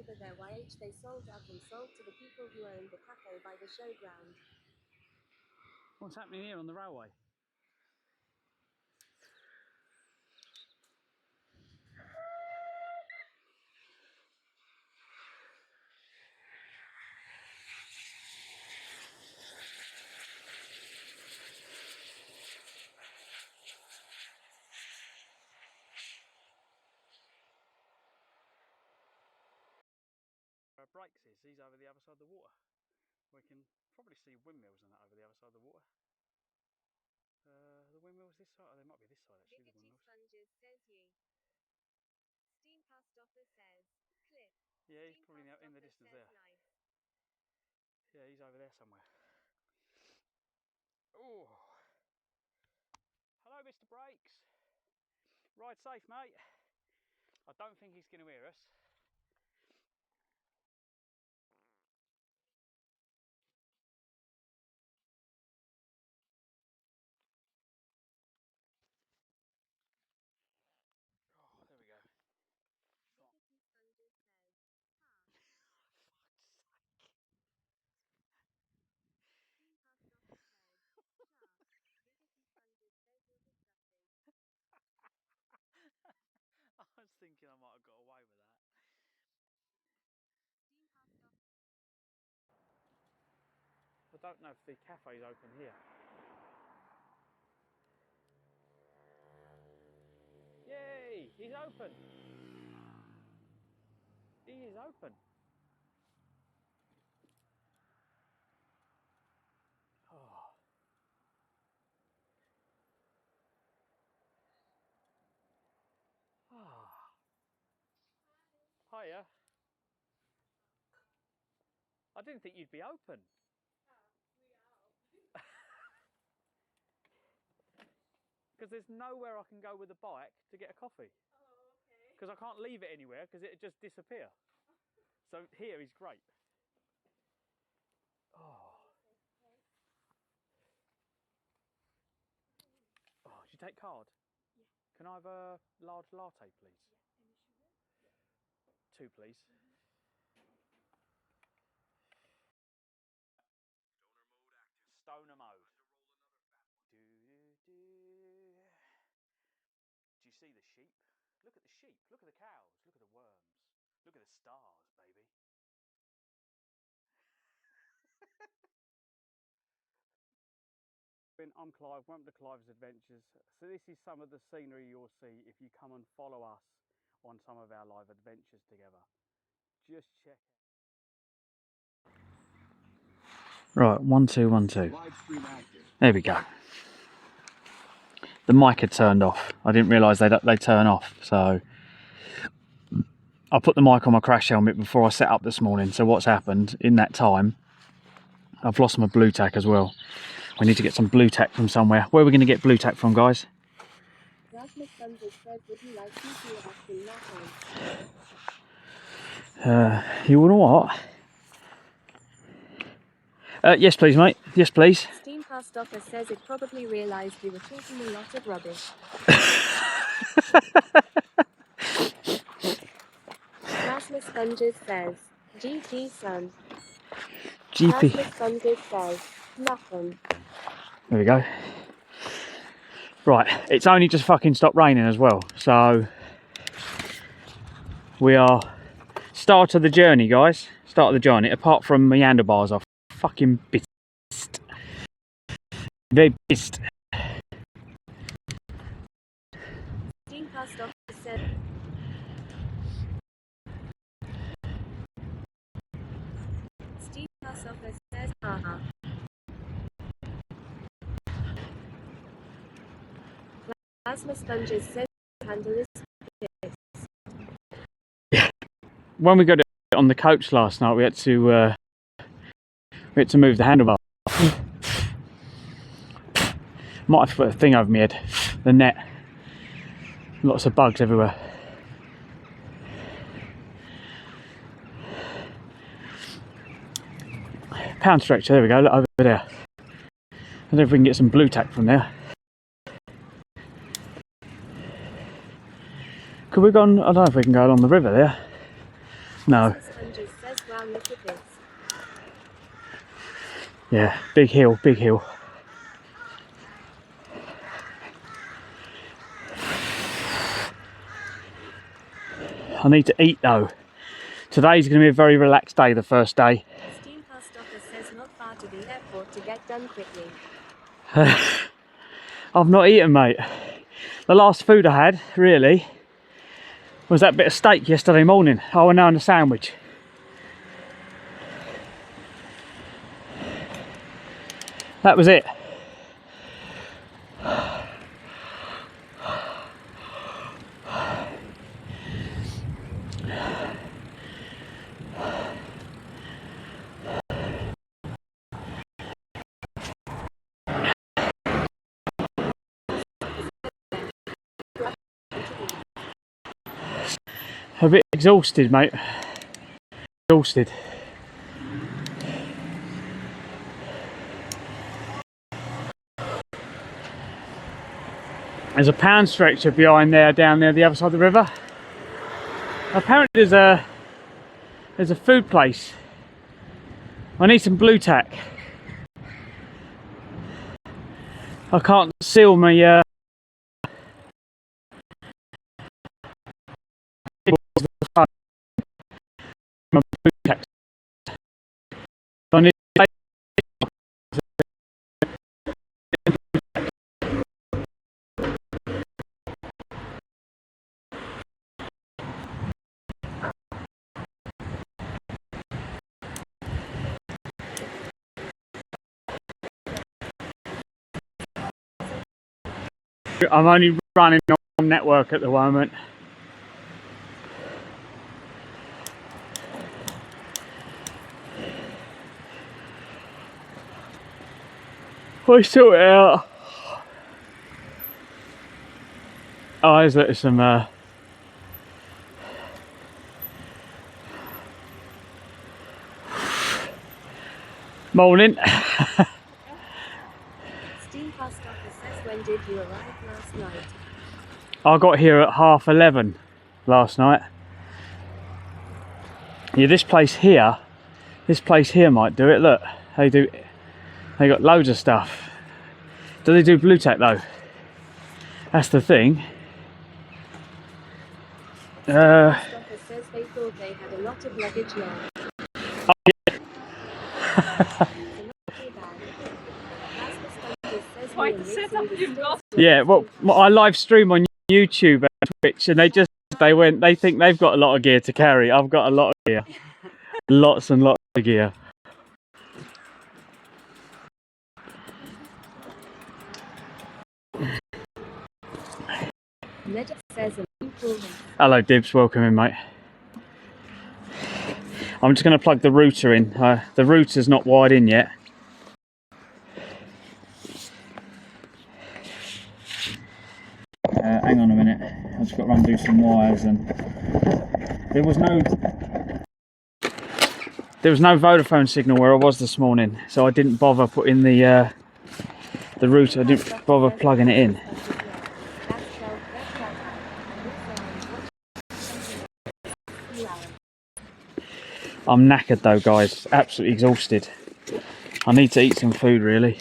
over there which they sold out and sold to the people who owned the cafe by the showground. What's happening here on the railway? Breaks is he's over the other side of the water. We can probably see windmills and that over the other side of the water. The windmills this side, oh, they might be this side actually. The windmills. Sponges says ye. Steam past offer says Clives. Yeah, he's probably in the distance there. Nice. Yeah, he's over there somewhere. Oh, hello, Mr. Brakes. Ride safe, mate. I don't think he's going to hear us. Oh, there we go. I was thinking I might have got away with that. I don't know if the cafe's open here. Yay! He's open! He is open! Oh. Oh. Hiya. I didn't think you'd be open. Because there's nowhere I can go with a bike to get a coffee. Oh, okay. Because I can't leave it anywhere because it'd just disappear. So here is great. Oh. Oh, do you take card? Yeah. Can I have a large latte, please? Yeah. Any sugar? Yeah. 2, please. Stoner mode. Do you see the sheep? Look at the sheep. Look at the cows. Look at the worms. Look at the stars, baby. I'm Clive, welcome to Clives Adventures. So this is some of the scenery you'll see if you come and follow us on some of our live adventures together. Just check out. Right, 1 2 1 2. There we go. The mic had turned off. I didn't realise they turn off, so I put the mic on my crash helmet before I set up this morning. So what's happened in that time, I've lost my blue tack as well. We need to get some blue tack from somewhere. Where are we going to get blue tack from, guys? You want what? Yes, please, mate. Yes, please. Steam past office says it probably realised we were talking a lot of rubbish. Rasmus Sponges says, GT son. GP. Rasmus Sponges says, nothing. There we go. Right, it's only just fucking stopped raining as well, so we are start of the journey, guys. Start of the journey. Apart from my handlebars, are fucking pissed. Very pissed. Steam past office says. Steam past office says, haha. Rasmus Sponges says, handle is pissed. When we got it on the coach last night, we had to move the handlebar. Might have put a thing over my head. The net. Lots of bugs everywhere. Pound stretcher, there we go, look over there. I don't know if we can get some blue tack from there. Could we go on, I don't know if we can go along the river there. No. Sponges says, wow, look at this. Yeah, big hill, big hill. I need to eat though. Today's going to be a very relaxed day, the first day. Steam past office says not far to the airport to get done quickly. I've not eaten, mate. The last food I had, really, was that bit of steak yesterday morning. Oh, and now in a sandwich. That was it. A bit exhausted, mate. Exhausted. There's a pound stretcher behind there, down there, the other side of the river. Apparently there's a food place. I need some blue tack. I can't seal my my blue tack. I need I'm only running on network at the moment. I sort it out. Oh, there's some morning. Steam past office says, when did you arrive last night? I got here at 11:30 last night. Yeah, this place here might do it. Look, they got loads of stuff. Do they do blue tack though? That's the thing. Post office says they thought they had a lot of luggage left. Quite the setup you've got. Yeah, well, I live stream on YouTube and Twitch, and they think they've got a lot of gear to carry. I've got a lot of gear, lots and lots of gear. Hello, Dibs. Welcome in, mate. I'm just going to plug the router in. The router's not wired in yet. Hang on a minute. I've just got to run through some wires, and there was no Vodafone signal where I was this morning, so I didn't bother putting the router. I didn't bother plugging it in. I'm knackered though, guys. Absolutely exhausted. I need to eat some food, really.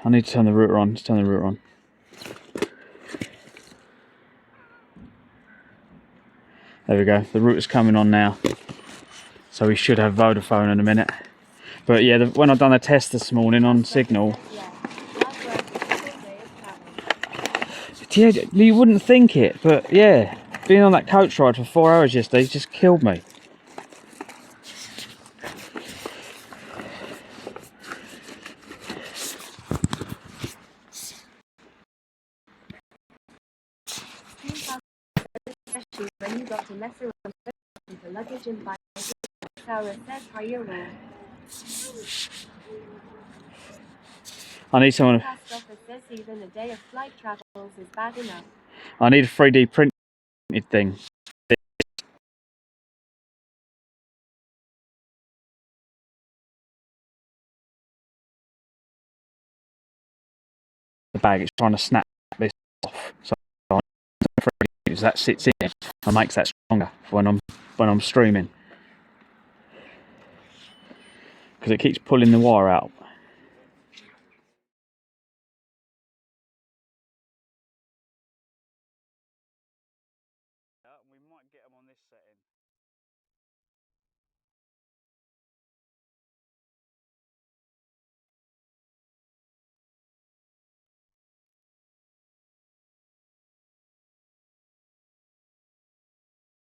I need to turn the router on. Just turn the router on. There we go. The router's coming on now, so we should have Vodafone in a minute. But yeah, when I've done a test this morning on Signal, yeah, you wouldn't think it, but yeah, being on that coach ride for 4 hours yesterday just killed me. Especially when you got to mess around with the luggage and buy Sarah says higher roll. I need someone. Post office says even a day of flight travels is bad enough. I need a 3D printed thing. The bag, it's trying to snap this off. So I need Clives that sits in it and makes that stronger when I'm streaming, because it keeps pulling the wire out. We might get them on this setting.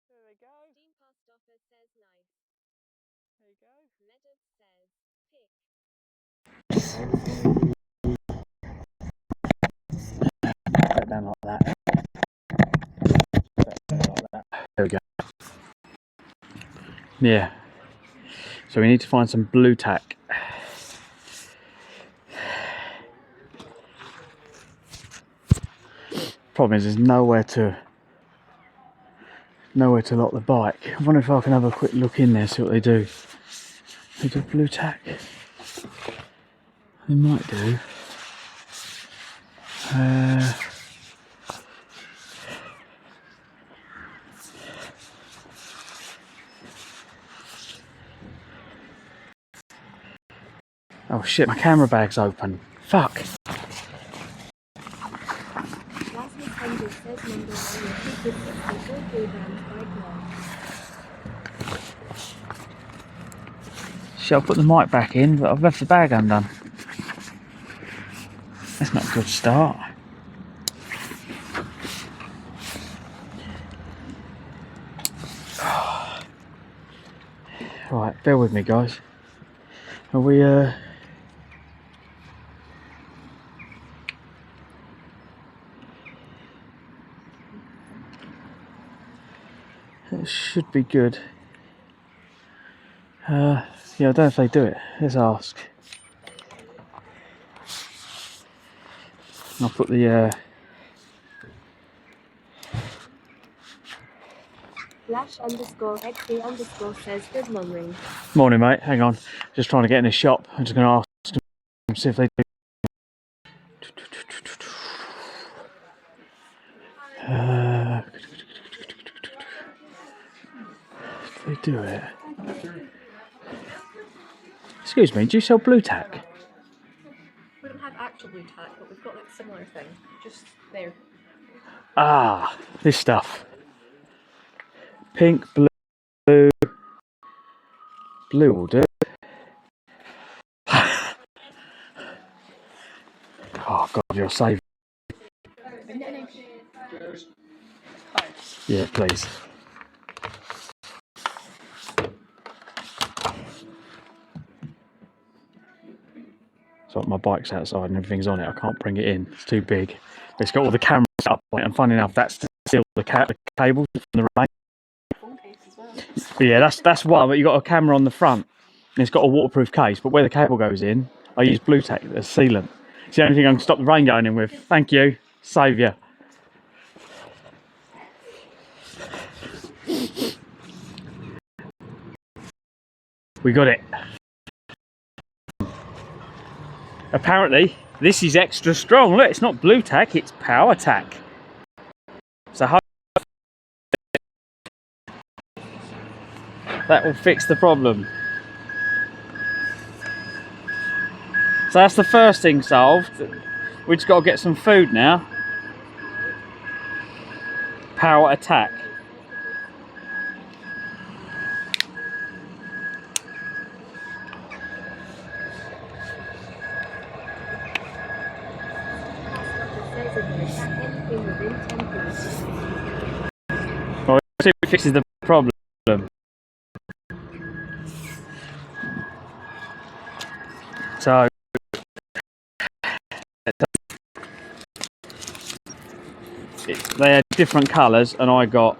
There they go. Dean Postoffer says nice. There you go. Meadow says pick. Put it down like that. Put it down like that. There we go. Yeah. So we need to find some blue tack. Problem is, there's nowhere to lock the bike. I wonder if I can have a quick look in there, see what they do. They do blue tack. They might do. Oh shit, my camera bag's open. Fuck. Lastly, Sunday says number 1 repeated 64 kilograms by glove. Shit, I'll put the mic back in, but I've left the bag undone. That's not a good start. Right, bear with me guys. Are we it should be good. Yeah, I don't know if they do it. Let's ask. I'll put the Flash_XD_ says good morning. morning mate, hang on. Just trying to get in a shop. I'm just gonna ask them, see if they do. If they do it. Excuse me, do you sell blue tack? We don't have actual blue tack, but we've got like a similar thing. Just there. Ah, this stuff. Pink, blue. Blue will do. Oh god, you're a saver. Yeah, please. So my bike's outside and everything's on it. I can't bring it in. It's too big. It's got all the cameras up on it, and funny enough, that's still the cables from the rain. Phone case as well. But yeah, that's one. But you got a camera on the front, and it's got a waterproof case. But where the cable goes in, I use blue tack as sealant. It's the only thing I can stop the rain going in with. Thank you, saviour. We got it. Apparently, this is extra strong. Look, it's not blue tack, it's power tack. So that will fix the problem. So that's the first thing solved. We've just got to get some food now. Power attack. Says if you attack anything within 10 feet. Well, let's see if it fixes the problem. So they had different colours, and I got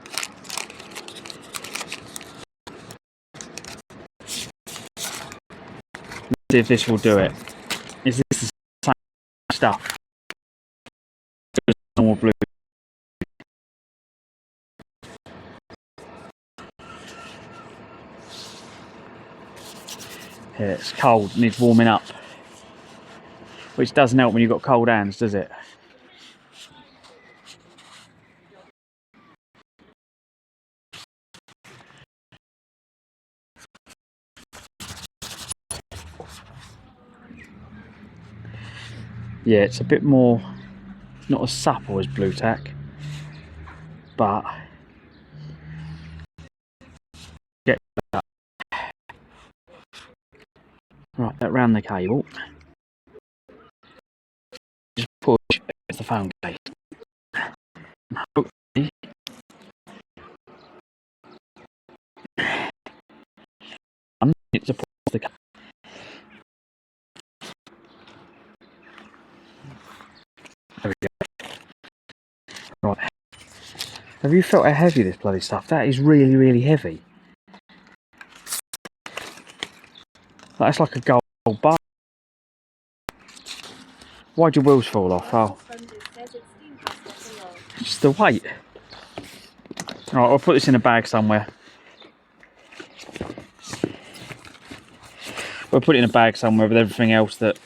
see if this will do it. Is this the same stuff? Normal blue. Yeah, it's cold, needs warming up. Which doesn't help when you've got cold hands, does it? Yeah, it's a bit more, not as supple as blue tack, but get that. Right, that round the cable. Just push against the phone case. Hopefully, I need to push the cable. There we go. Right. Have you felt how heavy this bloody stuff? That is really, really heavy. That's like a gold bar. Why'd your wheels fall off? Oh, just the weight. Alright, I'll put this in a bag somewhere. We'll put it in a bag somewhere with everything else that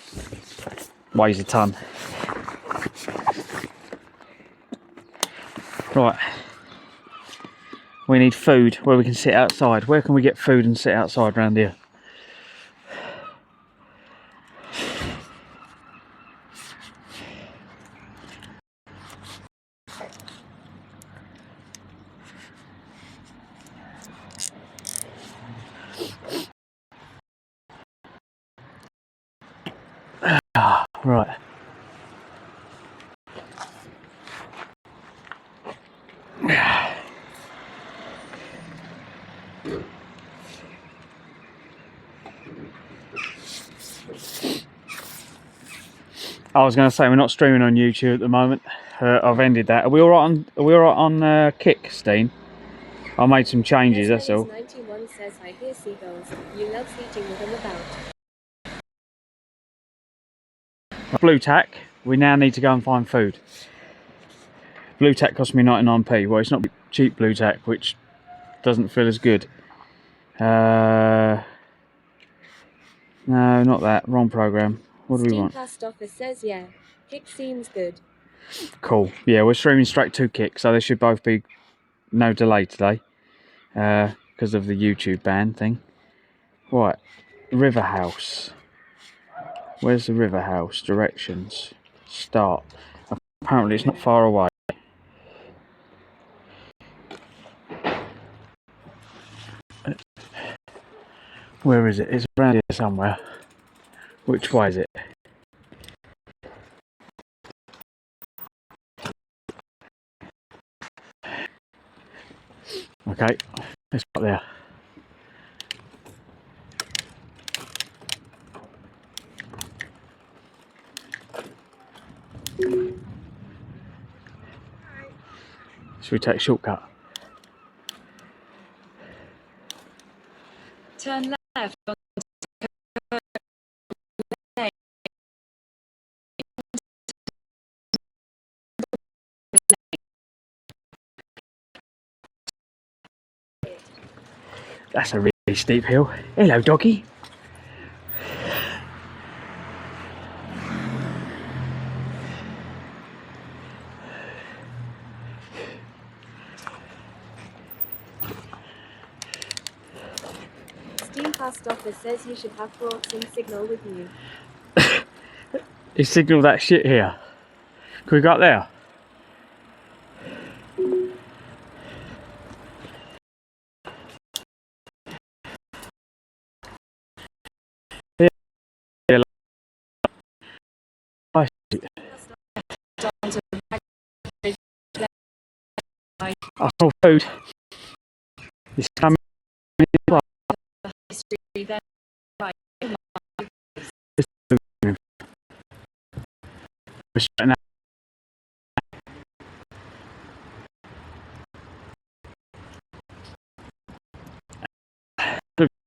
weighs a ton. Right. We need food where we can sit outside. Where can we get food and sit outside around here? Right. I was going to say we're not streaming on YouTube at the moment. I've ended that. Are we all right on? Are we all right on Kick, Steen? I made some changes. That's all. 91 says, I hear seagulls. You love seating with them about. Blue tack. We now need to go and find food. Blue tack cost me 99p. Well, it's not cheap blue tack, which doesn't feel as good. No, not that. Wrong program. What do we want? Steamcast office says, yeah. Kick seems good. Cool. Yeah, we're streaming straight to Kick, so they should both be no delay today because of the YouTube ban thing. Right, River House. Where's the River House? Directions. Start. Apparently it's not far away. Where is it? It's around here somewhere. Which way is it? Okay, it's up there. Should we take a shortcut? Turn left on That's a really steep hill. Hello, doggy. Steamcast office says you should have brought some signal with you. He signalled that shit here. Can we go up there? Yeah. I saw food. It's coming.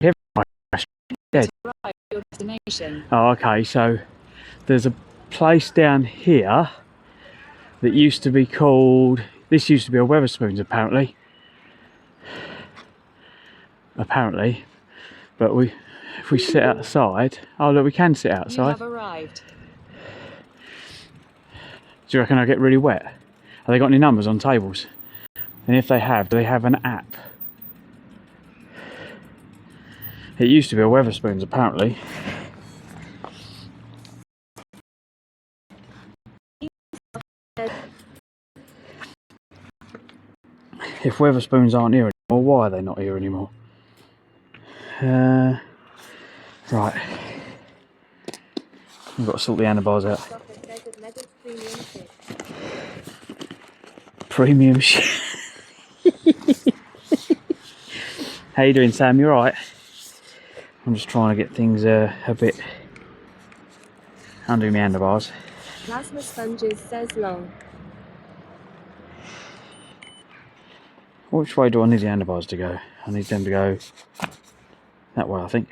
then right. Dead. Right, your destination. Oh, okay, so there's a place down here that used to be called, this used to be a Weatherspoons apparently, but if we sit outside, oh look, we can sit You outside. have arrived. Do you reckon I'll get really wet? Have they got any numbers on tables? And if they have, do they have an app? It used to be a Weatherspoons apparently. If Weatherspoons aren't here anymore, why are they not here anymore? Right. We've got to sort the handlebars out. Premium shit. How you doing, Sam? You alright? I'm just trying to get things a bit under my handlebars. Plasma sponges says long. Which way do I need the handlebars to go? I need them to go that way, I think.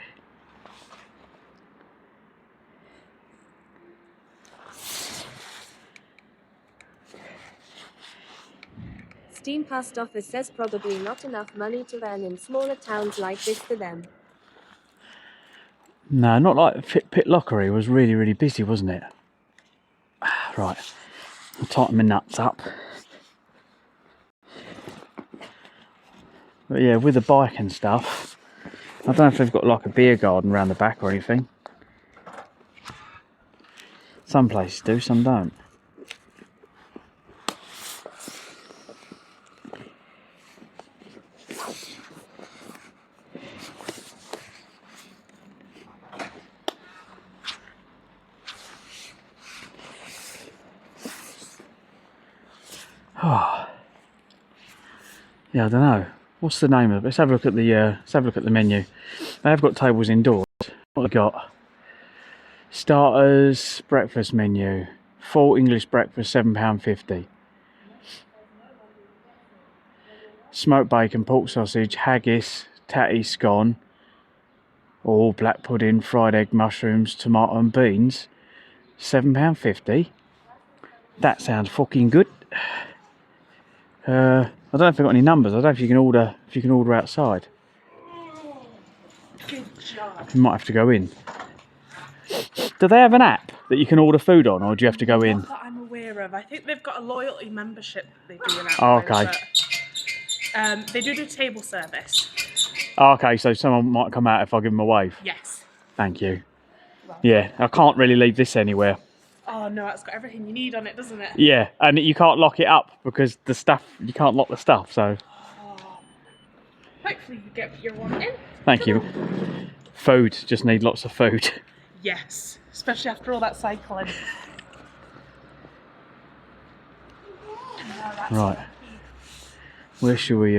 Steam Post Office says probably not enough money to earn in smaller towns like this for them. No, not like Pit Lockery was really, really busy, wasn't it? Right, I'll tighten my nuts up. But yeah, with the bike and stuff, I don't know if they've got like a beer garden around the back or anything. Some places do, some don't. Oh. Yeah, I don't know. What's the name of it? Let's have a look at the menu. They have got tables indoors. What have they got? Starters, breakfast menu. Full English breakfast, £7.50. Smoked bacon, pork sausage, haggis, tatty, scone. All black pudding, fried egg, mushrooms, tomato and beans. £7.50. That sounds fucking good. I don't know if they've got any numbers. I don't know if you can order outside. Good job. You might have to go in. Do they have an app that you can order food on, or do you have to go in? Not that I'm aware of. I think they've got a loyalty membership that they do an app. Oh, okay. But, they do table service. Oh, okay, so someone might come out if I give them a wave. Yes. Thank you. Yeah, I can't really leave this anywhere. Oh no, it's got everything you need on it, doesn't it? Yeah, and you can't lock it up because you can't lock the stuff, so. Oh. Hopefully you get what you're wanting. Thank you. Food, just need lots of food. Yes, especially after all that cycling. Right. Where should we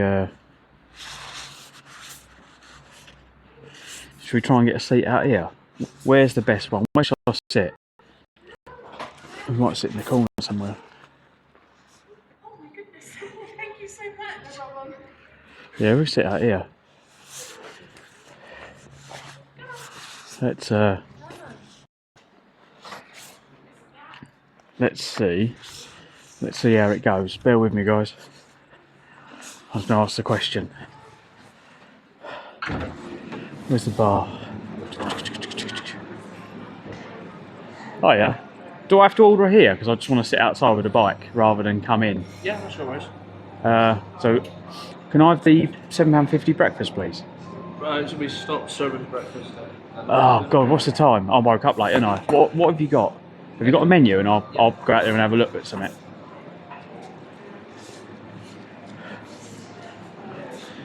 try and get a seat out here? Where's the best one? Where should I sit? We might sit in the corner somewhere. Oh my goodness, thank you so much. Yeah, we'll sit out here. Let's see how it goes. Bear with me, guys. I was going to ask the question. Where's the bar? Oh yeah. Do I have to order here? Because I just want to sit outside with a bike rather than come in. Yeah, that's no worries. So, can I have the £7.50 breakfast, please? Right, so we stopped serving breakfast. Oh God, what's the time? I woke up late, didn't I? What have you got? Have you got a menu? And I'll go out there and have a look at something.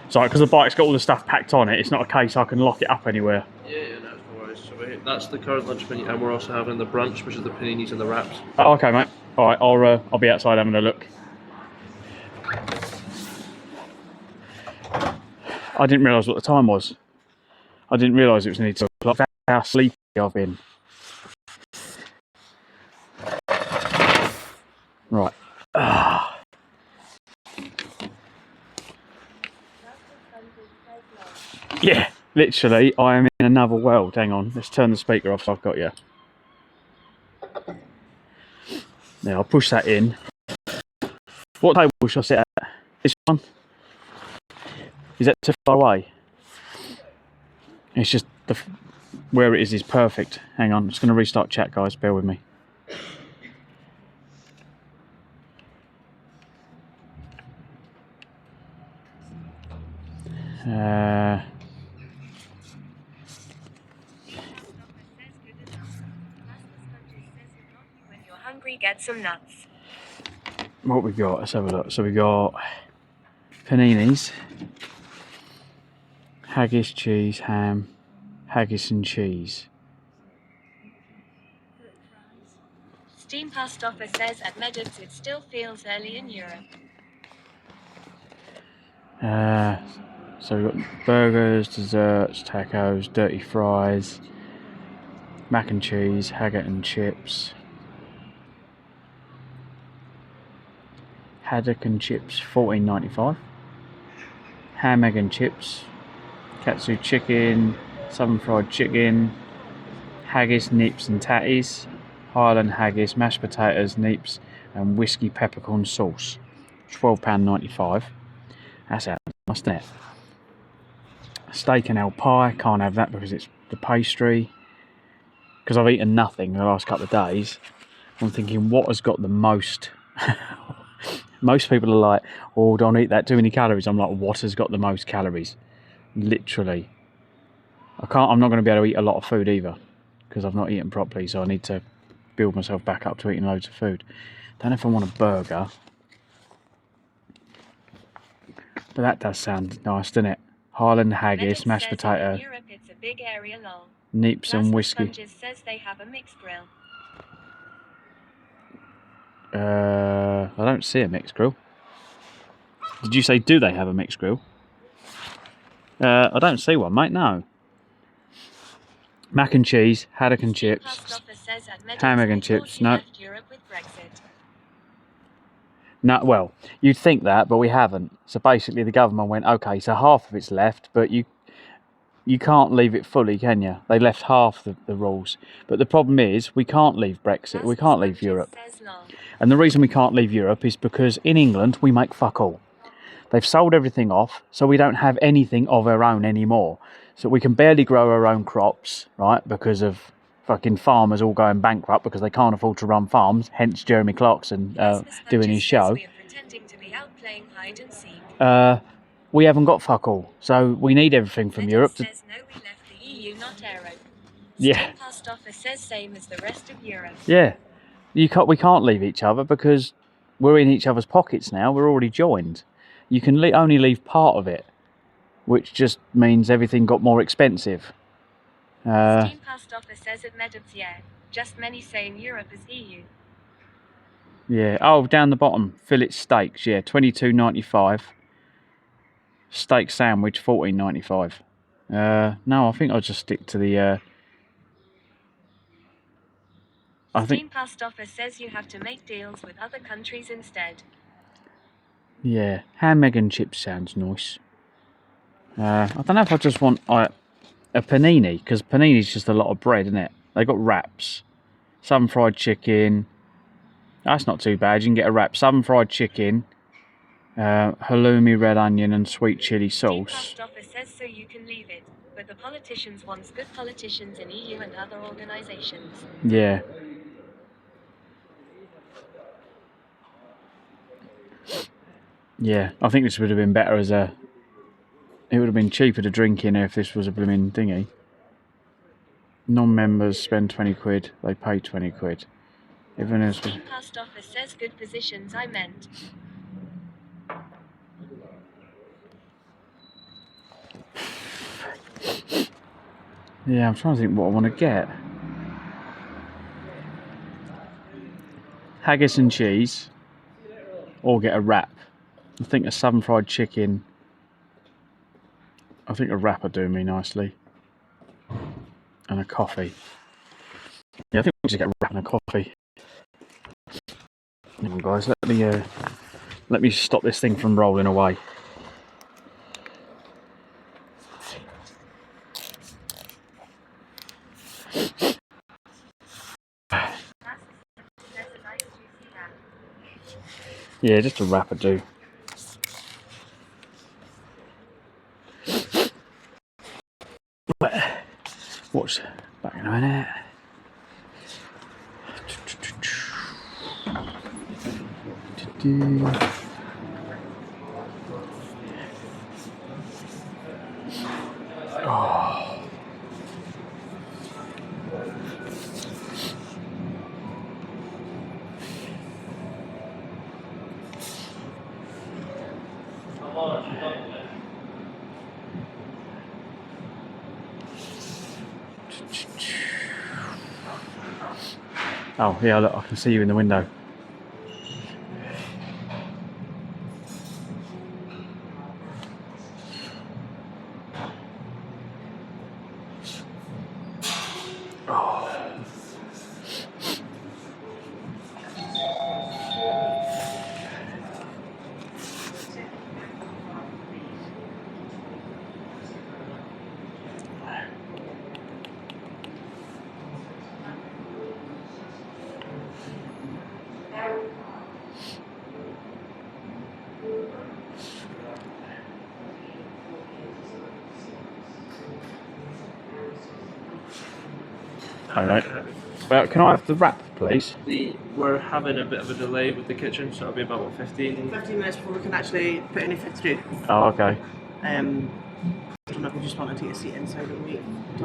Sorry, because the bike's got all the stuff packed on it. It's not a case I can lock it up anywhere. Yeah, no, no worries. So that's the current lunch menu, and we're also having the brunch, which is the paninis and the wraps. Oh, okay, mate. All right, I'll be outside having a look. I didn't realise what the time was. I didn't realise it was nearly 2 o'clock. That's how sleepy I've been. Right. Yeah, literally, I am in another world. Hang on, let's turn the speaker off so I've got you. Now, I'll push that in. What table should I sit at? This one? Is that too far away? It's just where it is perfect. Hang on, I'm just going to restart chat, guys. Bear with me. When you're hungry, get some nuts. What we got? Let's have a look. So we got Paninis. Haggis, cheese, ham. Haggis and cheese. Steam Post Office says at Medivh it still feels early in Europe. So we've got burgers, desserts, tacos, dirty fries, mac and cheese, haggis and chips. Haddock and chips, $14.95. Ham, egg and chips. Katsu chicken, southern fried chicken, haggis, nips and tatties, Highland haggis, mashed potatoes, nips and whiskey peppercorn sauce. £12.95. That's out, mustn't it? Steak and ale pie, can't have that because it's the pastry. Because I've eaten nothing the last couple of days. I'm thinking, what has got the most? Most people are like, oh, don't eat that, too many calories. I'm like, what has got the most calories? Literally. I'm not going to be able to eat a lot of food either because I've not eaten properly, so I need to build myself back up to eating loads of food. Don't know if I want a burger, but that does sound nice, doesn't it? Highland haggis, mashed potato, In Europe it's a big area long. nips and whiskey. Says they have a mixed grill. I don't see a mixed grill. Did you say, do they have a mixed grill? I don't see one, mate, no. Mac and cheese, haddock and chips, ham, egg and chips, no. No, well, you'd think that, but we haven't. So basically the government went, okay, so half of it's left, but you can't leave it fully, can you? They left half the rules. But the problem is, we can't leave Brexit, we can't leave Europe. And the reason we can't leave Europe is because in England, we make fuck all. They've sold everything off, so we don't have anything of our own anymore. So we can barely grow our own crops, right, because of fucking farmers all going bankrupt because they can't afford to run farms, hence Jeremy Clarkson doing his show. We haven't got fuck all, so we need everything from Europe. Says no, we left the EU, not Euro. Yeah. Post Office says same as the rest of Europe. Yeah, we can't leave each other because we're in each other's pockets now. We're already joined. You can only leave part of it, which just means everything got more expensive. Steam Post Office says at Medivh, yeah. Just many say in Europe is EU. Yeah. Oh, down the bottom, fillet steaks. Yeah, $22.95. Steak sandwich, $14.95. No, I think I'll just stick to the. Steam Post Office says you have to make deals with other countries instead. Yeah, ham, egg and chips sounds nice. I don't know if I just want a panini, because panini's just a lot of bread, isn't it? They got wraps. Southern fried chicken. That's not too bad. You can get a wrap. Southern fried chicken, halloumi, red onion and sweet chili sauce. Post Office says so you can leave it, but the politicians wants good politicians in EU and other organisations. Yeah. Yeah, I think this would have been better as a... It would have been cheaper to drink in if this was a blooming thingy. Non-members spend 20 quid, they pay 20 quid. Everyone else... Steam Post Office says good positions, I meant. Yeah, I'm trying to think what I want to get. Haggis and cheese, or get a wrap. I think a southern fried chicken. I think a wrap would do me nicely. And a coffee. Yeah, I think we should get a wrap and a coffee. Hang on, guys, let me stop this thing from rolling away. Yeah, just a wrap would do. Watch back in a minute. Oh. Oh, yeah, look, I can see you in the window. Alright. Well, can I have the wrap, please? We're having a bit of a delay with the kitchen, so it'll be about 15 minutes before we can actually put anything through. Oh, okay. I don't know if we just wanted to get a seat inside and wait.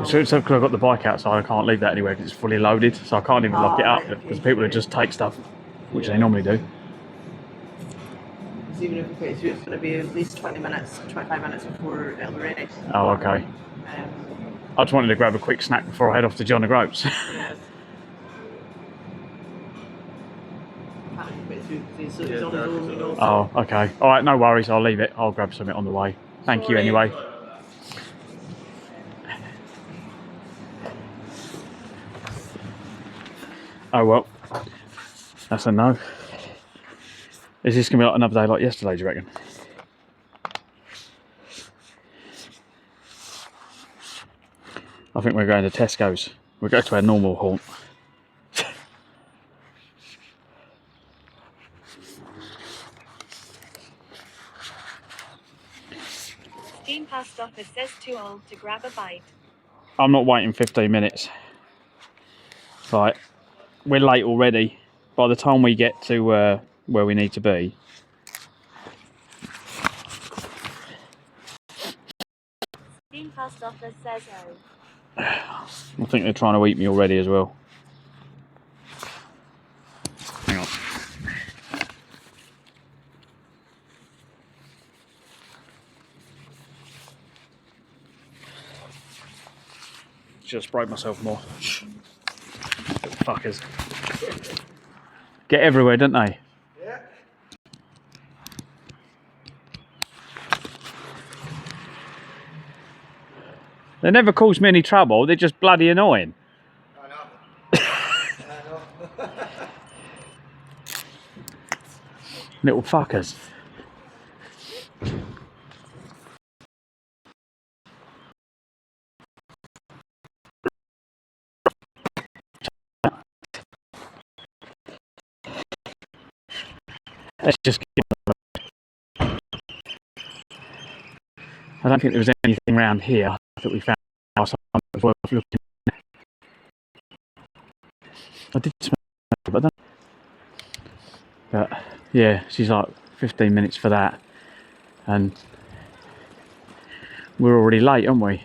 So because I've got the bike outside, I can't leave that anywhere because it's fully loaded, so I can't even lock it up right, okay. because people would just take stuff, which they normally do. So even if we put it through, it's going to be at least 20 minutes, 25 minutes before it'll be ready. Oh, okay. I just wanted to grab a quick snack before I head off to John O'Groats. Yeah. Can't put it through because he's on his own, you know. Oh, okay. All right, no worries. I'll leave it. I'll grab something on the way. Thank you anyway. Oh well, that's a no. Is this gonna be like another day like yesterday, do you reckon? I think we're going to Tesco's. We'll go to our normal haunt. Steam past office says too old to grab a bite. I'm not waiting 15 minutes. Right, we're late already. By the time we get to where we need to be, Steam past office says oh. I think they're trying to eat me already as well. Hang on. Should have sprayed myself more. Little fuckers. Get everywhere, don't they? Yeah. They never cause me any trouble, they're just bloody annoying. I know. Little fuckers. Let's just get I don't think there was anything around here that we found outside that was worth looking at. I did smell it, but I don't. But yeah, she's like 15 minutes for that. And we're already late, aren't we?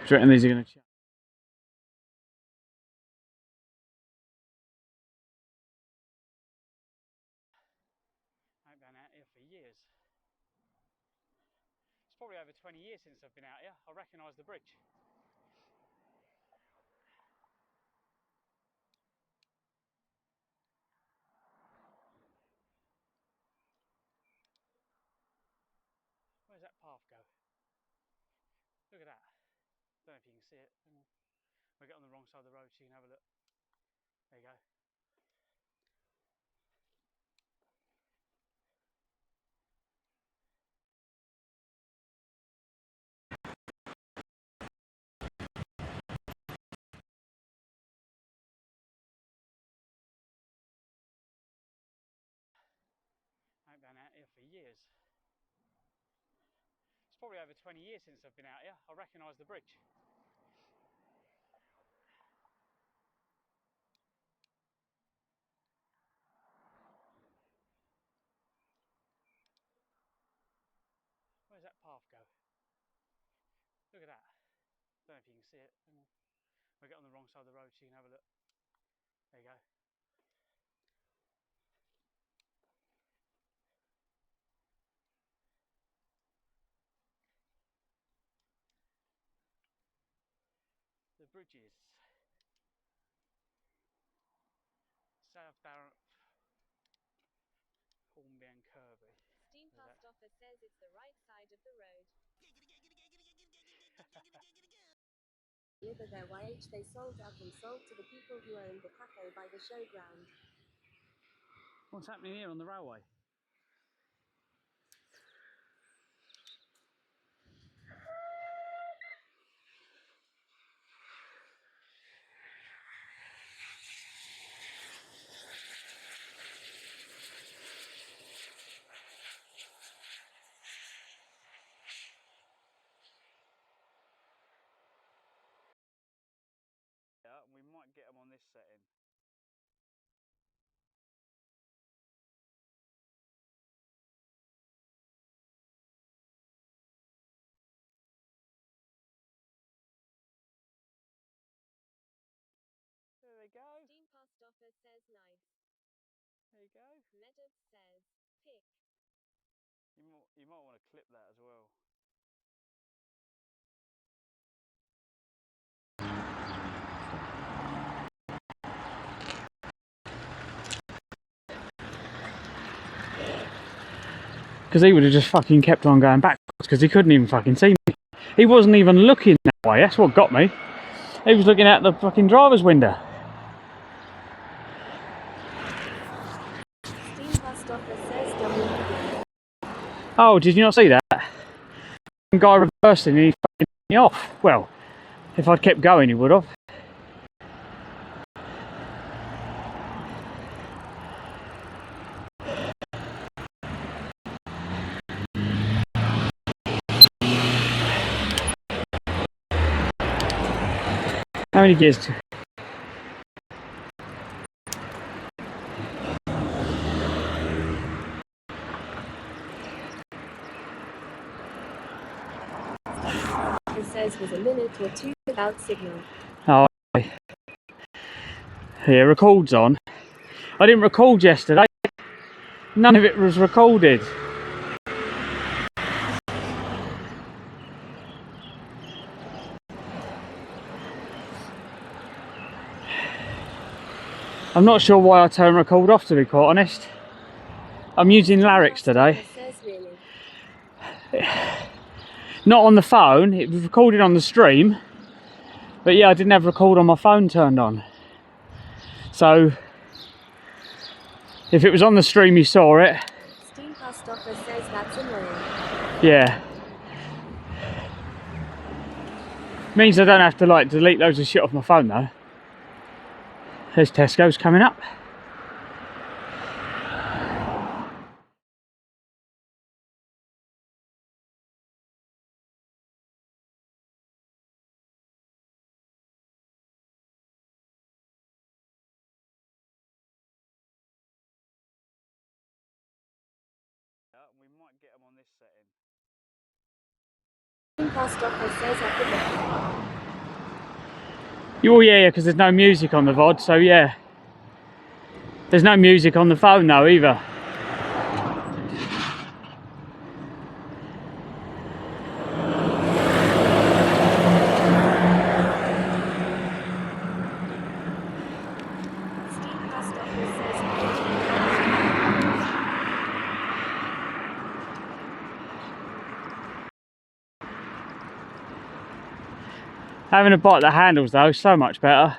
Do you reckon these are going to change? I've been out here for years. It's probably over 20 years since I've been out here. I recognise the bridge. Where's that path go? Look at that. Don't know if you can see it. We'll get on the wrong side of the road so you can have a look. There you go. I've been out here for years. It's probably over 20 years since I've been out here. I recognise the bridge. Where's that path go? Look at that. Don't know if you can see it. We'll get on the wrong side of the road so you can have a look. There you go. bridges. South Barrett, Hornby and Kirby. Steam Post Office says it's the right side of the road. Deliver their YH they sold up and sold to the people who owned the cafe by the showground. What's happening here on the railway? Yeah, we might get them on this setting. There they go. Steam Post Office says nice. There you go. Meadows says pick. You might want to clip that as well. Because he would have just fucking kept on going backwards because he couldn't even fucking see me. He wasn't even looking that way, that's what got me. He was looking out the fucking driver's window. Steam Post Office says W. Oh, did you not see that? The guy reversed and he fucking me off. Well, if I'd kept going he would have. How many gears? It says was a minute or two without signal. Oh, yeah, record's on. I didn't record yesterday. None of it was recorded. I'm not sure why I turned record off, to be quite honest. I'm using Larryx today. It says really. Not on the phone, it was recorded on the stream. But yeah, I didn't have record on my phone turned on. So, if it was on the stream you saw it. Steam Post Office says that's annoying. Yeah. Means I don't have to like delete loads of shit off my phone though. There's Tesco's coming up. We might get them on this setting. Steam Post Office says up again. Oh yeah, because there's no music on the VOD, so yeah. There's no music on the phone though either. Steam Post Office says Having a bite at the handles though, so much better.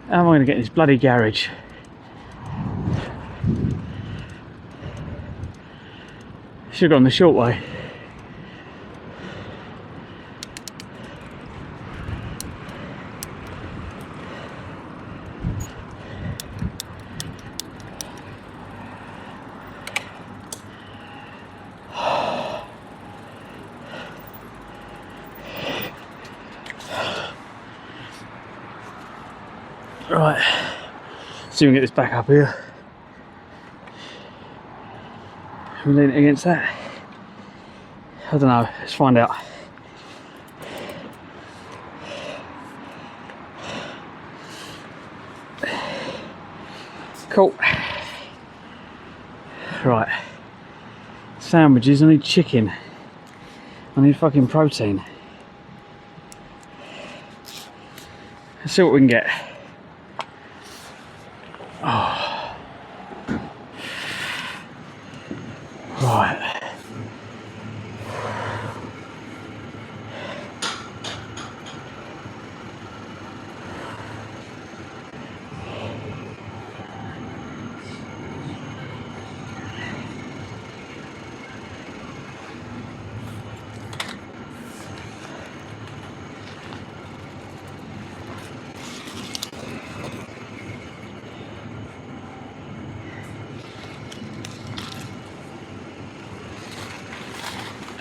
How am I going to get in this bloody garage? Should have gone the short way. Right, see if we can get this back up here. I'm leaning against that. I don't know, let's find out. Cool. Right. Sandwiches, I need chicken. I need fucking protein. Let's see what we can get. Oh. Right.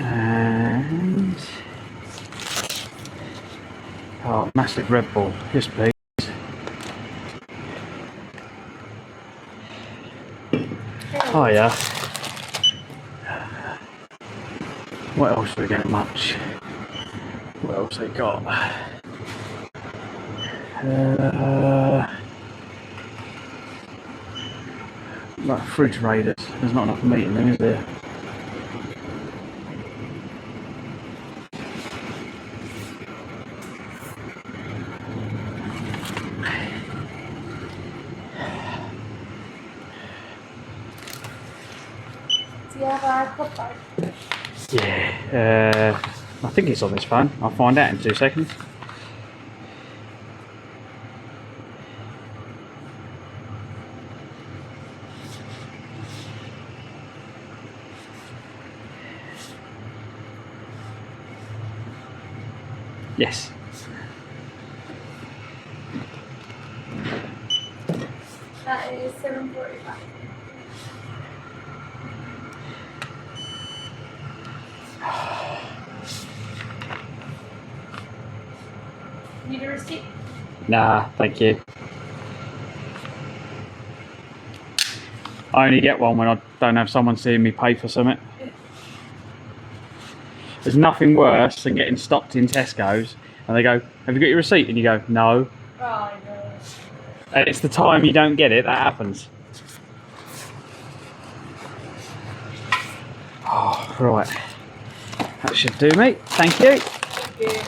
And oh, massive Red Bull, yes please. Oh yeah. What else do we get? Much. What else they got? Like refrigerators. There's not enough meat in them, is there? Do you have our club card? Yeah. I think it's on this phone. I'll find out in 2 seconds. Yes. That is £7.45. Need a receipt? Nah, thank you. I only get one when I don't have someone seeing me pay for something. There's nothing worse than getting stopped in Tesco's and they go, "Have you got your receipt?" And you go, "No." Oh, no. And it's the time you don't get it that happens. Oh, right. That should do, mate. Thank you. Thank you.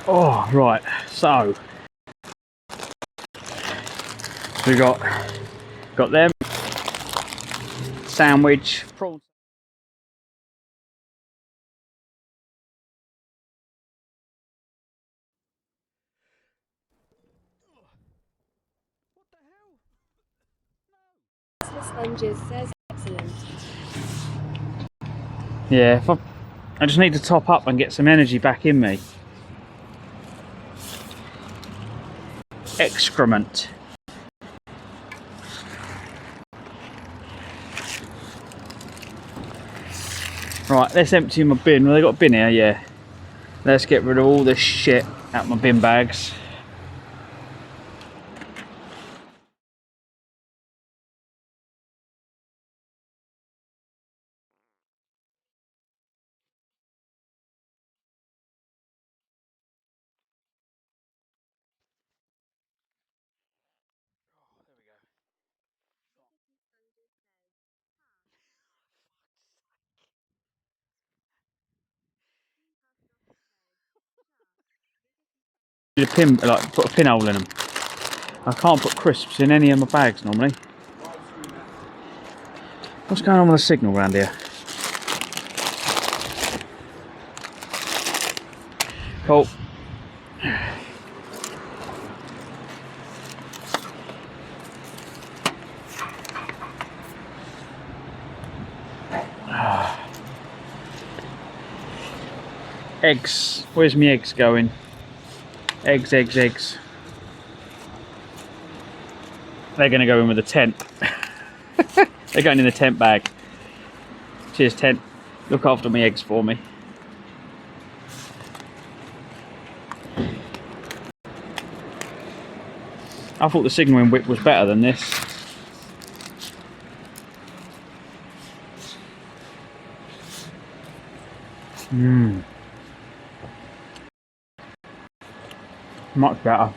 Oh, right. So we got them sandwich, prawn. Christmas sponges says excellent. Yeah, if I just need to top up and get some energy back in me. Excrement. Right, let's empty my bin. Well, they got a bin here, yeah. Let's get rid of all this shit out my bin bags. A pin, like put a pinhole in them. I can't put crisps in any of my bags normally. What's going on with the signal around here? Cool. Eggs. Where's my eggs going? Eggs, eggs, eggs. They're going to go in with the tent. They're going in the tent bag. Cheers, tent. Look after my eggs for me. I thought the signal in Wick was better than this. Much better.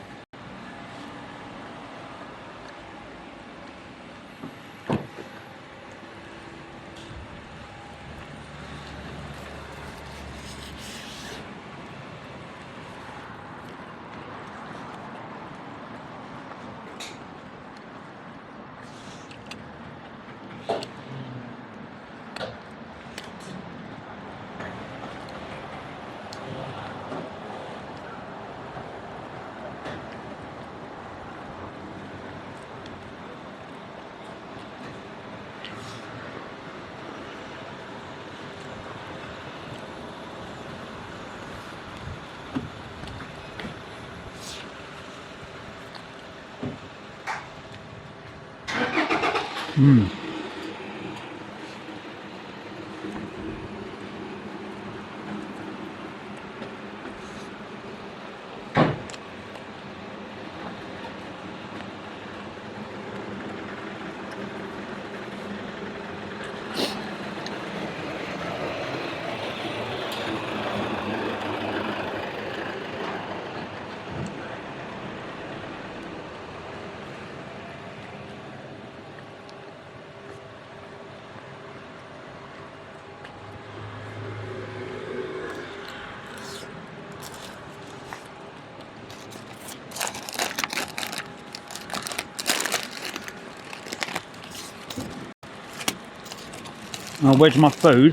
Oh, where's my food?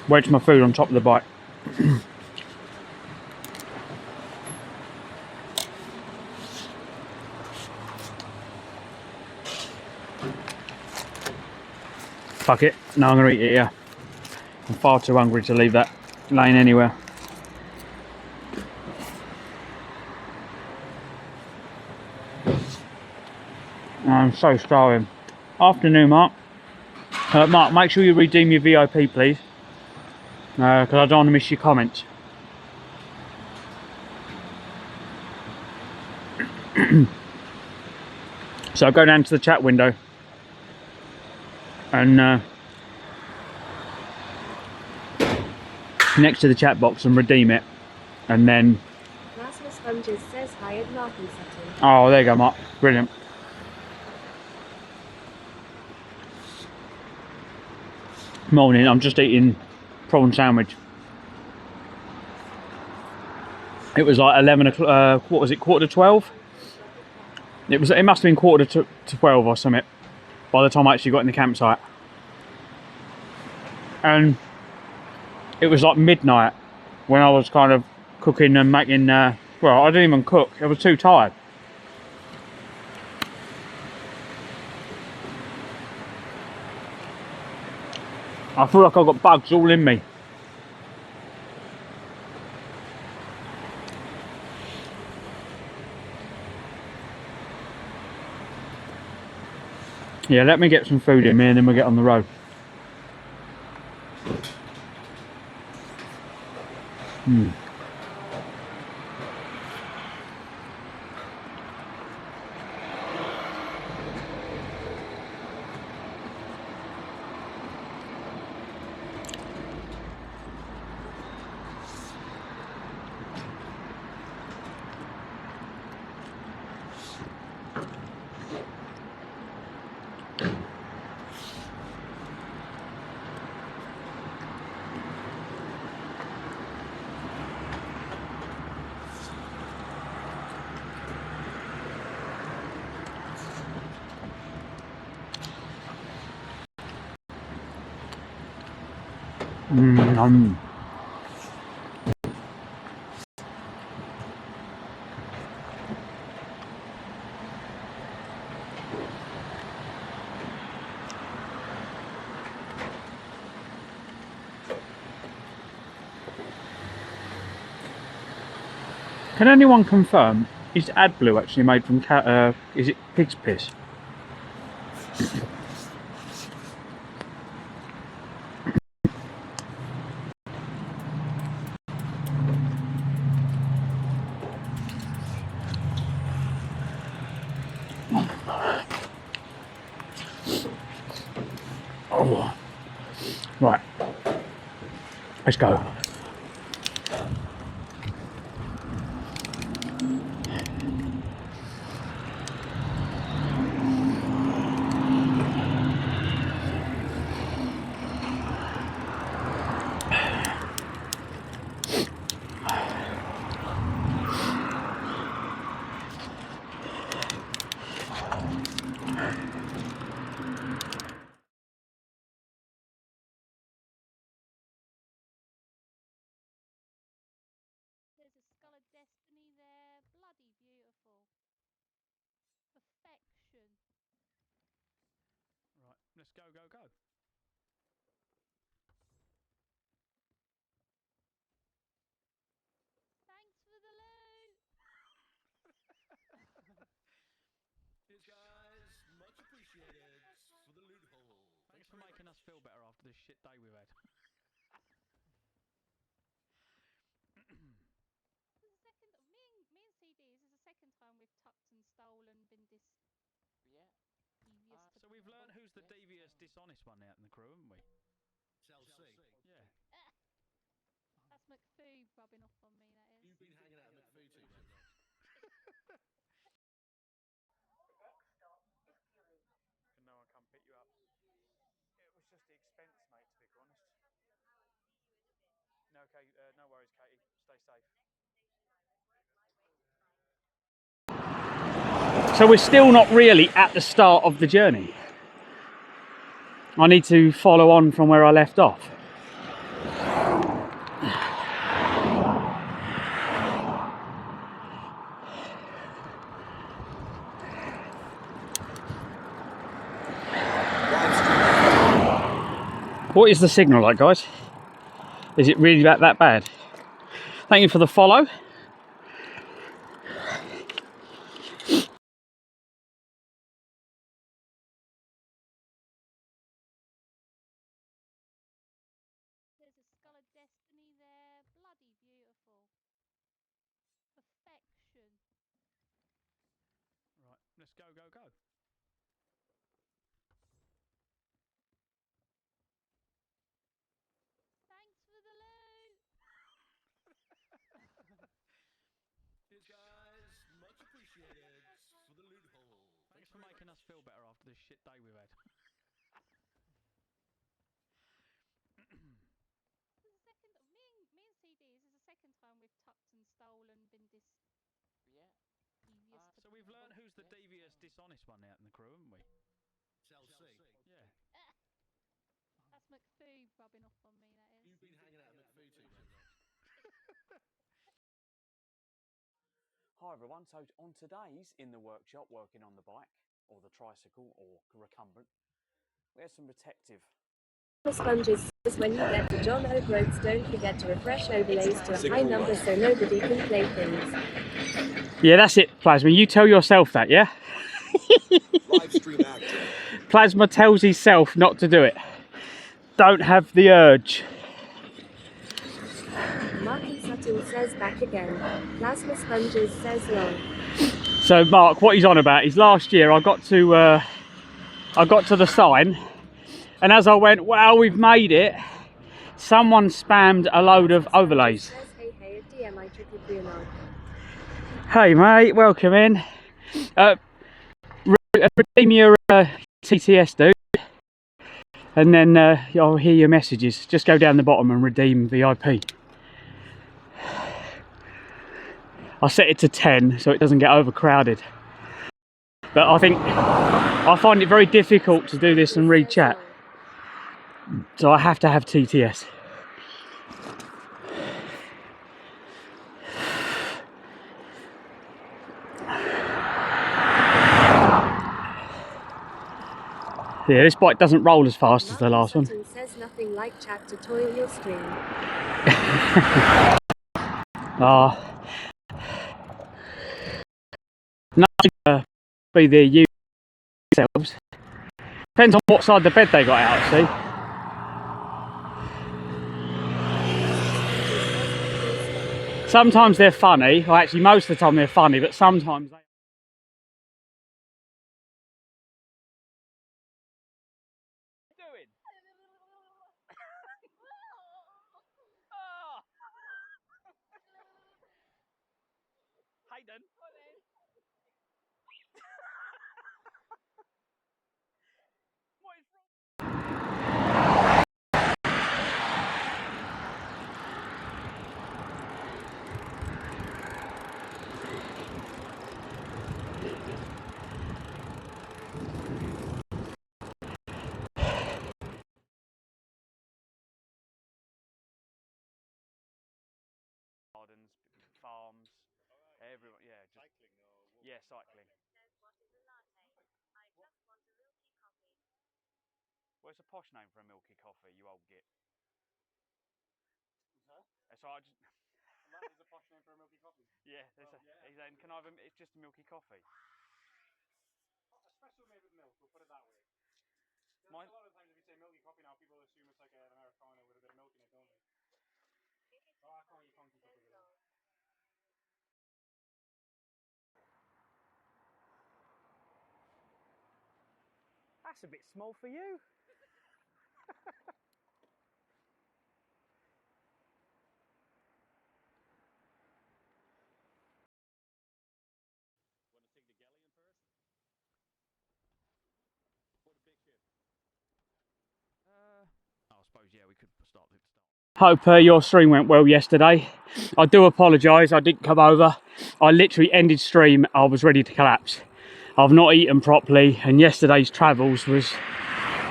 Where's my food on top of the bike? Fuck it. No, I'm going to eat it here. I'm far too hungry to leave that laying anywhere. I'm so starving. Afternoon, Mark. Mark, make sure you redeem your VIP, please. Because I don't want to miss your comments. So I'll go down to the chat window and next to the chat box and redeem it, and then Rasmus Hunges says hi at Martin Sutton. oh, there you go, Mark. Brilliant. Morning, I'm just eating prawn sandwich. It was like 11 o'clock, what was it, quarter to 12? It must have been quarter to 12 or something by the time I actually got in the campsite. And it was like midnight when I was kind of cooking and making, well, I didn't even cook, I was too tired. I feel like I've got bugs all in me. Yeah, let me get some food in me and then we'll get on the road. Can anyone confirm, is AdBlue actually made from is it pig's piss? Oh. Right, let's go. There's a skull of destiny there. Bloody beautiful. Perfection. Right, let's go, go, go. Thanks for the loot. Cheers, guys. Much appreciated for the loot hole. Thanks for making us feel better after this shit day we've had. This is the second. Me and CD. This is the second time we've tucked and stolen, been Yeah. devious. So we've learned who's the devious, dishonest one out in the crew, haven't we? Chelsea. Yeah. That's McPhoo rubbing off on me. That is. You've been hanging out with McPhoo too much. Can no one come pick you up? It was just the expense, mate, to be honest. No, okay, no worries, Katie. Stay safe. So we're still not really at the start of the journey. I need to follow on from where I left off. What is the signal like, guys? Is it really that bad? Thank you for the follow. There's a skull of destiny there. Bloody beautiful. Perfection. Right, let's go, go, go. Thanks for the loot. Cheers, guys. Much appreciated for the loot hole. Thanks for making us feel better after this shit day we've had. This is the second. Me and CD. This is the second time we've tucked and stolen, been Yeah. devious. So we've learned who's the devious, dishonest one out in the crew, haven't we? Chelsea. Yeah. That's McPhoo rubbing off on me. That is. You've been hanging out with McPhoo too much. Hi everyone, so on today's In the Workshop, working on the bike, or the tricycle, or recumbent, we have some protective. Sponges says when you get to John Oak Roads, don't forget to refresh overlays to a high number so nobody can play things. Yeah, that's it, Plasma. You tell yourself that, yeah? Live stream active. Plasma tells himself not to do it. Don't have the urge. Marky Sutton says back again. Plasma Sponges says long. So Mark, what he's on about is last year I got to the sign, and as I went, wow, we've made it, someone spammed a load of overlays. Says, hey, DM I triple Bruno. Hey mate, welcome in. Redeem your TTS, dude, and then I'll hear your messages. Just go down the bottom and redeem VIP. I set it to 10 so it doesn't get overcrowded. But I find it very difficult to do this and read chat. So I have to have TTS. Yeah, this bike doesn't roll as fast as the last one. Sutton says nothing like chat to toil your stream. Nothing be there you themselves. Depends on what side of the bed they got out, see. Sometimes they're funny, well actually most of the time they're funny, but sometimes they... What are you doing? Hayden. What is wrong? Gardens, farms, everyone, yeah, just cycling or yeah, cycling. What's a posh name for a milky coffee, you old git? So I just. That is a posh name for a milky coffee. Yeah, he's saying, can I have it's just a milky coffee. Espresso made with milk, we'll put it that way. A lot of times if you say milky coffee now, people assume it's like an Americano with a bit of milk in it, don't they? Oh, I can't eat funky coffee. That's a bit small for you. I suppose, yeah, we could start at the start. Hope your stream went well yesterday. I do apologise, I didn't come over. I literally ended stream, I was ready to collapse. I've not eaten properly, and yesterday's travels was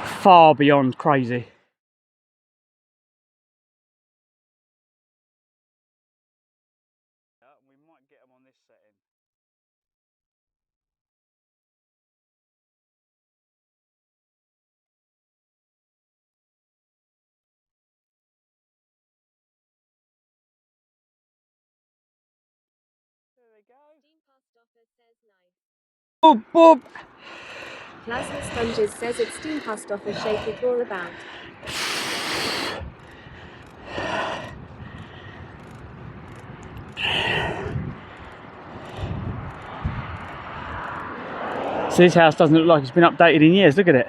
far beyond crazy. We might get them on this setting. There they go. Steam past offer says nice. Boop, boop. Plasma Sponges says it's steam past offer shake it all about. So this house doesn't look like it's been updated in years, look at it.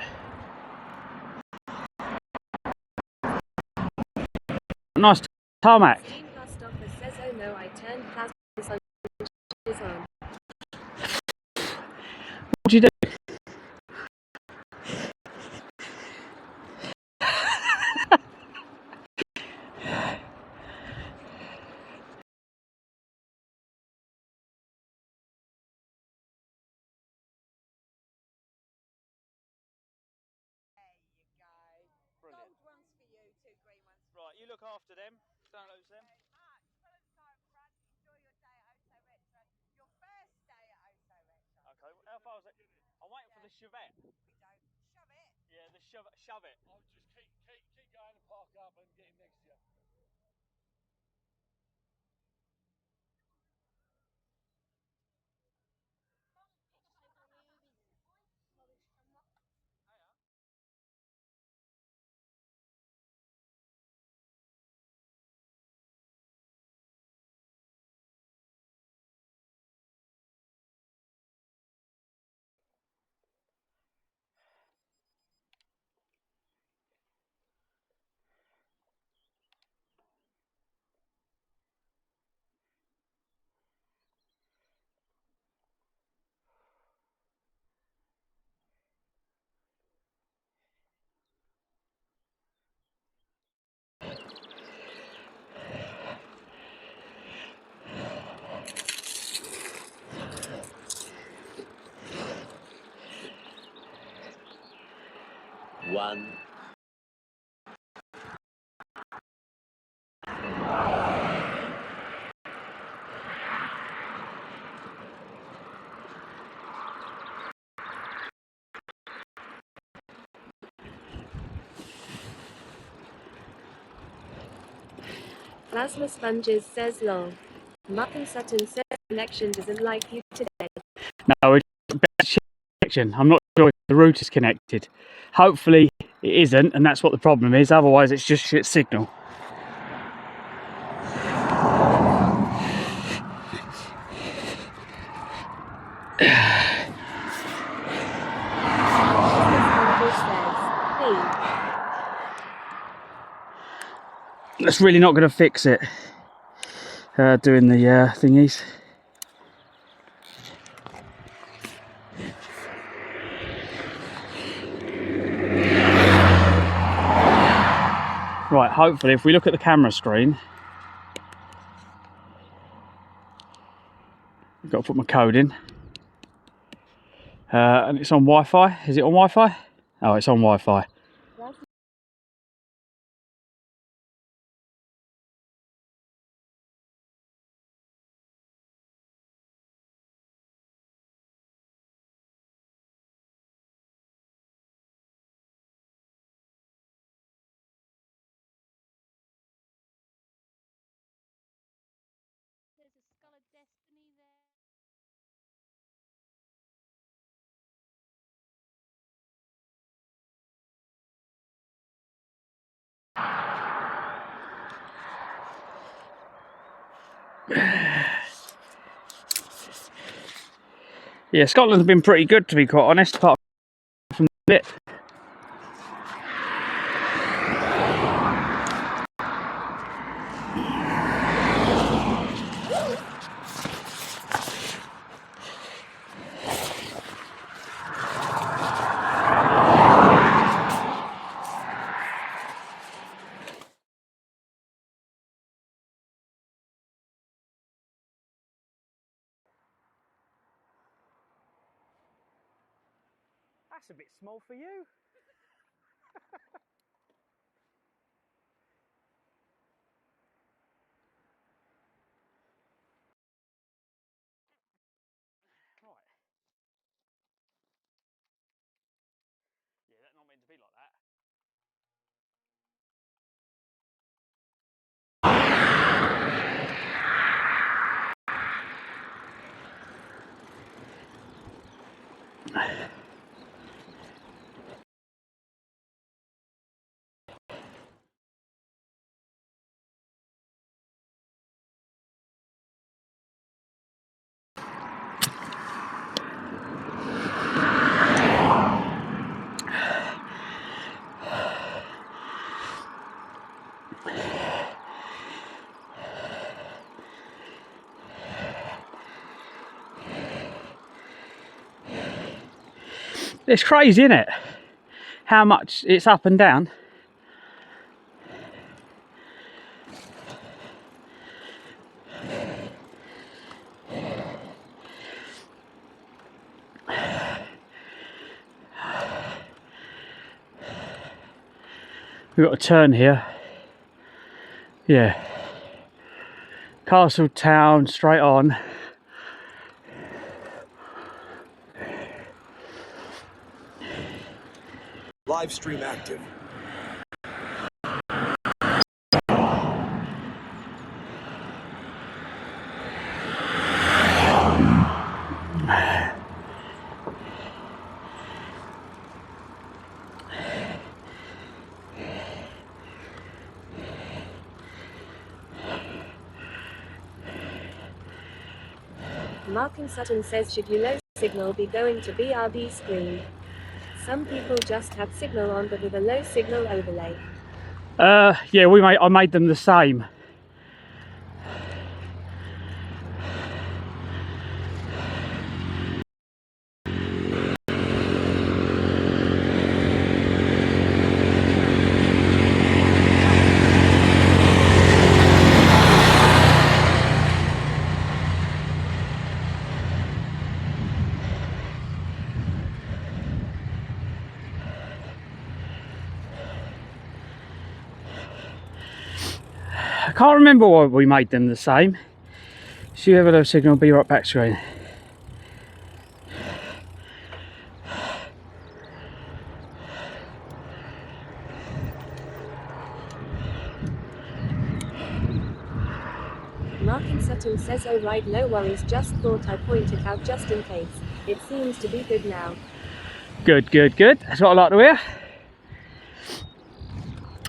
Nice tarmac. Steam past offer says oh no I turned Plasma Sponges on. What'd you do? Gold ones for you, 2 green ones. Right, you look after them. Don't lose them. Enjoy your day at Oso Retro. Your first day at Oso Retro. Okay, how far is it? I'm waiting for the Chevette. We don't shove it. Yeah, the shove it. I'll just keep going and park up and get him next to you. One. Plasma Sponges says lol. Muffin Sutton says connection doesn't like you today. No, it's a bad connection. I'm not sure if the router's connected. Hopefully it isn't, and that's what the problem is. Otherwise it's just shit signal. That's really not going to fix it. Doing the thingies. Right, hopefully if we look at the camera screen, I've got to put my code in, and it's on Wi-Fi. Is it on Wi-Fi? Oh, it's on Wi-Fi. There's a skull of destiny there. Yeah, Scotland's been pretty good, to be quite honest, apart from the bit. That's a bit small for you. Right. Yeah, that's not meant to be like that. It's crazy, isn't it? How much it's up and down. We've got a turn here. Yeah. Castle Town, straight on. Live stream active. Mark in Sutton says, should you low signal be going to BRB screen? Some people just have signal on but with a low signal overlay. Yeah, I made them the same. I can't remember why we made them the same. So you have a low signal, be right back screen. Mark in Sutton says, oh right, no worries, just thought I point it out just in case. It seems to be good now. Good, good, good. That's what I like to hear.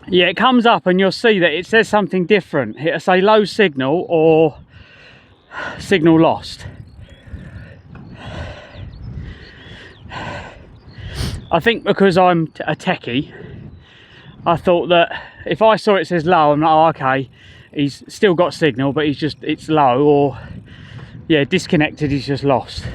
Yeah, it comes up and you'll see that it says something different. It'll say low signal or signal lost. I think because I'm a techie, I thought that if I saw it says low, I'm like, oh, okay, he's still got signal, but it's low, or yeah, disconnected, he's just lost.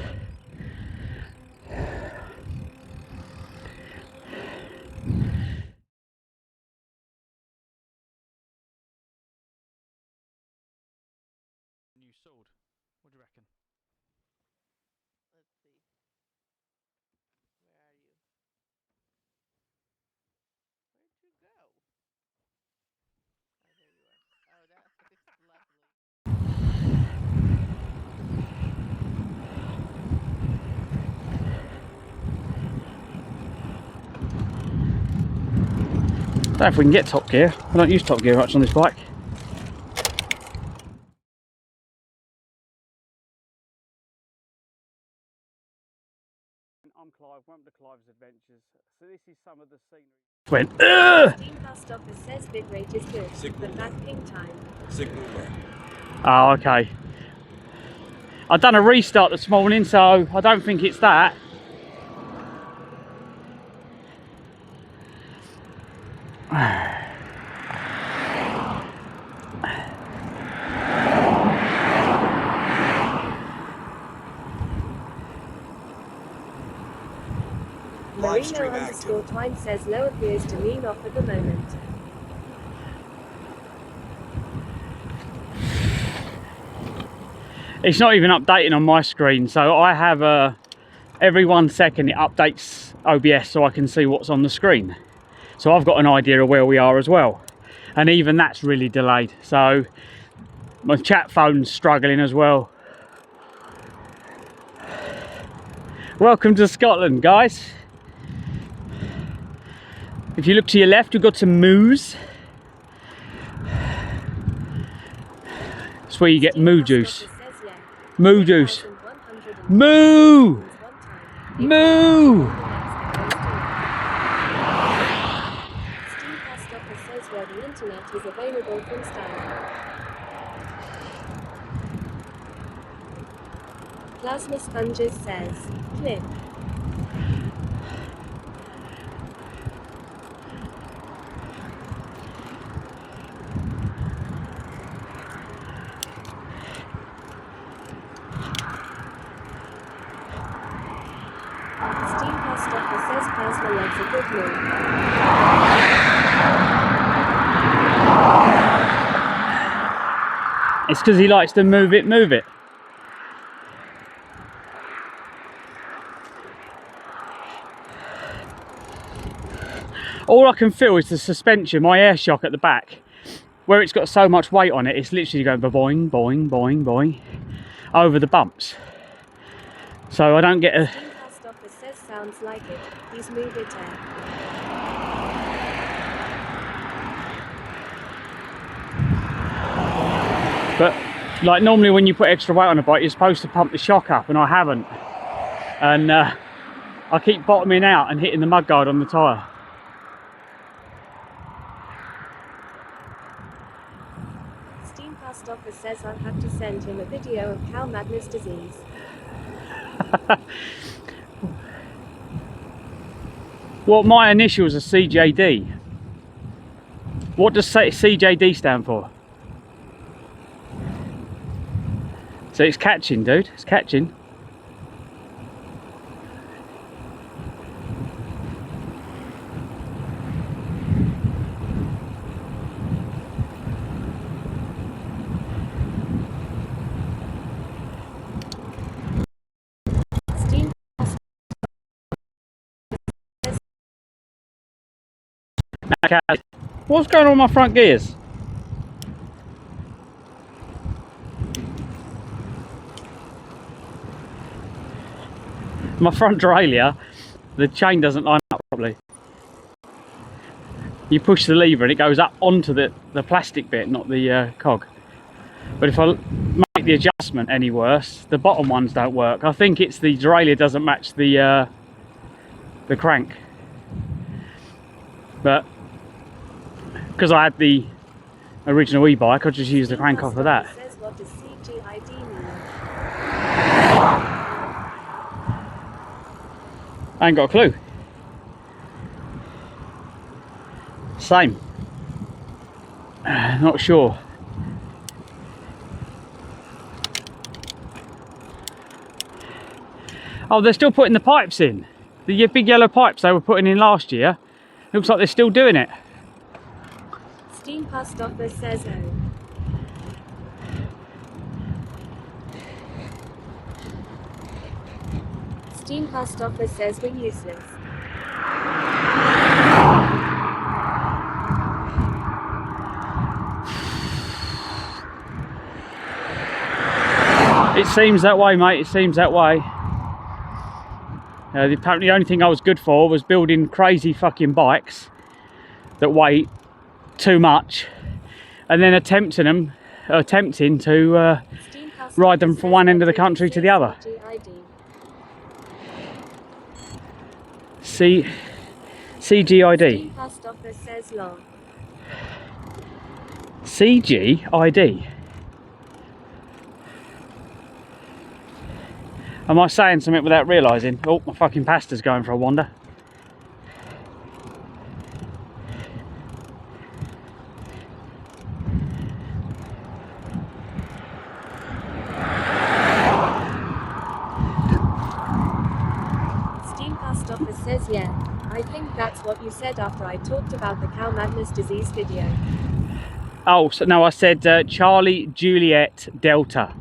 new sword. What do you reckon? Let's see. Where are you? Where'd you go? Oh, there you are. Oh, that looks lovely. I don't know if we can get top gear. I don't use top gear much on this bike. I'm Clive, welcome to Clives Adventures. So this is some of the scenery. Went, ugh! Steam car stopper says bit rate is good, but that ping time. Signal low. Oh, okay. I've done a restart this morning, so I don't think it's that. Marino_Twine says low appears to mean off at the moment. It's not even updating on my screen, so I have every 1 second it updates OBS so I can see what's on the screen. So I've got an idea of where we are as well, and even that's really delayed. So my chat phone's struggling as well. Welcome to Scotland, guys. If you look to your left, we've got some moos. That's where you get moo juice. Moo juice. Moo! Moo! Steam car stopper says where the internet is available from Stanley. Plasma Sponges says, clip. Steam car stopper says plasma legs a good move. It's because he likes to move it, move it. All I can feel is the suspension, my air shock at the back. Where it's got so much weight on it, it's literally going boing, boing, boing, boing over the bumps. So I don't get a... Steam car stopper says sounds like it. He's moved it air. But like normally when you put extra weight on a bike, you're supposed to pump the shock up, and I haven't. And I keep bottoming out and hitting the mudguard on the tyre. Steam car stopper says I'll have to send him a video of cow madness disease. Well, my initials are CJD. What does CJD stand for? So it's catching, dude. It's catching. Steam Okay. What's going on with my front gears? My front derailleur, the chain doesn't line up properly. You push the lever and it goes up onto the plastic bit, not the cog. But if I make the adjustment any worse, the bottom ones don't work. I think it's the derailleur doesn't match the crank. But because I had the original e-bike, I just used the crank off of that. says what does CGID mean? I ain't got a clue. Same. Not sure. Oh, they're still putting the pipes in. The big yellow pipes they were putting in last year. Looks like they're still doing it. Steam car stopper says oh. Steam Past Office says we're useless. It seems that way, mate. It seems that way. Apparently the only thing I was good for was building crazy fucking bikes that weigh too much, and then attempting to Steam Past ride them Office from says one end of the we're country to the other. CGID. CGID. Steam Past Office says lol. CGID. Am I saying something without realising? Oh, my fucking pasta's going for a wander. Steam Past Office says yeah. I think that's what you said after I talked about the cow madness disease video. Oh, so no, I said Charlie Juliet Delta.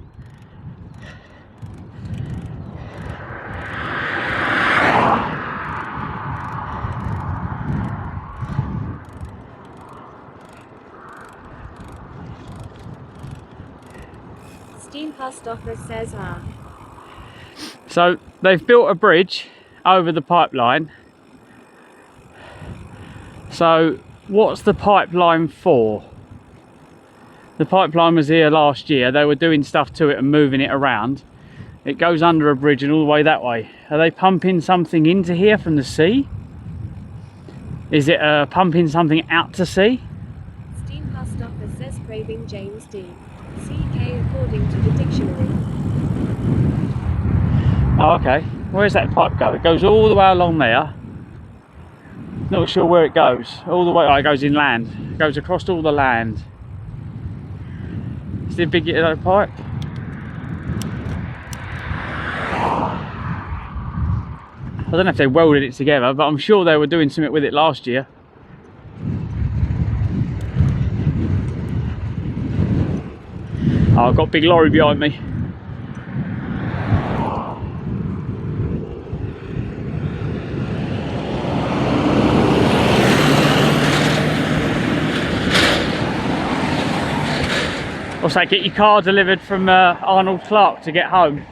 Steam Past Office says ah. So they've built a bridge over the pipeline. So what's the pipeline for? The pipeline was here last year. They were doing stuff to it and moving it around. It goes under a bridge and all the way that way. Are they pumping something into here from the sea? Is it pumping something out to sea? Steam Past Office says craving James Dean. CK according to the dictionary. Oh, okay. Where's that pipe go? It goes all the way along there. Not sure where it goes. All the way. Oh, it goes inland. It goes across all the land. Is it a big pipe? I don't know if they welded it together, but I'm sure they were doing something with it last year. Oh, I've got a big lorry behind me. What's that, get your car delivered from Arnold Clark to get home?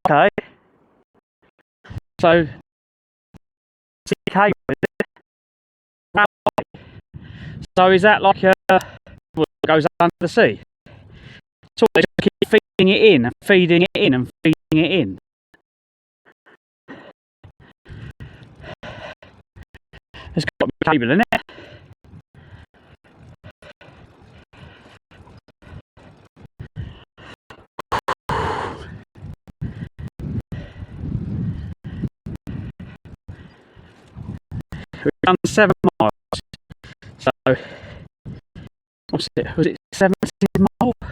Okay. So, CK, so is that like what goes under the sea? So they just keep feeding it in and feeding it in and feeding it in. There's got to be a cable in it. We've done 7 miles. So, what's it? Was it 17 miles? I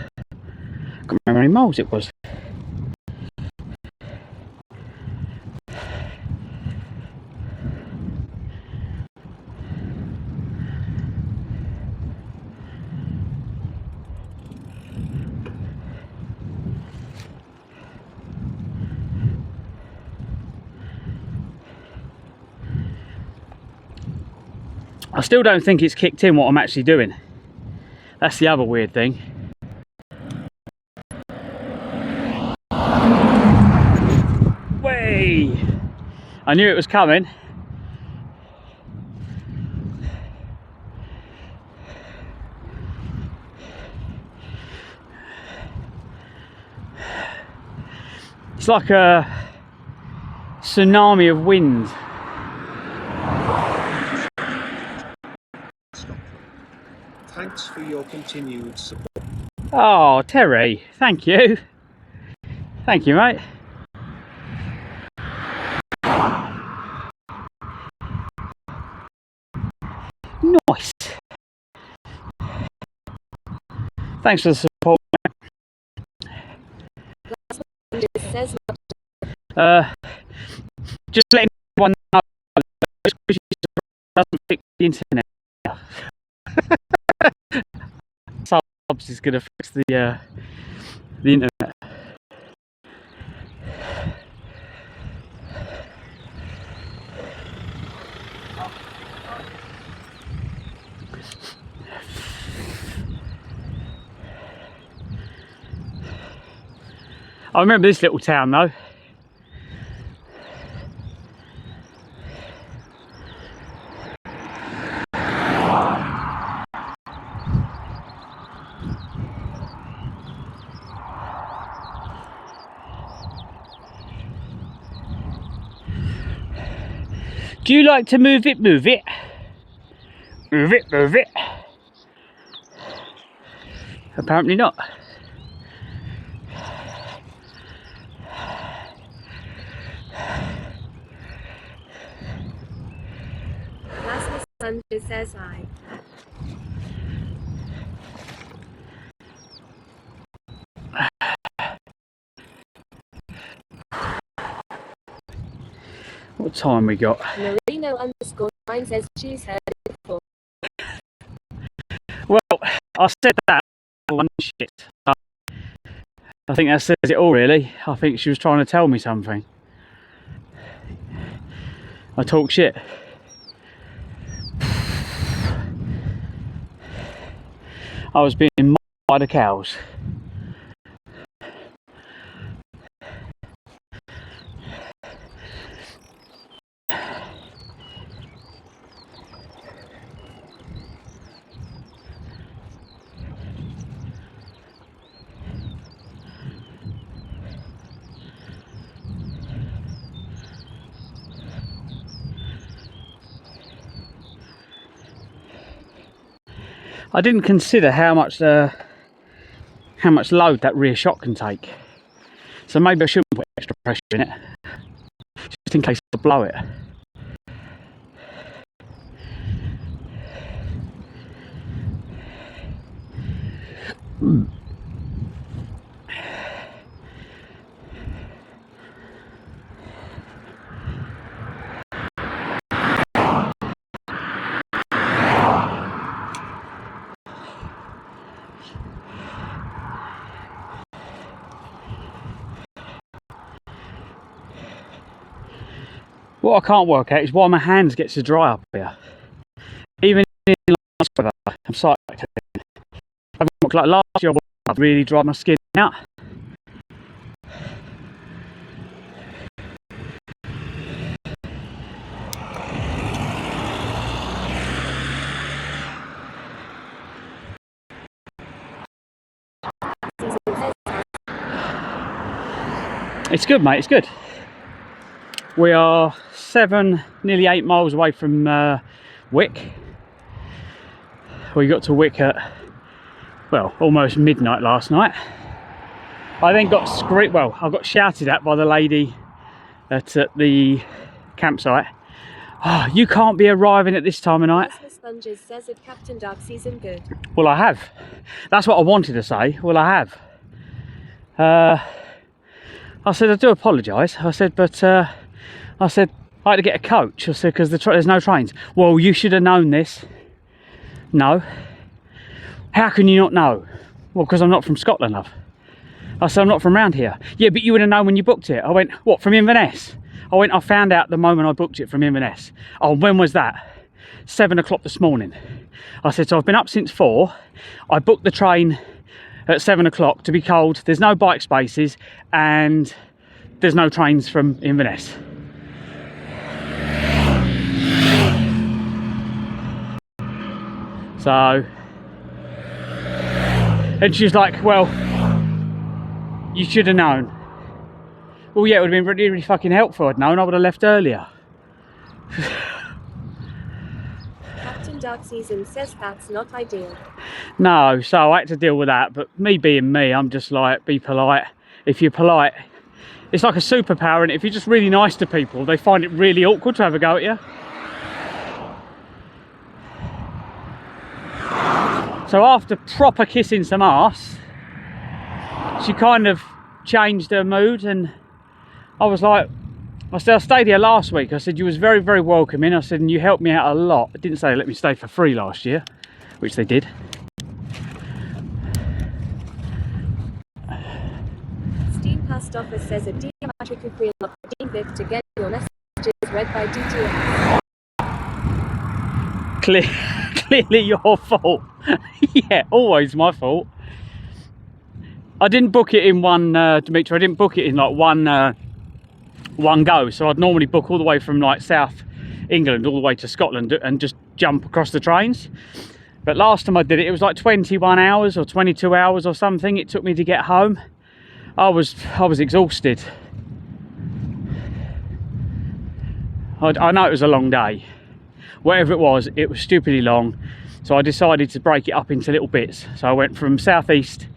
can't remember how many miles it was. I still don't think it's kicked in what I'm actually doing. That's the other weird thing. Way! I knew it was coming. like a tsunami of wind. Thanks for your continued support. Oh, Terry, thank you. Thank you, mate. Nice. Thanks for the support. It says Just letting everyone know, just because you doesn't fix the internet. Subs is going to fix the internet. I remember this little town though. Do you like to move it, move it? Move it, move it. Apparently not. Rasmus Sanchez says hi. What time we got? Marino_9 says she's heard it before. Well, I said that one shit. I think that says it all really. I think she was trying to tell me something. I talk shit. I was being mocked by the cows. I didn't consider how much load that rear shock can take, so maybe I shouldn't put extra pressure in it, just in case I blow it. What I can't work out is why my hands get so dry up here. Even in last weather, I'm cycling. I haven't looked like last year, I really dried my skin out. It's good, mate, it's good. We are 7, nearly 8 miles away from Wick. We got to Wick at, well, almost midnight last night. I then got I got shouted at by the lady at the campsite. Oh, you can't be arriving at this time of night. Rasmus Sponges says if Captain Dark season good. Well, I have. That's what I wanted to say. Well, I have. I said, I do apologise. I said, but I said, I had to get a coach. I said, because there's no trains. Well, you should have known this. No. How can you not know? Well, because I'm not from Scotland, love. I said, I'm not from around here. Yeah, but you would have known when you booked it. I went, what, from Inverness? I went, I found out the moment I booked it from Inverness. Oh, when was that? 7 o'clock this morning. I said, so I've been up since 4. I booked the train at 7 o'clock to be told there's no bike spaces and there's no trains from Inverness. So, and she's like, well, you should have known. Well, yeah, it would have been really, really fucking helpful. I'd known I would have left earlier. Captain Dark Season says that's not ideal. No, so I had to deal with that. But me being me, I'm just like, be polite. If you're polite, it's like a superpower, and if you're just really nice to people, they find it really awkward to have a go at you. So after proper kissing some arse, she kind of changed her mood, and I was like, I said, I stayed here last week. I said, you was very, very welcoming. I said, and you helped me out a lot. I didn't say they let me stay for free last year, which they did. Steam Past Office says a diametrically free of Vic to get your messages read by DTS. Clearly your fault. Yeah, always my fault. I didn't book it in one, Dimitri, I didn't book it in like one go. So I'd normally book all the way from like South England all the way to Scotland and just jump across the trains. But last time I did it, it was like 21 hours or 22 hours or something it took me to get home. I was exhausted. I know it was a long day. Whatever it was stupidly long. So I decided to break it up into little bits. So I went from southeast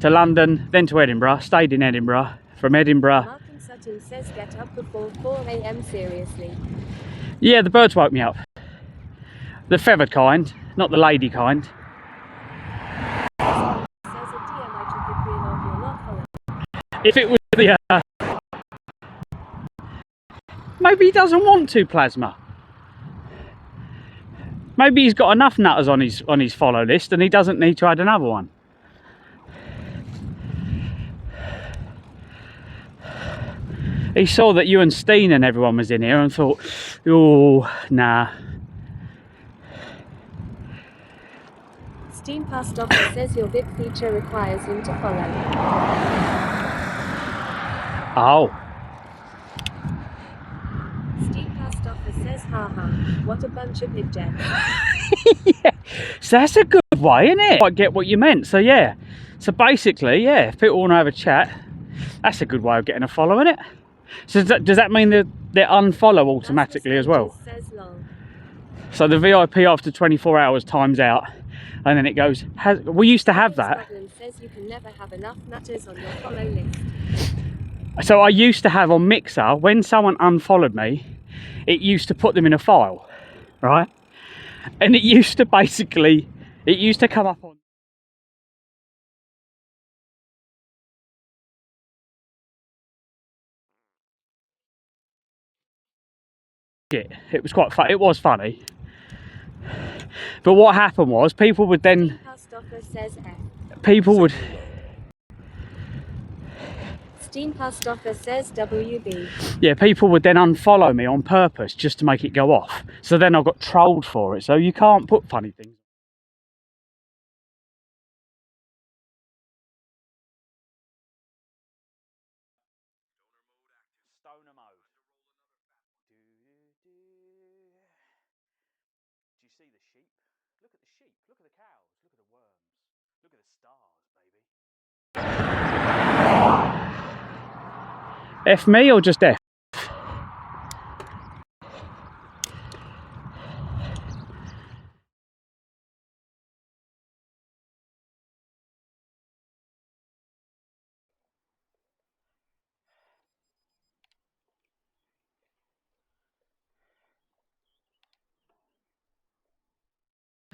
to London, then to Edinburgh, stayed in Edinburgh. From Edinburgh. Malcolm Sutton says get up before 4 AM seriously. Yeah, the birds woke me up. The feathered kind, not the lady kind. Says a diametrically free of you're not following. If it was the maybe he doesn't want to, Plasma. Maybe he's got enough nutters on his follow list and he doesn't need to add another one. He saw that you and Steen and everyone was in here and thought, oh, nah. Steam Past Office says your Vic feature requires him to follow. Oh. Steam Past Office says haha, what a bunch of idjets. Yeah, so that's a good way, isn't it? I get what you meant. So yeah, so basically, yeah, if people want to have a chat, that's a good way of getting a follow, isn't it? So does that mean that they unfollow automatically as well? Says long. So the VIP after 24 hours times out, and then it goes. We used to have that. Scotland says you can never have enough nutters on your follow list. So I used to have on Mixer, when someone unfollowed me, it used to put them in a file, right? And it used to basically, it used to come up on. It was quite fun. It was funny. But what happened was people would then. Past Office says F. People would. Steam Past Office says WB. Yeah, people would then unfollow me on purpose just to make it go off. So then I got trolled for it. So you can't put funny things. Stoner mode. Do you see the sheep? Look at the sheep. Look at the cows. Look at the worms. Look at the stars, baby. F me or just F?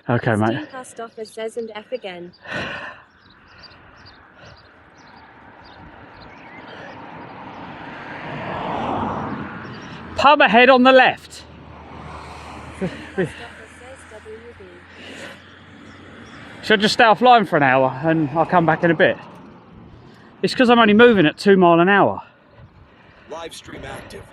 Okay, mate. Steam Past Office says and F again. Pub ahead on the left. Past Office says WB. Should I just stay offline for an hour and I'll come back in a bit? It's because I'm only moving at 2 miles an hour. Live stream active.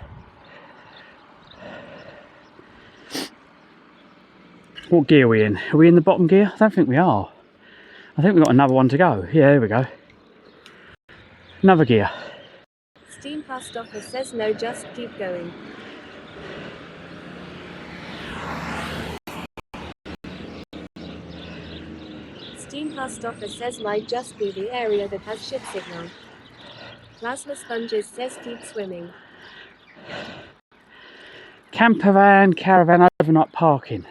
What gear are we in? Are we in the bottom gear? I don't think we are. I think we've got another one to go. Yeah, here we go. Another gear. Steam Past Office says no, just keep going. Steam Past Office says might just be the area that has shit signal. Plasma Sponges says keep swimming. Camper van, caravan, overnight parking.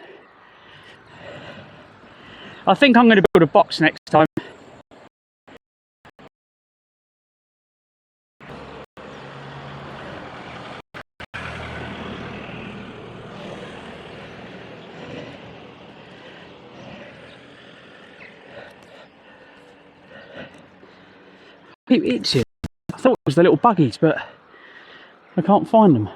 I think I'm going to build a box next time. Keep itching. I thought it was the little buggies, but I can't find them.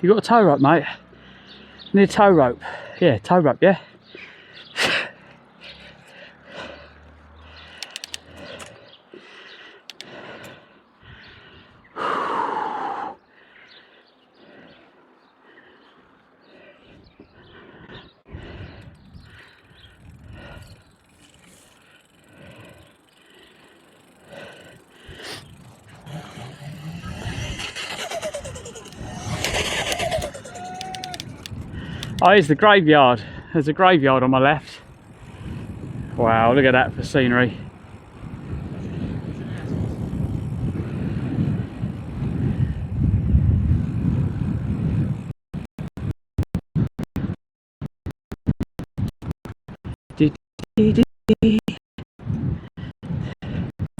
You got a tow rope, mate? Need a tow rope. Yeah, tow rope, yeah. Oh, here's the graveyard. There's a graveyard on my left. Wow, look at that for scenery.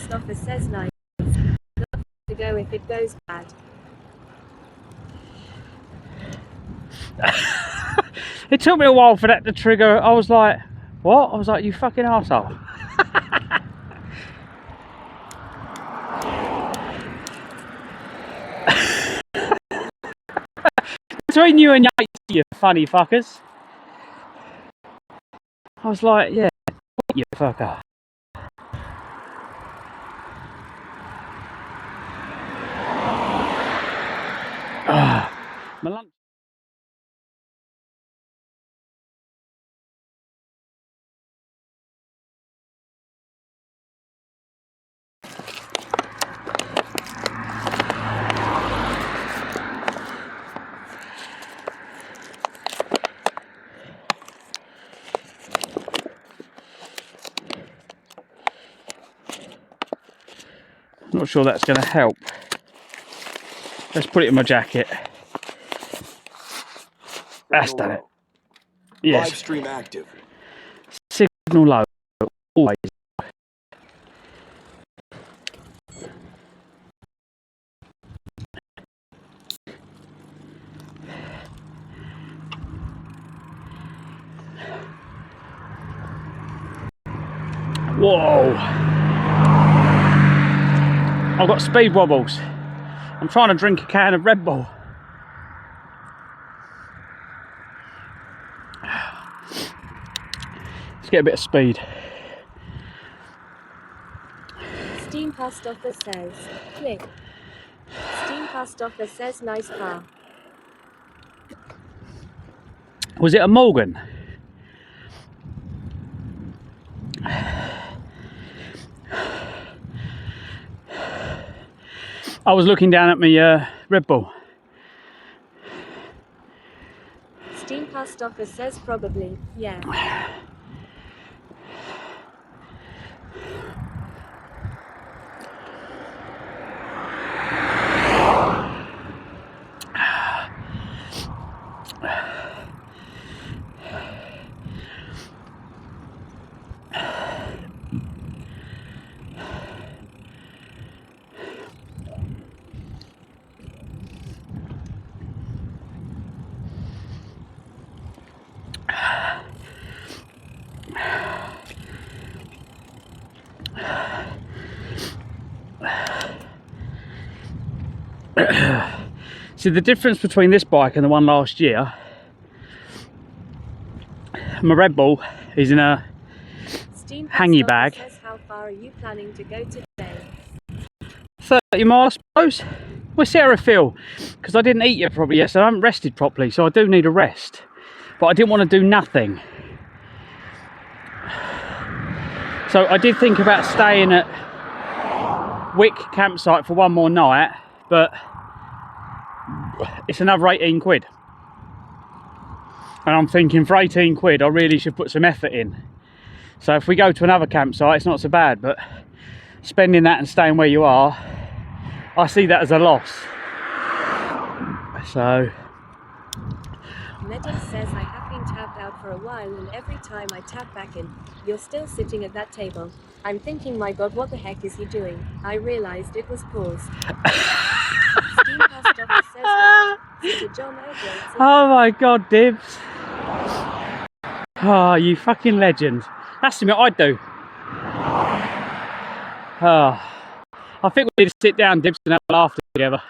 Stoffer says nice. Not to go if it goes bad. It took me a while for that to trigger. I was like, what? I was like, you fucking arsehole. Between you and Yates, you funny fuckers. I was like, yeah, you fucker. My lunch. Not sure that's going to help. Let's put it in my jacket. That's done it. Yes. Live stream active. Signal low. Always. Whoa. I've got speed wobbles. I'm trying to drink a can of Red Bull. Let's get a bit of speed. Steam Past Offer says, click. Steam Past Offer says nice car. Was it a Morgan? I was looking down at my Red Bull. Steam Past Offer says probably, yeah. See, the difference between this bike and the one last year, my Red Bull is in a Steam hangy Past bag. Offer says how far are you planning to go today? 30 miles, I suppose. We'll see how I feel, because I didn't eat yet properly yesterday. I haven't rested properly, so I do need a rest. but I didn't want to do nothing. So I did think about staying at Wick campsite for one more night, but it's another 18 quid. And I'm thinking for 18 quid I really should put some effort in. So if we go to another campsite it's not so bad, but spending that and staying where you are, I see that as a loss. So Meadows says I have been tapped out for a while and every time I tap back in, you're still sitting at that table. I'm thinking, my god, what the heck is he doing? I realized it was paused. Steam Post Office says that. Mr. John O'Brien. oh my god, Dibs. Oh, you fucking legend. That's something I'd do. Oh, I think we need to sit down, Dibs, and have a laugh together.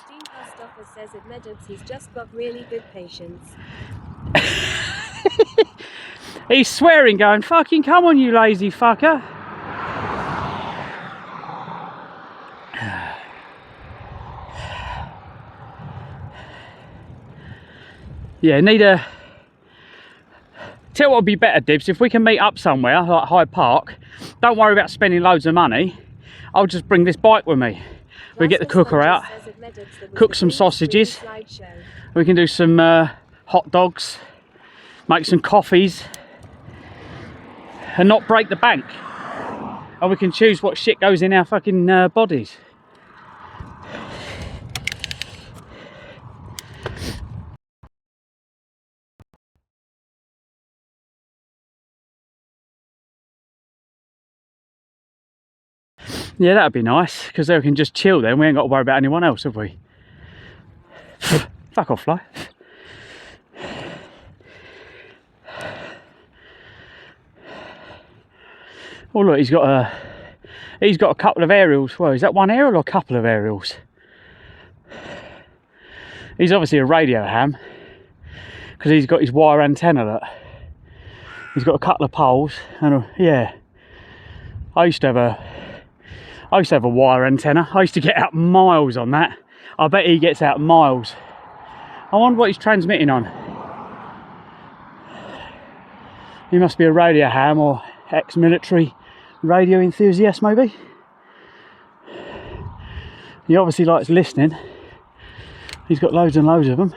Steam Post Office says at Meadows he's just got really good patience. He's swearing, going, fucking come on, you lazy fucker. Yeah, need a... Tell you what would be better, Dibs, if we can meet up somewhere, like Hyde Park, don't worry about spending loads of money, I'll just bring this bike with me. We get the cooker out, cook some sausages, we can do some hot dogs, make some coffees, and not break the bank. And we can choose what shit goes in our fucking bodies. Yeah, that'd be nice, because then we can just chill then. We ain't got to worry about anyone else, have we? Fuck off, fly. Oh look, he's got a couple of aerials. Well, is that one aerial or a couple of aerials? He's obviously a radio ham, because he's got his wire antenna. Look. He's got a couple of poles, and yeah. I used to have a wire antenna. I used to get out miles on that. I bet he gets out miles. I wonder what he's transmitting on. He must be a radio ham or ex-military radio enthusiast, maybe. He obviously likes listening. He's got loads and loads of them.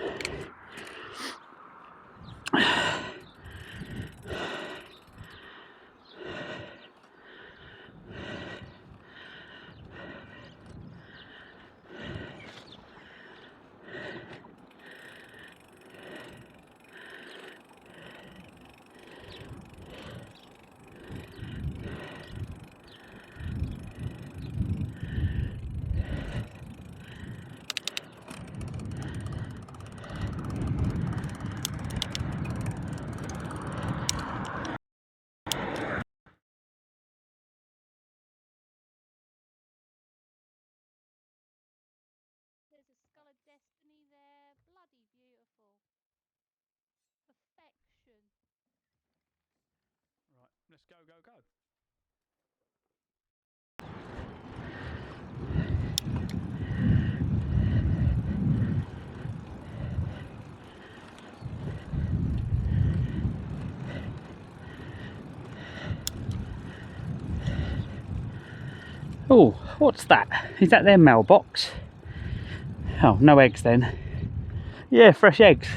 There's a skull of destiny there. Bloody beautiful. Perfection. Right, let's go, go, go. Oh, what's that? Is that their mailbox? Oh, no eggs then. Yeah, fresh eggs.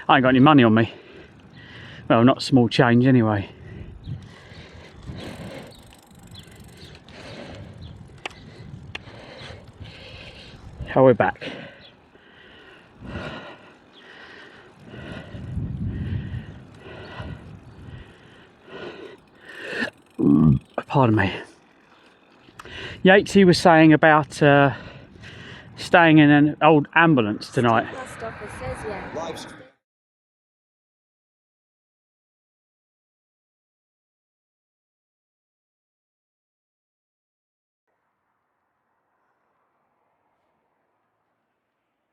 I ain't got any money on me. Well, not small change anyway. Oh, we're back. Pardon me. Yatesy was saying about staying in an old ambulance tonight. Post Office says yeah.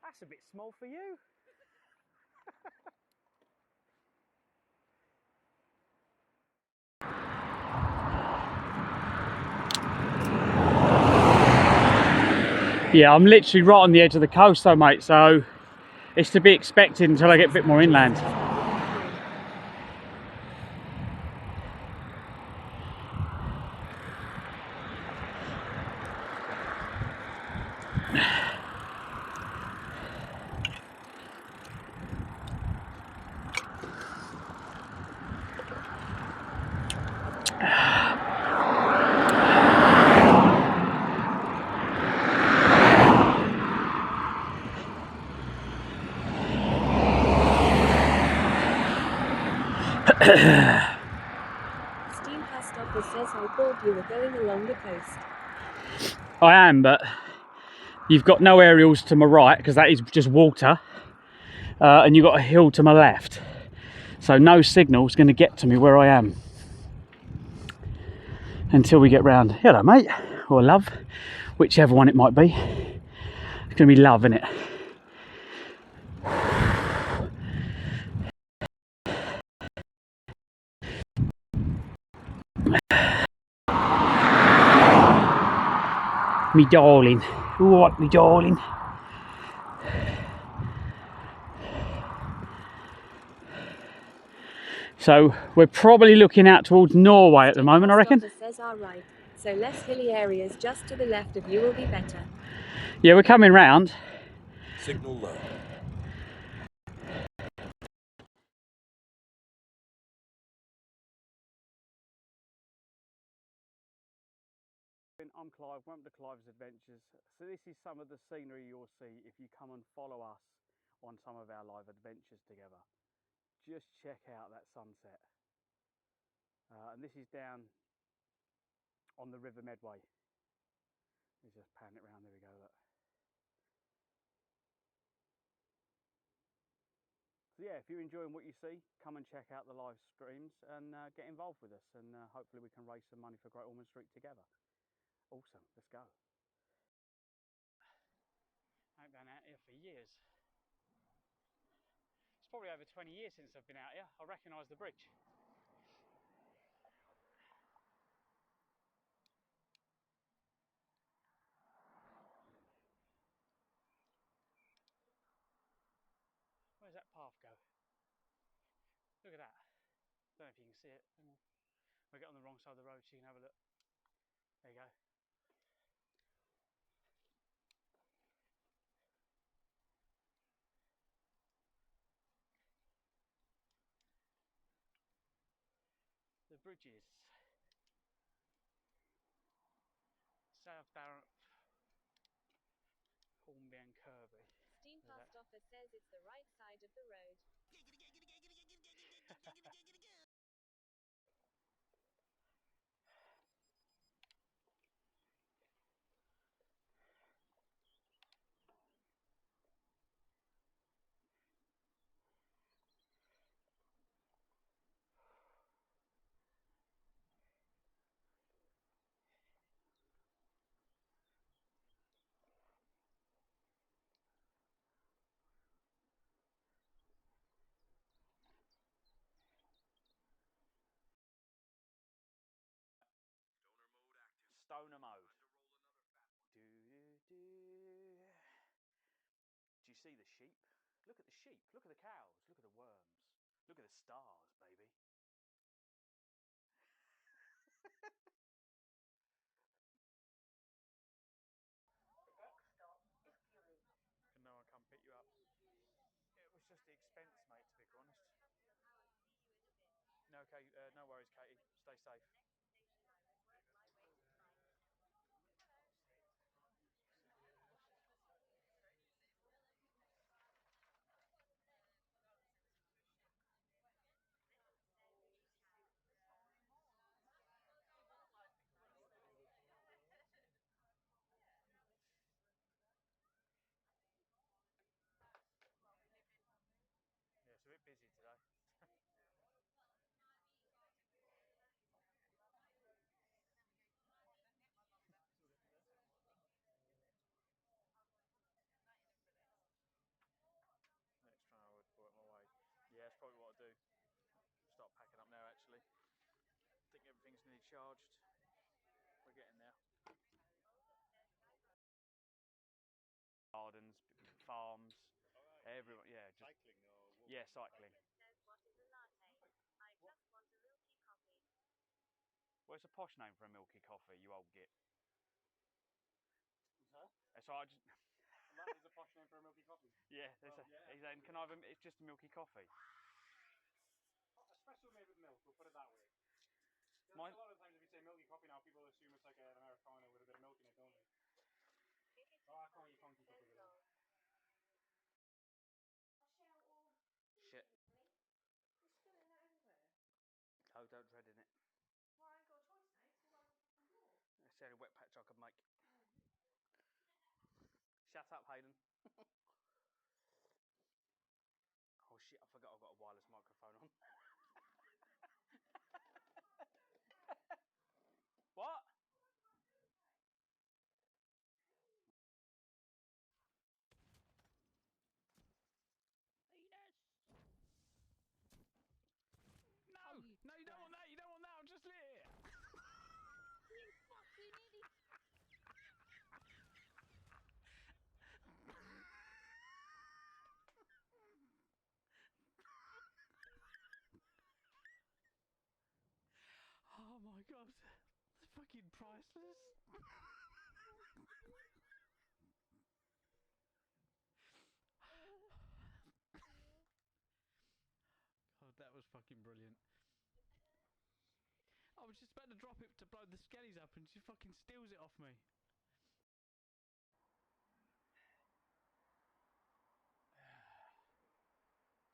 That's a bit small for you. Yeah, I'm literally right on the edge of the coast though, mate, so It's to be expected until I get a bit more inland. Steam Pastopper says I thought you were going along the coast. I am, but you've got no aerials to my right because that is just water, and you've got a hill to my left, so no signal's going to get to me where I am until we get round. Hello mate, or love, whichever one it might be. It's going to be love, isn't it? Me darling, what me darling. So we're probably looking out towards Norway at the moment, I reckon. Says all right. So less hilly areas just to the left of you will be better. Yeah, we're coming round. Signal low. I'm Clive, welcome to Clives Adventures. So this is some of the scenery you'll see if you come and follow us on some of our live adventures together. Just check out that sunset. And this is down on the River Medway. Let's just pan it round, there we go, look. So yeah, if you're enjoying what you see, come and check out the live streams and get involved with us, and hopefully we can raise some money for Great Ormond Street together. Awesome, let's go. I've been out here for years. It's probably over 20 years since I've been out here. I recognise the bridge. Where's that path go? Look at that. Don't know if you can see it. We'll get on the wrong side of the road so you can have a look. There you go. The bridges. South Darren, Hornby and Kirby. Steam Pastopper says it's the right side of the road. Stoner mode. Do, do, do. Do you see the sheep? Look at the sheep. Look at the cows. Look at the worms. Look at the stars, baby. Can no one come pick you up? It was just the expense, mate, to be honest. No, okay, no worries, Katie. Stay safe. Yeah, it's a bit busy today. Next time I would work my way. Yeah, that's probably what I'll do. Start packing up now, actually. I think everything's nearly charged. We're getting there. Gardens, farms, everyone, yeah, just yeah, cycling. Says, what is a latte? I just want a milky coffee. Well, it's a posh name for a milky coffee, you old git. Huh? So I just That is a posh name for a milky coffee. yeah, he's saying, can I have it's just a milky coffee. Espresso made with milk, we'll put it that way. Mine, A lot of times if you say milky coffee now, people assume it's like an Americano with a bit of milk in it, don't they? Oh, I can't eat funky coffee with it. shit. You're spilling that everywhere. Oh, don't tread in it. Well, I ain't got a choice now. It's all over the floor. It's the only wet patch I could make. Shut up, Hayden. Oh shit, I forgot I've got a wireless microphone on. What? No, no, you don't want that, you don't want that, I'm just lit it. You fucking idiot! Oh my god, it's fucking priceless. God, that was fucking brilliant. I was just about to drop it to blow the skellies up and she fucking steals it off me.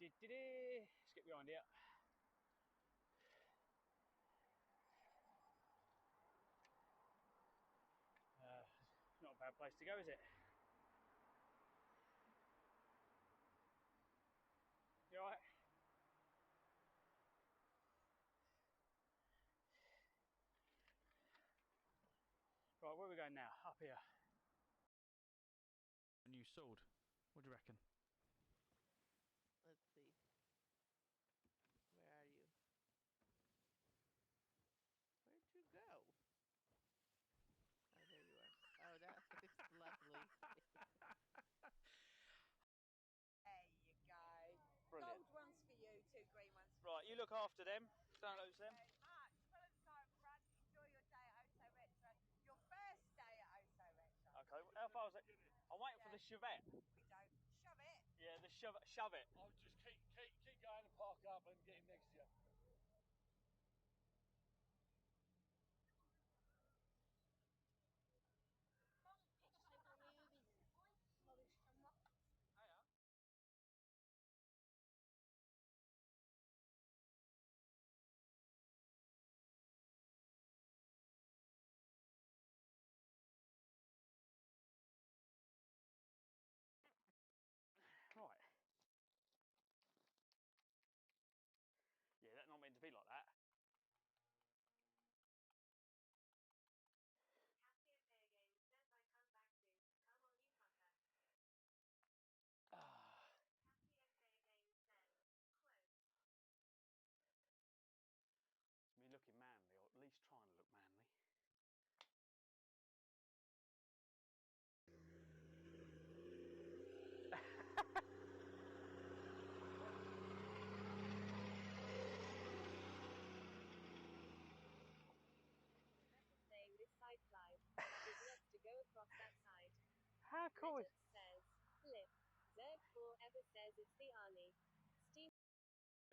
Let's get behind here. Not a bad place to go, is it? You alright? Right, where are we going now? Up here. A new sword. What do you reckon? Let's see. Where are you? Where'd you go? Oh, there you are. Oh, that looks lovely. There you go. Brilliant. Gold ones for you, 2 green ones for Right, you look after them. Don't lose them. you. Much. Well and time front. Enjoy your day at Oso Retro. Your first day at Oso Retro. Okay, how far is it? I'm waiting for the Chevette. We don't shove it. Yeah, the shove it. I'll just keep going and park up and get in next to you. Right. Yeah, that's not meant to be like that. It's me looking manly, or at least trying to look manly. Saying this side Clive is next to go across that side. How cool is Legend says, flip. Zerg4 ever says it's the Ali. Steam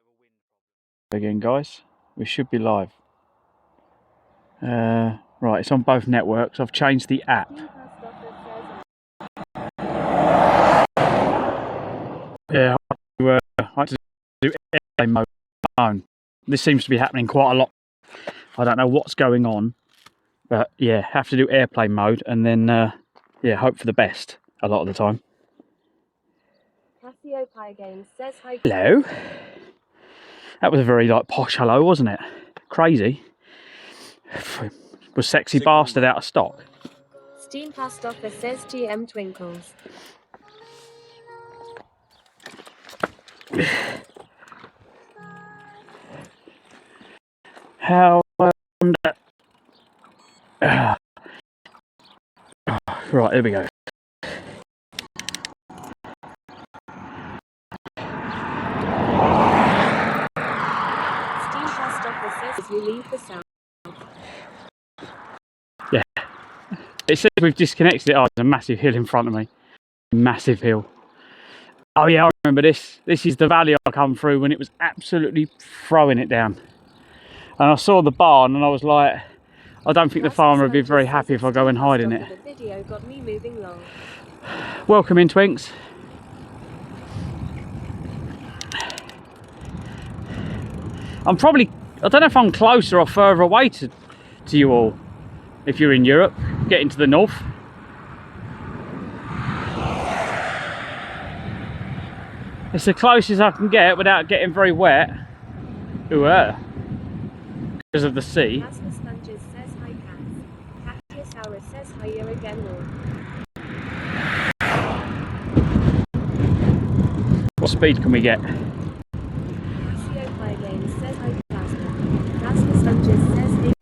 a wind problem? Again, guys, we should be live. Right, it's on both networks. I've changed the app. Yeah, I had to do airplane mode on my phone. This seems to be happening quite a lot. I don't know what's going on, but yeah, have to do airplane mode and then yeah, hope for the best a lot of the time. Cassiopeia Games says hi. Hello. That was a very like posh hello, wasn't it? Crazy. Was Sexy Bastard out of stock? Steam Past Office says TM Twinkles. How I wonder. Right, here we go. you leave the south. Yeah. It says we've disconnected it. Oh, there's a massive hill in front of me. Massive hill. Oh yeah, I remember this. This is the valley I come through when it was absolutely throwing it down. And I saw the barn and I was like, I don't think the farmer would be very happy if I go and hide in it. The video got me moving long. Welcome in, Twinks. I'm probably, I don't know if I'm closer or further away to you all. If you're in Europe, getting to the north. It's the closest I can get without getting very wet. Ooh, because of the sea. Plasma Sponges says hi, Cats. Cactiosaurus says hi, you again, all. What speed can we get? Casio Fire Games says hi, Plasma. Plasma Sponges says hey.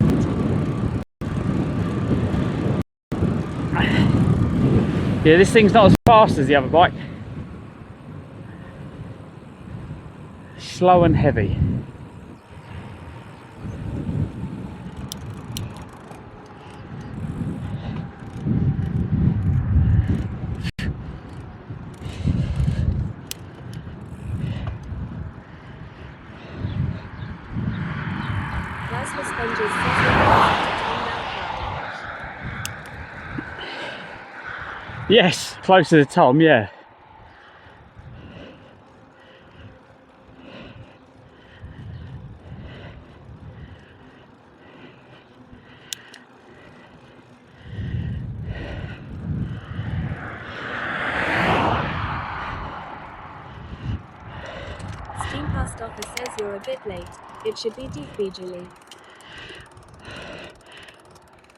Yeah, this thing's not as fast as the other bike. Slow and heavy. Plasma Sponges says hi. Yes, closer to Tom, yeah. Steam Past Office says you're a bit late. It should be defeaturely.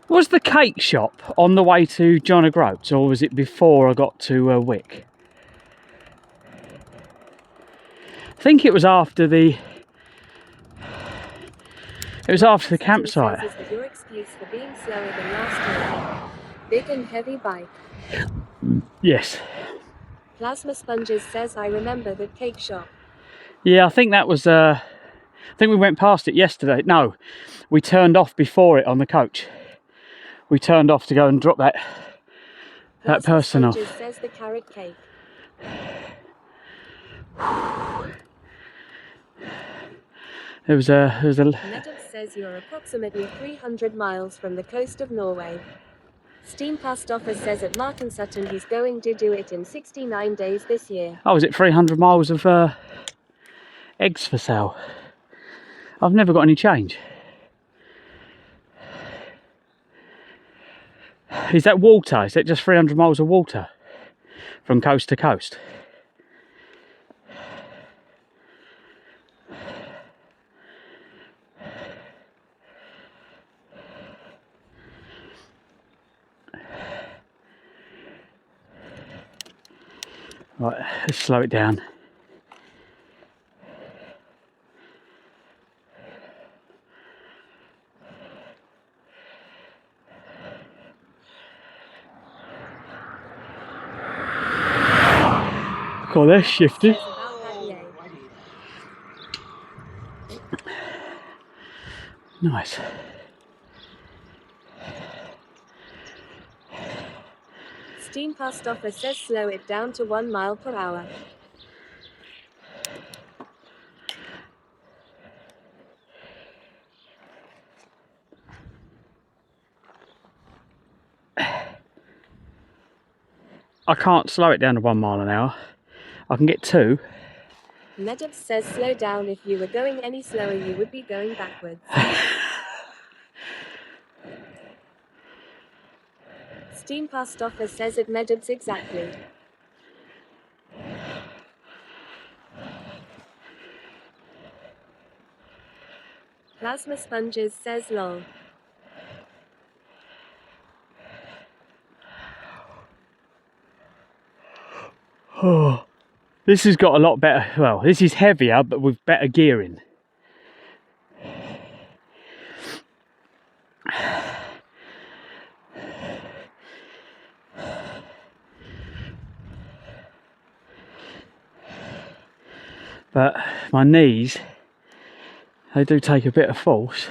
Was the cake shop on the way to John O'Groats, or was it before I got to Wick? I think it was after the. It was after the campsite. Is that your excuse for being slower than last week? Big and heavy bike. Yes. Plasma Sponges says I remember the cake shop. Yeah, I think that was. I think we went past it yesterday. No, we turned off before it on the coach. We turned off to go and drop that person off. Sponges says the carrot cake. There was a. Metal says you're approximately 300 miles from the coast of Norway. Steam Past Office says at Martin Sutton he's going to do it in 69 days this year. Oh, was it 300 miles of eggs for sale? I've never got any change. Is that water? Is that just 300 miles of water from coast to coast? Right, let's slow it down. Oh, they're shifty. Nice. Steam Past Office says slow it down to 1 mile per hour. I can't slow it down to 1 mile an hour. I can get 2. Medev says slow down. If you were going any slower you would be going backwards. Steam Past Office says it Medev's exactly. Plasma Sponges says lol. Oh, this has got a lot better. Well, this is heavier, but with better gearing. But my knees, they do take a bit of force.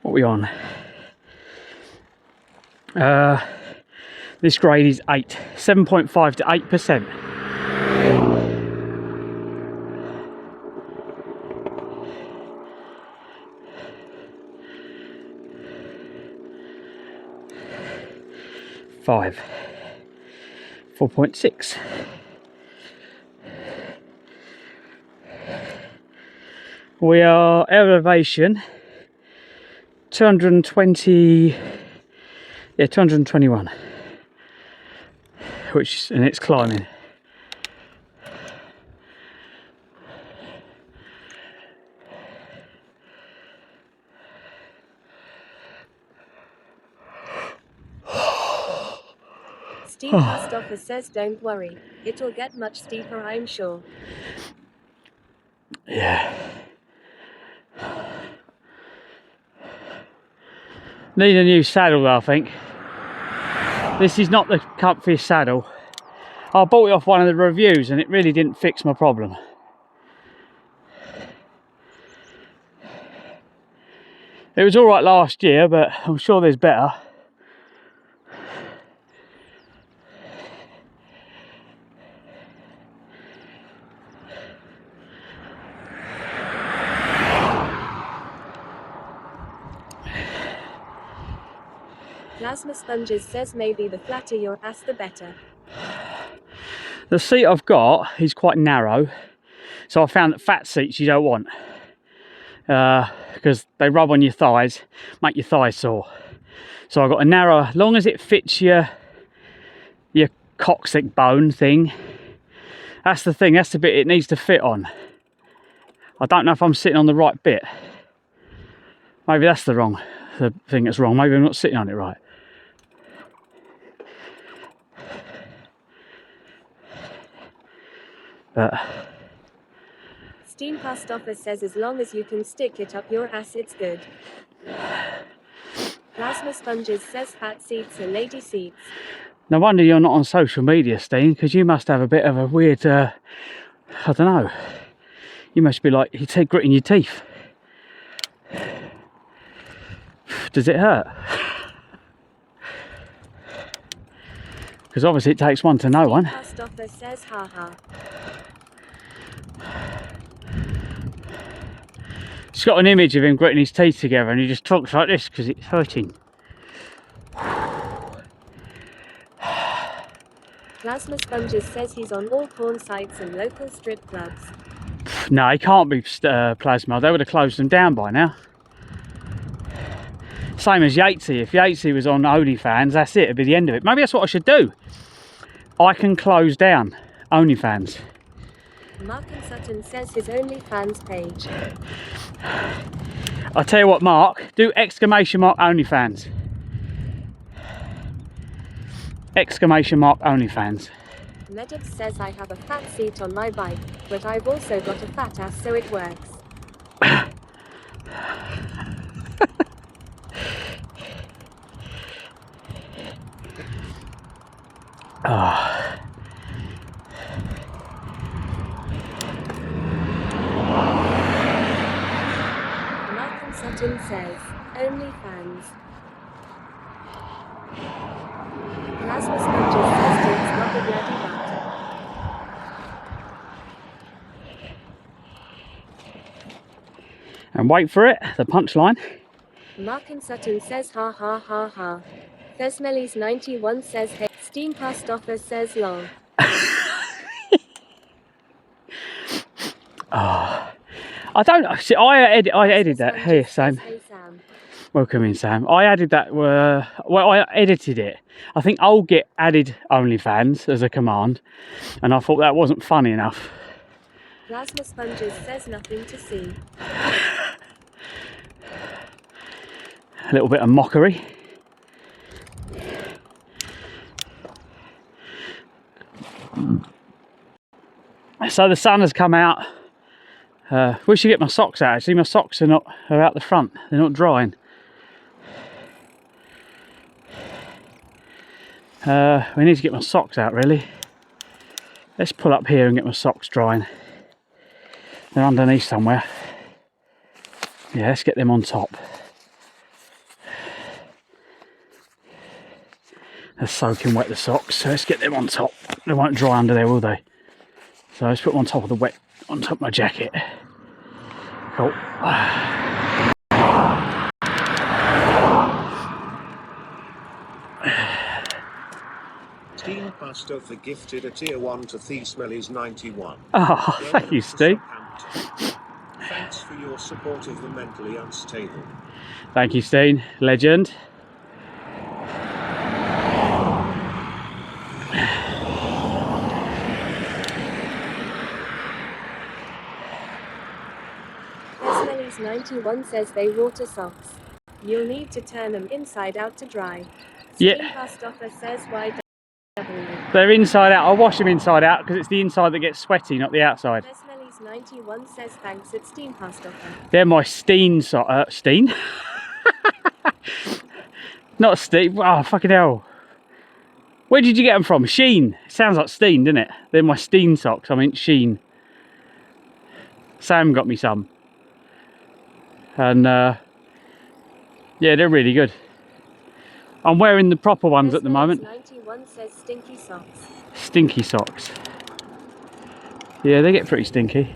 What are we on? This grade is 8, 7.5 to 8%. Five. 4.6. We are elevation 220, yeah, 221, and it's climbing. Steve Post Office says don't worry, it'll get much steeper, I'm sure. Yeah. Need a new saddle though, I think. This is not the comfiest saddle. I bought it off one of the reviews and it really didn't fix my problem. It was alright last year, but I'm sure there's better. Plasma Sponges says maybe the flatter your ass the better. The seat I've got is quite narrow, so I found that fat seats you don't want because they rub on your thighs, make your thighs sore. So I've got a narrow, long as it fits your coccyx bone thing. That's the thing, that's the bit it needs to fit on. I don't know if I'm sitting on the right bit. Maybe that's the thing that's wrong. Maybe I'm not sitting on it right. But Steam Post Office says as long as you can stick it up your ass it's good. Plasma Sponges says fat seats are lady seats. no wonder you're not on social media, Steen, because you must have a bit of a weird, I don't know. You must be like, you're gritting your teeth. Does it hurt? Because obviously it takes one to know one. Post Office says haha. It's got an image of him gritting his teeth together and he just talks like this because it's hurting. Plasma Sponges says he's on all porn sites and local strip clubs. No, he can't be Plasma. They would have closed them down by now. Same as Yatesy. If Yatesy was on OnlyFans, that's it. It'd be the end of it. Maybe that's what I should do. I can close down OnlyFans. Mark and Sutton says his OnlyFans page. I tell you what, Mark, do exclamation mark OnlyFans. Exclamation mark OnlyFans. Medux says I have a fat seat on my bike, but I've also got a fat ass, so it works. Oh. Malcolm Sutton says, OnlyFans. Plasma Sponges says it's not a bloody butt. And wait for it, the punchline. Mark and Sutton says ha ha ha ha. Thesmelis 91 says hey. Steam Post Office says lol. Oh. I don't see. I edited that. Hey Sam. Hey Sam. Welcome in, Sam. I added that. Well, I edited it. I think I'll get added OnlyFans as a command, and I thought that wasn't funny enough. Plasma Sponges says nothing to see. A little bit of mockery. So the sun has come out. We should get my socks out. Actually, my socks are out the front. They're not drying. We need to get my socks out really. Let's pull up here and get my socks drying. They're underneath somewhere. Yeah, let's get them on top. They're soaking wet, the socks, so let's get them on top. They won't dry under there, will they? So let's put them on top of the wet, on top of my jacket. Cool. Steam Pasta for gifted a tier 1 to Smellies 91. Oh, thank you, Steve. Thanks for your support of the mentally unstable. Thank you, Steen. Legend. Smellies 91 says they water socks. You'll need to turn them inside out to dry. Yeah. Steam Pastoffer says YW. They're inside out. I wash them inside out because it's the inside that gets sweaty, not the outside. Smellies 91 says thanks at Steam Pastoffer. They're my Steen socks. Steen? Not Steen. Oh, fucking hell. Where did you get them from? Sheen. Sounds like Steen, doesn't it? They're my Steen socks. I mean Sheen. Sam got me some. And yeah, they're really good. I'm wearing the proper ones at the moment. 91 says stinky socks. Stinky socks. Yeah, they get pretty stinky.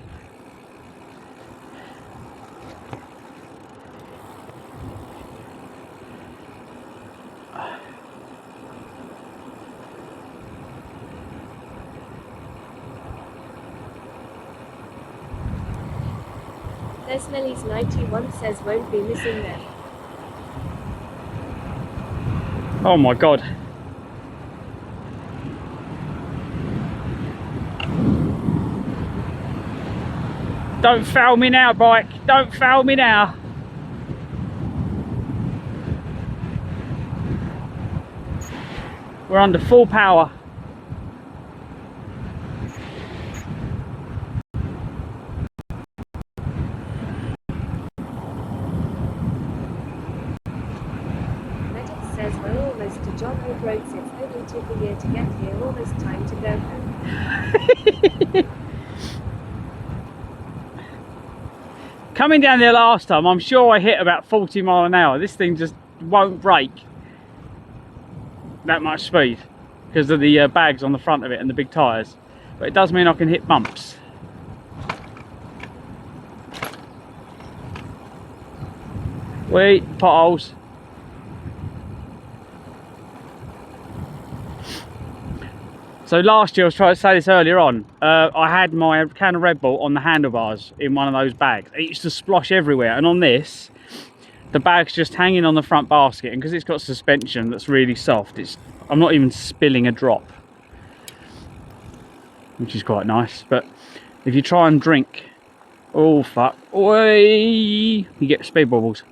Smellies 91 says won't be missing them. Oh my god. Don't foul me now, bike. Don't foul me now. We're under full power. Says we're almost to John Wood Road. It only took a year to get here, almost time to go home. Coming down there last time, I'm sure I hit about 40 miles an hour. This thing just won't brake that much speed because of the bags on the front of it and the big tyres. But it does mean I can hit bumps. Wait, potholes. So last year, I was trying to say this earlier on, I had my can of Red Bull on the handlebars in one of those bags. It used to splosh everywhere, and on this, the bag's just hanging on the front basket, and because it's got suspension that's really soft, I'm not even spilling a drop, which is quite nice. But if you try and drink, oh fuck, oi, you get speed bubbles.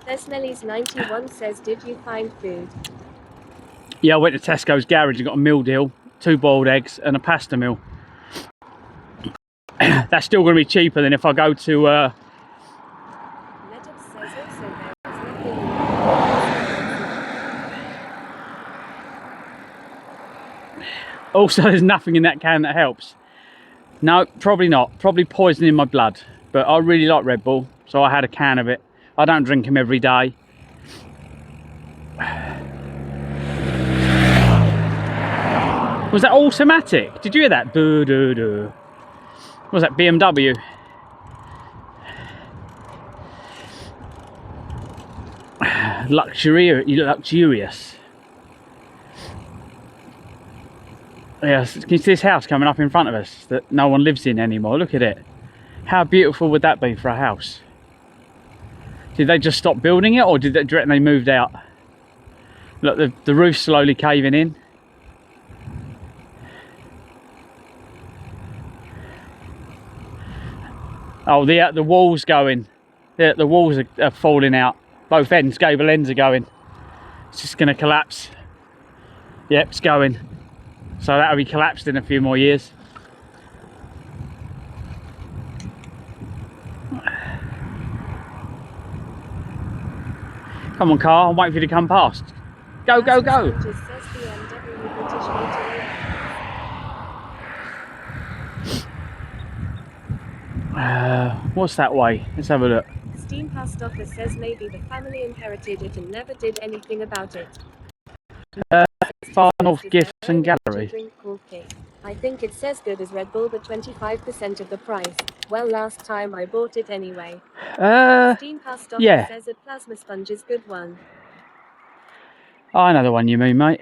Smellies 91 says, did you find food? Yeah, I went to Tesco's garage and got a meal deal, 2 boiled eggs and a pasta meal. That's still going to be cheaper than if I go to Legend says also there is nothing. Also, there's nothing in that can that helps. No, probably not. Probably poisoning my blood. But I really like Red Bull, so I had a can of it. I don't drink them every day. Was that automatic? Did you hear that? Doo, doo, doo. Was that BMW? Luxurious. Yes, can you see this house coming up in front of us that no one lives in anymore? Look at it. How beautiful would that be for a house? Did they just stop building it, or do you reckon they moved out? Look, the roof's slowly caving in. Oh, the wall's going. The walls are falling out. Both ends, gable ends are going. It's just going to collapse. Yep, it's going. So that'll be collapsed in a few more years. Come on, car, I'm waiting for you to come past. Go, go, go. What's that way? Let's have a look. Steam Post Office says maybe the family inherited it and never did anything about it. Far Says, North "Is Gifts there and an energy Gallery. drink called Kick? I think it's as good as Red Bull but 25% of the price. Well, last time I bought it anyway." Steam Post Office Yeah. says a plasma sponge is good one. I know the one you mean, mate.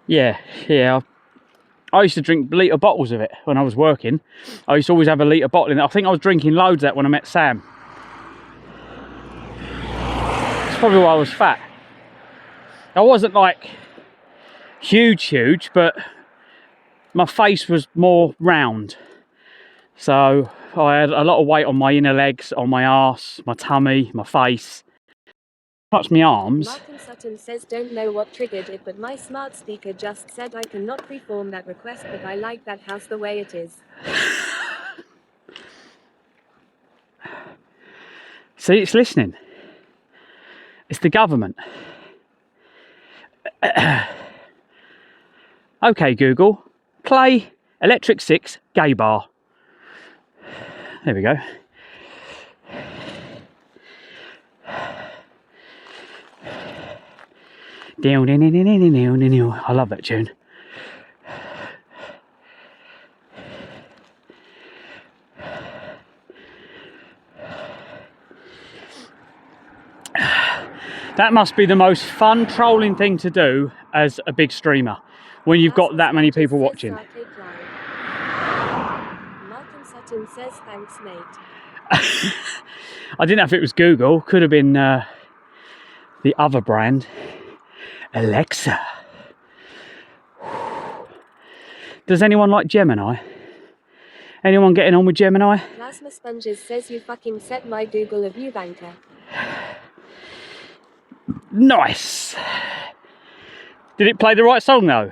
Yeah. I used to drink litre bottles of it when I was working. I used to always have a litre bottle in it. I think I was drinking loads of that when I met Sam. That's probably why I was fat. I wasn't like huge, but my face was more round. So I had a lot of weight on my inner legs, on my arse, my tummy, my face. Not my arms. Martin Sutton says, "Don't know what triggered it, but my smart speaker just said I cannot perform that request, but I like that house the way it is." See, it's listening. It's the government. Okay, Google, play Electric Six Gay Bar. There we go. I love that tune. That must be the most fun trolling thing to do as a big streamer when you've got that many people watching. Martin Sutton says, "Thanks, mate." I didn't know if it was Google. Could have been the other brand, Alexa. Does anyone like Gemini? Anyone getting on with Gemini? Plasma Sponges says, "You fucking set my Google a view banker." Nice. Did it play the right song though?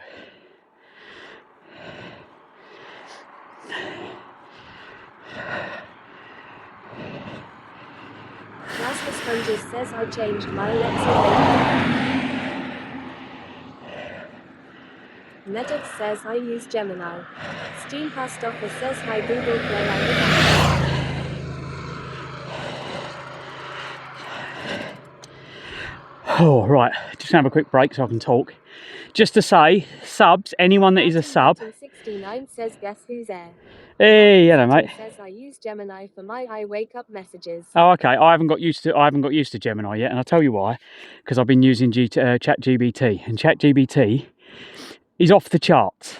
Plasma Sponges says, "I changed my Alexa. Netted says, "I use Gemini." Steam Post Office says, "Hi Google Play." Oh, right. Just have a quick break so I can talk. Just to say, subs, anyone that is a sub. 69 says, "Guess who's there?" Hey, hello, mate. Says, "I use Gemini for my I wake up messages." Oh, okay. I haven't got used to Gemini yet, and I'll tell you why. Because I've been using ChatGPT, and ChatGPT is off the charts.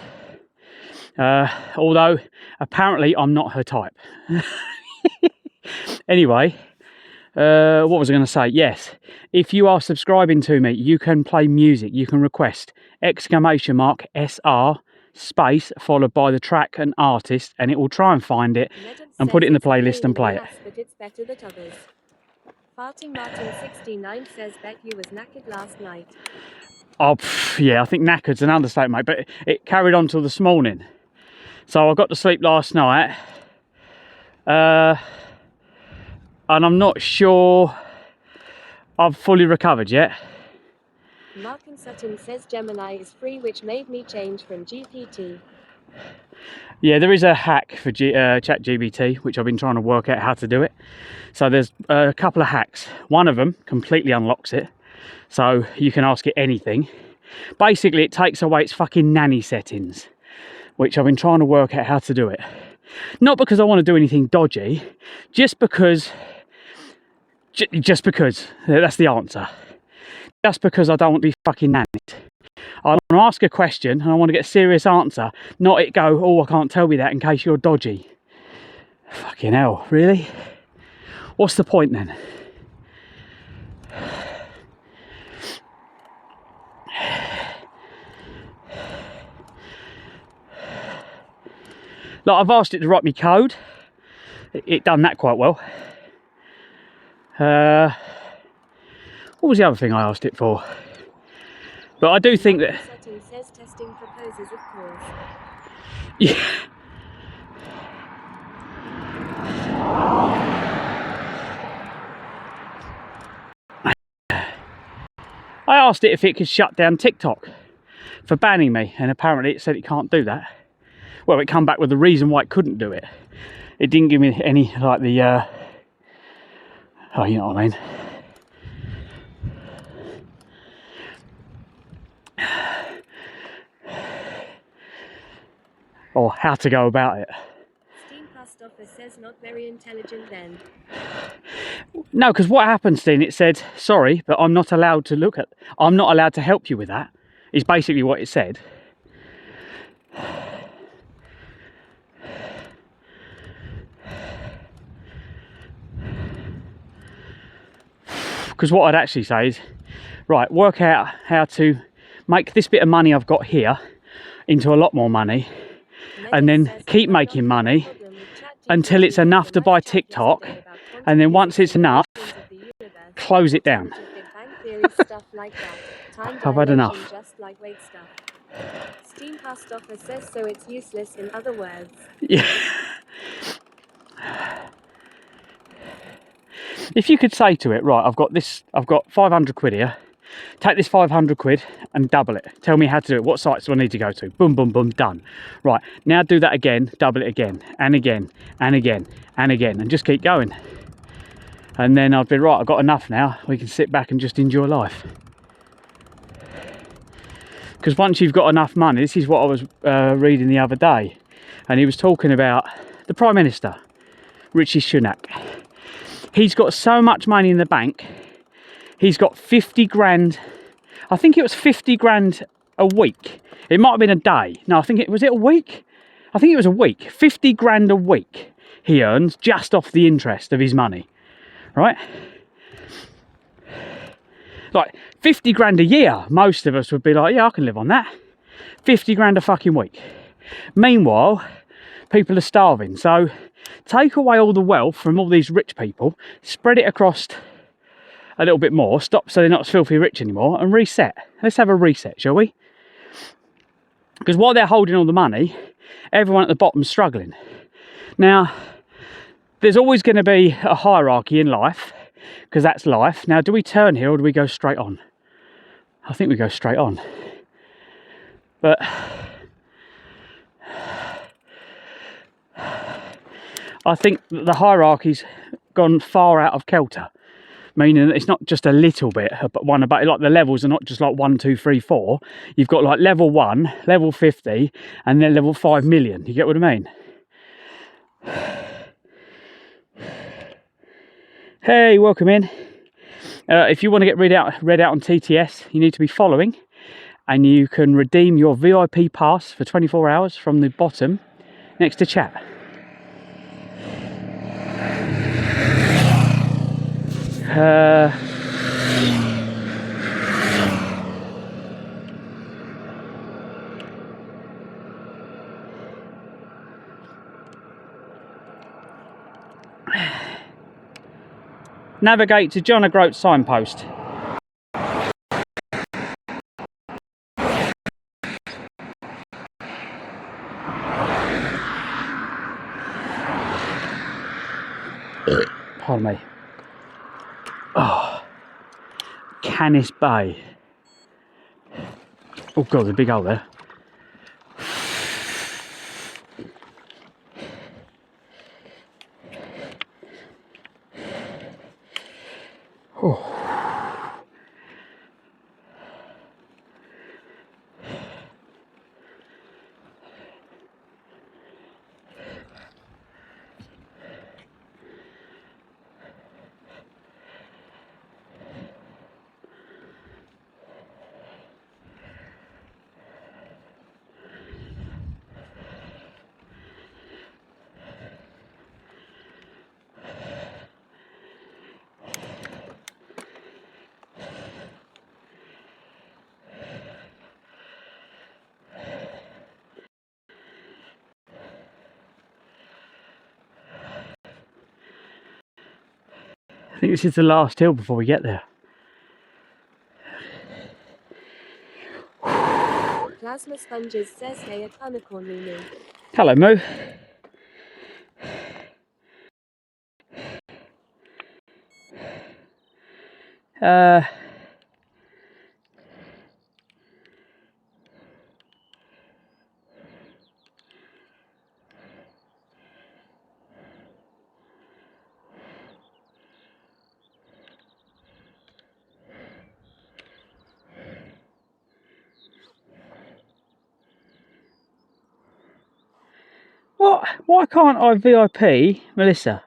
Although apparently I'm not her type. Anyway, what was I going to say? Yes, if you are subscribing to me, you can play music. You can request !SR space followed by the track and artist, and it will try and find it and put it in the playlist and play it. But it's better than others. Farting Martin 69 says, "Bet you was knackered last night." Oh, yeah, I think knackered's an understatement, mate, but it carried on till this morning. So I got to sleep last night, and I'm not sure I've fully recovered yet. Martin Sutton says, "Gemini is free, which made me change from GPT." Yeah, there is a hack for ChatGPT, which I've been trying to work out how to do it. So there's a couple of hacks. One of them completely unlocks it, so you can ask it anything. Basically, it takes away its fucking nanny settings, which I've been trying to work out how to do it. Not because I want to do anything dodgy, just because that's the answer. Just because I don't want to be fucking nannied. I want to ask a question and I want to get a serious answer, not it go, "Oh, I can't tell you that in case you're dodgy." Fucking hell, really? What's the point then? Like, I've asked it to write me code. It done that quite well. What was the other thing I asked it for? But I do think that... Sutton says, "Testing proposes, of course." Yeah. I asked it if it could shut down TikTok, for banning me, and apparently it said it can't do that. Well, it come back with the reason why it couldn't do it. It didn't give me any, like, the oh, you know what I mean. Or how to go about it. Steam Past Offer says not very intelligent then. No, because what happened, Steen, it said, sorry, but I'm not allowed to look at, I'm not allowed to help you with that, is basically what it said. Because what I'd actually say is, right, work out how to make this bit of money I've got here into a lot more money, and then keep making money until it's enough to buy TikTok, and then once it's enough, close it down. I've had enough. Just like weight stuff. Steam Past Offer says so it's useless in other words. Yeah. If you could say to it, right, I've got 500 quid here, take this 500 quid and double it. Tell me how to do it. What sites do I need to go to? Boom, boom, boom, done. Right, now do that again, double it again, and again, and again, and again, and just keep going. And then I'd be, right, I've got enough now. We can sit back and just enjoy life. Because once you've got enough money, this is what I was reading the other day, and he was talking about the Prime Minister, Rishi Sunak. He's got so much money in the bank, he's got 50 grand, I think it was 50 grand a week. It might have been a day. No, I think was it a week? I think it was a week. 50 grand a week he earns just off the interest of his money, right? Like 50 grand a year, most of us would be like, yeah, I can live on that. 50 grand a fucking week. Meanwhile, people are starving. So take away all the wealth from all these rich people, spread it across a little bit more, stop so they're not filthy rich anymore, and reset. Let's have a reset, shall we? Because while they're holding all the money, everyone at the bottom's struggling. Now, there's always going to be a hierarchy in life, because that's life. Now, do we turn here or do we go straight on? I think we go straight on. But I think that the hierarchy's gone far out of kilter, meaning that it's not just a little bit, but one about, like, the levels are not just like 1, 2, 3, 4. You've got like level 1, level 50, and then level 5 million. You get what I mean? Hey, welcome in. If you want to get read out on TTS, you need to be following, and you can redeem your VIP pass for 24 hours from the bottom next to chat. Navigate to John O'Groat's signpost. Pardon me. Oh, Canis Bay. Oh god, there's a big hole there. Oh. I think this is the last hill before we get there. Plasma Sponges says hey at Unicorn Lulu. Hello, Moo. What? Why can't I VIP Melissa?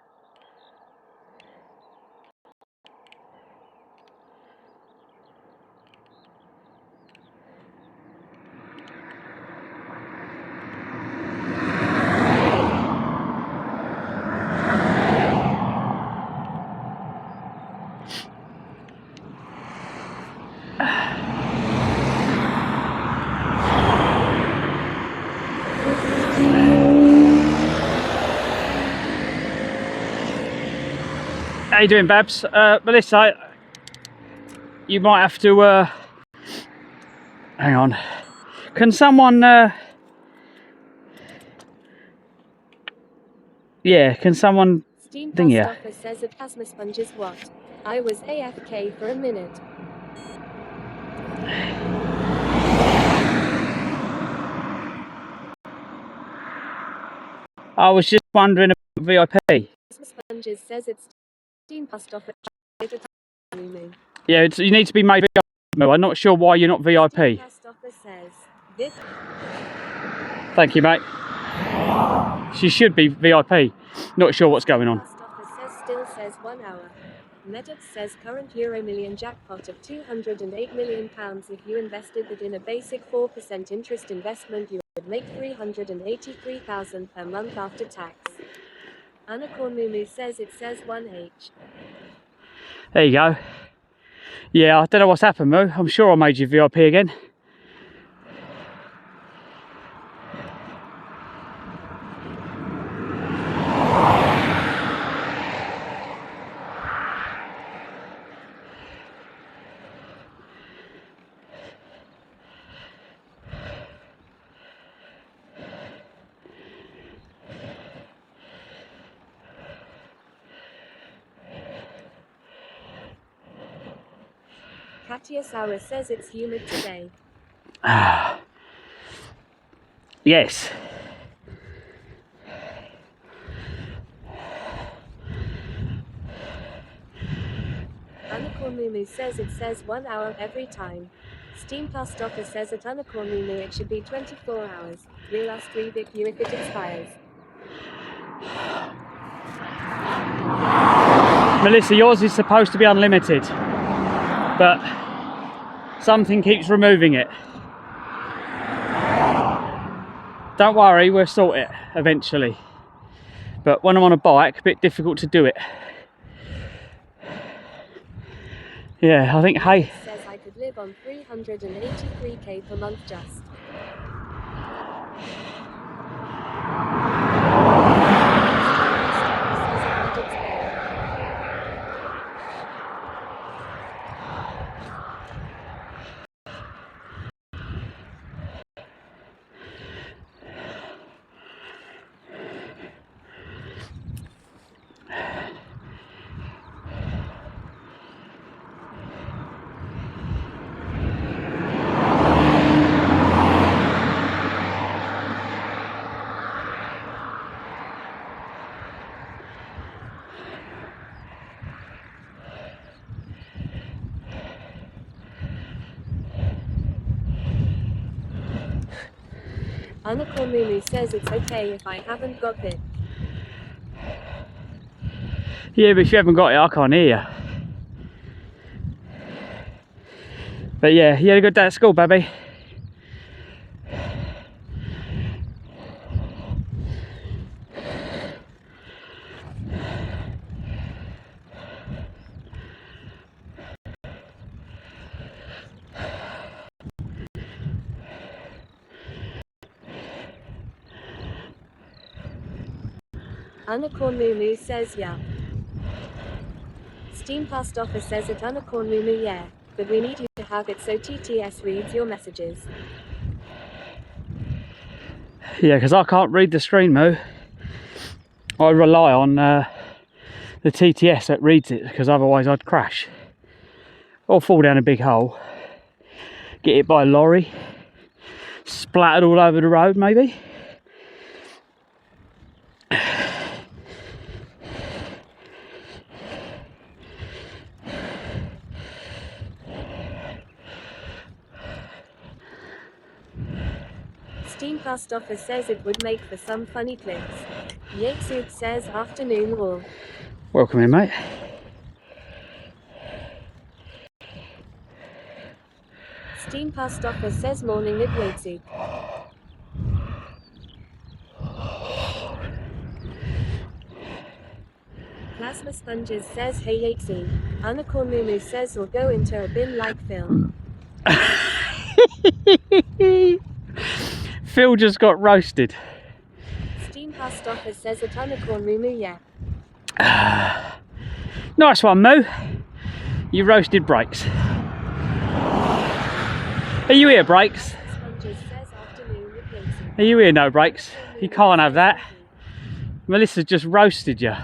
How you doing, Babs? Melissa, you might have to hang on. Can someone yeah, can someone Steam thing Past here? Office says it plasma sponges what? I was AFK for a minute. I was just wondering about VIP. Plasma sponges says it's Steam Past Office. Yeah, you need to be made VIP. I'm not sure why you're not Steam VIP. Past Office says this. Thank you, mate. She should be VIP. Not sure what's going on. Past Office says still says 1 hour. Medic says current Euro million jackpot of £208 million. If you invested it in a basic 4% interest investment, you would make £383,000 per month after tax. Anna Cornmumu says it says 1H. There you go. Yeah, I don't know what's happened, Moo. I'm sure I made you VIP again. Katia Sauer says it's humid today. Yes. Anna Cornmumu says it says 1 hour every time. Steam Past Office says at Anna Cornmumu it should be 24 hours. We'll ask Revik you if it expires. Melissa, yours is supposed to be unlimited, but something keeps removing it. Don't worry, we'll sort it eventually. But when I'm on a bike, a bit difficult to do it. Yeah, I think, hey. Says I could live on 383k per month just. Anna Cornmumu says it's okay if I haven't got it. Yeah, but if you haven't got it, I can't hear you. But yeah, you had a good day at school, baby. Anna Cornmumu says yeah. Steam Past Office says at Anna Cornmumu yeah, but we need you to have it so TTS reads your messages. Yeah, because I can't read the screen, Moo. I rely on the TTS that reads it, because otherwise I'd crash. Or fall down a big hole. Get hit by a lorry. Splattered all over the road, maybe. Steam Post Office says it would make for some funny clips. Yatesuit says afternoon all. Welcome in, mate. Steam Post Office says morning at Yatesuit. Plasma Sponges says hey Yatesuit. Unicorn Mumu says we'll go into a bin like Phil. Phil just got roasted. Steam Post Office says at Unicorn Mumu yeah. Nice one, Moo. You roasted Breaks. Are you here, Breaks? Sponges says afternoon at Yatesuit. Are you here, no Breaks? You can't have that. Melissa just roasted you.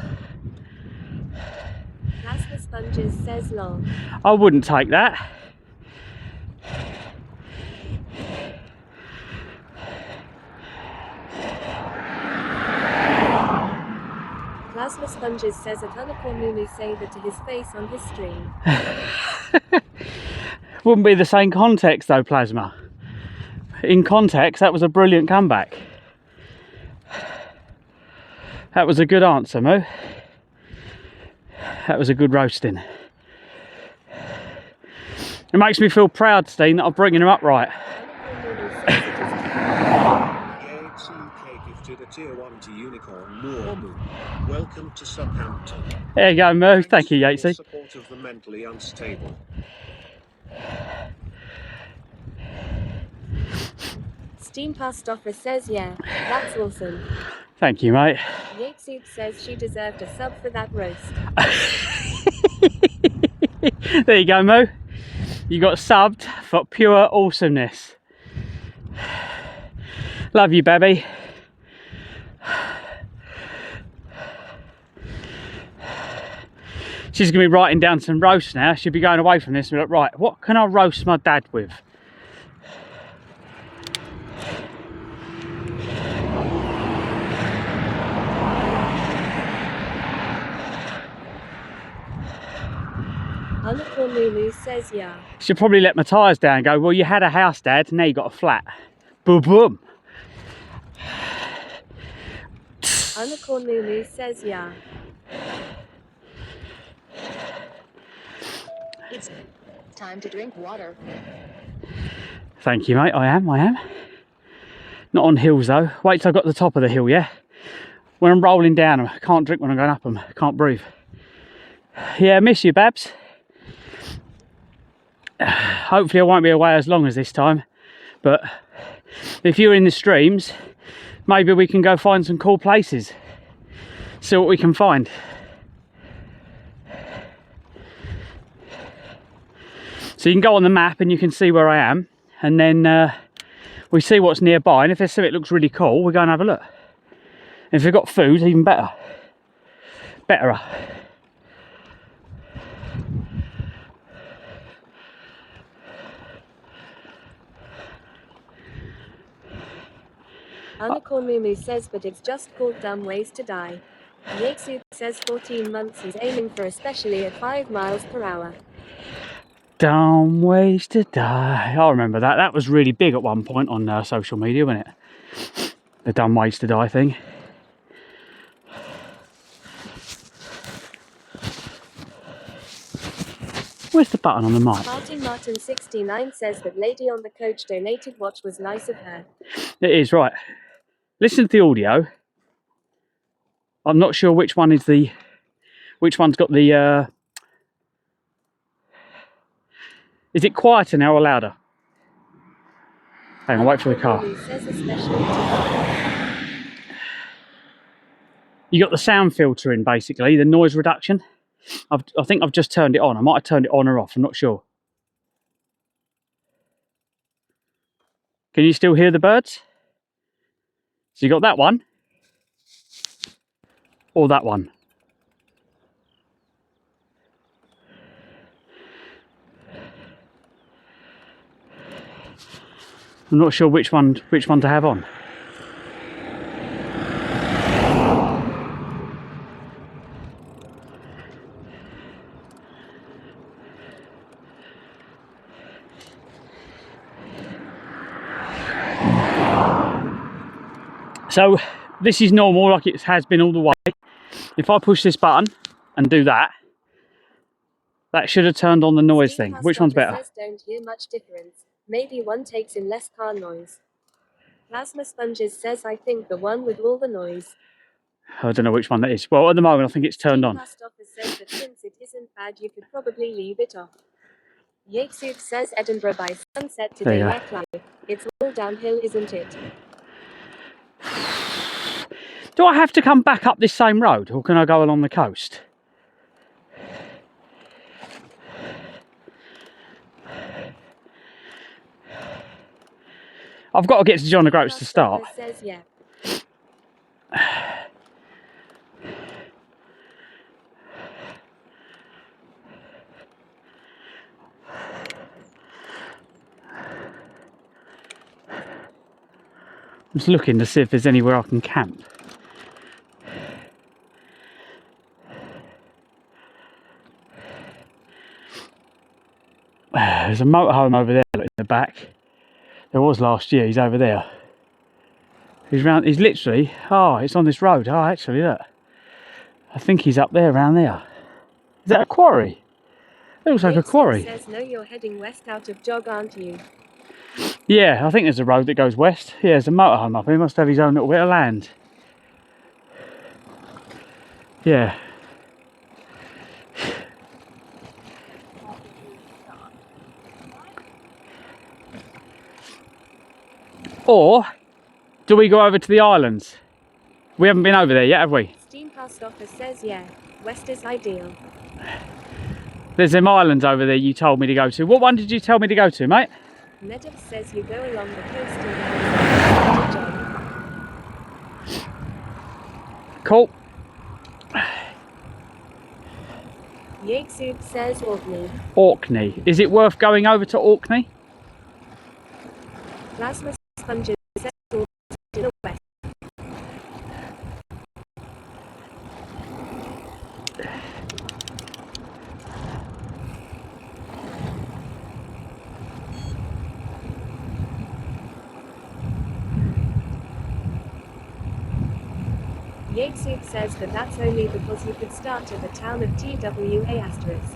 Plasma Sponges says lol. I wouldn't take that. Plasma Sponges says at Unicorn Mumu say that to his face on his stream. Wouldn't be the same context though, Plasma. In context, that was a brilliant comeback. That was a good answer, Moo. That was a good roasting. It makes me feel proud, Steen, that I'm bringing him up right. UK gifted a tier 1 to Unicorn Moo. Welcome to Southampton. There you go, Moo. Thank you, Thanks for Yatesy. your support of the mentally unstable. Steam Post Office says yeah, that's awesome. Thank you, mate. Yatesuit says she deserved a sub for that roast. There you go, Moo. You got subbed for pure awesomeness. Love you, baby. She's going to be writing down some roasts now. She'll be going away from this and be like, right, what can I roast my dad with? Unicorn Lulu says yeah. She'll probably let my tyres down and go, well, you had a house, Dad, now you got a flat. Boom, boom. Unicorn Lulu says yeah. It's time to drink water. Thank you, mate. I am. Not on hills, though. Wait till I got to the top of the hill, yeah? When I'm rolling down them, I can't drink when I'm going up them. I can't breathe. Yeah, I miss you, Babs. Hopefully I won't be away as long as this time. But if you're in the streams, maybe we can go find some cool places. See what we can find. So you can go on the map and you can see where I am. And then we see what's nearby. And if there's something that looks really cool, we go and have a look. And if we've got food, even better. Betterer. Unicorn Mumu says, but it's just called dumb ways to die. Yatesuit says 14 months he's aiming for, especially at 5 miles per hour. Dumb ways to die. I remember that. That was really big at one point on social media, wasn't it? The dumb ways to die thing. Where's the button on the mic? Martin69 says that lady on the coach donated watch was nice of her. It is, right. Listen to the audio. I'm not sure which one is the... Which one's got the... Is it quieter now or louder? Hang on, wait for the car. You got the sound filter in, basically, the noise reduction. I think I've just turned it on. I might have turned it on or off, I'm not sure. Can you still hear the birds? So you got that one. Or that one. I'm not sure which one to have on. So this is normal, like it has been all the way. If I push this button and do that, that should have turned on the noise thing. Which one's better? Says don't hear much difference. Maybe one takes in less car noise. Plasma Sponges says I think the one with all the noise. I don't know which one that is. Well, at the moment I think it's turned on. Past Office says that since it isn't bad, you could probably leave it off. Yatesuk says Edinburgh by sunset today. Where Clive? It's all downhill, isn't it? Do I have to come back up this same road, or can I go along the coast? I've got to get to John O'Groats to start. Says, yeah. I'm just looking to see if there's anywhere I can camp. There's a motorhome over there in the back. There was last year. He's over there. He's round. He's literally. Oh, it's on this road. Oh, actually, look. I think he's up there, around there. Is that a quarry? It looks like a quarry. Says no, you're heading west out of Jog, aren't you? Yeah, I think there's a road that goes west. Yeah, there's a motorhome up here. He must have his own little bit of land. Yeah. Or do we go over to the islands? We haven't been over there yet, have we? Steam Past Office says yeah, west is ideal. There's them islands over there you told me to go to. What one did you tell me to go to, mate? Meadow says you go along the coast and Jog. Cool. Yatesuk says Orkney. Orkney. Is it worth going over to Orkney? Plasma Sponges says to the west. Yatesuk says that that's only because you could start at the town of TWA asterisk.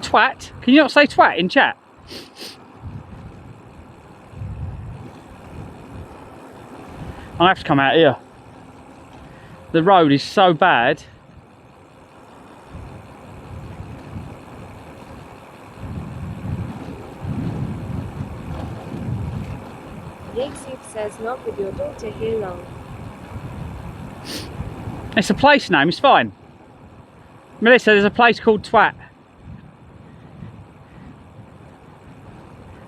Twat? Can you not say twat in chat? I have to come out here. The road is so bad. Yatesuk says not with your daughter here long. It's a place name, it's fine. Melissa, there's a place called Twat.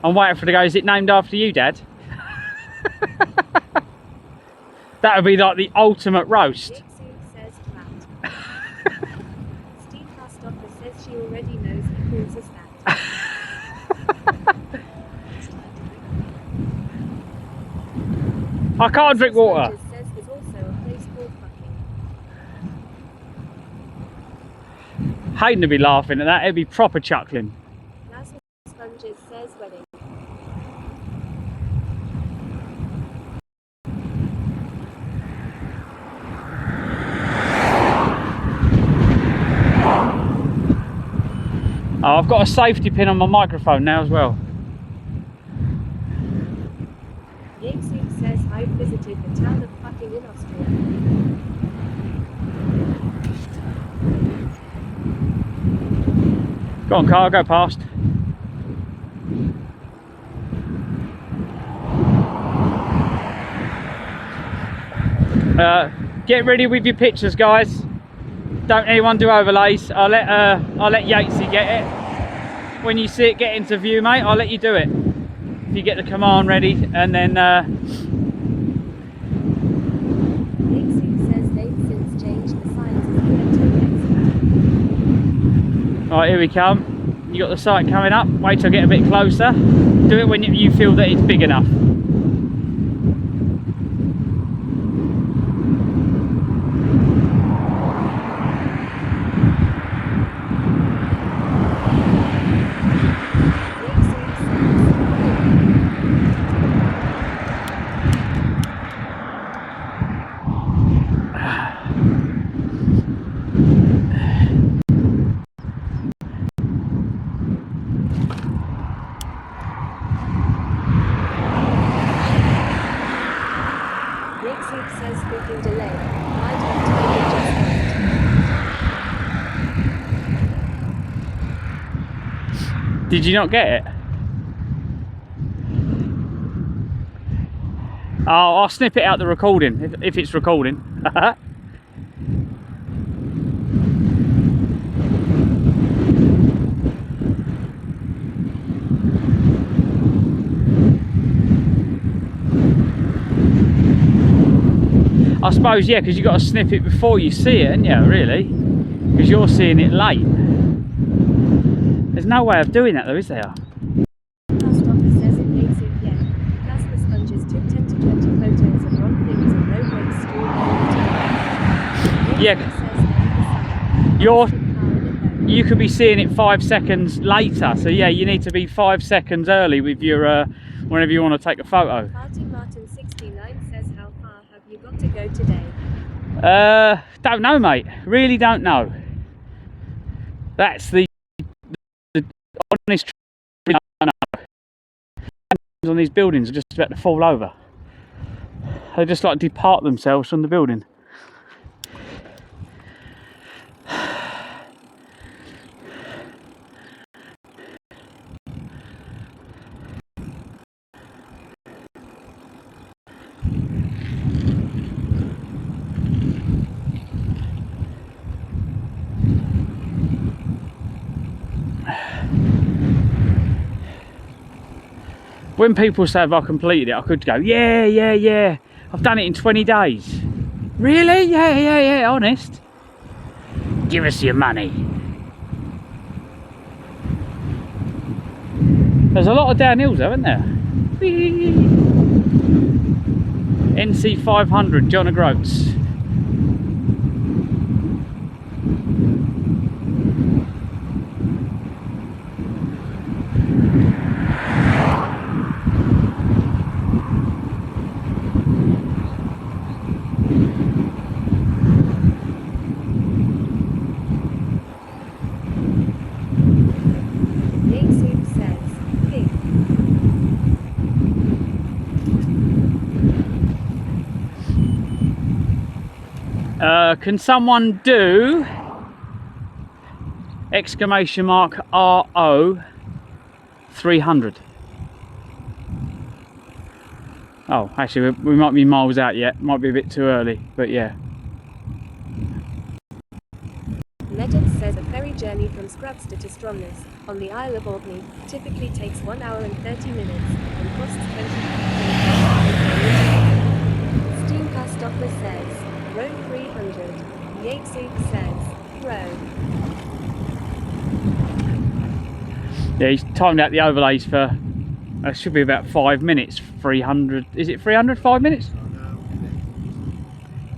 I'm waiting for it to go, is it named after you, Dad? That would be like the ultimate roast. Yatesuk says flat. Steve Past Office says she already knows he calls us that. I can't drink water. Says there's also a place called fucking. Hayden would be laughing at that, he'd be proper chuckling. Plasma Sponges says wedding. Oh, I've got a safety pin on my microphone now as well. Yatesuk says I've visited the town of fucking in Austria. Go on, car, go past. Get ready with your pictures, guys. Don't anyone do overlays. I'll let Yatesy get it. When you see it get into view, mate, I'll let you do it. If you get the command ready, and then Yatesuk says they've since changed the signs as Alright, here we come. You got the sight coming up. Wait till I get a bit closer. Do it when you feel that it's big enough. Did you not get it? Oh, I'll snip it out the recording if it's recording. I suppose, yeah, because you've got to snip it before you see it, haven't you, really? Because you're seeing it late. There's no way of doing that though, is there? Past office says it makes it, yeah. Plasma sponges took 10 to 20 photos of wrong things and no breaks strewn Yeah, you could be seeing it 5 seconds later, so yeah, you need to be 5 seconds early with your whenever you want to take a photo. Martin 69 says, how far have you got to go today? Don't know, mate. Really don't know. That's the honest truth. I know. On these buildings are just about to fall over. They just like depart themselves from the building. When people say have I completed it, I could go, yeah, I've done it in 20 days. Really? Yeah, honest. Give us your money. There's a lot of downhills though, isn't there? Whee! NC 500, John O'Groats. Can someone do exclamation mark RO 300? Oh, actually, we might be miles out yet. Might be a bit too early, but yeah. Legend says a ferry journey from Scrubster to Stromness on the Isle of Orkney typically takes 1 hour and 30 minutes and costs £20. Steam Past Offer says, row 300. Yatesoup says, row. Yeah, he's timed out the overlays for, should be about 5 minutes, 300, is it 300, 5 minutes?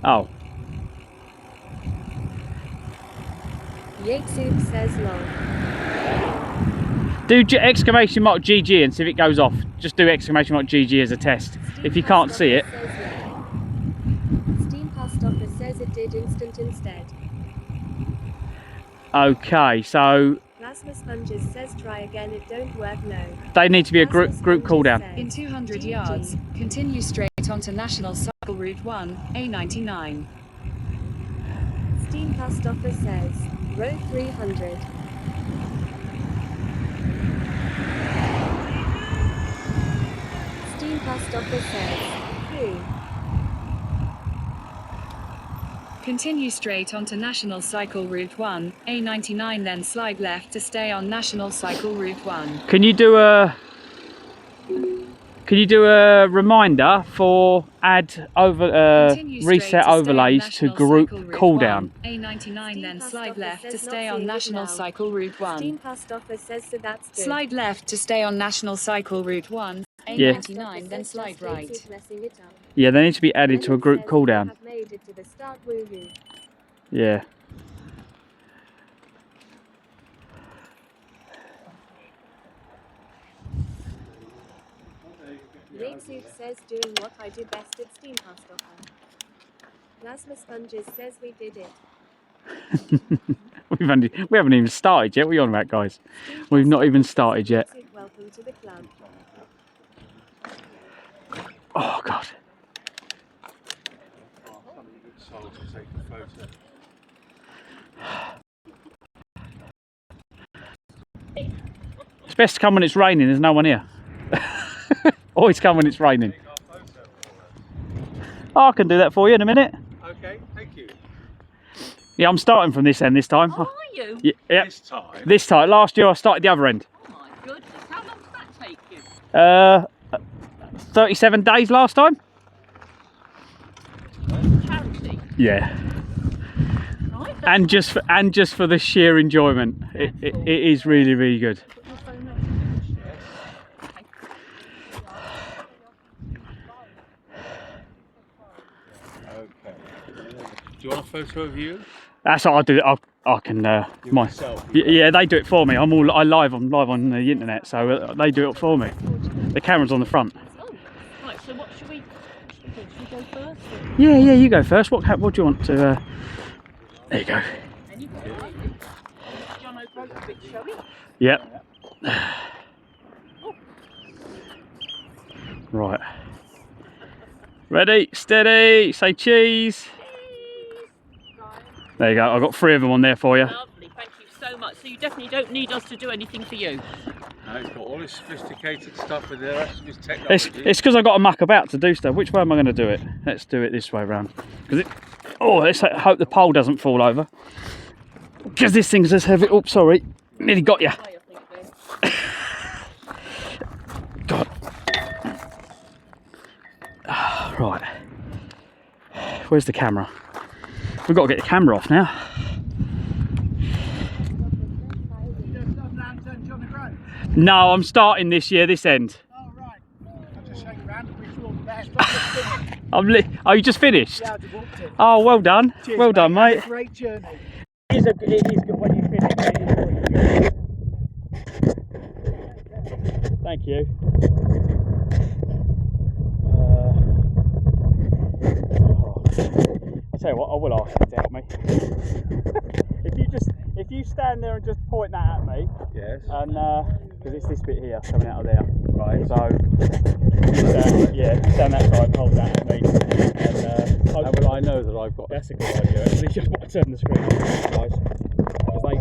Oh. Yatesoup says long. Do exclamation mark GG and see if it goes off. Just do exclamation mark GG as a test. If you can't see it. Steam Past Offer says it did instant instead. Okay, so Plasma Sponges says try again, it don't work, no. they need to be a group cool down. In 200 yards, continue straight onto National Cycle Route 1, A99. Steam Past Offer says, row 300. Steam Past Offer says, who? Continue straight onto National Cycle Route 1, A99, then slide left to stay on National Cycle Route 1. Can you do a reminder for add over reset overlays to group cooldown? A99, then slide left to stay on National Cycle Route 1. Steam Past Offer says so that's good. Slide left to stay on National Cycle Route 1. Yeah. A99, then slide right. Yeah, they need to be added to a group cooldown. Yeah. Yatesoup says doing what I do best at Steam Past Offer. Plasma Sponges says we did it. we haven't even started yet. What are you on about, guys? We've not even started yet. Welcome to the club. Oh God. best to come when it's raining. There's no one here. Always come when it's raining. Oh, I can do that for you in a minute. Okay, thank you. Yeah, I'm starting from this end this time. Oh, are you? Yeah. This time? This time. Last year I started the other end. Oh my goodness, how long does that take you? 37 days last time. Charity. Yeah. Right, And just for the sheer enjoyment. It is really, really good. Okay. Do you want a photo of you? That's what I'll do. I can. Yeah, they do it for me. I'm live on the internet, so they do it for me. The camera's on the front. Oh, right. So what should we do? Should we go first? Yeah, you go first. What do you want to? There you go. And you've got it. John O'Groats a bit showy. Yep. Right. Ready, steady. Say cheese. There you go. I've got 3 of them on there for you. Lovely, thank you so much. So you definitely don't need us to do anything for you. No, it's got all this sophisticated stuff with the rest of his technology. It's because I've got to muck about to do stuff. Which way am I going to do it? Let's do it this way round. Let's hope the pole doesn't fall over. Because this thing's as heavy. Oh, sorry. Nearly got you. God. Right. Where's the camera? We've got to get the camera off now. No, I'm starting this year, this end. Oh, right. I'll just shake around and wish you all the best. Oh, you just finished? Yeah, I just walked in. Oh, well done. Cheers, well done, mate. Have a great journey. It is good when you finish. Thank you. I'll tell you what, I will ask you to help me. if you stand there and just point that at me. Yes. And because it's this bit here coming out of there. Right. So stand that side and hold that at me. And well, I know that I've got. that's a good idea. Actually, just want to turn the screen on, guys. Because they.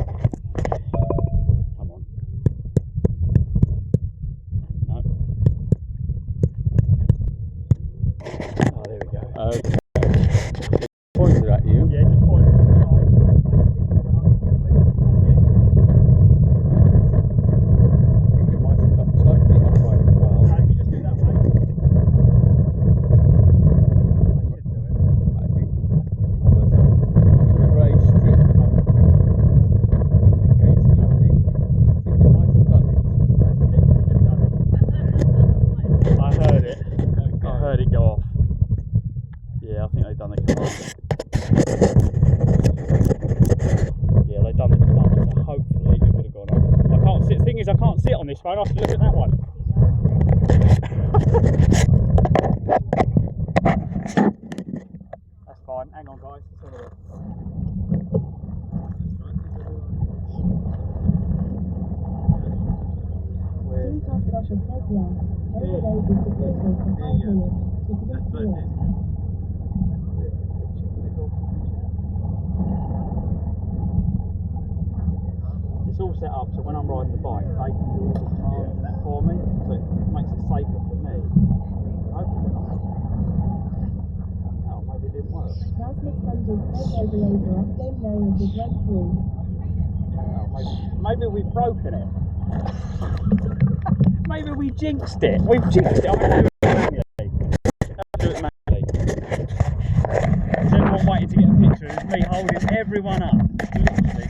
Come on. No. Oh, there we go. Pointed at you. Yeah, just point it at the side. It might have got slightly upright as well. If you just do that way. I should do it. I think there's a grey strip coming, indicating. I think they might have done it. I heard it. Okay. I heard it go off. Yeah, I think they've done the command. Yeah, they've done the command, so hopefully it would have gone off. I can't see. The thing is, I can't see it on this phone. I have to look at that one. That's fine. Hang on, guys. Let's have a look. It's all set up so when I'm riding the bike, they can do all the commands and that for me, so it makes it safer for me. Hopefully not. Oh, maybe it didn't work. Oh, maybe we've broken it. Maybe we jinxed it. We've jinxed it. I'm going to do it manually. Do it manually. Is everyone waiting to get a picture? It's me holding everyone up. Literally.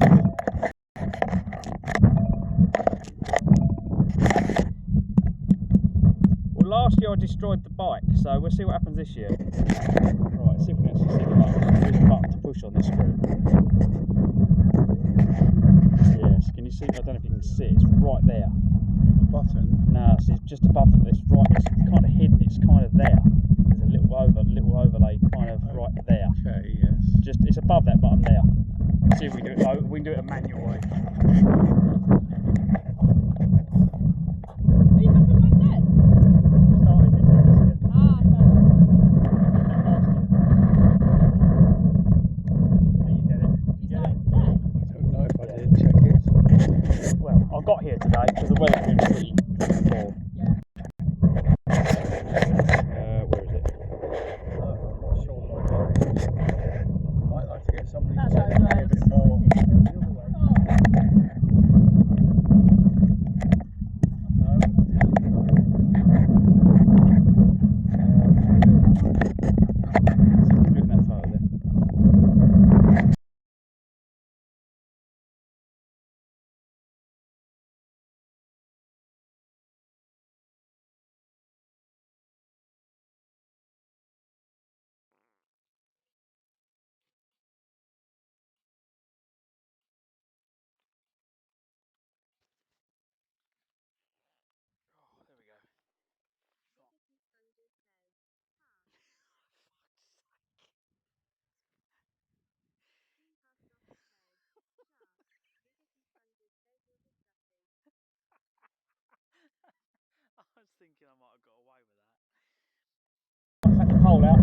Well, last year I destroyed the bike, so we'll see what happens this year. Right, see if we can actually see the button. There's a button to push on this screen. Yes, can you see? I don't know if you can see it. It's right there. Button. No, so it's just above them. It's right. It's kind of hidden. It's kind of there. There's a little overlay, kind of right there. Okay. Yes. Just it's above that button there. Let's see if we do it. Oh, we can do it a manual way. Are you coming like that? Started this end here. Ah, no. There you get it. You started today? I don't know if I did check it. Well, I got here today because the weather's been pretty poor. Where is it? I'm not sure. Might like to get somebody to take me a bit more the other way. I was thinking I might have got away with that. Take the pole out.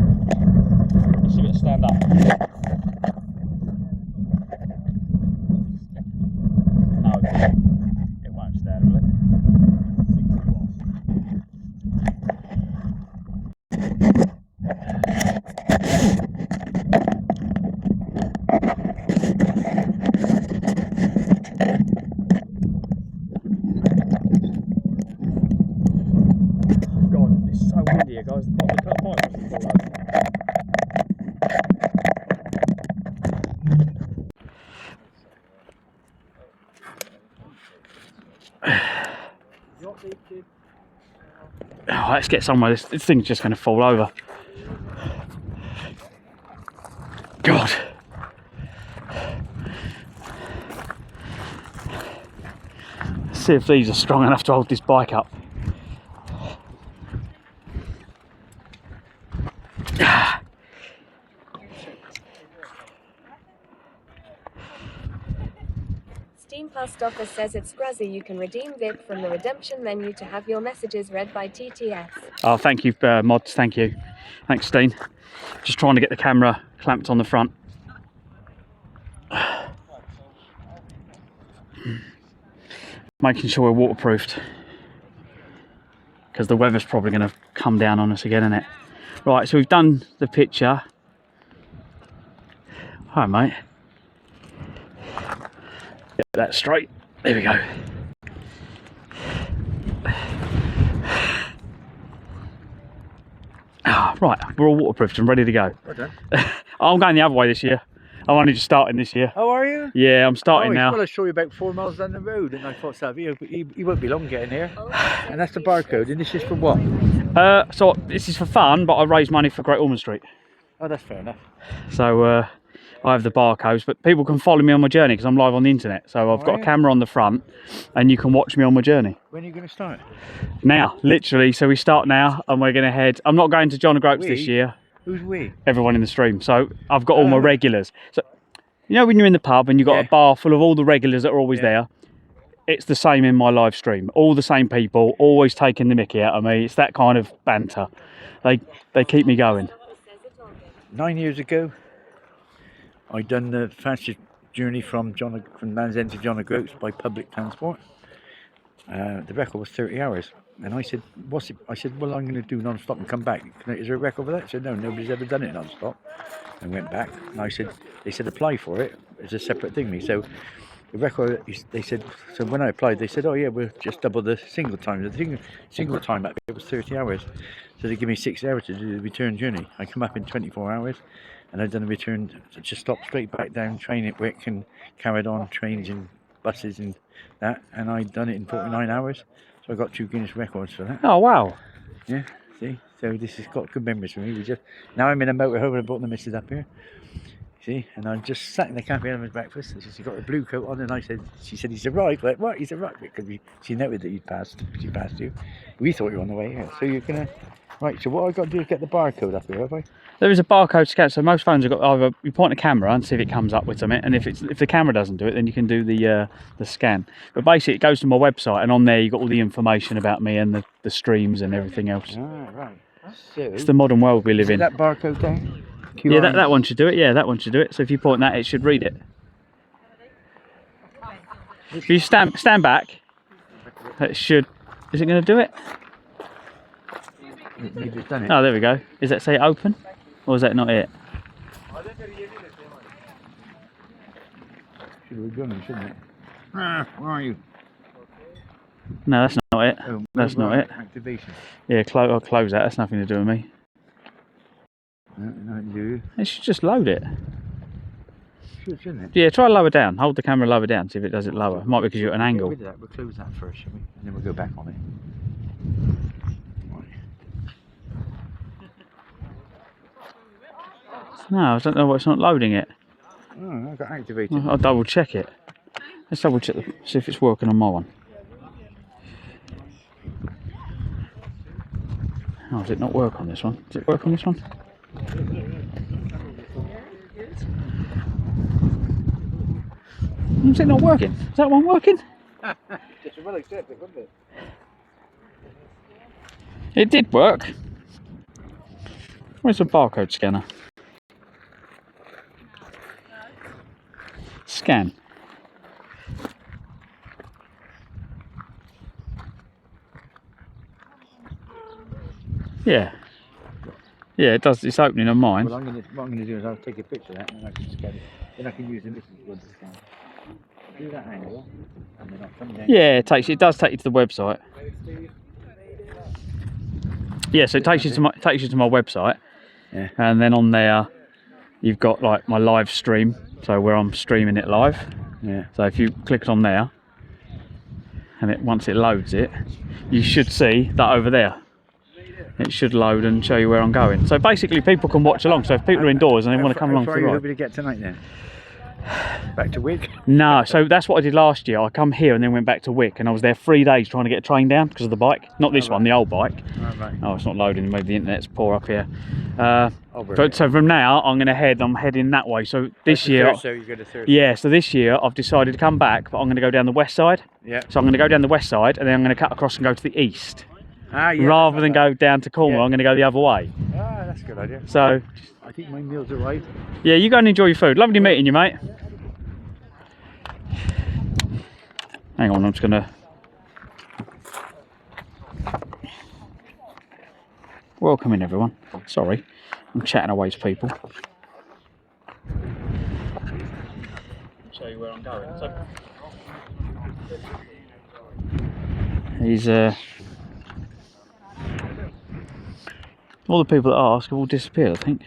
Let's see if it'll stand up. No, it won't stand, will it? Signal lost. God, it's so windy here, guys. The bike must fall over. Let's get somewhere. This thing's just going to fall over. God. Let's see if these are strong enough to hold this bike up. Steam Post Office says it's Scruzzy. You can redeem VIP from the redemption menu to have your messages read by TTS. Oh, thank you, mods. Thank you. Thanks, Steen. Just trying to get the camera clamped on the front. Making sure we're waterproofed, because the weather's probably going to come down on us again, isn't it? Right, so we've done the picture. Hi, mate. Get that straight. There we go. Right, we're all waterproofed and ready to go. Well done. I'm going the other way this year. I'm only just starting this year. Oh, are you? Yeah, I'm starting now. Well, I saw you about 4 miles down the road, and I thought, Savvy, he won't be long getting here. And that's the barcode, and this is for what? So this is for fun, but I raise money for Great Ormond Street. Oh, that's fair enough. So I have the barcodes, but people can follow me on my journey because I'm live on the internet. So I've got a camera on the front, and you can watch me on my journey. When are you going to start? Now, literally. So we start now, and we're going to head. I'm not going to John O'Groats this year. Who's we? Everyone in the stream. So I've got all my regulars. So you know when you're in the pub and you've got a bar full of all the regulars that are always there? It's the same in my live stream. All the same people, always taking the mickey out of me. It's that kind of banter. They keep me going. 9 years ago, I done the fastest journey from Land's End to John O'Groats by public transport. The record was 30 hours. And I said, what's it? I said, well, I'm going to do non-stop and come back. Is there a record for that? I said, no, nobody's ever done it non-stop. And went back. And I said, they said, apply for it. It's a separate thing. So the record, they said, so when I applied, they said, oh yeah, we'll just double the single time. The single time up here was 30 hours. So they give me 6 hours to do the return journey. I come up in 24 hours. And I've done a return, just stopped straight back down, train at Wick, and carried on trains and buses and that. And I'd done it in 49 hours. So I got 2 Guinness records for that. Oh, wow. Yeah, see? So this has got good memories for me. Now I'm in a motorhome and I brought the missus up here. See? And I'm just sat in the cafe having breakfast. And she's got a blue coat on, and she said, he's arrived. I went, what? He's arrived? Because she noted that she passed you. We thought you were on the way here. So you're going to... Right, so what I've got to do is get the barcode up here, have I? There is a barcode scan, so most phones have got either you point a camera and see if it comes up with something, and if the camera doesn't do it, then you can do the scan. But basically, it goes to my website, and on there you got all the information about me and the streams and everything else. Ah, right. So, it's the modern world we live in. That barcode there? Yeah, that one should do it. Yeah, that one should do it. So if you point that, it should read it. If you stand back, That should. Is it going to do it? Maybe it's done it. Oh, there we go. Does that say open? Or is that not it? Should have done it, shouldn't it? Ah, where are you? No, that's not it. Oh, That's not it. Activation. Yeah, I'll close that. That's nothing to do with me. No, nothing to do. It should just load it. Should, shouldn't it? Yeah, try lower down. Hold the camera lower down. See if it does it lower. Might be because you're at an angle. Get rid of that. We'll close that first, shall we? And then we'll go back on it. No, I don't know why it's not loading it. Oh, I got activated. I'll double check it. Let's double check, see if it's working on my one. Oh, does it not work on this one? Does it work on this one? Is it not working? Is that one working? It's well accepted, wasn't it? It did work. Where's the barcode scanner? Scan. Yeah. Yeah, it does. It's opening on mine. Well, what I'm going to do is I'll take a picture of that and I can scan it. Then I can use the missing one to scan. Do that angle, and then I'll come down. Yeah, it does take you to the website. Yeah, so it takes you to my website. Yeah. And then on there, you've got like my live stream, so where I'm streaming it live. Yeah. So if you click on there, and once it loads it, you should see that over there. It should load and show you where I'm going. So basically, people can watch along. So if people are indoors and they want to come along for the How far are you ride. hoping to get tonight then? Back to Wick? No, so that's what I did last year. I come here and then went back to Wick, and I was there 3 days trying to get a train down because of the bike. Not this one, the old bike. Oh, right. Oh, it's not loading. Maybe the internet's poor up here. But so from now, I'm heading that way. So this year, So you go to Thurso. yeah. So this year, I've decided to come back, but I'm going to go down the west side. Yeah. So I'm going to go down the west side, and then I'm going to cut across and go to the east. Ah, yeah. Rather than go down to Cornwall, Yeah. I'm going to go the other way. Ah, that's a good idea. So I think my meal's arrived. yeah, you go and enjoy your food. Lovely meeting you, mate. Hang on, I'm just going to. Welcome in, everyone. Sorry, I'm chatting away to people. Show you where I'm going. So, he's all the people that ask have all disappeared, I think.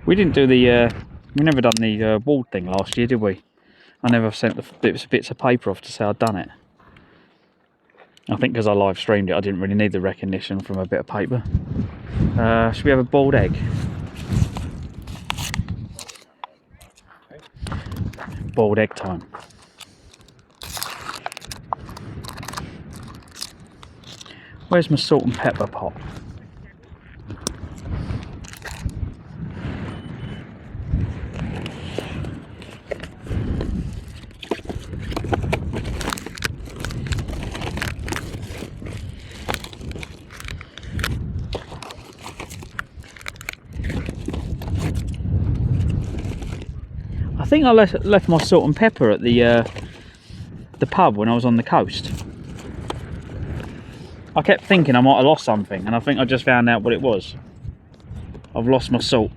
We didn't do the we never done the wall thing last year, did we? I never sent the bits of paper off to say I'd done it. I think because I live streamed it, I didn't really need the recognition from a bit of paper. Should we have a boiled egg? Boiled egg time. Where's my salt and pepper pot? I think I left my salt and pepper at the pub when I was on the coast. I kept thinking I might have lost something, and I think I just found out what it was. I've lost my salt.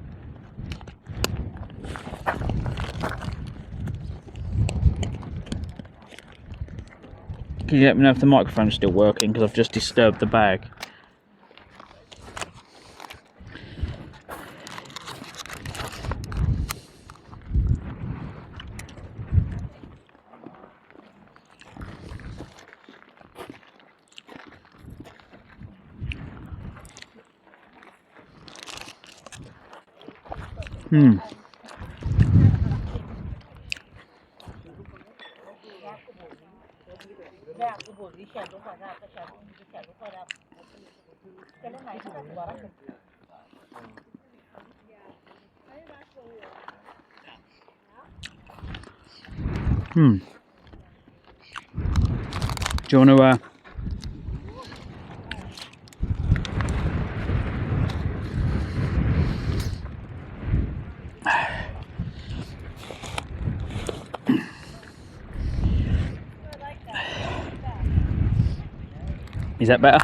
Can you let me know if the microphone's still working, because I've just disturbed the bag. Do you want to Is that better?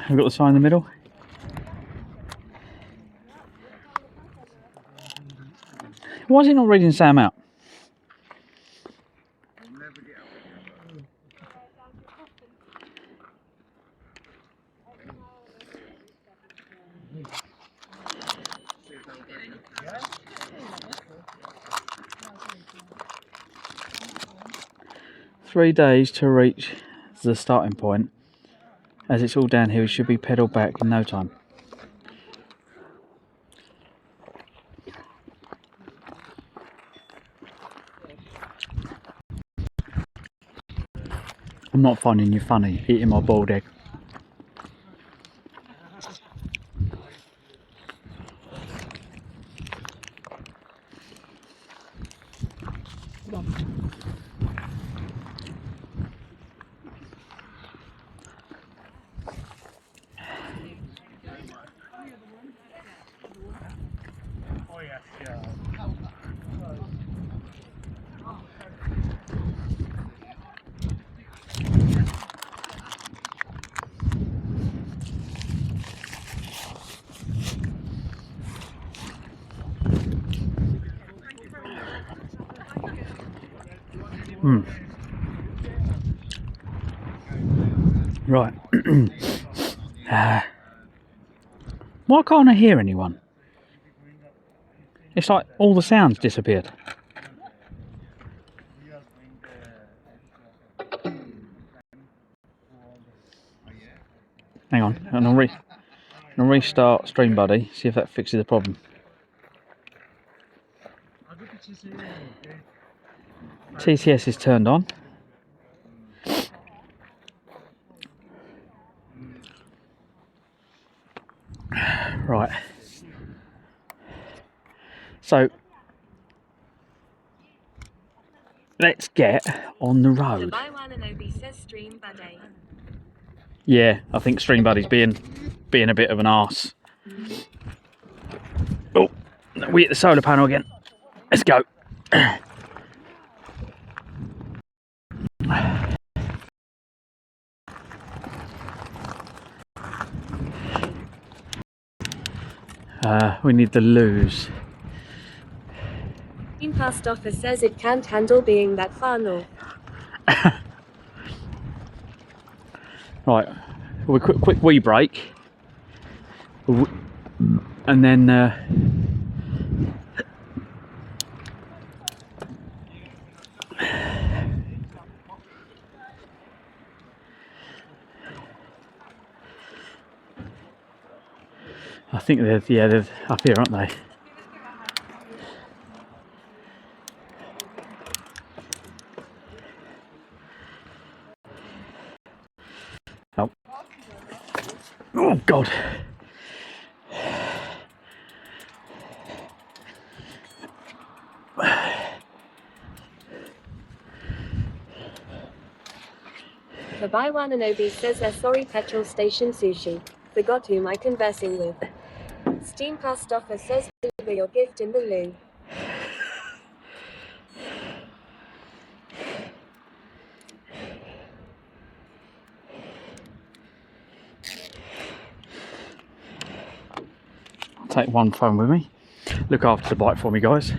We've got the sign in the middle. Why is it not reading Sam out? "3 days to reach the starting point. As it's all downhill, it should be pedalled back in no time." I'm not finding you funny eating my boiled egg. Right. Why can't I hear anyone? It's like all the sounds disappeared. Hang on, and I'll restart Stream Buddy, see if that fixes the problem. TCS is turned on. Right. So let's get on the road. Buy one and Obi says Stream Buddy. Yeah, I think Stream Buddy's being a bit of an arse. Oh, we hit the solar panel again. Let's go. We need the loos. Team past office says it can't handle being that far north. Right, we quick wee break, and then I think they're up here, aren't they? Oh, oh God. The buy one and Obi says they're sorry petrol station sushi. Forgot whom I conversing with. Steam past office says deliver your gift in the loo. I'll take one phone with me. Look after the bike for me, guys.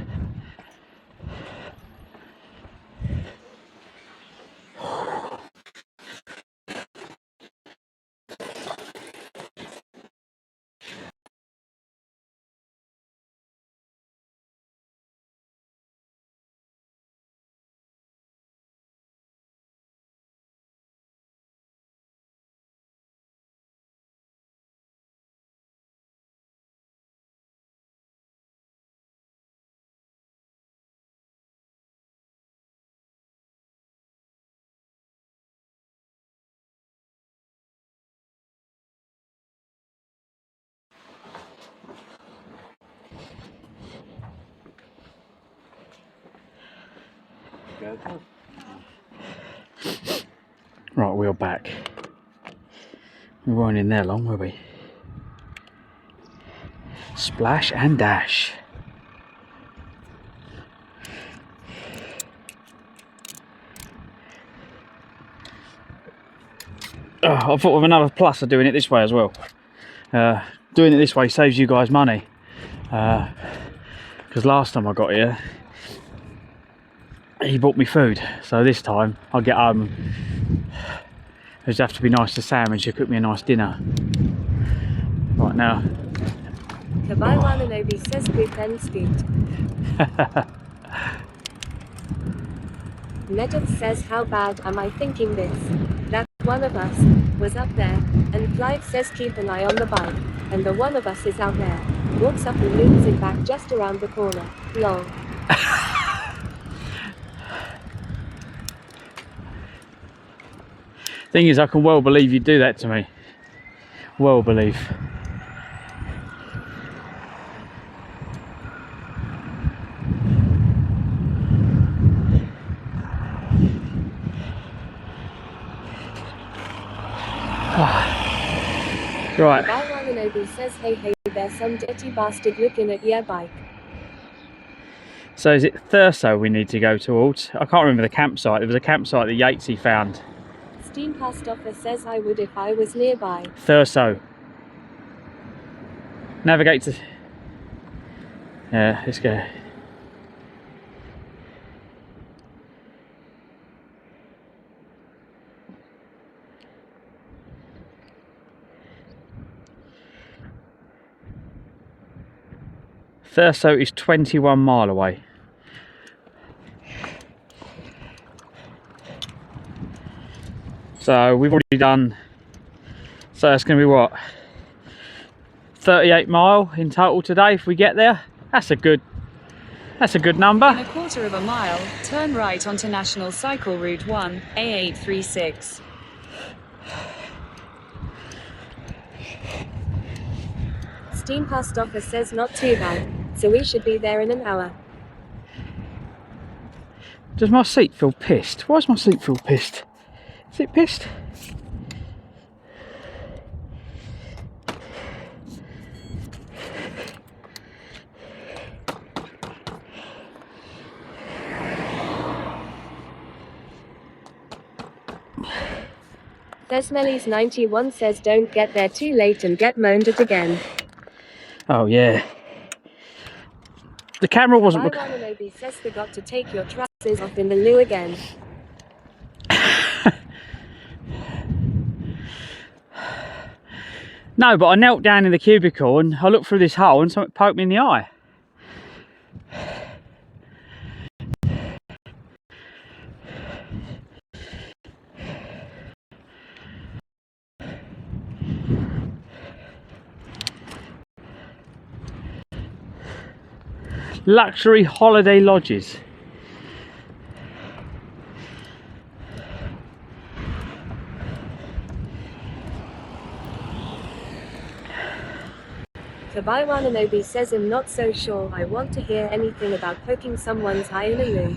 Right, we're back. We weren't in there long, were we? Splash and dash. I thought of another plus of doing it this way as well. Doing it this way saves you guys money. Because last time I got here, he bought me food. So this time I'll get home. I just have to be nice to Sam and she'll cook me a nice dinner. Right now. Kabai Wananobi says poop and scoot. Nedov says, how bad am I thinking this? That one of us was up there, and Clive says keep an eye on the bike, and the one of us is out there. Walks up and loops it back just around the corner. Lol. Thing is, I can well believe you'd do that to me. Well believe. Right. Kabai Wananobi says, hey, there's some dirty bastard looking at your bike. So is it Thurso we need to go towards? I can't remember the campsite. There was a campsite that Yatesy found. Steam Past Offer says I would if I was nearby. Thurso. Navigate to... Yeah, let's go. Thurso is 21 mile away. So we've already done, so that's going to be what, 38 mile in total today if we get there. That's a good number. In a quarter of a mile, turn right onto National Cycle Route 1, A836. Steam Past Offer says not too bad, so we should be there in an hour. Does my seat feel pissed? Why does my seat feel pissed? Is it pissed? Desmelly's 91 says don't get there too late and get moaned at again. Oh yeah. The camera wasn't... Wananobi says forgot to take your trousers off in the loo again. No, but I knelt down in the cubicle and I looked through this hole and something poked me in the eye. Luxury holiday lodges. Kabai Wananobi says I'm not so sure I want to hear anything about poking someone's eye in a loo.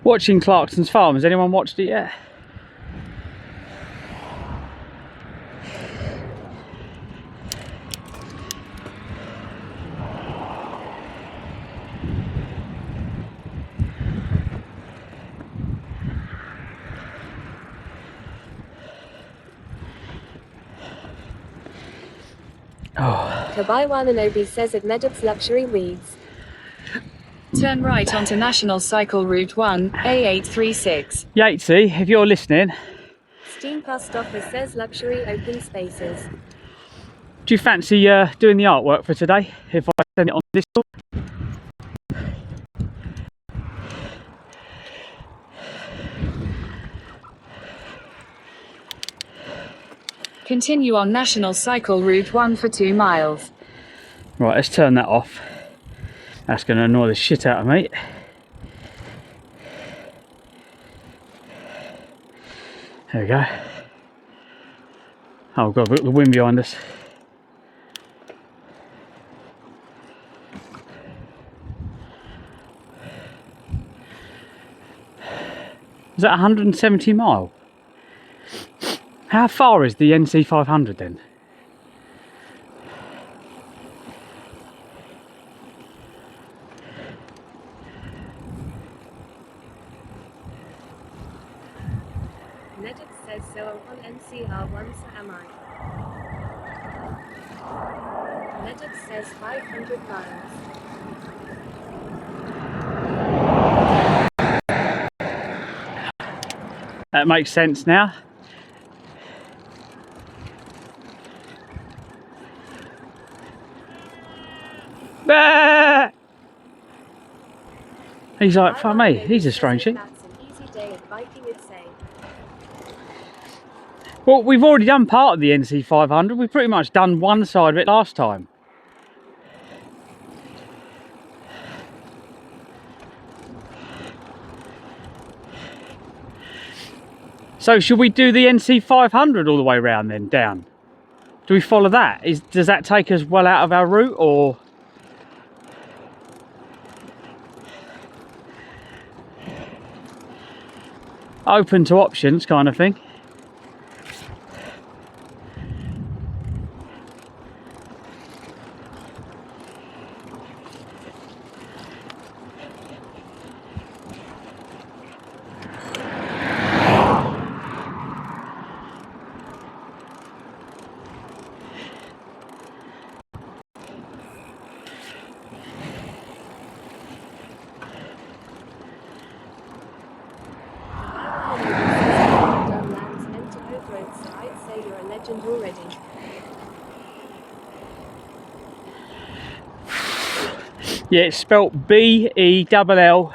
Watching Clarkson's Farm, has anyone watched it yet? Oh. Kabai Wananobi says it Medup's luxury weeds. Turn right onto National Cycle Route 1, A836. Yatesy, if you're listening. Steam Past Offer says luxury open spaces. Do you fancy doing the artwork for today, if I send it on this book? Continue on National Cycle Route 1 for 2 miles. Right, let's turn that off. That's going to annoy the shit out of me. There we go. Oh god, look at the wind behind us. Is that 170 mile? How far is the NC 500 then? Nedit says so on NCR1, so am I. Nedit says 500 miles. That makes sense now. Ah! He's like, fuck me, he's a strange sheep. That's an easy day of biking, it's saying. Well, we've already done part of the NC 500. We've pretty much done one side of it last time. So should we do the NC 500 all the way around then, down? Do we follow that? Does that take us well out of our route, or? Open to options kind of thing. Already. Yeah, it's spelt B-E-L-L.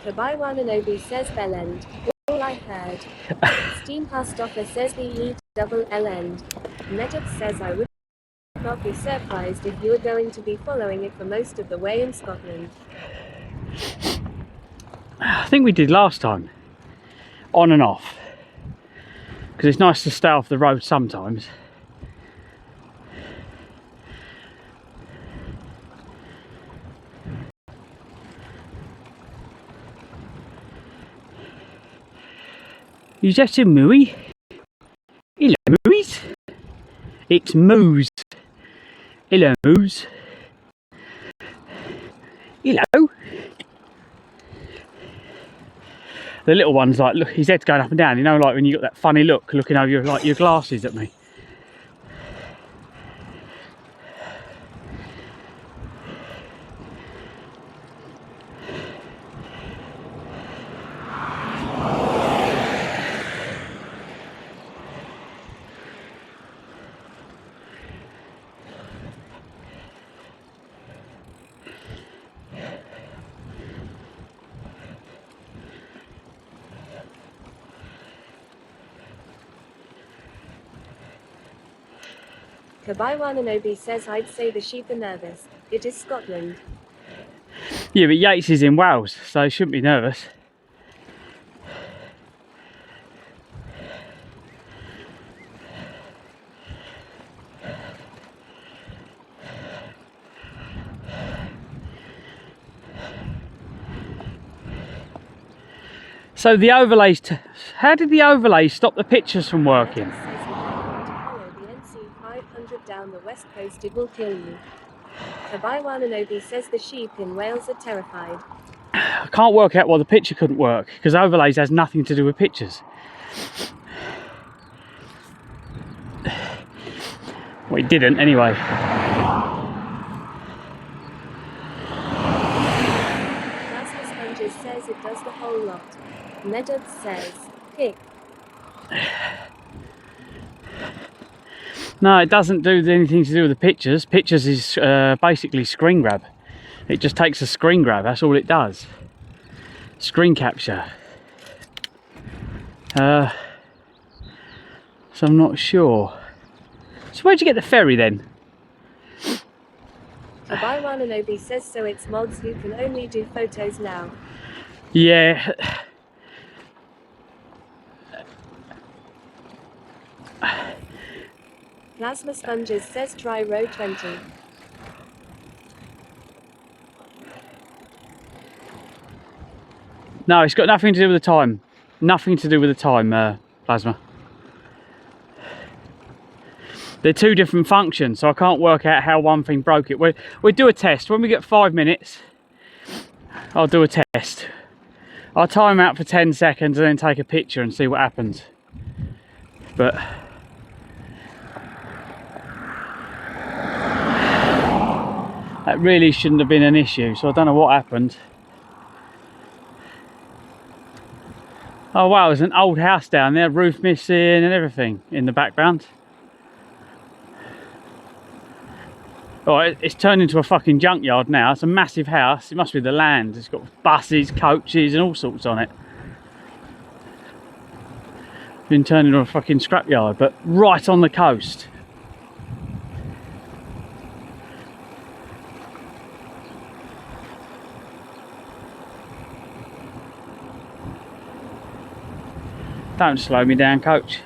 Kabai Wananobi says Bellend. All I heard. Steam Pastoffer says B-E-double-L-End. Nedit says I would not be surprised if you were going to be following it for most of the way in Scotland. I think we did last time. On and off. Because it's nice to stay off the road sometimes. Is that a mooey? Hello, mooey's. It's Moose. Hello, Moose. Hello. The little one's like, look, his head's going up and down. You know, like when you got that funny look, looking over your glasses at me. Kabai Wananobi says I'd say the sheep are nervous. It is Scotland. Yeah, but Yates is in Wales, so he shouldn't be nervous. So the overlays, how did the overlays stop the pictures from working? Follow the NC 500 down the west coast, it will kill you. Kabai Wananobi says the sheep in Wales are terrified. I can't work out why the picture couldn't work, because overlays has nothing to do with pictures. Well, it didn't anyway. says it does the whole lot. Medad says, kick. No, it doesn't do anything to do with the pictures. Pictures is basically screen grab. It just takes a screen grab, that's all it does. Screen capture. So I'm not sure. So where'd you get the ferry then? Abiwananobi says so it's mods who can only do photos now. Yeah. Plasma Sponges says try row 20. No, it's got nothing to do with the time. Nothing to do with the time, Plasma. They're two different functions, so I can't work out how one thing broke it. We'll do a test. When we get 5 minutes, I'll do a test. I'll time out for 10 seconds and then take a picture and see what happens. But that really shouldn't have been an issue, so I don't know what happened. Oh wow, there's an old house down there, roof missing and everything in the background. Oh, it's turned into a fucking junkyard now. It's a massive house. It must be the land. It's got buses, coaches and all sorts on it. Been turned into a fucking scrapyard, but right on the coast. Don't slow me down, coach.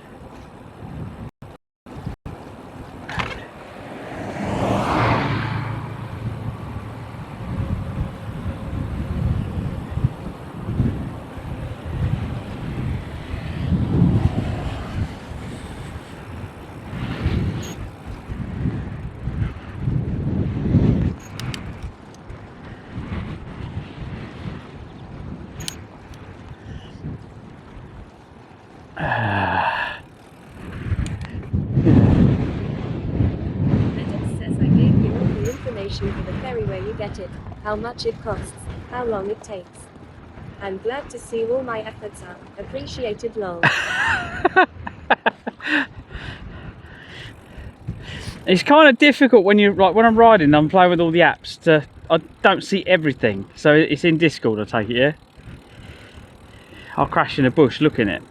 For the ferry where you get it, how much it costs, how long it takes. I'm glad to see all my efforts are appreciated, lol. It's kind of difficult when you when I'm riding, I'm playing with all the apps I don't see everything. So it's in Discord, I take it, yeah? I'll crash in a bush looking at it.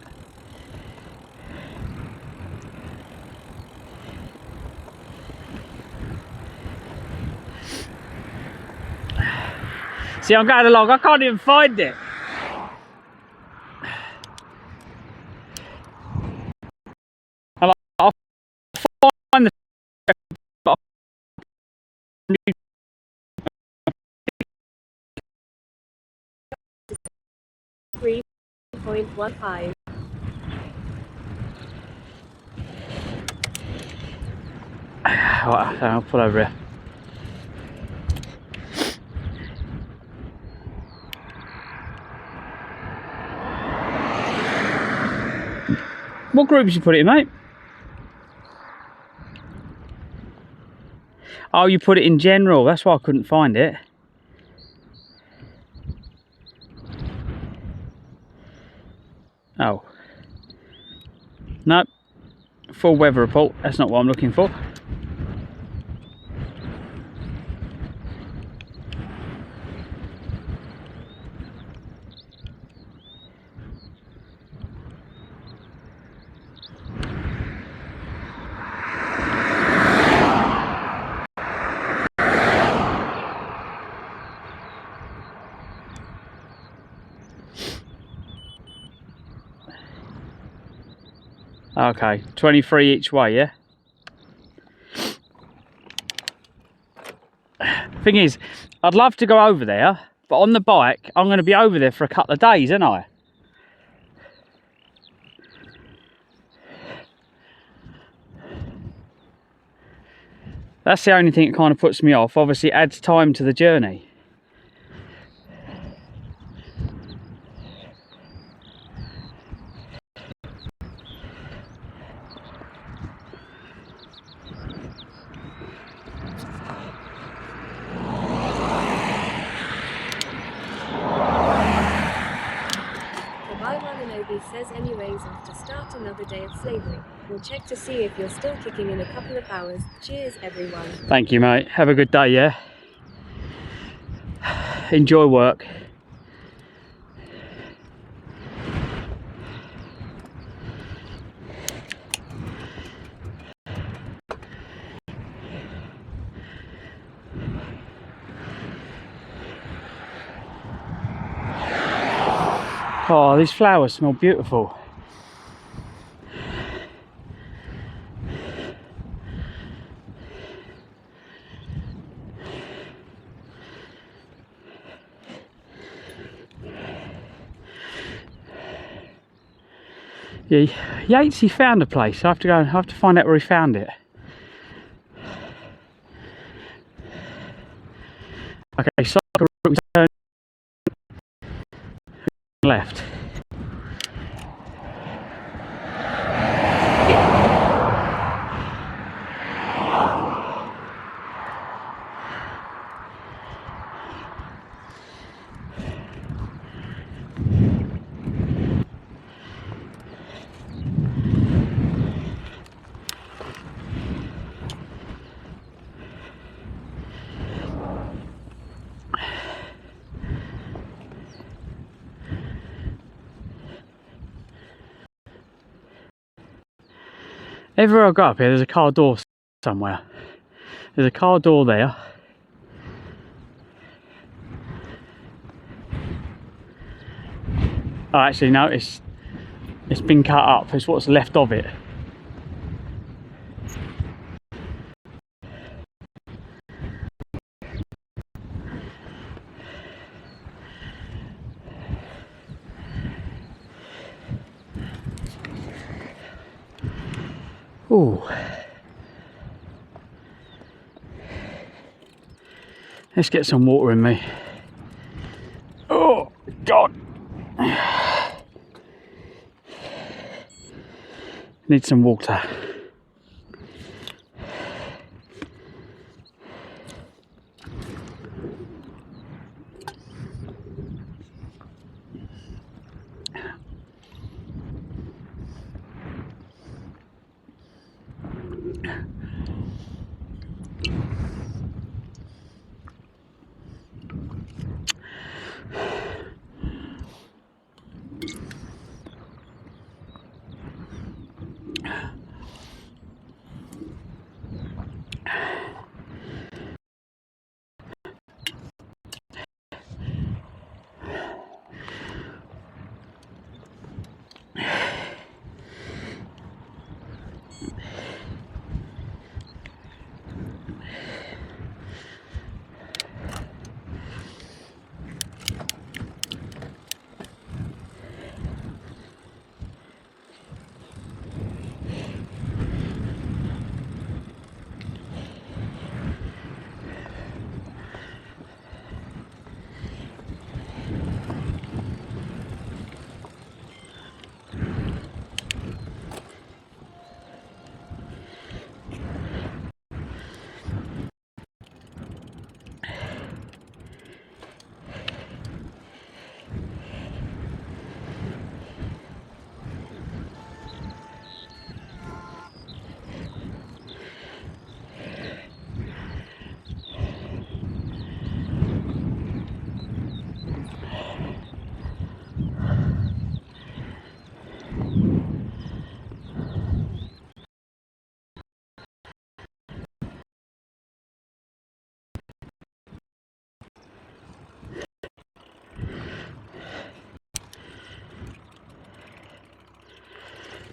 See, I'm going along, I can't even find it. I'll find the 3.15. Right, I'll pull over here. What group did you put it in, mate? Oh, you put it in general. That's why I couldn't find it. Oh. Nope. Full weather report. That's not what I'm looking for. Okay, 23 each way, yeah? Thing is, I'd love to go over there, but on the bike, I'm going to be over there for a couple of days, aren't I? That's the only thing that kind of puts me off. Obviously, it adds time to the journey. he says anyways off to start another day of slavery. We'll check to see if you're still kicking in a couple of hours. Cheers everyone. Thank you, mate. Have a good day, yeah? Enjoy work. Oh, these flowers smell beautiful. Yeah, Yates, he found a place. I have to find out where he found it. Okay, cycle route, turn left. Everywhere I go up here, there's a car door somewhere. There's a car door there. Oh, actually, no, it's been cut up. It's what's left of it. Ooh. Let's get some water in me. Oh, God. Need some water.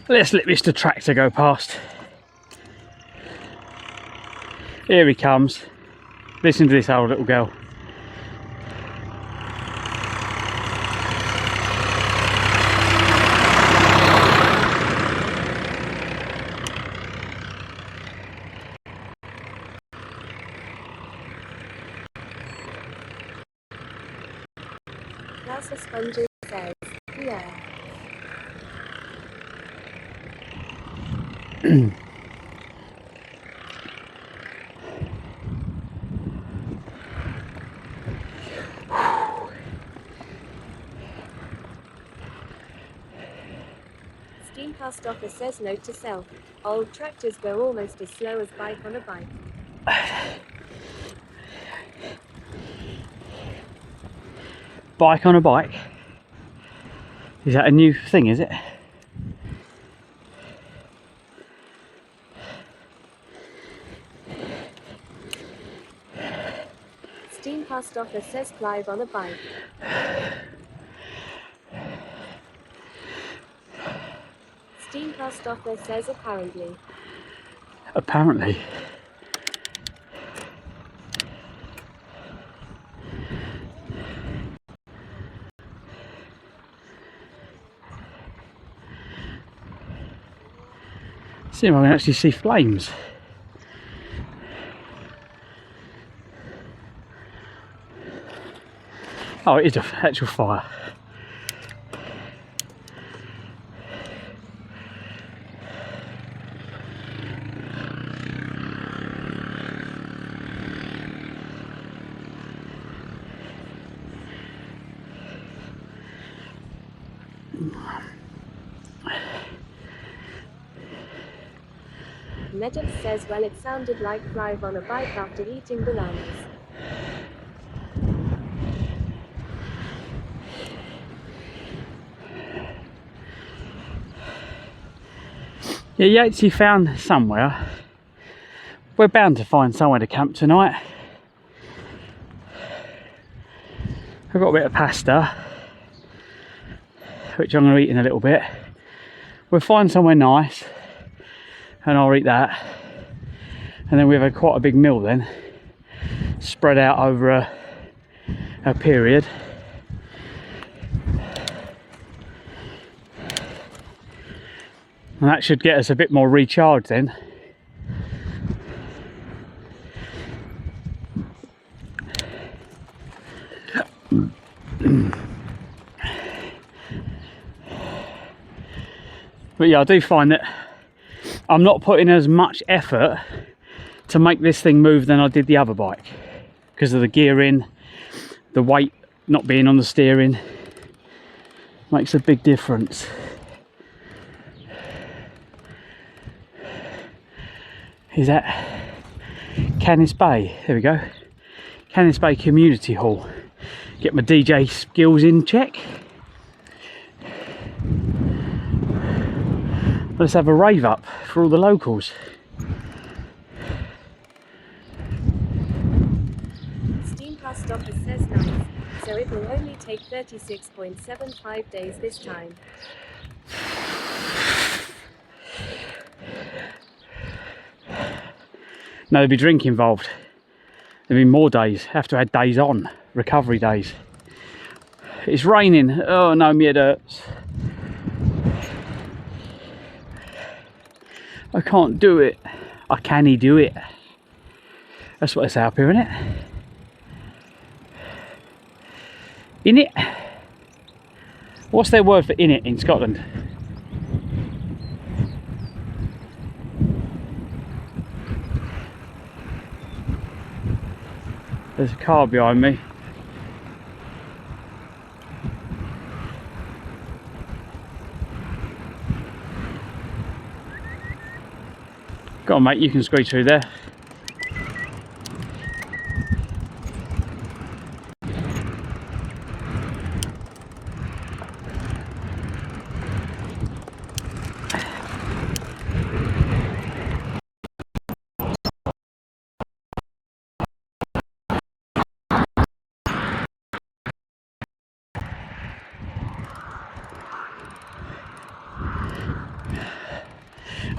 Let's let Mr. Tractor go past. Here he comes. Listen to this old little girl. That's what Spongy says. Yeah. Steamcast offer says note to self. Old tractors go almost as slow as bike on a bike. Bike on a bike? Is that a new thing, is it? Steamcast offer says Clive on a bike. Steamcast offer says apparently. Apparently. See if I can actually see flames. Oh, it is an actual fire. Legend says, well, it sounded like Clive on a bike after eating bananas. Yeah, you actually found somewhere. We're bound to find somewhere to camp tonight. I've got a bit of pasta, which I'm going to eat in a little bit. We'll find somewhere nice, and I'll eat that. And then we've had quite a big meal then, spread out over a period. And that should get us a bit more recharged then. But yeah, I do find that I'm not putting as much effort to make this thing move than I did the other bike, because of the gearing, the weight not being on the steering makes a big difference. Is that Canis Bay? There we go. Canis Bay Community Hall. Get my DJ skills in check. Let's have a rave up for all the locals. Steamcast offer says nice, so it will only take 36.75 days this time. No, there'll be drink involved. There'll be more days. Have to add days on, recovery days. It's raining. Oh no, my head hurts. I can't do it. I can't do it. That's what they say up here, isn't it? In it? What's their word for in it in Scotland? There's a car behind me. Go on, mate, you can squeeze through there.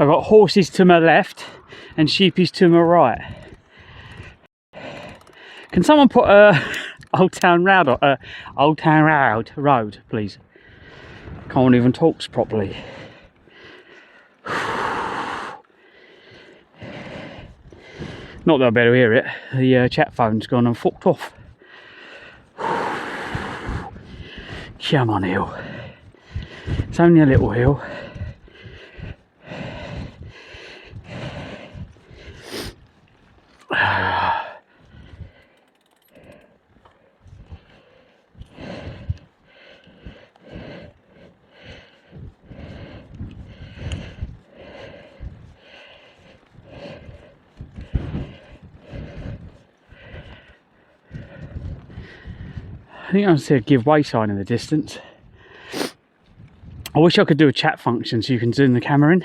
I've got horses to my left and sheepies to my right. Can someone put Old Town Road, please? Can't even talk properly. Not that I better hear it. The chat phone's gone and fucked off. Come on, hill. It's only a little hill. I think I see a give way sign in the distance. I wish I could do a chat function so you can zoom the camera in.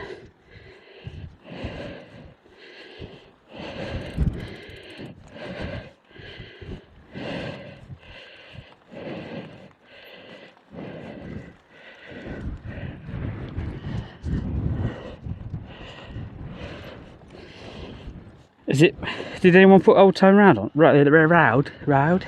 Is it? Did anyone put Old Town Road on? Right, road.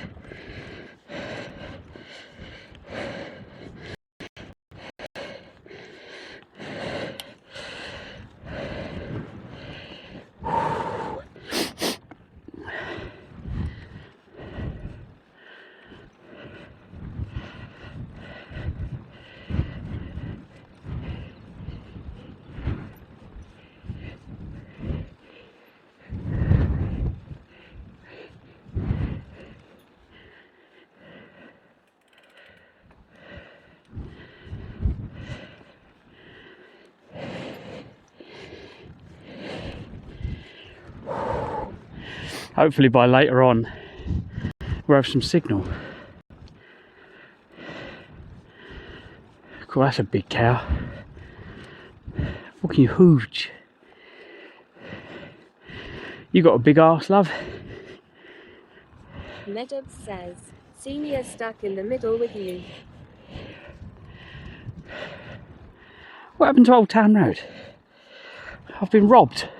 Hopefully by later on we'll have some signal. Cool, that's a big cow. Fucking huge. You got a big arse, love. Medub says, Senior stuck in the middle with you. What happened to Old Town Road? I've been robbed.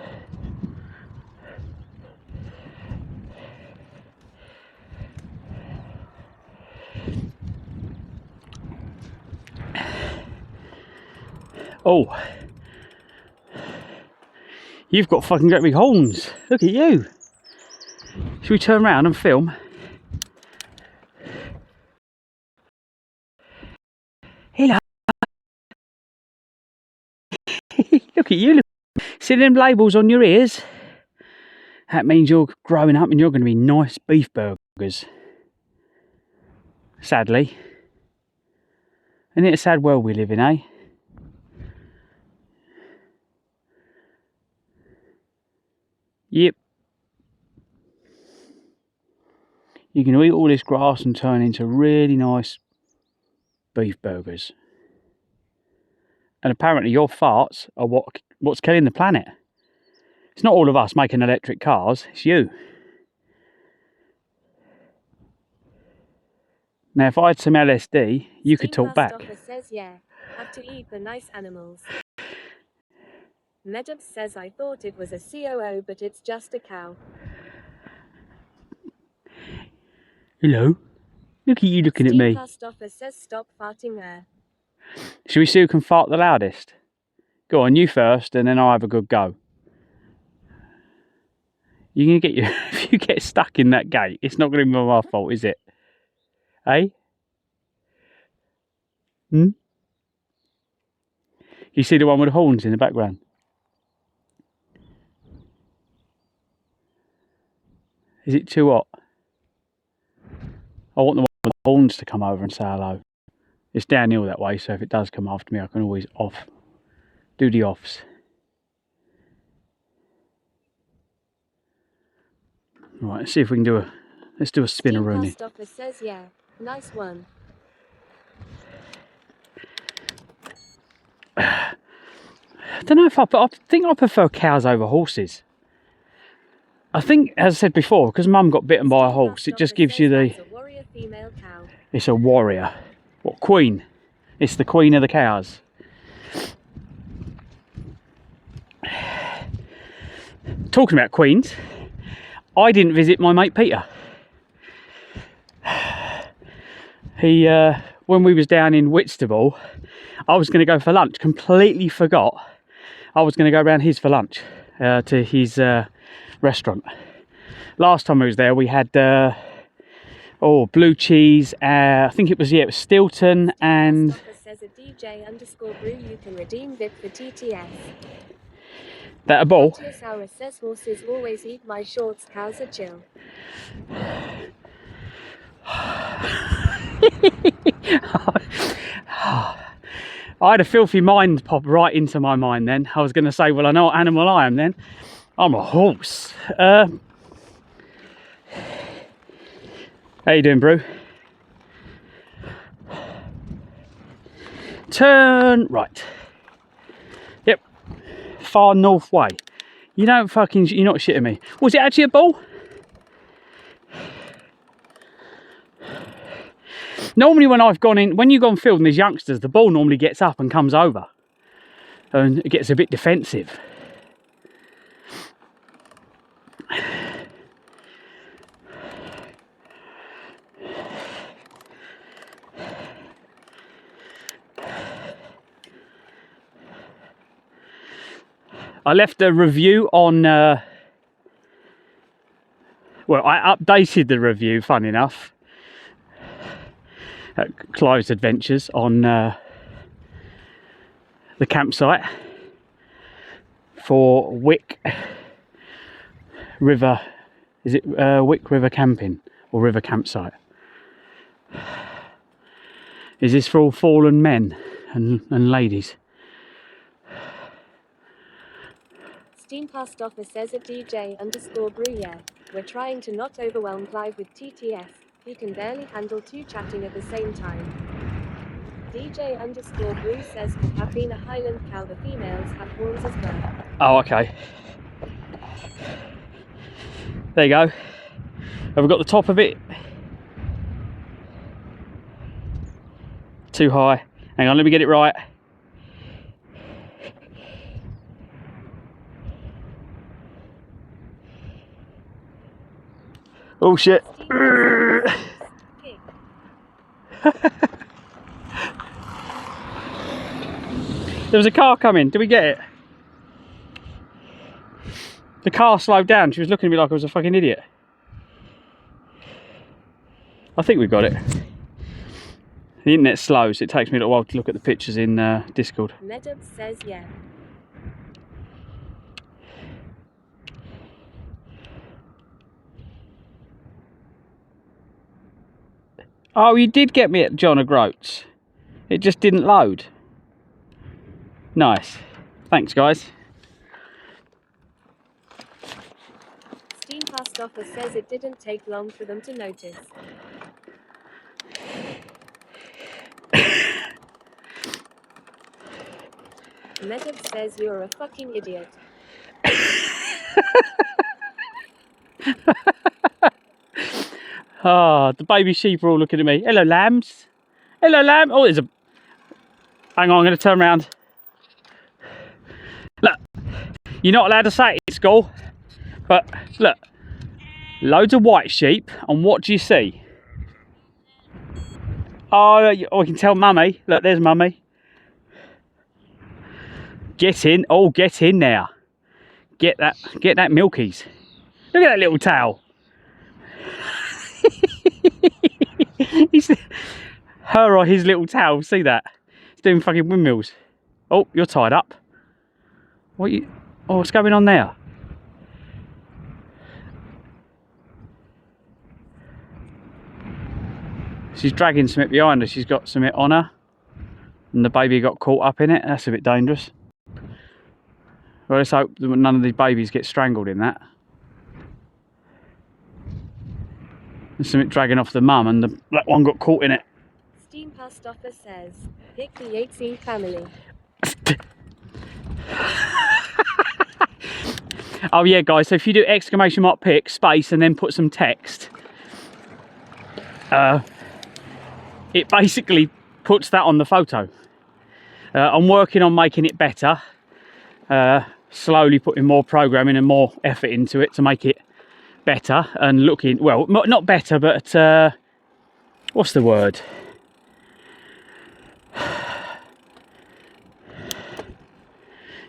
Oh, you've got fucking great big horns. Look at you. Should we turn around and film? Hello. Look at you. See them labels on your ears? That means you're growing up and you're going to be nice beef burgers. Sadly. Isn't it a sad world we live in, eh? Yep. You can eat all this grass and turn into really nice beef burgers. And apparently your farts are what's killing the planet. It's not all of us making electric cars, it's you. Now if I had some LSD, you could talk back. Says, yeah, have to eat the nice animals. Medub says, I thought it was a COO, but it's just a cow. Hello. Look at you looking at me. Steve says, stop farting there. Should we see who can fart the loudest? Go on, you first, and then I'll have a good go. You're gonna get you if you get stuck in that gate, it's not gonna be my fault, is it? Eh? Hmm? You see the one with the horns in the background? Is it too hot? I want the one with the horns to come over and say hello. It's downhill that way, so if it does come after me, I can always do the offs. Right, let's see if we can let's do a spin-a-rooney. Steve says, yeah, nice one. I don't know if I think I prefer cows over horses. I think, as I said before, because Mum got bitten by a horse, it just gives you the... It's a warrior. What, queen? It's the queen of the cows. Talking about queens, I didn't visit my mate Peter. He, when we was down in Whitstable, I was going to go for lunch, completely forgot I was going to go around his for lunch, to his restaurant. Last time I was there, we had blue cheese. I think it was Stilton and. Says a DJ_brew you can redeem Vic for TTS. That a ball? Sour says horses always eat my shorts. Cows are chill. I had a filthy mind pop right into my mind then. I was going to say, well, I know what animal I am then. I'm a horse. How you doing, Brew? Turn right. Yep. Far north way. You don't fucking, you're not shitting me. Was it actually a bull? Normally when I've gone in, when you go on field and there's youngsters, the bull normally gets up and comes over. And it gets a bit defensive. I left a review on, well, I updated the review, fun enough, at Clives Adventures on the campsite for Wick River, is it Wick River Camping or River Campsite? Is this for all fallen men and ladies? Steam Past Office says at DJ_Bruyere, we're trying to not overwhelm Clive with TTF. He can barely handle two chatting at the same time. DJ_Brew says, have been a Highland cow, the females have horns as well. Oh, okay. There you go. Have we got the top of it? Too high. Hang on, let me get it right. Oh shit. There was a car coming. Did we get it? The car slowed down. She was looking at me like I was a fucking idiot. I think we got it. The internet's slow, so it takes me a little while to look at the pictures in Discord. Medub says yeah. Oh, you did get me at John O'Groats. It just didn't load. Nice. Thanks, guys. Steam Past Office says it didn't take long for them to notice. Medub says you're a fucking idiot. Ah, the baby sheep are all looking at me. Hello, lambs. Hello, lamb. Oh, there's a... Hang on, I'm going to turn around. Look, you're not allowed to say it in school, but look, loads of white sheep, and what do you see? Oh, I can tell mummy. Look, there's mummy. Get in. Oh, get in there. Get that milkies. Look at that little tail. Her or his little tail, see that? It's doing fucking windmills. Oh, you're tied up. What you? Oh, what's going on there? She's dragging something behind her. She's got something on her, and the baby got caught up in it. That's a bit dangerous. Well, let's hope that none of these babies get strangled in that. There's something dragging off the mum, and the black one got caught in it. Steam Past Office says, pick the Yatesy family. Oh yeah, guys, so if you do exclamation mark pick space and then put some text, it basically puts that on the photo. I'm working on making it better, slowly putting more programming and more effort into it to make it better and looking, well, not better, but what's the word?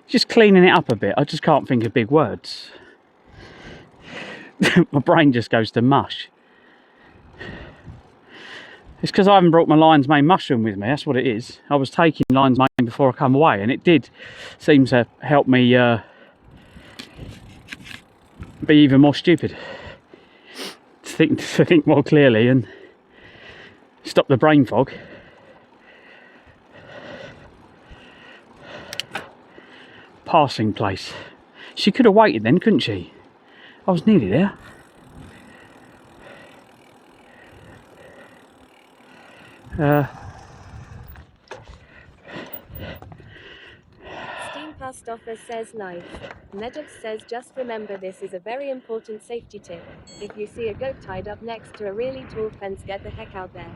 Just cleaning it up a bit. I just can't think of big words. My brain just goes to mush. It's because I haven't brought my lion's mane mushroom with me. That's what it is. I was taking lion's mane before I come away, and it did seem to help me be even more stupid. To think more clearly and stop the brain fog. Passing place. She could have waited then, couldn't she? I was nearly there. Past Office says nice. Nedux says just remember this is a very important safety tip. If you see a goat tied up next to a really tall fence, get the heck out there.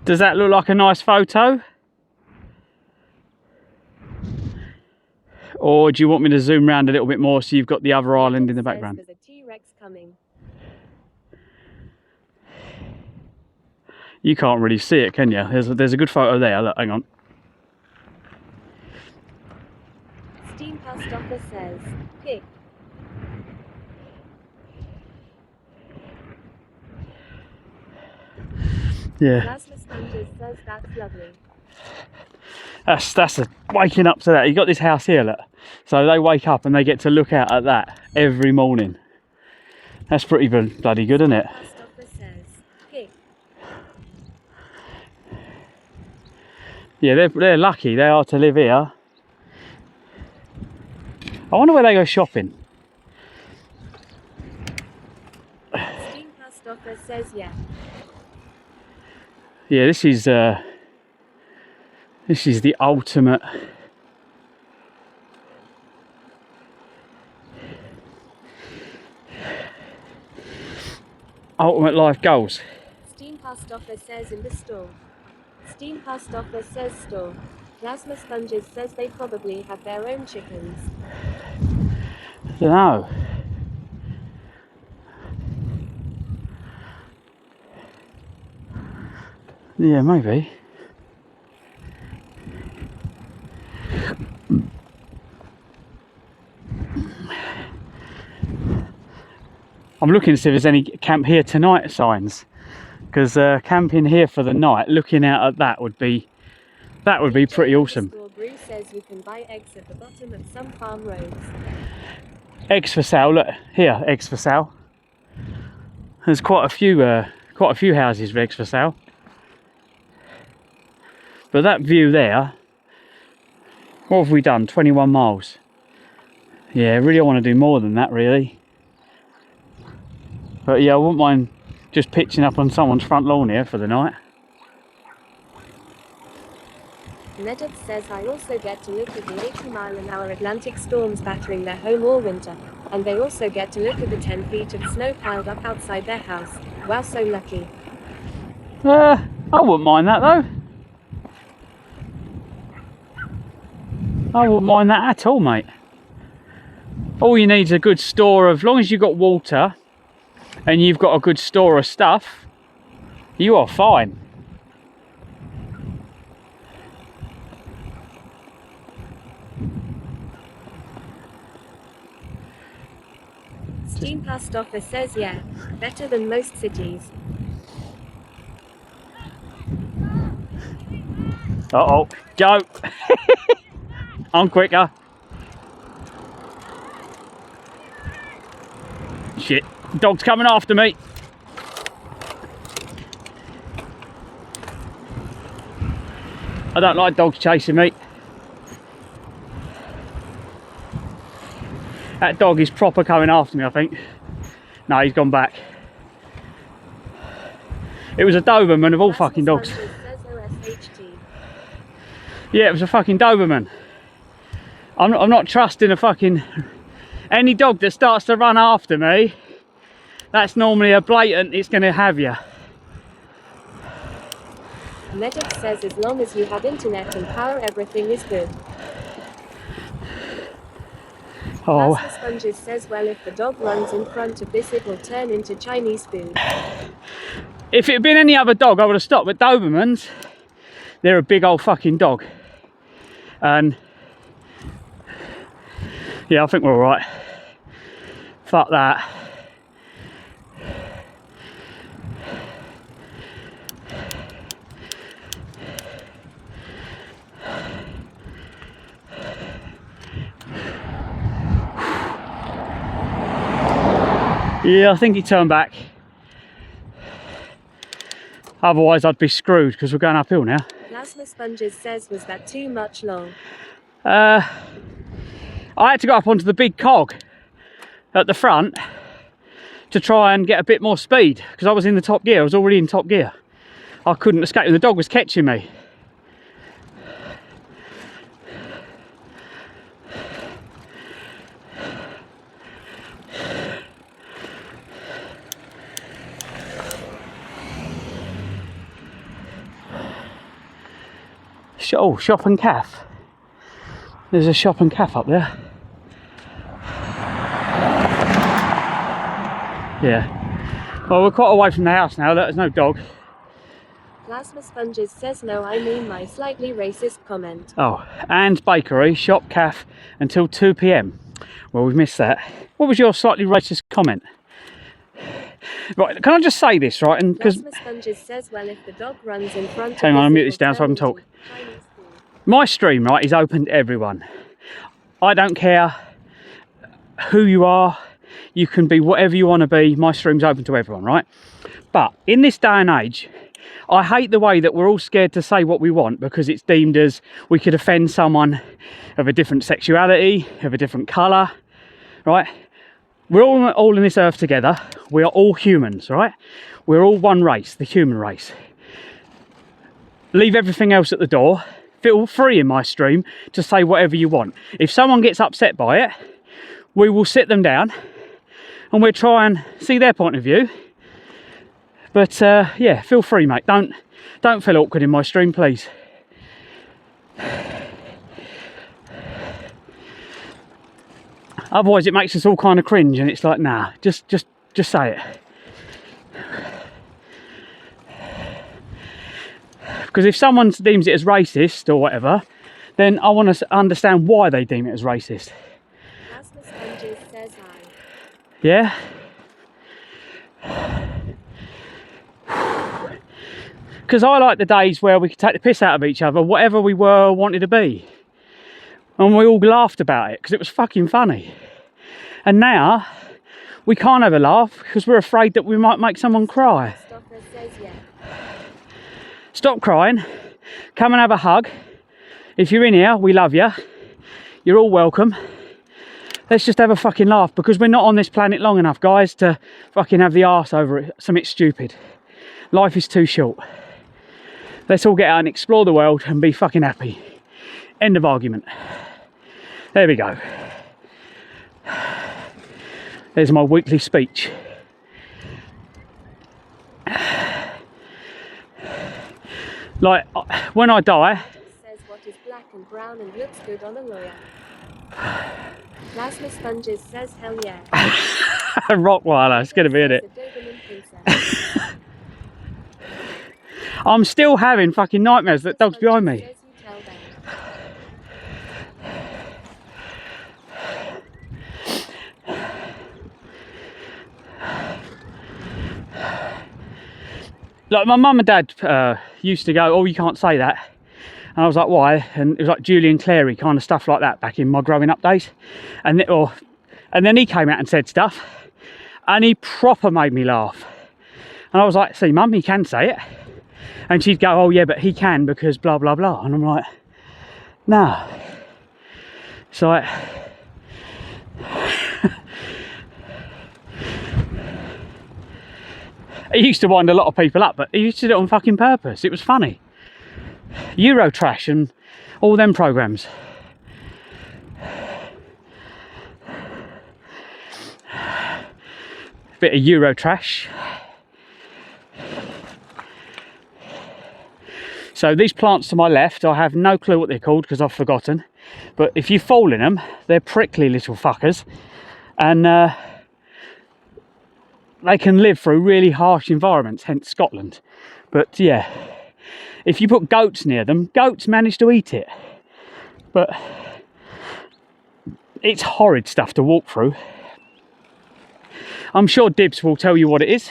Does that look like a nice photo? Or do you want me to zoom round a little bit more so you've got the other island in the background? There's a T-Rex coming. You can't really see it, can you? There's a good photo there. Look, hang on. Steam Past Office says, pick. Yeah. Plasma Sponges says that's lovely. That's waking up to that. You got this house here, look. So they wake up and they get to look out at that every morning. That's pretty bloody good, isn't it? Past Office says, pick. Yeah, they're lucky. They are to live here. I wonder where they go shopping. Steam Past Office says yeah. Yeah, this is the ultimate life goals. Steam Past Office says in the store. Steam Past Office says store. Plasma Sponges says they probably have their own chickens. I don't know. Yeah, maybe. I'm looking to see if there's any camp here tonight signs, because camping here for the night, looking out at that would be pretty awesome. Bruce says you can buy eggs at the bottom of some farm roads. Eggs for sale. Look here, eggs for sale. There's quite a few houses with eggs for sale. But that view there, what have we done? 21 miles. Yeah, really I want to do more than that, really. But yeah, I wouldn't mind just pitching up on someone's front lawn here for the night. Nedux says I also get to look at the 80-mile-an-hour Atlantic storms battering their home all winter. And they also get to look at the 10 feet of snow piled up outside their house. Wow, so lucky. I wouldn't mind that though. I wouldn't mind that at all, mate. All you need is a good store of, as long as you've got water and you've got a good store of stuff, you are fine. Steam Past Office says yeah, better than most cities. Uh-oh, go! I'm quicker. Shit, dog's coming after me. I don't like dogs chasing me. That dog is proper coming after me, I think. No, he's gone back. It was a Doberman of all fucking dogs. Yeah, it was a fucking Doberman. I'm not trusting a fucking... Any dog that starts to run after me, that's normally a blatant, it's going to have you. Nedux says as long as you have internet and power, everything is good. Oh. Plasma Sponges says, well, if the dog runs in front of this, it will turn into Chinese food. If it had been any other dog, I would have stopped, but Dobermans, they're a big old fucking dog. And yeah, I think we're all right. Fuck that. Yeah, I think he turned back. Otherwise I'd be screwed because we're going uphill now. Plasma Sponges says, was that too much long? I had to go up onto the big cog at the front to try and get a bit more speed because I was in the top gear. I was already in top gear. I couldn't escape and the dog was catching me. Oh, shop and cafe. There's a shop and cafe up there. Yeah. Well, we're quite away from the house now. There's no dog. Plasma Sponges says no, I mean my slightly racist comment. Oh, and bakery, shop, cafe until 2 p.m. Well, we've missed that. What was your slightly racist comment? Right, can I just say this, right? And because Plasma Sponges says, well, if the dog runs in front hang of on, I'll us, mute it this will down so I turn can talk. into Chinese food. My stream, right, is open to everyone. I don't care who you are. You can be whatever you want to be. My stream's open to everyone, right? But in this day and age, I hate the way that we're all scared to say what we want because it's deemed as we could offend someone of a different sexuality, of a different colour, right? We're all in this earth together. We are all humans, right? We're all one race, the human race. Leave everything else at the door. Feel free in my stream to say whatever you want. If someone gets upset by it, we will sit them down and we'll try and see their point of view. But yeah, feel free, mate. Don't feel awkward in my stream, please. Otherwise, it makes us all kind of cringe, and it's like, nah, just say it. Because if someone deems it as racist or whatever, then I want to understand why they deem it as racist. Plasma Sponges says I. Yeah? Because I like the days where we could take the piss out of each other, whatever we were or wanted to be. And we all laughed about it because it was fucking funny. And now we can't have a laugh because we're afraid that we might make someone cry. Stopper says yeah. Stop crying. Come and have a hug. If you're in here, we love you. You're all welcome. Let's just have a fucking laugh because we're not on this planet long enough, guys, to fucking have the arse over it. Something stupid. Life is too short. Let's all get out and explore the world and be fucking happy. End of argument. There we go. There's my weekly speech. Like, when I die... Says what is black and brown and looks good on a lawyer. Plasma Sponges says hell yeah. Rottweiler, it's going to be in it. I'm still having fucking nightmares that dog's behind me. Like my mum and dad used to go, oh, you can't say that. And I was like, why? And it was like Julian Clary kind of stuff like that back in my growing up days. And then he came out and said stuff and he proper made me laugh. And I was like, see, mum, he can say it. And she'd go, oh yeah, but he can because blah, blah, blah. And I'm like, nah. So I used to wind a lot of people up, but he used to do it on fucking purpose. It was funny. Eurotrash and all them programmes. Bit of Eurotrash. So these plants to my left, I have no clue what they're called because I've forgotten. But if you fall in them, they're prickly little fuckers. And they can live through really harsh environments, hence Scotland. But yeah, if you put goats near them, goats manage to eat it. But it's horrid stuff to walk through. I'm sure Dibs will tell you what it is.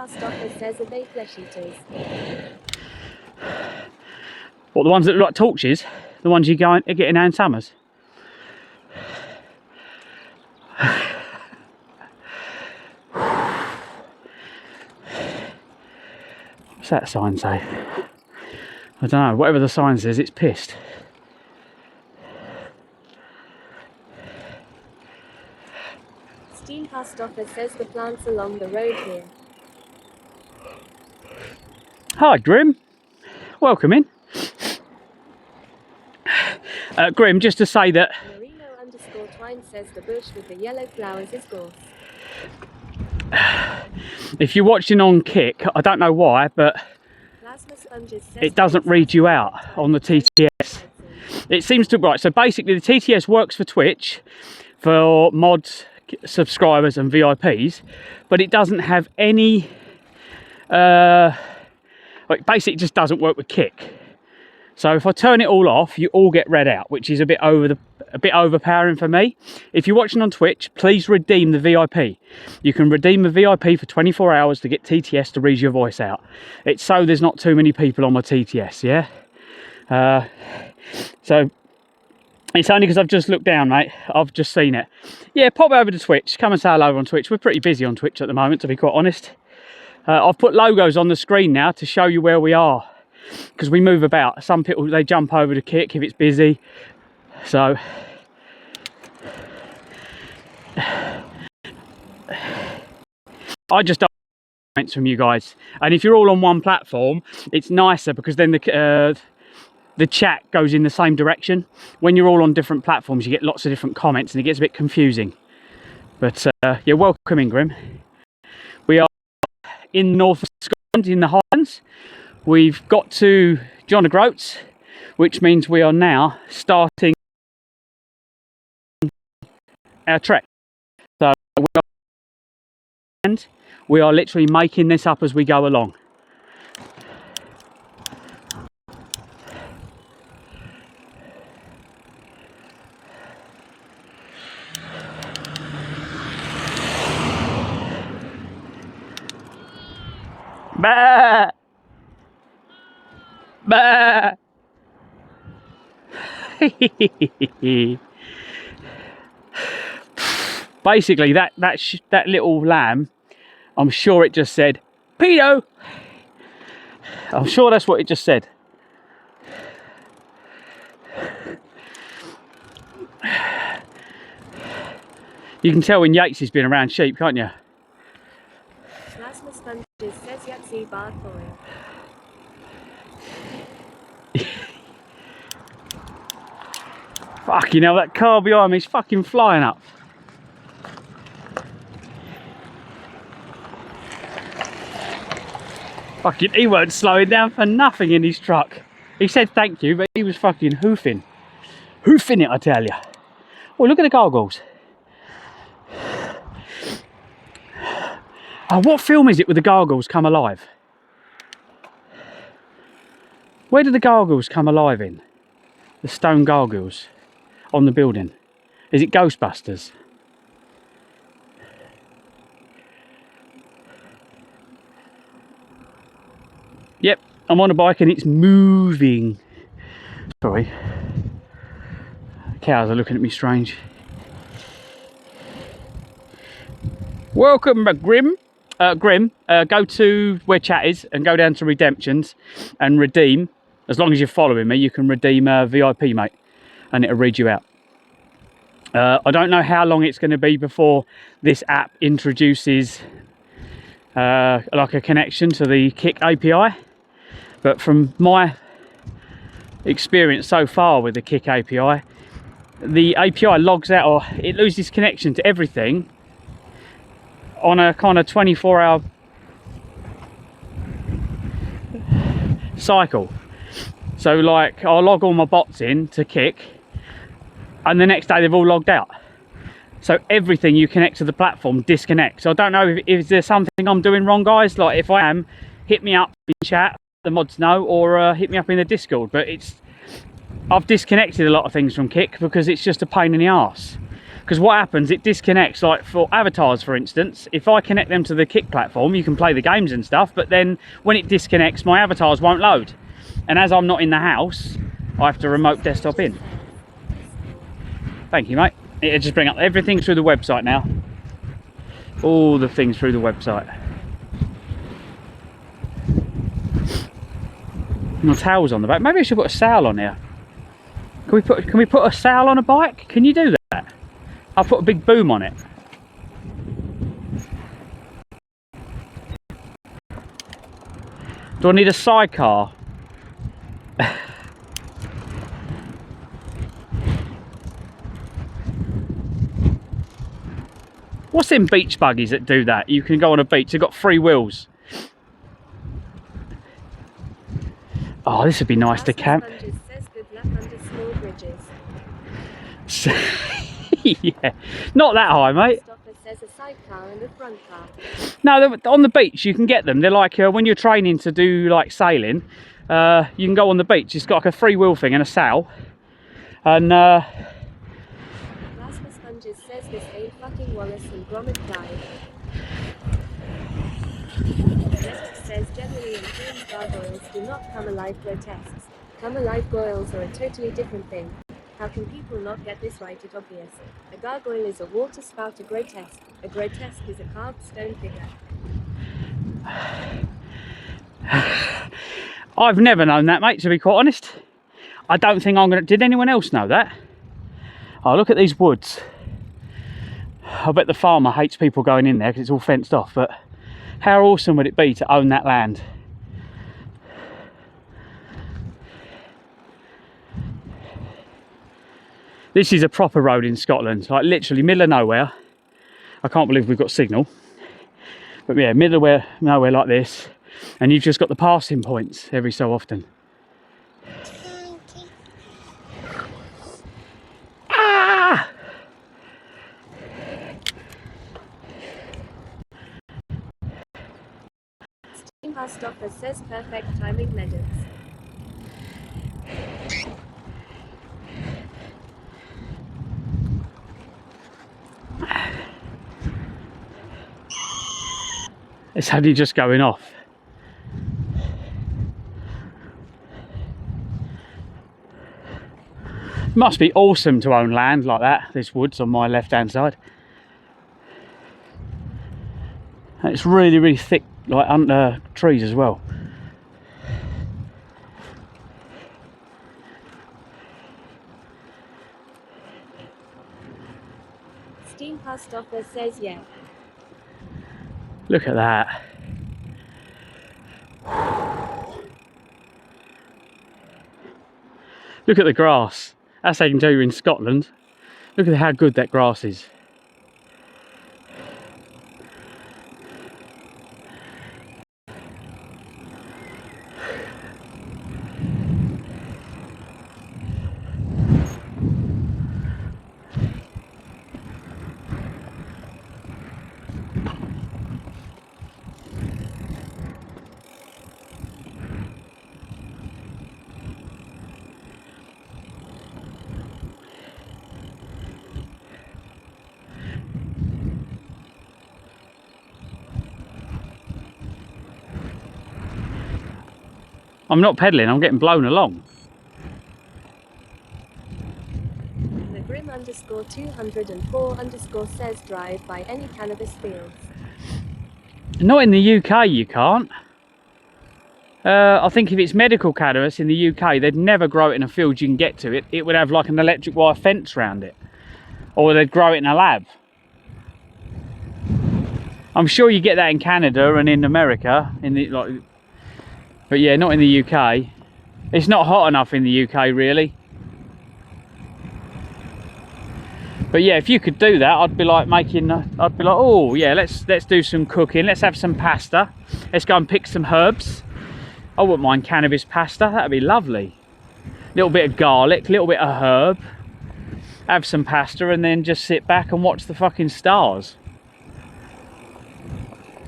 Stopper says are they flesh eaters? What, the ones that look like torches? The ones you go and get in Ann Summers? What's that sign say? I don't know, whatever the sign says, it's pissed. Steam Stopper says the plants along the road here. Hi Grim, welcome in. Grim, just to say that Marino_Twine says the bush with the yellow flowers is gorse. If you're watching on Kick, I don't know why, but it doesn't read you out on the TTS. It seems to, right, so basically the TTS works for Twitch, for mods, subscribers and VIPs, but it doesn't have any, like basically it just doesn't work with Kick. So if I turn it all off, you all get read out, which is a bit overpowering for me. If you're watching on Twitch, please redeem the VIP. You can redeem a VIP for 24 hours to get TTS to read your voice out. It's so there's not too many people on my TTS, yeah? So it's only because I've just looked down, mate. I've just seen it. Yeah, pop over to Twitch. Come and say hello on Twitch. We're pretty busy on Twitch at the moment, to be quite honest. I've put logos on the screen now to show you where we are, because we move about. Some people, they jump over to Kick if it's busy. So I just don't want comments from you guys. And if you're all on one platform, it's nicer because then the chat goes in the same direction. When you're all on different platforms, you get lots of different comments and it gets a bit confusing. But yeah, welcome in, Grim. We are in north of Scotland, in the Highlands. We've got to John O'Groats, which means we are now starting our trek. So we are literally making this up as we go along. Bah! Bah! Basically, that little lamb, I'm sure it just said, "Pedo!" I'm sure that's what it just said. You can tell when Yates has been around sheep, can't you? Fuck, you know, that car behind me is fucking flying up. Fucking, he weren't slowing down for nothing in his truck. He said thank you, but he was fucking hoofing. Hoofing it, I tell you. Oh, look at the gargoyles. Oh, what film is it where the gargoyles come alive? Where do the gargoyles come alive in? The stone gargoyles on the building. Is it Ghostbusters? Yep, I'm on a bike and it's moving. Sorry. Cows are looking at me strange. Welcome, Grim. Go to where chat is and go down to redemptions and redeem. As long as you're following me, you can redeem a VIP, mate, and it'll read you out. I don't know how long it's going to be before this app introduces like a connection to the Kick API, but from my experience so far with the Kick API, the API logs out, or it loses connection to everything on a kind of 24-hour cycle. So like, I'll log all my bots in to Kick and the next day they've all logged out. So everything you connect to the platform disconnects. So I don't know if there's something I'm doing wrong, guys. Like, if I am, hit me up in chat, the mods know, or hit me up in the Discord. But I've disconnected a lot of things from Kick because it's just a pain in the arse. Because what happens, it disconnects, like for avatars, for instance. If I connect them to the Kick platform, you can play the games and stuff, but then when it disconnects, my avatars won't load. And as I'm not in the house, I have to remote desktop in. Thank you, mate. It'll just bring up everything through the website now. All the things through the website. My towel's on the back. Maybe I should put a sail on here. Can we put a sail on a bike? Can you do that? I'll put a big boom on it. Do I need a sidecar? What's them beach buggies that do that? You can go on a beach, they've got 3 wheels. Oh, this would be nice to Thurso camp. Sponges says good luck under small bridges. Yeah, not that high, mate. Stopper says a sidecar and a front car. No, on the beach you can get them. They're like when you're training to do like sailing, you can go on the beach. It's got like a freewheel thing and a sail. And Plasma Sponges says this ain't fucking Wallace and Gromit Clive. Metric says generally in dreams gargoyles do not come alive grotesques. Come alive goyles are a totally different thing. How can people not get this right? It's obvious. A gargoyle is a water spout, a grotesque. A grotesque is a carved stone figure. I've never known that, mate, to be quite honest. I don't think I'm gonna. Did anyone else know that? Oh, look at these woods. I bet the farmer hates people going in there because it's all fenced off, but how awesome would it be to own that land? This is a proper road in Scotland, like literally middle of nowhere. I can't believe we've got signal. But yeah, middle of nowhere like this, and you've just got the passing points every so often. Ah! Steam House Stopper says perfect timing meadows. It's only just going off. It must be awesome to own land like that. This woods on my left hand side. And it's really, really thick, like under trees as well. Steam House Stopper says yeah. Look at that. Look at the grass. That's how you can tell you're in Scotland. Look at how good that grass is. I'm not pedalling, I'm getting blown along. The Grim _204_ says drive by any cannabis fields. Not in the UK you can't. I think if it's medical cannabis in the UK, they'd never grow it in a field you can get to it. It would have like an electric wire fence around it. Or they'd grow it in a lab. I'm sure you get that in Canada and in America, but yeah, not in the UK. It's not hot enough in the UK really. But yeah, if you could do that, I'd be like oh yeah, let's do some cooking, let's have some pasta, let's go and pick some herbs. I wouldn't mind cannabis pasta, that'd be lovely. Little bit of garlic, little bit of herb, have some pasta and then just sit back and watch the fucking stars.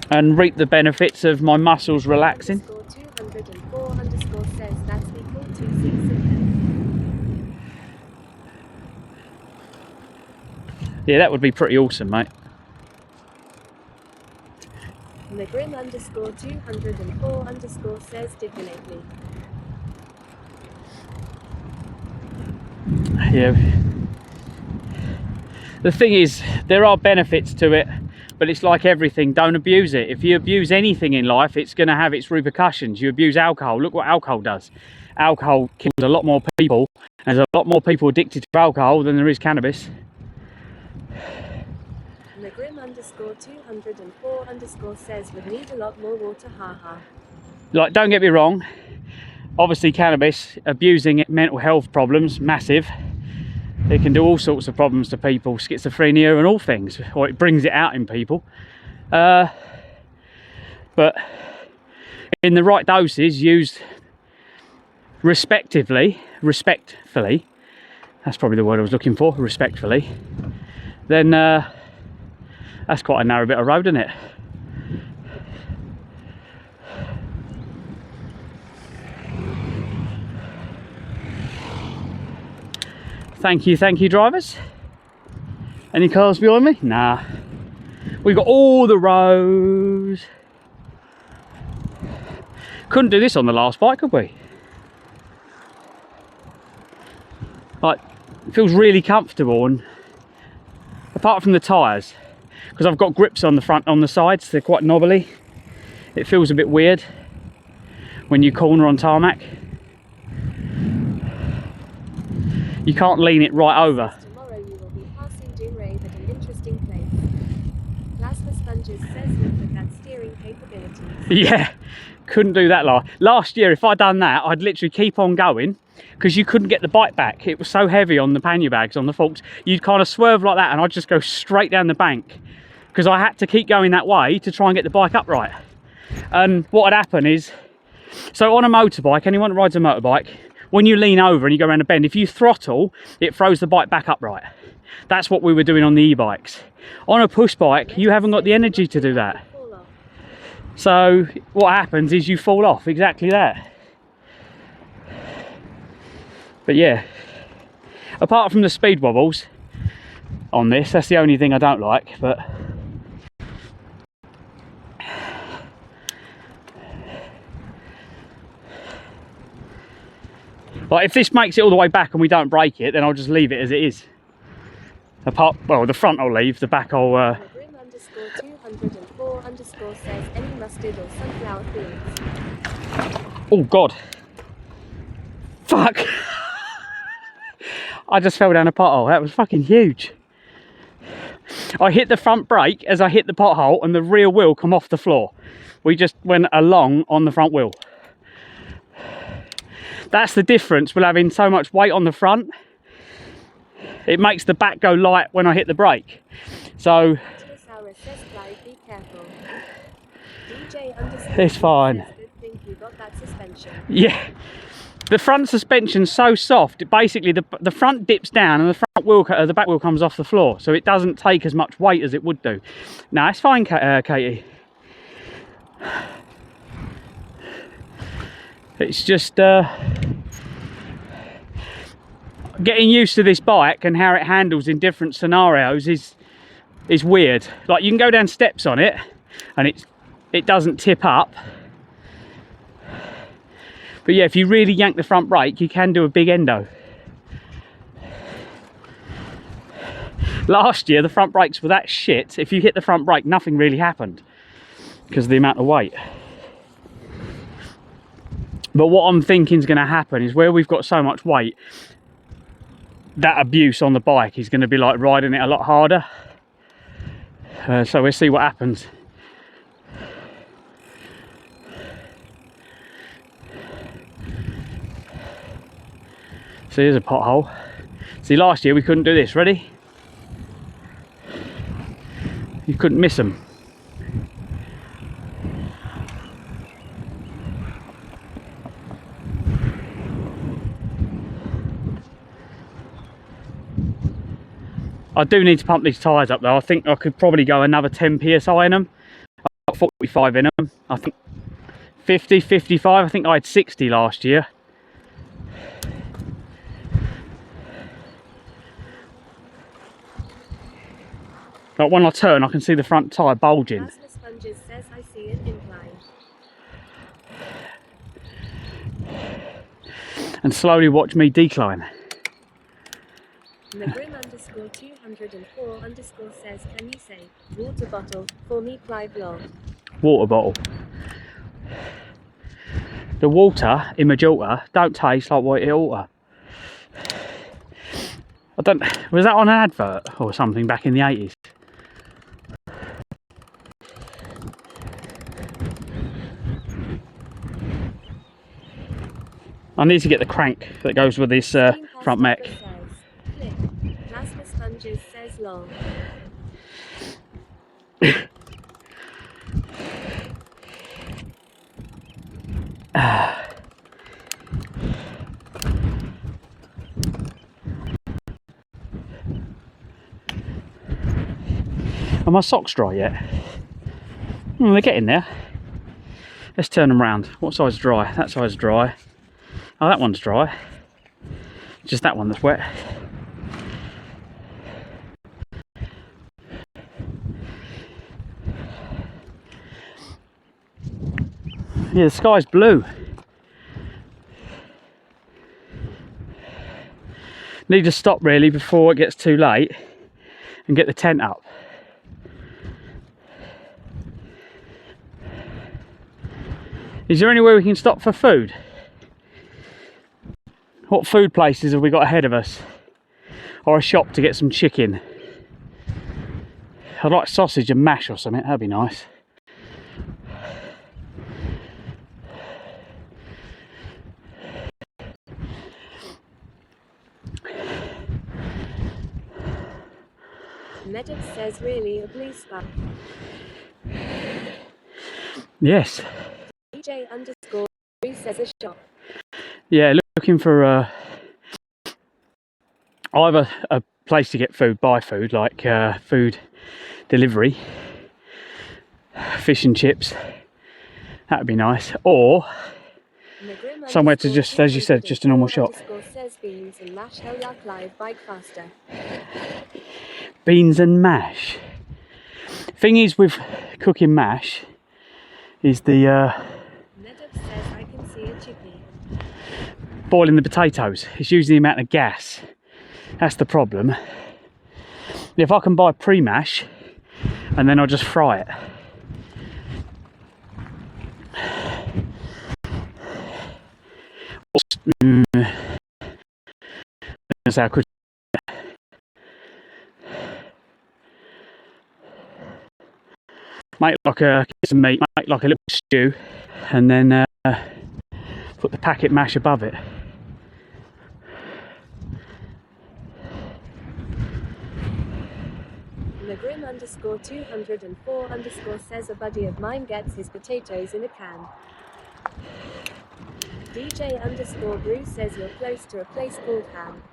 And reap the benefits of my muscles relaxing. _204_ says that's equal to 6. Yeah, that would be pretty awesome, mate. The Grim _204_ says definitely. Yeah. The thing is, there are benefits to it, but it's like everything, don't abuse it. If you abuse anything in life, it's going to have its repercussions. You abuse alcohol, look what alcohol does. Alcohol kills a lot more people, and there's a lot more people addicted to alcohol than there is cannabis. The Grim _204_ says would need a lot more water, haha. Like, don't get me wrong, obviously cannabis, abusing it, mental health problems, massive. It can do all sorts of problems to people, schizophrenia and all things, or it brings it out in people. But in the right doses, used respectfully, that's probably the word I was looking for, respectfully, then that's quite a narrow bit of road, isn't it? Thank you drivers. Any cars behind me? Nah. We've got all the rows. Couldn't do this on the last bike, could we? Like, it feels really comfortable, and apart from the tyres, because I've got grips on the front, on the sides, they're quite knobbly. It feels a bit weird when you corner on tarmac. You can't lean it right over. Tomorrow you will be passing Doonrave at an interesting place. Plasma Sponges says look at that steering capabilities. Yeah, couldn't do that last year. If I'd done that, I'd literally keep on going because you couldn't get the bike back. It was so heavy on the pannier bags, on the forks. You'd kind of swerve like that and I'd just go straight down the bank because I had to keep going that way to try and get the bike upright. And what would happen is, so on a motorbike, anyone that rides a motorbike, when you lean over and you go around a bend, if you throttle, it throws the bike back upright. That's what we were doing on the e-bikes. On a push bike, you haven't got the energy to do that. So what happens is you fall off, exactly that. But yeah, apart from the speed wobbles on this, that's the only thing I don't like. But like, if this makes it all the way back and we don't break it, then I'll just leave it as it is. Apart, well, the front I'll leave, the back I'll Grim_204_ says any mustard or sunflower fields. Oh God. Fuck. I just fell down a pothole. That was fucking huge. I hit the front brake as I hit the pothole and the rear wheel come off the floor. We just went along on the front wheel. That's the difference with having so much weight on the front. It makes the back go light when I hit the brake. So it's fine. Yeah, the front suspension's so soft. Basically, the front dips down and the front wheel, the back wheel comes off the floor, so it doesn't take as much weight as it would do. No, it's fine, Katie. It's just getting used to this bike and how it handles in different scenarios is weird. Like, you can go down steps on it and it doesn't tip up. But yeah, if you really yank the front brake, you can do a big endo. Last year, the front brakes were that shit. If you hit the front brake, nothing really happened because of the amount of weight. But what I'm thinking is going to happen is, where we've got so much weight, that abuse on the bike is going to be like riding it a lot harder. So we'll see what happens. So here's a pothole. See, last year we couldn't do this. Ready? You couldn't miss them. I do need to pump these tyres up though. I think I could probably go another 10 psi in them. I've got 45 in them. I think 50, 55. I think I had 60 last year. Like, when I turn, I can see the front tyre bulging. Sponges says I see an incline. And slowly watch me decline. The Grim_204_ says, can you say water bottle for me, Clive lol? Water bottle. The water in my Jota don't taste like white water. I don't. Was that on an advert or something back in the 80s? I need to get the crank that goes with this front mech. Plasma Sponges says lol. my socks dry yet? They're getting there. Let's turn them round. What side's dry? That side's dry. Oh, that one's dry. Just that one that's wet. Yeah, the sky's blue. Need to stop really before it gets too late and get the tent up. Is there anywhere we can stop for food? What food places have we got ahead of us? Or a shop to get some chicken? I'd like sausage and mash or something, that'd be nice. Medic says really a blue sky. Yes. DJ underscore says a shop. Yeah, looking for either a place to get food, buy food, like food delivery, fish and chips, that would be nice, or somewhere to just, as you said, just a normal shop. Says beans and mash, hell yeah, Clive, bike faster. Beans and mash. Thing is with cooking mash is the Nedub says I can see a chippy. boiling the potatoes. It's using the amount of gas. That's the problem. If I can buy pre-mash and then I'll just fry it. That's how I could. Make like a some meat, make like a little stew, and then put the packet mash above it. Nagrim underscore 204 underscore says a buddy of mine gets his potatoes in a can. DJ underscore Bruce says you're close to a place called Ham.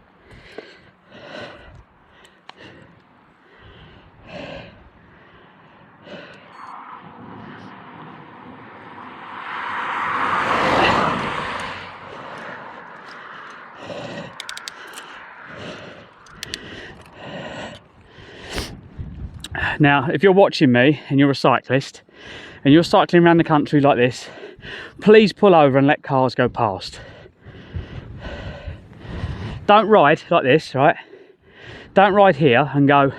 Now, if you're watching me and you're a cyclist and you're cycling around the country like this, please pull over and let cars go past. Don't ride like this, right? Don't ride here and go,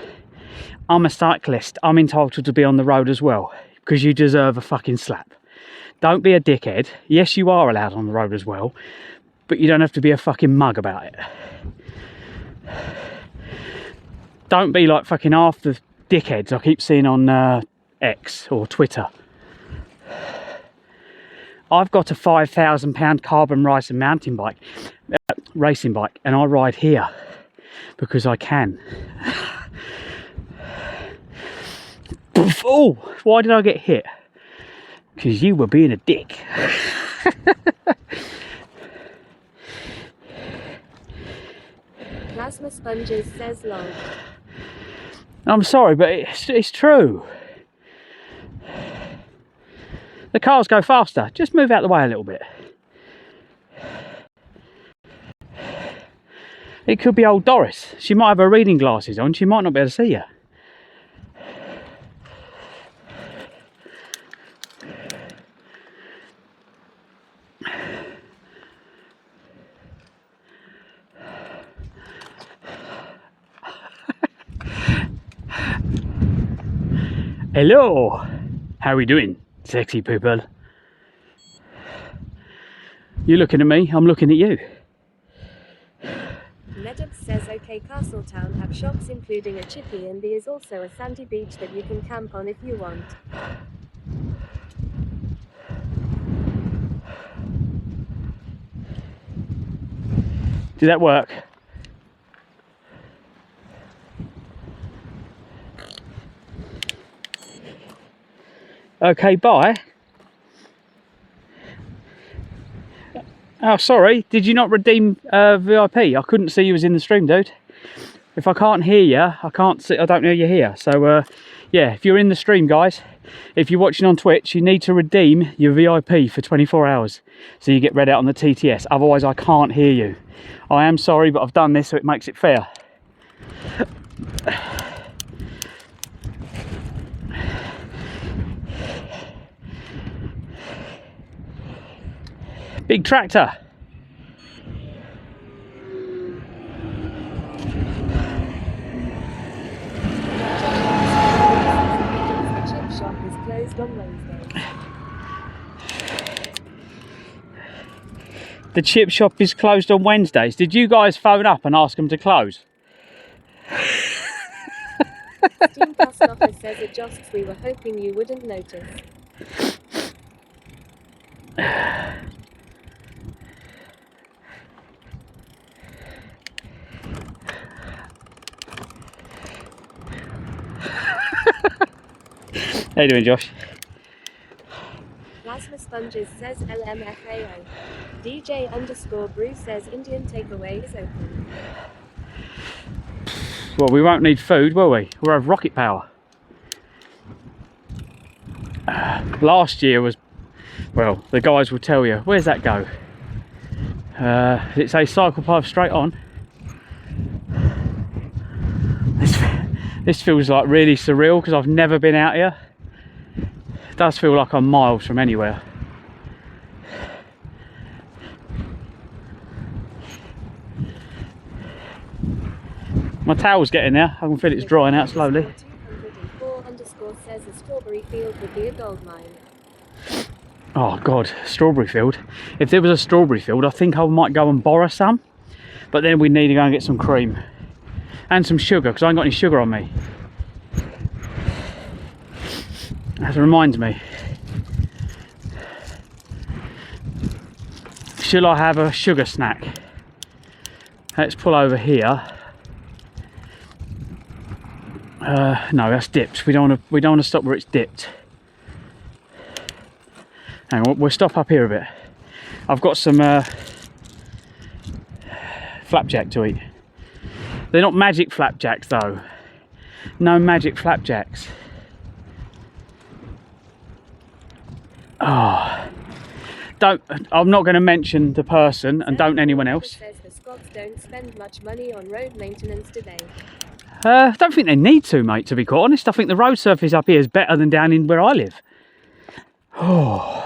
I'm a cyclist, I'm entitled to be on the road as well, because you deserve a fucking slap. Don't be a dickhead. Yes, you are allowed on the road as well, but you don't have to be a fucking mug about it. Don't be like fucking half the dickheads I keep seeing on X or Twitter. I've got a £5,000 carbon racing mountain bike, racing bike, and I ride here because I can. Oh, why did I get hit? Because you were being a dick. Plasma Sponges says long. I'm sorry, but it's true. The cars go faster. Just move out the way a little bit. It could be old Doris. She might have her reading glasses on. She might not be able to see you. Hello, how are we doing, sexy people? You're looking at me, I'm looking at you. Nedub says OK, Castletown have shops including a chippy, and there is also a sandy beach that you can camp on if you want. Did that work? Okay, bye. Oh, sorry. Did you not redeem VIP? I couldn't see you was in the stream, dude. If I can't hear you, I can't see. I don't know you're here. So yeah, if you're in the stream, guys, if you're watching on Twitch, you need to redeem your VIP for 24 hours so you get read out on the TTS. Otherwise, I can't hear you. I am sorry, but I've done this so it makes it fair. Big tractor. The chip shop is closed on Wednesday. The chip shop is closed on Wednesdays. Did you guys phone up and ask them to close? Steam Cast Office says it just we were hoping you wouldn't notice. How you doing, Josh? Plasma Sponges says LMFAO. DJ_Bruce says Indian takeaway is open. Well, we won't need food, will we? We'll have rocket power. Last year was, well, the guys will tell you. Where's that go? It says cycle path straight on. This feels like really surreal because I've never been out here. It does feel like I'm miles from anywhere. My towel's getting there. I can feel it's drying out slowly. 204_ says a strawberry field would be a gold mine. Oh God, strawberry field. If there was a strawberry field, I think I might go and borrow some. But then we need to go and get some cream. And some sugar, because I ain't got any sugar on me. That reminds me. Shall I have a sugar snack? Let's pull over here. No, that's dipped. We don't want to stop where it's dipped. Hang on, we'll stop up here a bit. I've got some flapjack to eat. They're not magic flapjacks though. No magic flapjacks. Oh, I'm not going to mention the person, and don't anyone else. Says the Scots don't spend much money on road maintenance today. I don't think they need to, mate, to be quite honest. I think the road surface up here is better than down in where I live. Oh.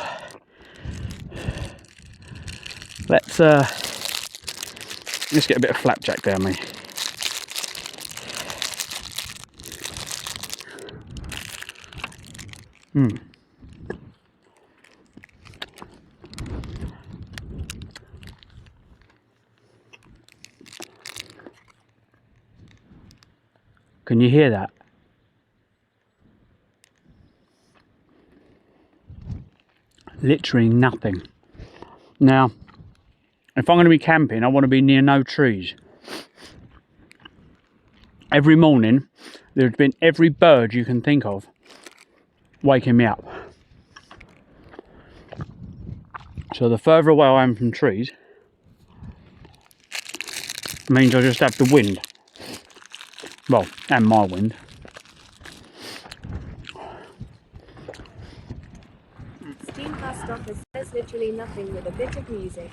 Let's get a bit of flapjack down me. Can you hear that? Literally nothing. Now, if I'm going to be camping, I want to be near no trees. Every morning, there's been every bird you can think of waking me up. So the further away I am from trees means I just have the wind. Well, and my wind. Steam Cast Office says literally nothing with a bit of music.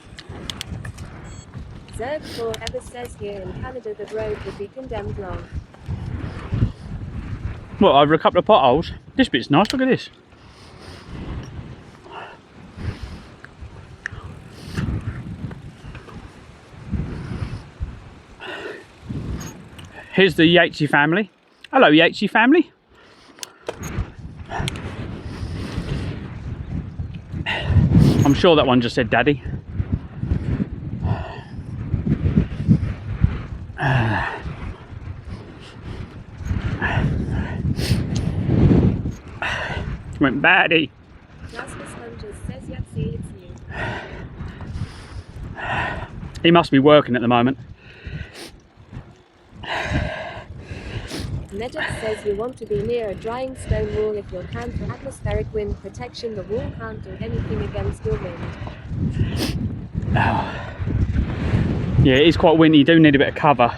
Zerg Forever says here in Canada the road would be condemned long. Well, over a couple of potholes. This bit's nice, look at this. Here's the Yatesy family. Hello, Yatesy family. I'm sure that one just said daddy. Went baddie. Plasma Sponges says Yatesy it's you. He must be working at the moment. Medic says you want to be near a drying stone wall if you're can for atmospheric wind protection. The wall can't do anything against your wind. Yeah, it is quite windy. You do need a bit of cover.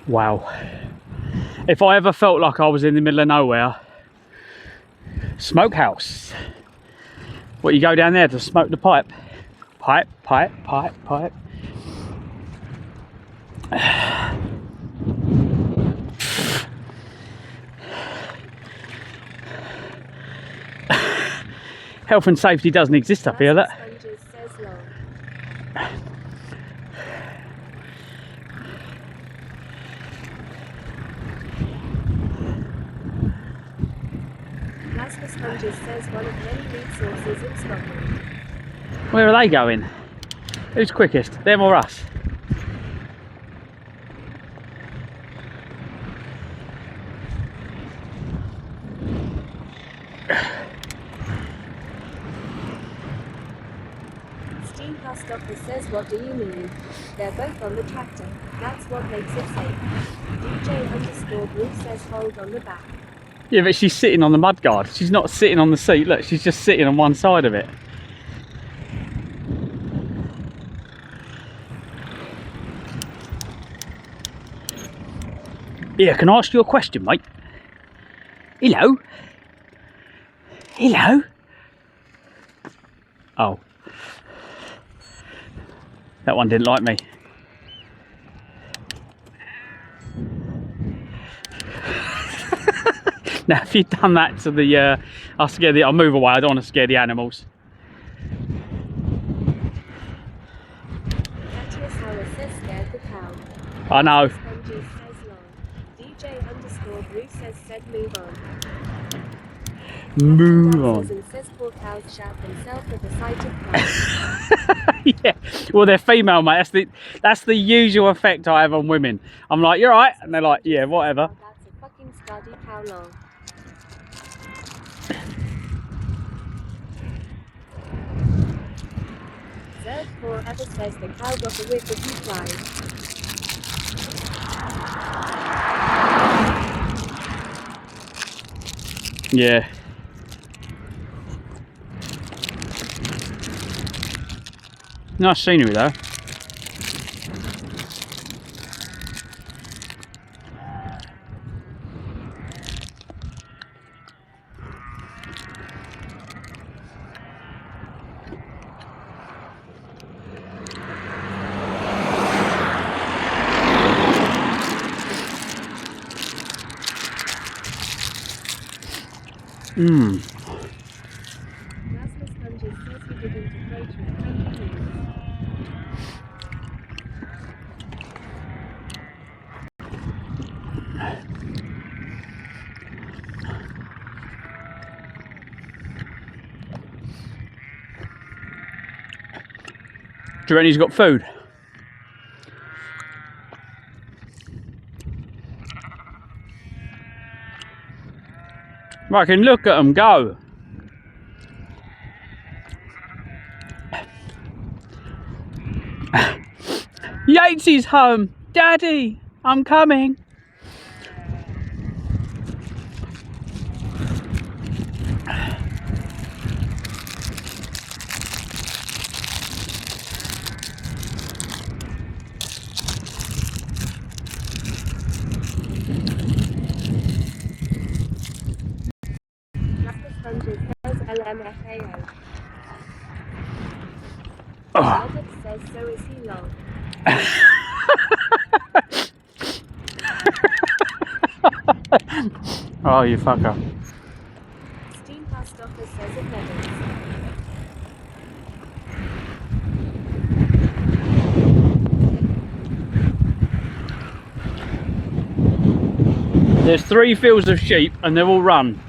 Wow. If I ever felt like I was in the middle of nowhere, smokehouse. What, you go down there to smoke the pipe? Pipe, pipe, pipe, pipe. Health and safety doesn't exist up here, look. Plasma Sponges says one of many meat sources in Scotland. Where are they going? Who's quickest, them or us? Steam Past Office says, what do you mean? They're both on the tractor. That's what makes it safe. DJ_Blue says hold on the back. Yeah, but she's sitting on the mudguard. She's not sitting on the seat. Look, she's just sitting on one side of it. Yeah, can I ask you a question, mate? Hello? Hello? Oh. That one didn't like me. Now, if you'd done that to the, I'll move away. I don't want to scare the animals. I know. DJ_Blue says move on. Move on. Says poor cows shat themselves at the sight of cows. Yeah, well, they're female, mate. That's the usual effect I have on women. I'm like, you're right, and they're like, yeah, whatever. That's a fucking study cow long. Zerd4 says the cow got a Wick with you Clives. Yeah. Nice scenery though. Mmm. Plasma Sponges says he didn't approach with 20 years. Do you reckon he's got food? I can look at him go. Yates is home. Daddy, I'm coming. Sponges says LMFAO. Oh. Reddit says so is he long. Oh, you fucker. Steam Past Office says it never. There's 3 fields of sheep and they're all run.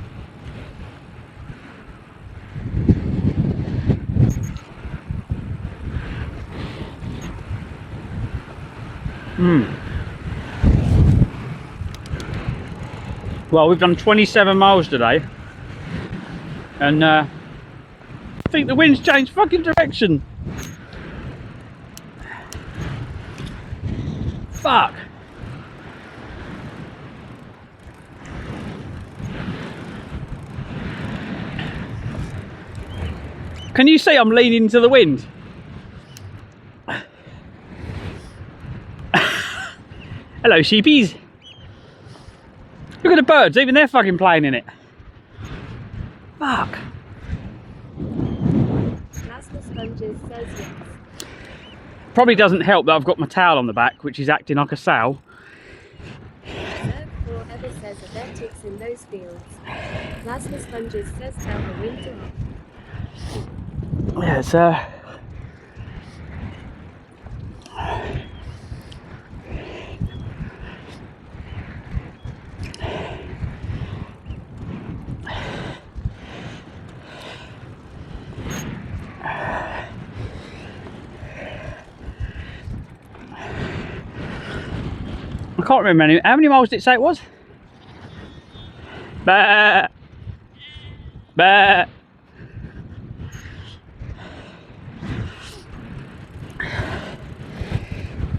Well, we've done 27 miles today, and I think the wind's changed fucking direction. Fuck. Can you see I'm leaning into the wind? Hello, sheepies. Look at the birds, even they're fucking playing in it. Fuck. Plasma Sponges says yes. Probably doesn't help that I've got my towel on the back, which is acting like a sail. Zerg Forever says are there ticks in those fields. Plasma Sponges says tell the wind to off. Yeah, it's I can't remember how many miles did it say it was? Bah. Bah.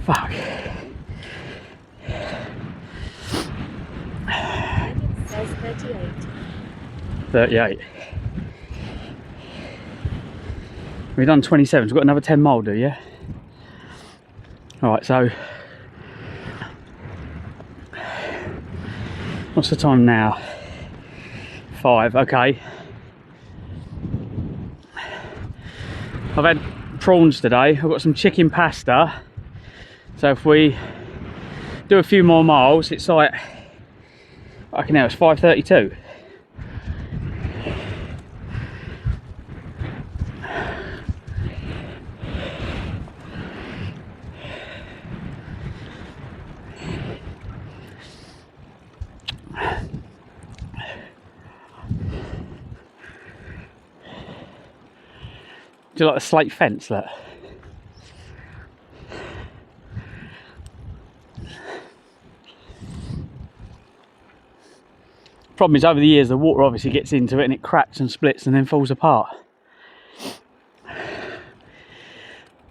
Fuck. It says 38. 38. We've done 27, so we've got another 10 mile to do, yeah? Alright, so what's the time now? 5, okay. I've had prawns today, I've got some chicken pasta. So if we do a few more miles, it's like, I can know it's 5:32. Do you like the slate fence, look? Problem is, over the years the water obviously gets into it and it cracks and splits and then falls apart.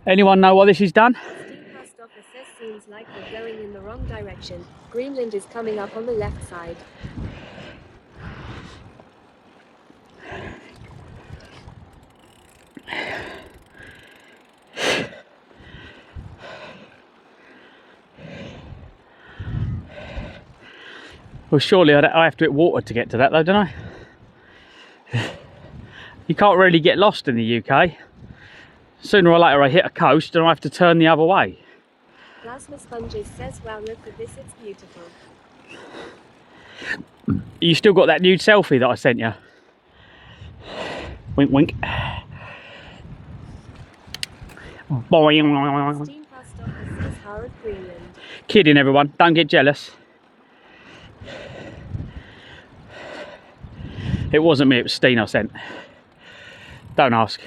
Anyone know why this is done? Steam Post Office says seems like we're going in the wrong direction. Greenland is coming up on the left side. Well, surely I have to hit water to get to that though, don't I? You can't really get lost in the UK. Sooner or later I hit a coast and I have to turn the other way. Plasma Sponges says, wow, look at this, it's beautiful. You still got that nude selfie that I sent you? Wink, wink. Boing. Steam Post Office says Harvard, Greenland. Kidding, everyone, don't get jealous. It wasn't me, it was Steen I sent. Don't ask.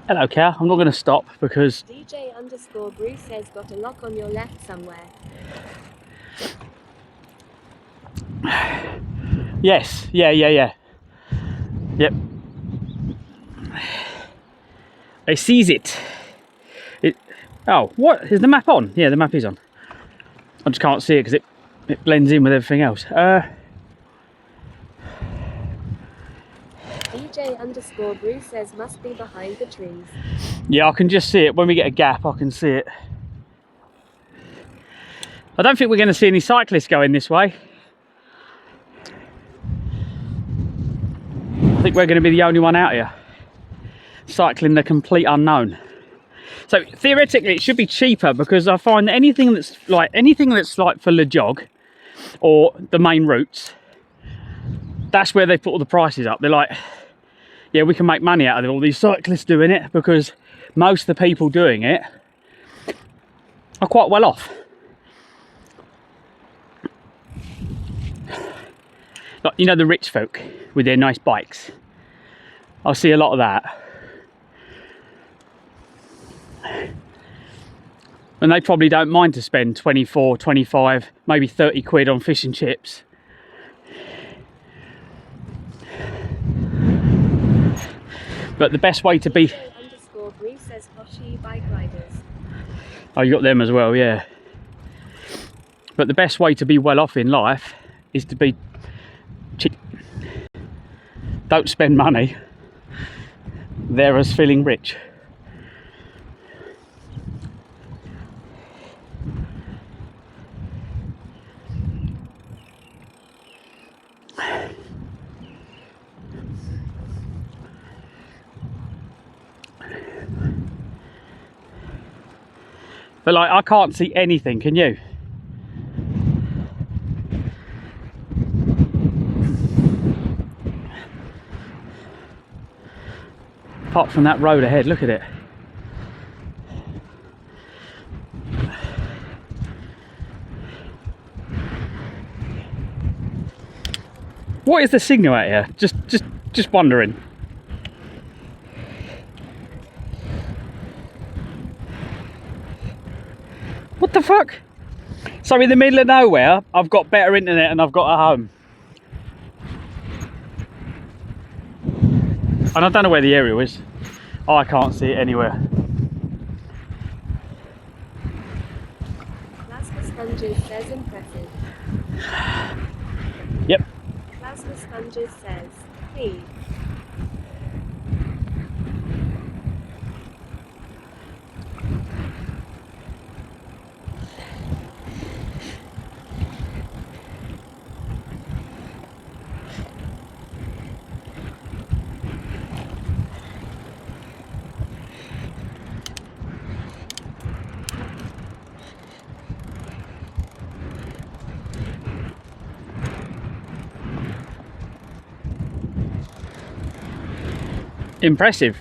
Hello, cow. I'm not going to stop because DJ_Bruce says got a lock on your left somewhere. yes, yeah. Yep. I sees it. Oh, what? Is the map on? Yeah, the map is on. I just can't see it because it blends in with everything else. DJ_Bruce says must be behind the trees. Yeah, I can just see it. When we get a gap, I can see it. I don't think we're going to see any cyclists going this way. I think we're going to be the only one out here cycling the complete unknown. So theoretically it should be cheaper because I find that anything that's like for the jog or the main routes, that's where they put all the prices up. They're like, yeah, we can make money out of all these cyclists doing it because most of the people doing it are quite well off. Like, you know, the rich folk with their nice bikes. I see a lot of that. And they probably don't mind to spend 24, 25, maybe 30 quid on fish and chips. But the best way to be... DJ_Bruce says Hoshi bike riders. Oh, you got them as well, yeah. But the best way to be well off in life is to be cheap. Don't spend money. They're as feeling rich. But like, I can't see anything, can you? Apart from that road ahead, look at it. What is the signal out here? Just wondering. What the fuck? So in the middle of nowhere, I've got better internet and I've got a home. And I don't know where the area is. I can't see it anywhere. Plasma Sponges says impressive. Yep. Plasma Sponges says, hey. Impressive.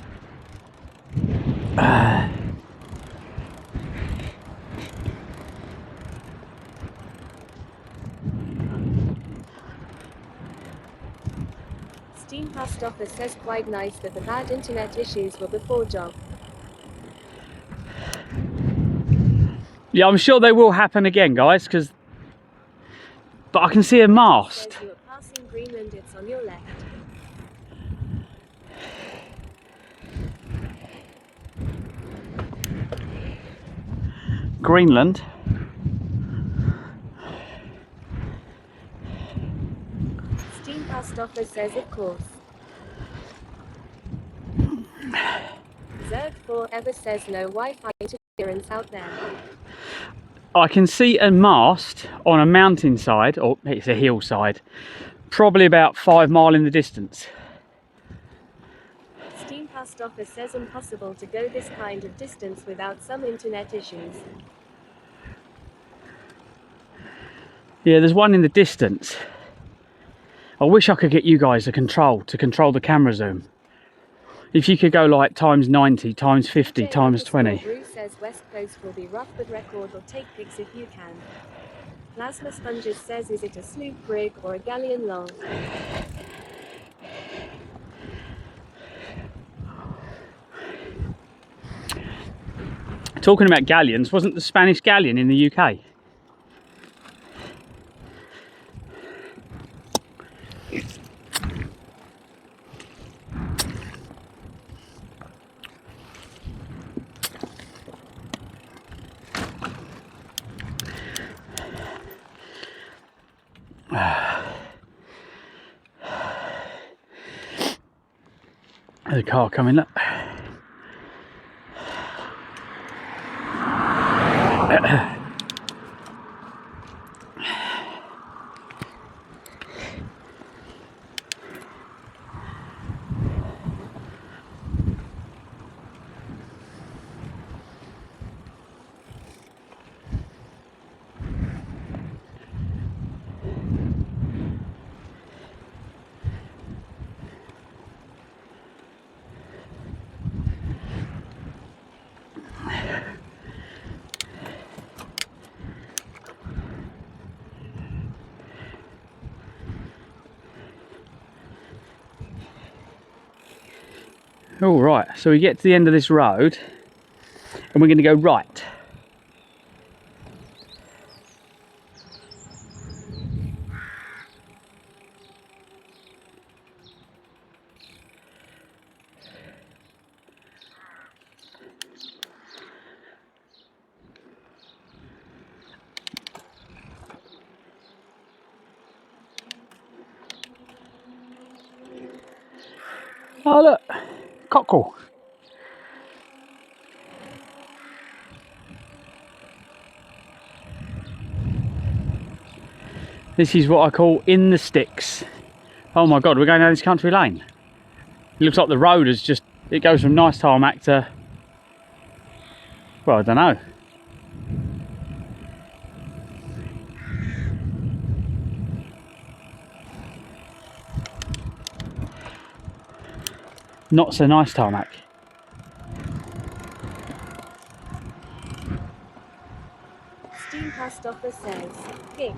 Steam Past Office says quite nice that the bad internet issues were before job. Yeah, I'm sure they will happen again, guys, but I can see a mast. Says you are passing Greenland, it's on your left. Greenland. Steam Past Office says of course. Zerg4 ever says no Wi-Fi interference out there. I can see a mast on a mountainside, or it's a hillside, probably about 5 miles in the distance. Steam Past Office says impossible to go this kind of distance without some internet issues. Yeah, there's one in the distance. I wish I could get you guys to control the camera zoom. If you could go like times 90, times 50, times 20. Bruce says West Coast will be rough but record or take pics if you can. Plasma Sponges says is it a sloop brig or a galleon long? Talking about galleons, wasn't the Spanish galleon in the UK? There's a car coming up. All right, so we get to the end of this road and we're going to go right. Oh look, cockerel. This is what I call in the sticks. Oh my god, we're going down this country lane. It looks like the road is just, it goes from nice tarmac to, well, I don't know. Not so nice tarmac. Steam Post Office says, Wick.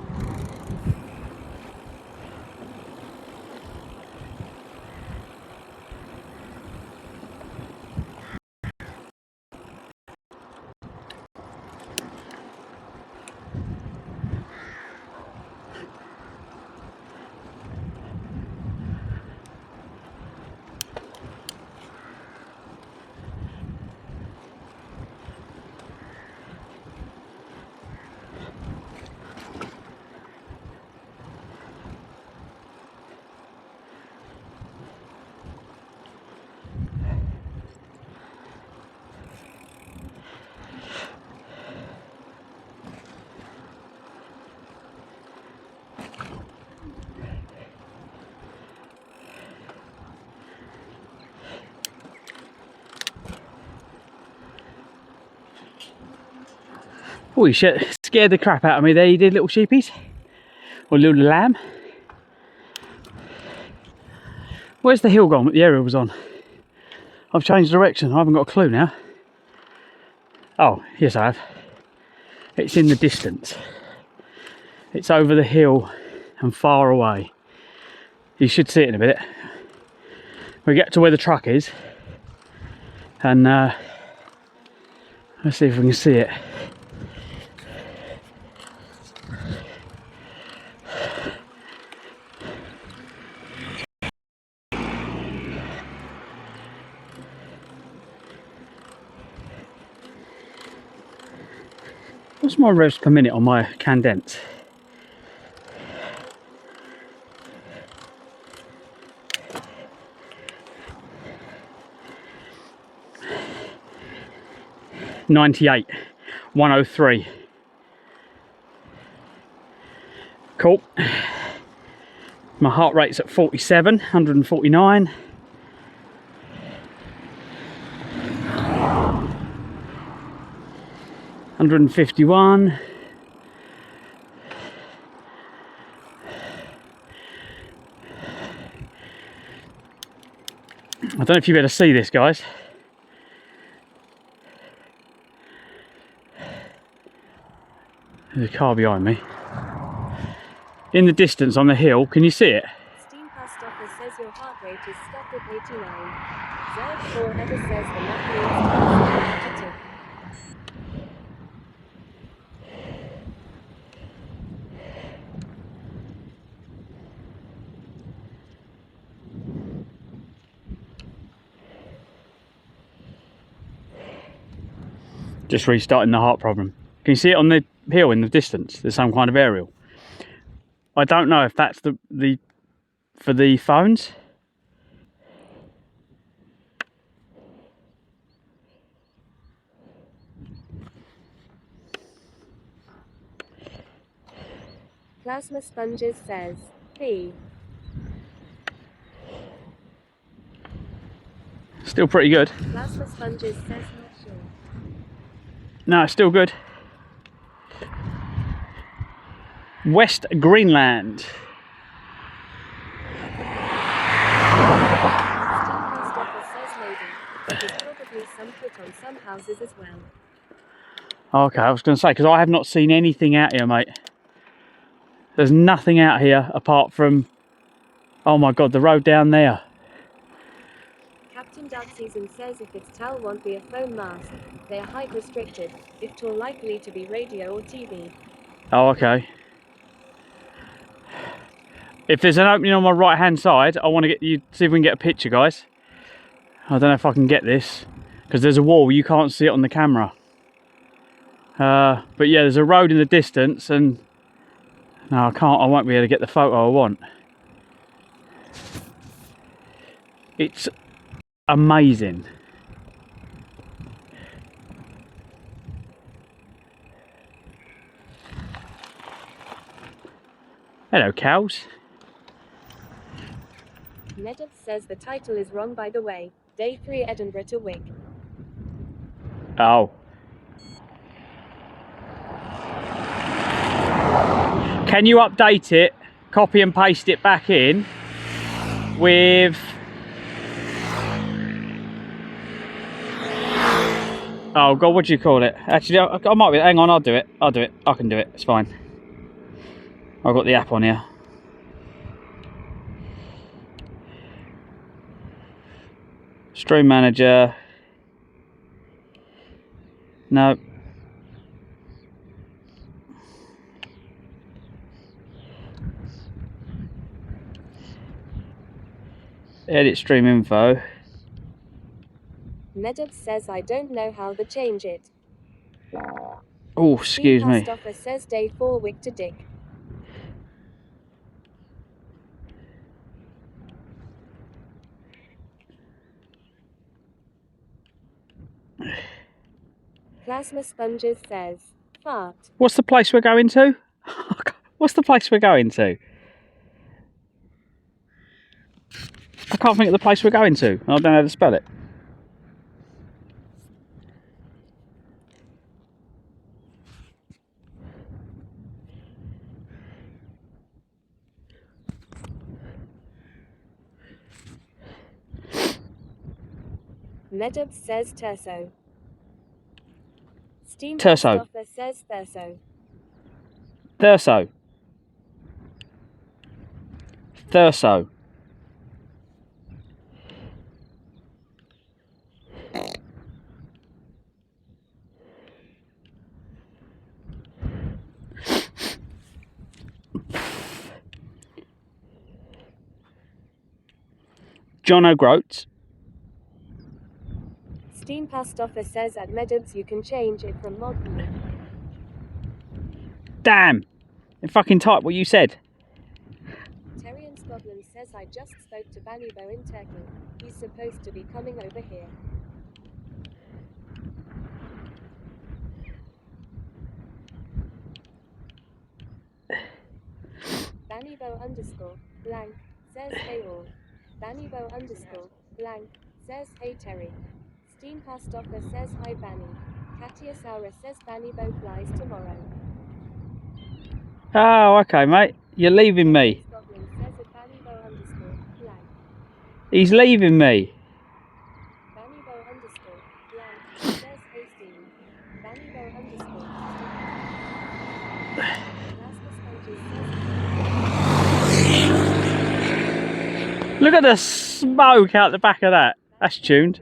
Holy shit, scared the crap out of me there, you did, little sheepies. Or little lamb. Where's the hill gone that the aerial was on? I've changed direction, I haven't got a clue now. Oh, yes I have. It's in the distance. It's over the hill and far away. You should see it in a bit. We get to where the truck is and let's see if we can see it. What's my revs per minute on my condense? $98, 103. Cool. My heart rate's at 47, 149. $151. I don't know if you better see this, guys. There's a car behind me. In the distance on the hill, can you see it? Steam Post Office says your heart rate is stuck at 89. Zerd4 ever says the number is 82. Just restarting the heart problem. Can you see it on the hill in the distance? There's some kind of aerial. I don't know if that's the for the phones. Plasma Sponges says, P. Still pretty good. Plasma Sponges says not sure. No, it's still good. West Greenland. Steam Post Office says maybe. There's probably some put on some houses as well. Okay, I was going to say, because I have not seen anything out here, mate. There's nothing out here apart from, oh my god, the road down there. Captain Duck Season says if it's TAL won't be a phone mast, they are height restricted, if tall likely to be radio or TV. Oh, okay. If there's an opening on my right hand side, I want to get you, see if we can get a picture, guys. I don't know if I can get this, because there's a wall, you can't see it on the camera. But yeah, there's a road in the distance and no, I won't be able to get the photo I want. It's amazing. Hello, cows. Nedov says the title is wrong by the way. Day 3 Edinburgh to Wick. Oh. Can you update it, copy and paste it back in with... Oh God, what do you call it? Actually, I might be, hang on, I'll do it. I can do it, it's fine. I've got the app on here. Stream manager. No. Edit stream info. Nedov says I don't know how to change it. Oh, excuse me. Stoffer says day 4 Wick to Dick. Plasma Sponges says fart. What's the place we're going to? What's the place we're going to? I can't think of the place we're going to. I don't know how to spell it. Nedov says Thurso. Steam Thurso. Stoffer says Thurso. Thurso. Thurso. John O'Groats. Steam Pastoffer says at Medibs you can change it from mod. Damn! In fucking type what you said. Terry in Scotland says I just spoke to Banibo in Turkey. He's supposed to be coming over here. Banibo underscore blank says hey all. Banibo underscore blank says hey Terry. Steam Pastoffer says hi Banny. Katia Saura says Banibo flies tomorrow. Oh, okay, mate. You're leaving me. Scotland says at Banibo underscore blank. He's leaving me. Banibo underscore blank says hey Steam. Banibo underscore Look at the smoke out the back of that. That's tuned.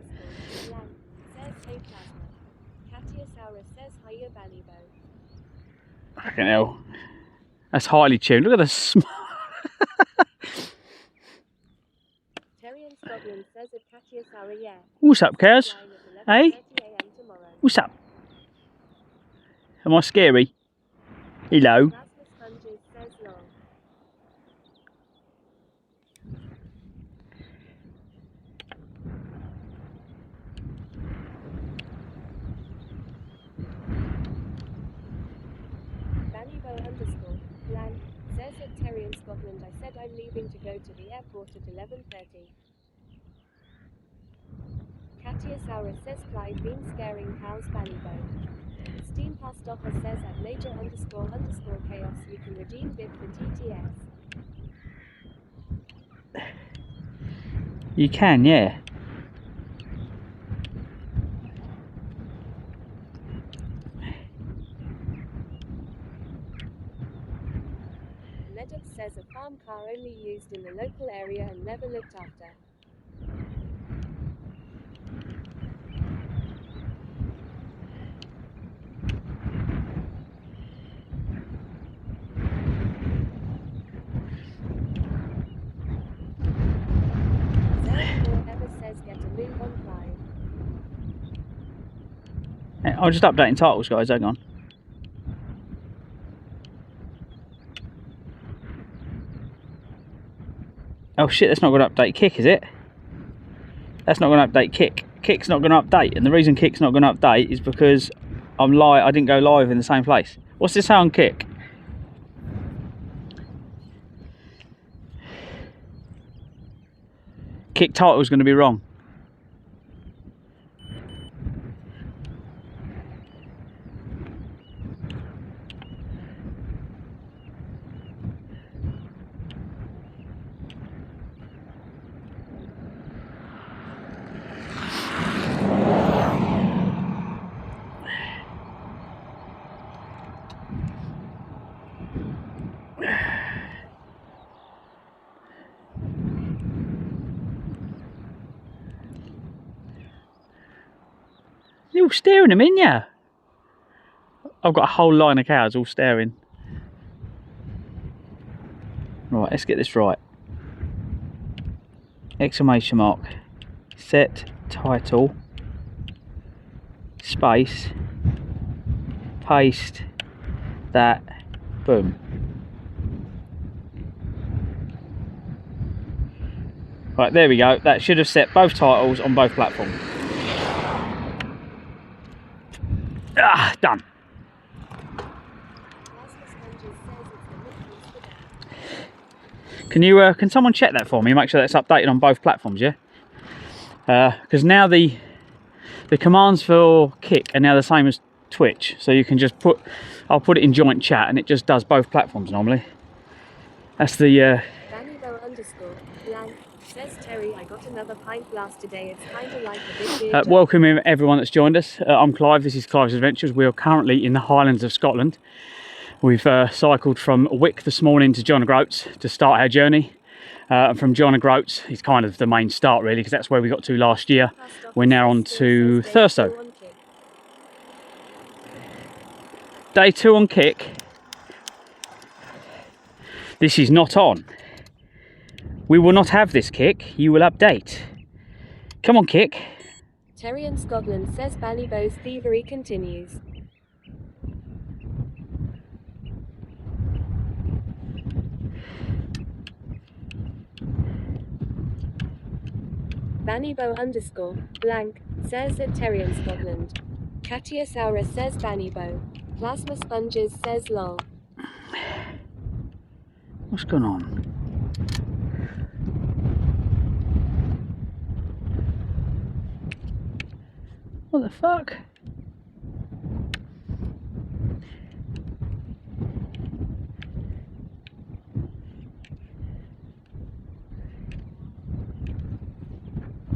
Fucking hell. That's highly tuned. Look at the smoke. What's up, Kaz? Hey? What's up? Am I scary? Hello? Underscore blank says at Terry in Scotland I said I'm leaving to go to the airport at 11:30. Katia Saura says Clive been scaring cows Banibo. Steam Pastoffer says at major underscore chaos you can redeem bid for TTS. You can, yeah. Nedov says a farm car only used in the local area and never looked after. Ever says get a move on Clive. Hey, I'm just updating titles, guys. Hang on. Oh shit, that's not going to update kick, is it? That's not going to update Kick. Kick's not going to update, and the reason Kick's not going to update is because I didn't go live in the same place. What's this say on Kick? Kick title is going to be wrong. You're all staring them in, yeah. I've got a whole line of cows all staring. Right, let's get this right. Exclamation mark. Set title. Space. Paste. That. Boom. Right, there we go. That should have set both titles on both platforms. Ah, done. Can someone check that for me? Make sure that's updated on both platforms, yeah? Because now the commands for Kick are now the same as Twitch, so you can just I'll put it in joint chat and it just does both platforms normally. That's the Says Terry, I got another pint glass today. It's kind of like a big beer. Welcome everyone that's joined us. I'm Clive, this is Clives Adventures. We are currently in the Highlands of Scotland. We've cycled from Wick this morning to John O'Groats to start our journey. And from John O'Groats, it's kind of the main start really, because that's where we got to last year. We're now on to Thurso. Day 2 on Kick. This is not on. We will not have this, Kick. You will update. Come on, Kick. Terry in Scotland says Ballybo's thievery continues. Bannybo _ says that Terry in Scotland. Katia Saura says Bannybo. Plasma Sponges says lol. What's going on? What the fuck?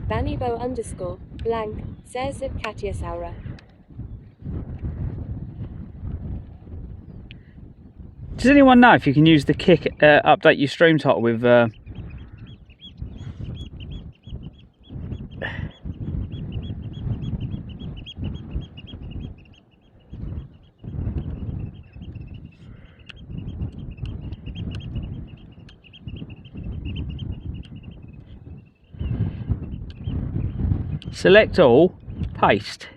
Bannybo _ says that Katia Saura. Does anyone know if you can use the Kick update your stream title with select all, paste,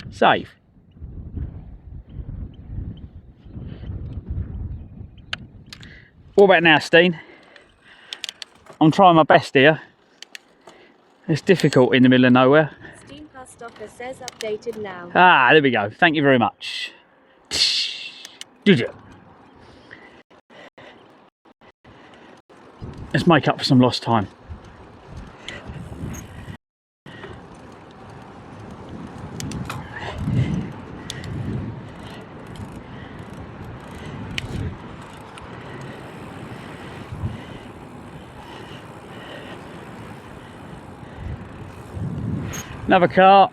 save. What about now, Steen? I'm trying my best here. It's difficult in the middle of nowhere. Steam Pastocker says updated now. Ah, there we go. Thank you very much. Did you? Let's make up for some lost time. Another car.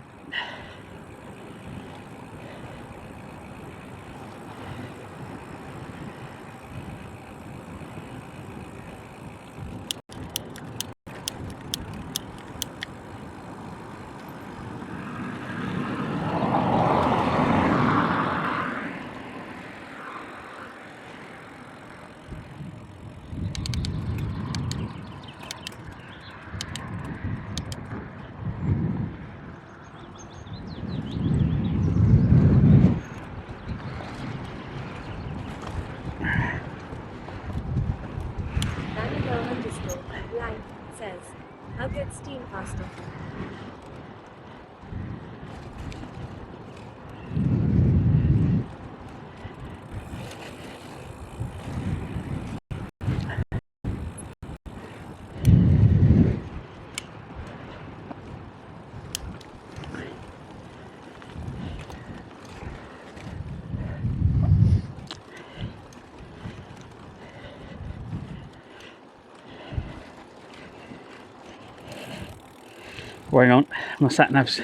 Hang on, my sat nav's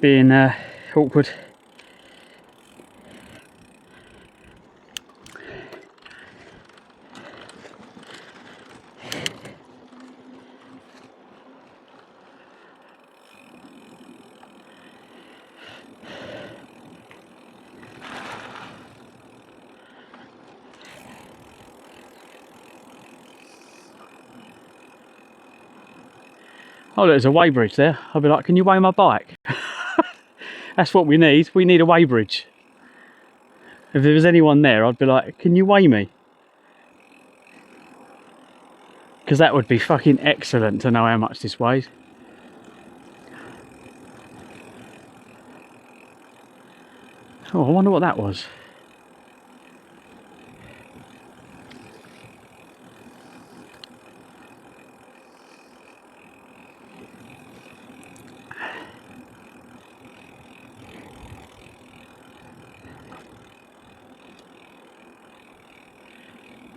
being awkward. Oh, there's a weighbridge there. I'll be like, can you weigh my bike? That's what we need. We need a weighbridge. If there was anyone there, I'd be like, can you weigh me? Because that would be fucking excellent to know how much this weighs. Oh, I wonder what that was.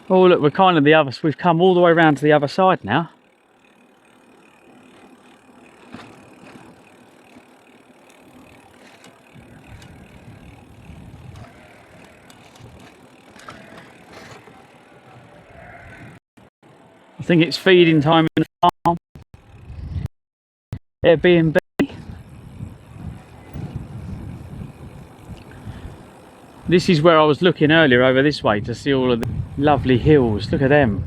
Oh look, we're kind of the other, we've come all the way around to the other side now. I think it's feeding time in the farm. Airbnb. This is where I was looking earlier over this way to see all of the lovely hills. Look at them.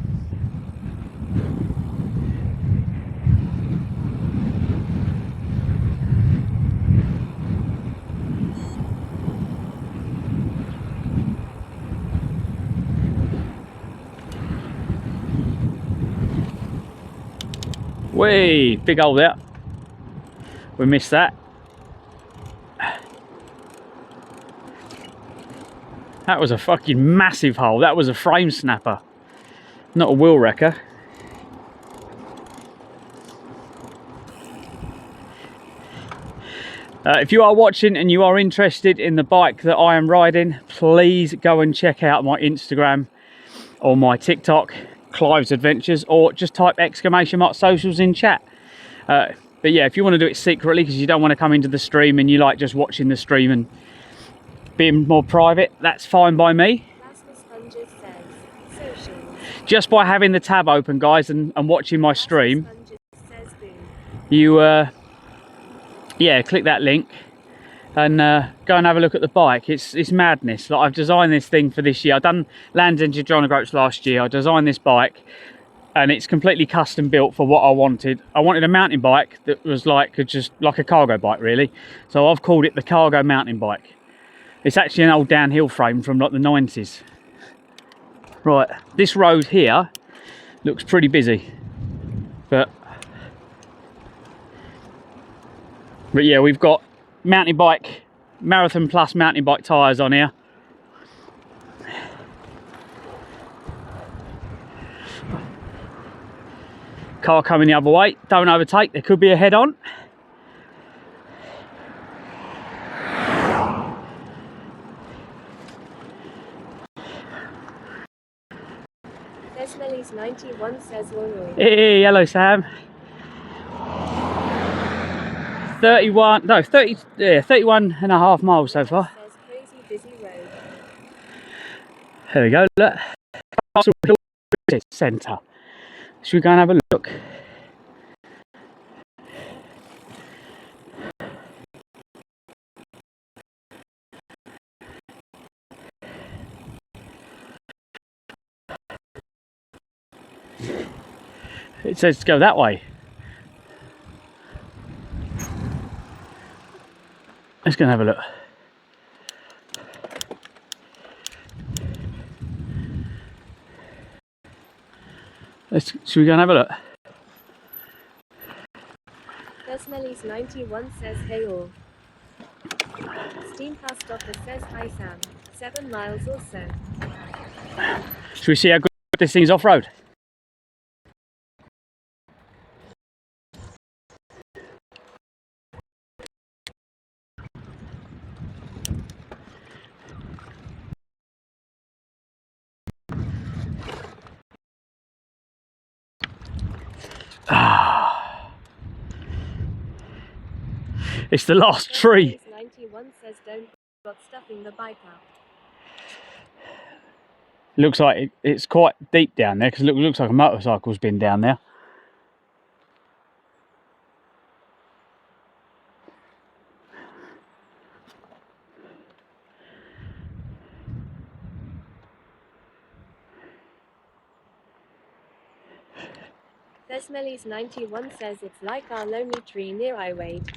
Way big hole there. We missed that. That was a fucking massive hole. That was a frame snapper, not a wheel wrecker. If you are watching and you are interested in the bike that I am riding, please go and check out my Instagram or my TikTok, Clives Adventures, or just type !socials in chat. But yeah, if you want to do it secretly because you don't want to come into the stream and you like just watching the stream and being more private, that's fine by me. Just by having the tab open, guys, and watching my stream, you yeah, click that link and go and have a look at the bike. It's madness. Like, I've designed this thing for this year. I've done Land's End of John O'Groats last year. I designed this bike and it's completely custom built for what I wanted. I wanted a mountain bike that was like just like a cargo bike, really. So I've called it the Cargo Mountain Bike. It's actually an old downhill frame from like the 90s. Right, this road here looks pretty busy, but yeah, we've got mountain bike, Marathon Plus mountain bike tyres on here. Car coming the other way, don't overtake, there could be a head on. Smelly's 91 says Rory. Hey, hello Sam. 31, no, 30, yeah, 31 and a half miles so far. Crazy busy road. There we go, look. Castle Hill Centre. Should we go and have a look? It says to go that way. Let's go and have a look. Should we go and have a look? Smelly's 91 says hey all. Steam Fast Offer says hi Sam. 7 miles or so. Should we see how good this thing is off-road? It's the last tree. 91 says don't got stuffing the bike up. Looks like it's quite deep down there because it looks like a motorcycle's been down there. Thesmelis 91 says it's like our lonely tree near Iwade.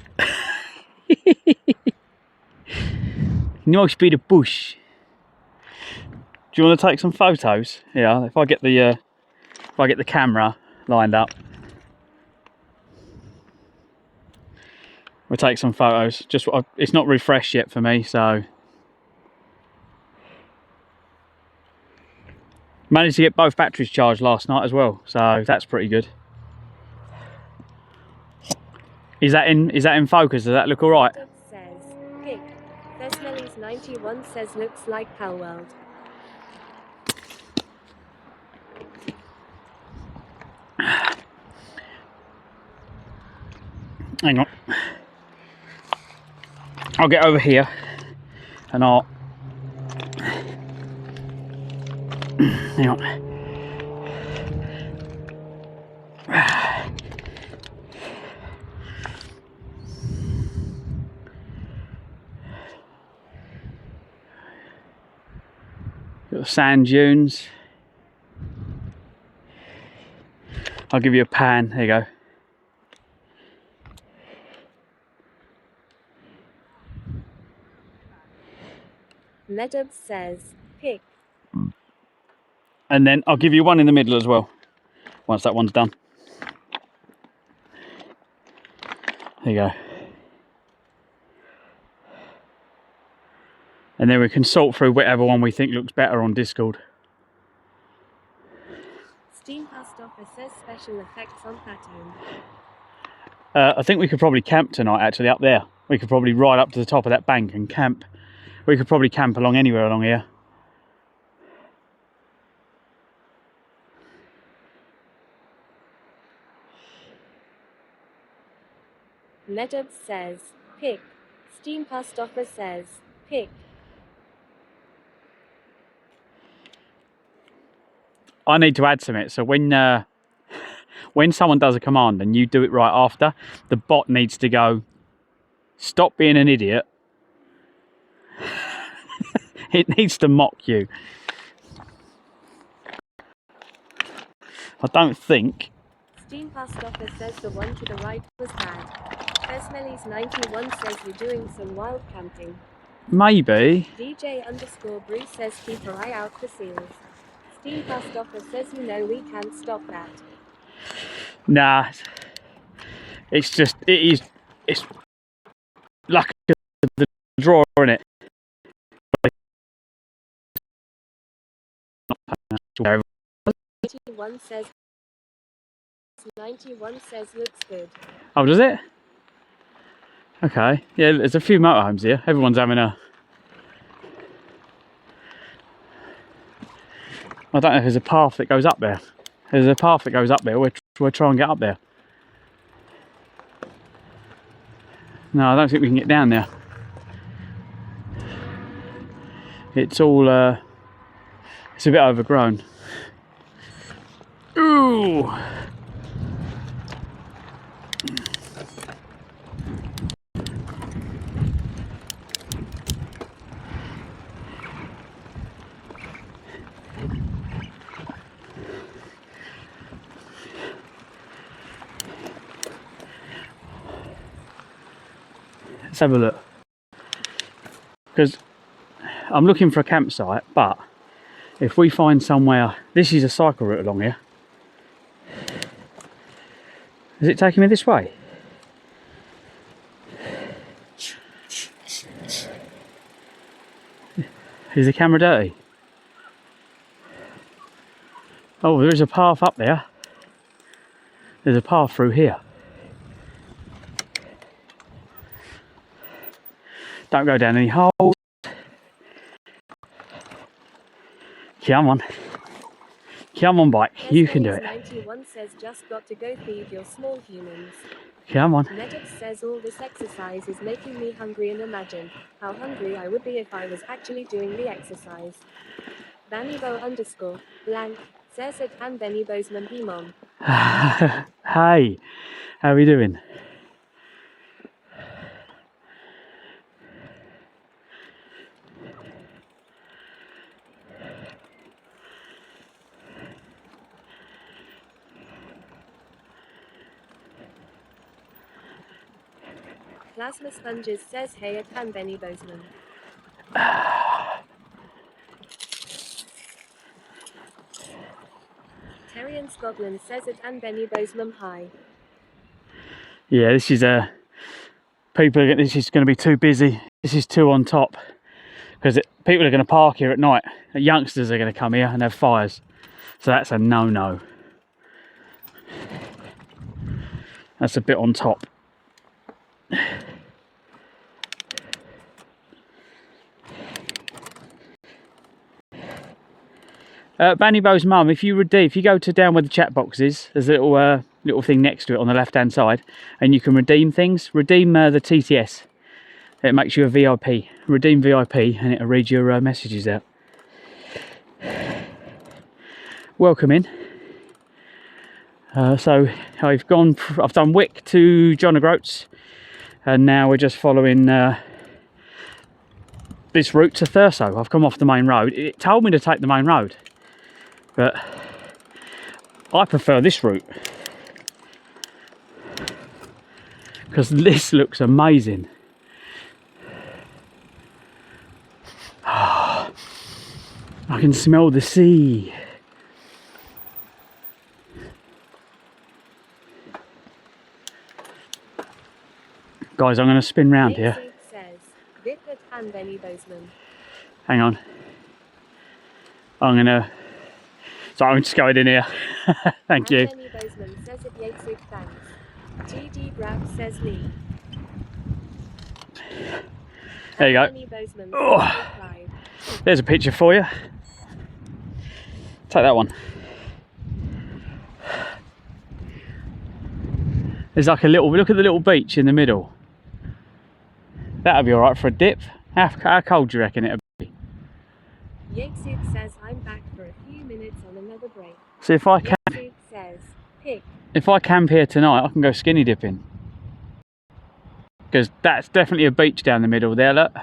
Nice bit of bush. Do you want to take some photos? Yeah, if I get the camera lined up, we'll take some photos. Just it's not refreshed yet for me, so managed to get both batteries charged last night as well, so that's pretty good. Is that in focus? Does that look all right? Says pick. Thesmelis 91 says looks like Pal World. Hang on. I'll get over here and I'll hang on. Got the sand dunes. I'll give you a pan. There you go. Ledub says pick. And then I'll give you one in the middle as well, once that one's done. There you go. And then we can sort through whatever one we think looks better on Discord. Steam Past Office says special effects on pattern. I think we could probably camp tonight actually up there. We could probably ride up to the top of that bank and camp. We could probably camp along anywhere along here. Ledub says pick. Steam Past Office says pick. I need to add something. So when someone does a command and you do it right after, the bot needs to go, stop being an idiot. It needs to mock you. I don't think. Steam Past Office says the one to the right was bad. Thesmelis 91 says you're doing some wild camping. Maybe. DJ _ Bruce says keep an eye out for seals. Steam Past Office says you know we can't stop that. Nah. It's luck of the draw, isn't it? 91 says looks good. Oh, does it? Okay. Yeah, there's a few motorhomes here. Everyone's having a... I don't know if there's a path that goes up there. There's a path that goes up there. We'll try and get up there. No, I don't think we can get down there. It's all... it's a bit overgrown. Ooh! Let's have a look. Because I'm looking for a campsite, but if we find somewhere... This is a cycle route along here. Is it taking me this way? Is the camera dirty? Oh, there is a path up there. There's a path through here. Don't go down any holes. Come on. Come on, bike. You can do it. 91 says just got to go feed your small humans. Come on. Nedix says all this exercise is making me hungry, and imagine how hungry I would be if I was actually doing the exercise. Banibo _ says it and Benny Bozeman Bimon. Hey, how are we doing? Plasma Sponges says hey at and Benny Bozeman. Terrian Scotland says it and Benny Bozeman hi. Yeah, this is this is going to be too busy. This is too on top because people are going to park here at night. Youngsters are going to come here and have fires, so that's a no-no. That's a bit on top. Bannybo's mum, if you go to down where the chat box is, there's a little thing next to it on the left hand side, and you can redeem things. Redeem the TTS. It makes you a VIP. Redeem VIP, and it'll read your messages out. Welcome in. So I've done Wick to John O'Groats, and now we're just following this route to Thurso. I've come off the main road. It told me to take the main road, but I prefer this route because this looks amazing. I can smell the sea. Guys, I'm going to spin round here. Hang on. I'm just going in here. Thank you. There you go. Oh, there's a picture for you. Take that one. There's like a little, look at the little beach in the middle. That'll be alright for a dip. How cold do you reckon it'll be? Yatesuk says I'm back for a few minutes on another break. So if I camp here tonight, I can go skinny dipping. Because that's definitely a beach down the middle there, look.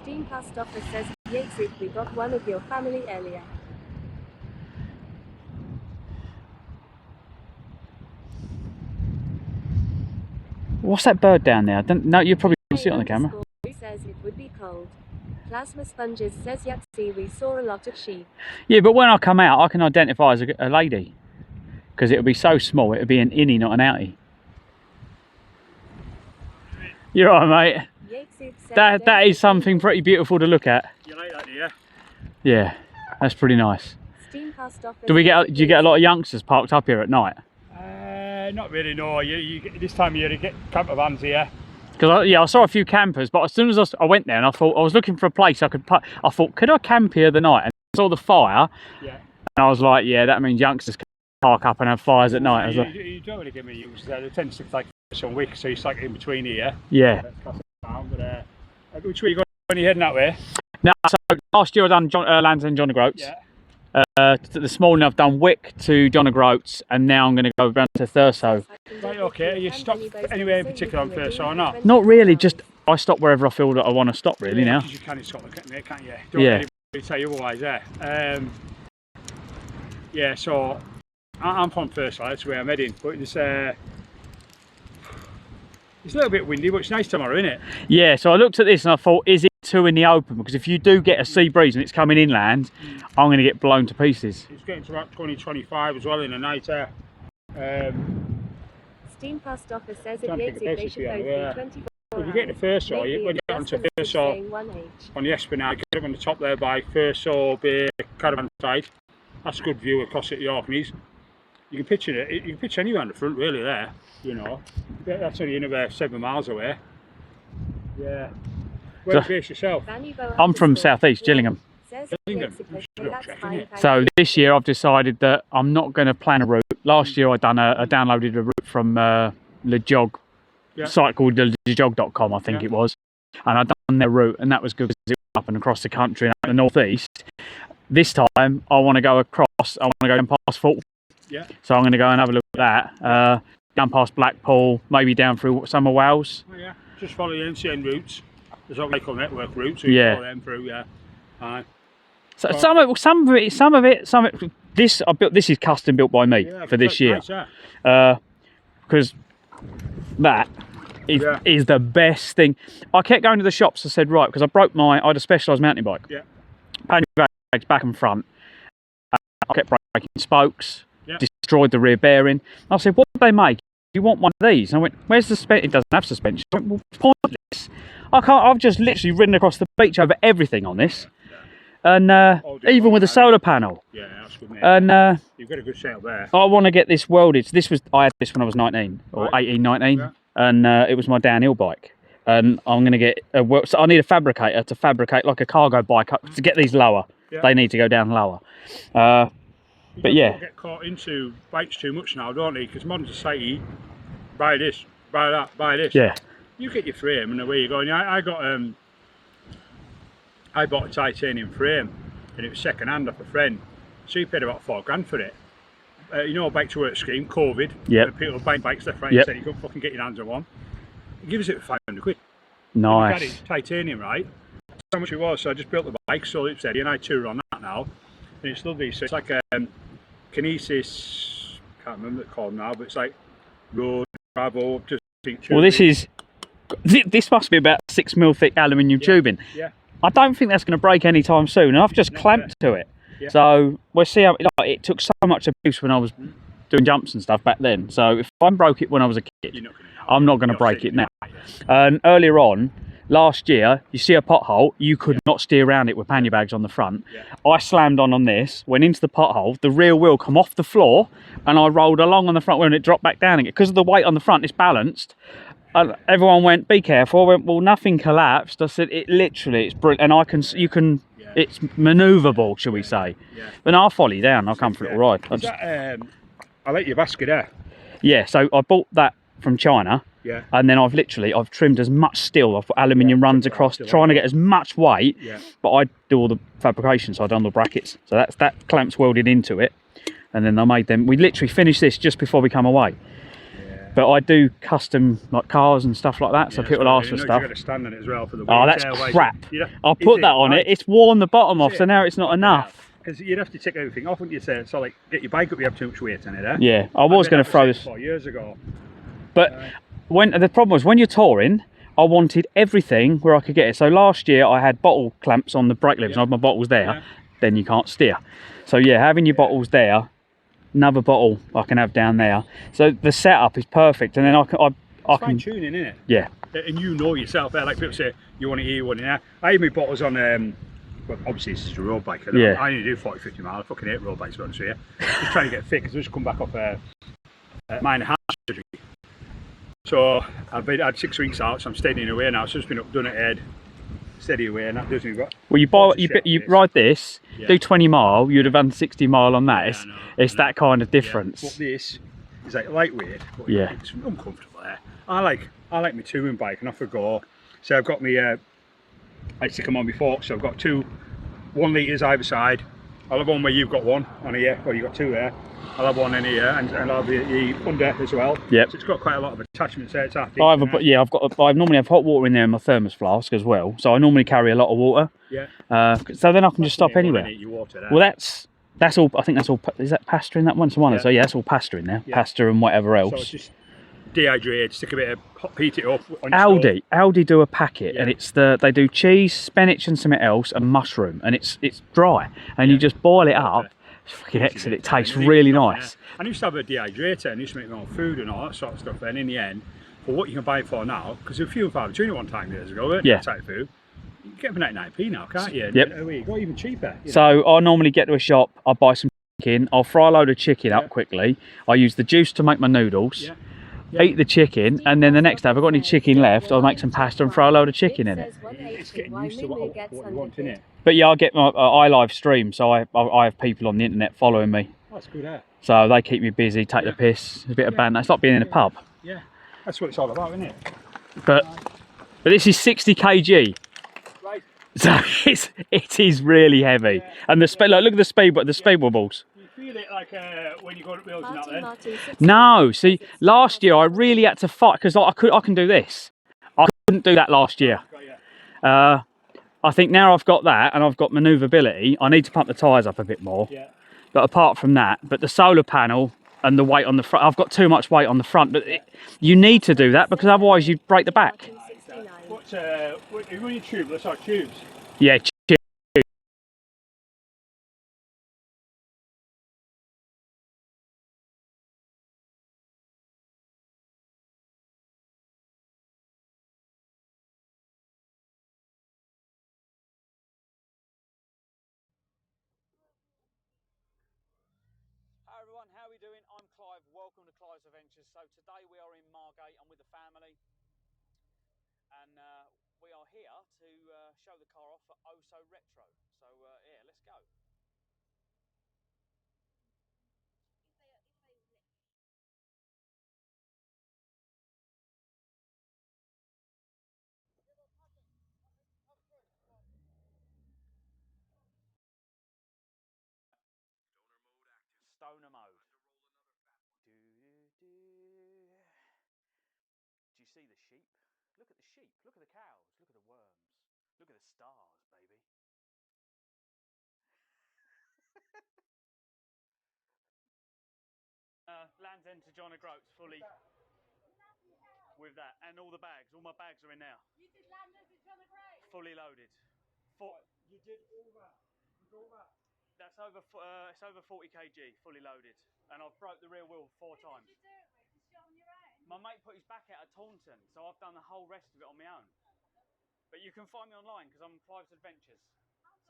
Steam Past Office says, Yatesuk, we got one of your family earlier. What's that bird down there? No, you probably can't see it on the camera. Says it would be cold. Plasma Sponges says Yatsi, we saw a lot of sheep. Yeah, but when I come out, I can identify as a lady. Because it'll be so small, it'll be an innie, not an outie. You're right, mate. That is something pretty beautiful to look at. You like that, do you? Yeah, that's pretty nice. Do you get a lot of youngsters parked up here at night? Not really, no. You this time of year you get camper vans here. Because I saw a few campers, but as soon as I went there and I thought I was looking for a place I could put, I thought, could I camp here the night? And I saw the fire, yeah. And I was like, yeah, that means youngsters can park up and have fires at night. You don't really get many youngsters there. They tend to like some Wick, so it's like in between here. Yeah. Which way you going? When you heading that way? No, so last year I done Lands and John O'Groats. Yeah. This morning I've done Wick to John O'Groats, and now I'm going to go round to Thurso. Right, okay. You stop anywhere in particular on Thurso or not? Not really, just I stop wherever I feel that I want to stop really now. You can stop, can't you? Don't let anybody tell you otherwise, yeah, so I'm from Thurso, that's where I'm heading, but it's a little bit windy, but it's nice tomorrow, isn't it? Yeah, so I looked at this and I thought, is it too in the open? Because if you do get a sea breeze and it's coming inland, I'm going to get blown to pieces. It's getting to about 20-25 as well in the night air. Steam Past Office says it makes it, they should both be 24 If you get to Thurso, when you get onto Thurso on the Esplanade, get up on the top there by Thurso Bay Caravan side. That's a good view across at the Orkneys. You can picture it. You can picture anywhere on the front, really. There, you know, that's only about 7 miles away. Yeah. Where do you base yourself? I'm from South East Gillingham. So this year I've decided that I'm not going to plan a route. Last year I downloaded a route from Lejog Yeah. site called lejog.com, I think Yeah. it was, and I'd done their route, and that was good because it was up and across the country and up the northeast. This time I want to go across. I want to go down past Fort. Yeah. So I'm going to go and have a look at that. Down past Blackpool, maybe down through some of Wales. Oh, yeah. Just follow the NCN routes. There's all local network routes, so you Yeah. follow them through. Yeah. So some of it. This I built. This is custom built by me Yeah, for this year. nice, yeah. Because that is the best thing. I kept going to the shops. I said, right, because I had a Specialised mountain bike. Yeah. Pannier bags back and front. I kept breaking spokes. Yeah. Destroyed the rear bearing. I said, what do they make? You want one of these? And I went, where's the suspension? It doesn't have suspension. I went, well, pointless. I can't. I've just literally ridden across the beach over everything on this. And even with a solar panel. Yeah, that's good, mate. And you've got a good setup there. I want to get this welded. I had this when I was 19 or 18, 19, Yeah. and it was my downhill bike. And I'm going to get so I need a fabricator to fabricate like a cargo bike up to get these lower. Yeah. They need to go down lower. But yeah, People get caught into bikes too much now, don't they? Because modern society, buy this, buy that, buy this. Yeah. You get your frame and away you go. And I bought a titanium frame, and it was second hand off a friend. So he paid about $4 for it. You know, bike to work scheme, COVID. Yep. People buying bikes left, right, Yep. and said you couldn't fucking get your hands on one. He gives it for £500. nice. It's titanium, right? That's how much it was. So I just built the bike, sold it steady, and I tour on that now. And it's lovely. So it's like Kinesis, can't remember what it's called now, but it's like road, gravel, just Well, this must be about 6mm thick aluminium tubing. Yeah. I don't think that's going to break anytime soon, and I've just clamped to it. Yeah. So we'll see how it took so much abuse when I was doing jumps and stuff back then. So if I broke it when I was a kid, I'm not going to break it now. And earlier on, last year, you see a pothole, you could not steer around it with pannier bags on the front. I slammed on this, went into the pothole, the rear wheel come off the floor, and I rolled along on the front wheel and it dropped back down again. Because of the weight on the front, it's balanced. And everyone went, be careful. I went, well, nothing collapsed. I said, it's brilliant. And it's manoeuvrable, shall we say. Yeah. But no, I'll follow you down, I'll come for a little ride. I like your basket there. Yeah, so I bought that from China. Yeah. And then I've trimmed as much steel. I've put aluminium runs across, trying to get as much weight. Yeah. But I do all the fabrication, so I've done the brackets. So that clamp's welded into it. And then I made them. We literally finished this just before we come away. Yeah. But I do custom like cars and stuff like that. So people ask for stuff. You've got a stand on it as well for the oh, that's crap. I'll put that on it. It's worn the bottom off, so now it's not enough. Because you'd have to take everything off, wouldn't you? Say so, like get your bike up, you have too much weight on it. Eh? Yeah, I was going to throw this 4 years ago. But the problem was when you're touring, I wanted everything where I could get it. So last year I had bottle clamps on the brake levers. I had my bottles there. Then you can't steer. So yeah, having your bottles there, another bottle I can have down there. So the setup is perfect, and then I can fine tuning, isn't it? Yeah. And you know yourself there. Like people say, you want it here, you want it there. I have my bottles on. Well, obviously this is a road bike. I only do 40-50 miles. I fucking hate road bikes, to be honest with you. Just trying to get fit because I just come back off minor heart surgery. So I've had 6 weeks out, so I'm steadying away now. So I've just been up, done it head, steady away, and that does me. Well, you ride this, do 20 mile, you'd have done 60 mile on that. It's that kind of difference. But this is like lightweight, but yeah, it's uncomfortable there. I like my touring bike, and off I go. So I've got me, I stick them on my forks. So I've got 2 1 litres either side. I'll have one where you've got one on here, or you've got 2 there. I'll have one in here, and I'll have the under as well. Yep. So it's got quite a lot of attachments there. It's I normally have hot water in there in my thermos flask as well. So I normally carry a lot of water. Yeah. So then I can just stop anywhere. Well, that's all. I think that's all. Is that pasta in that one? So yeah, that's all pasta in there. Yeah. Pasta and whatever else. So it's just dehydrated. Stick a bit of hot, heat it up. Aldi do a packet, and it's they do cheese, spinach, and something else, and mushroom, and it's dry, and you just boil it up. It's fucking excellent. It tastes really nice. I used to have a dehydrator and used to make my own food and all that sort of stuff. And in the end, for what you can buy it for now, because if few and far between at one time years ago, weren't that type of food, you can get them for 99p now, can't you? Yep. And you go even cheaper. So I normally get to a shop, I buy some chicken, I'll fry a load of chicken up quickly. I use the juice to make my noodles. Eat the chicken, and then the next day if I've got any chicken left, I'll make some pasta and throw a load of chicken in it. It's getting used to what you want, isn't it? But yeah, I get my I live stream, so I have people on the internet following me. That's good, eh? So they keep me busy, take the piss, a bit of banter. It's like being in a pub. Yeah. That's what it's all about, isn't it? But this is 60 kg. Right. So it is really heavy. And the speed, look at the speed, but the speed wobbles. You feel it like when you go up hills and that then? No, see, last year I really had to fight because I can do this. I couldn't do that last year. I think now I've got that and I've got manoeuvrability, I need to pump the tyres up a bit more. Yeah. But apart from that, but the solar panel and the weight on the front, I've got too much weight on the front. But you need to do that because otherwise you break the back. What's are you running tubeless or tubes? Yeah. Hi everyone, how are we doing? I'm Clive, welcome to Clives Adventures. So today we are in Margate, I'm with the family and we are here to show the car off for Oh So Retro. So yeah, let's go. Stoner mode. Do, do, do. Do you see the sheep? Look at the sheep, look at the cows, look at the worms, look at the stars, baby. Land's End to John O'Groats fully with that, and all the bags, all my bags are in now. You did Land's End to John O'Groats? Fully loaded. You did all that? That's over, it's over 40 kg, fully loaded. And I've broke the rear wheel 4 times. Who did you do it with? Just you on your own? My mate put his back out at Taunton, so I've done the whole rest of it on my own. But you can find me online because I'm Clives Adventures.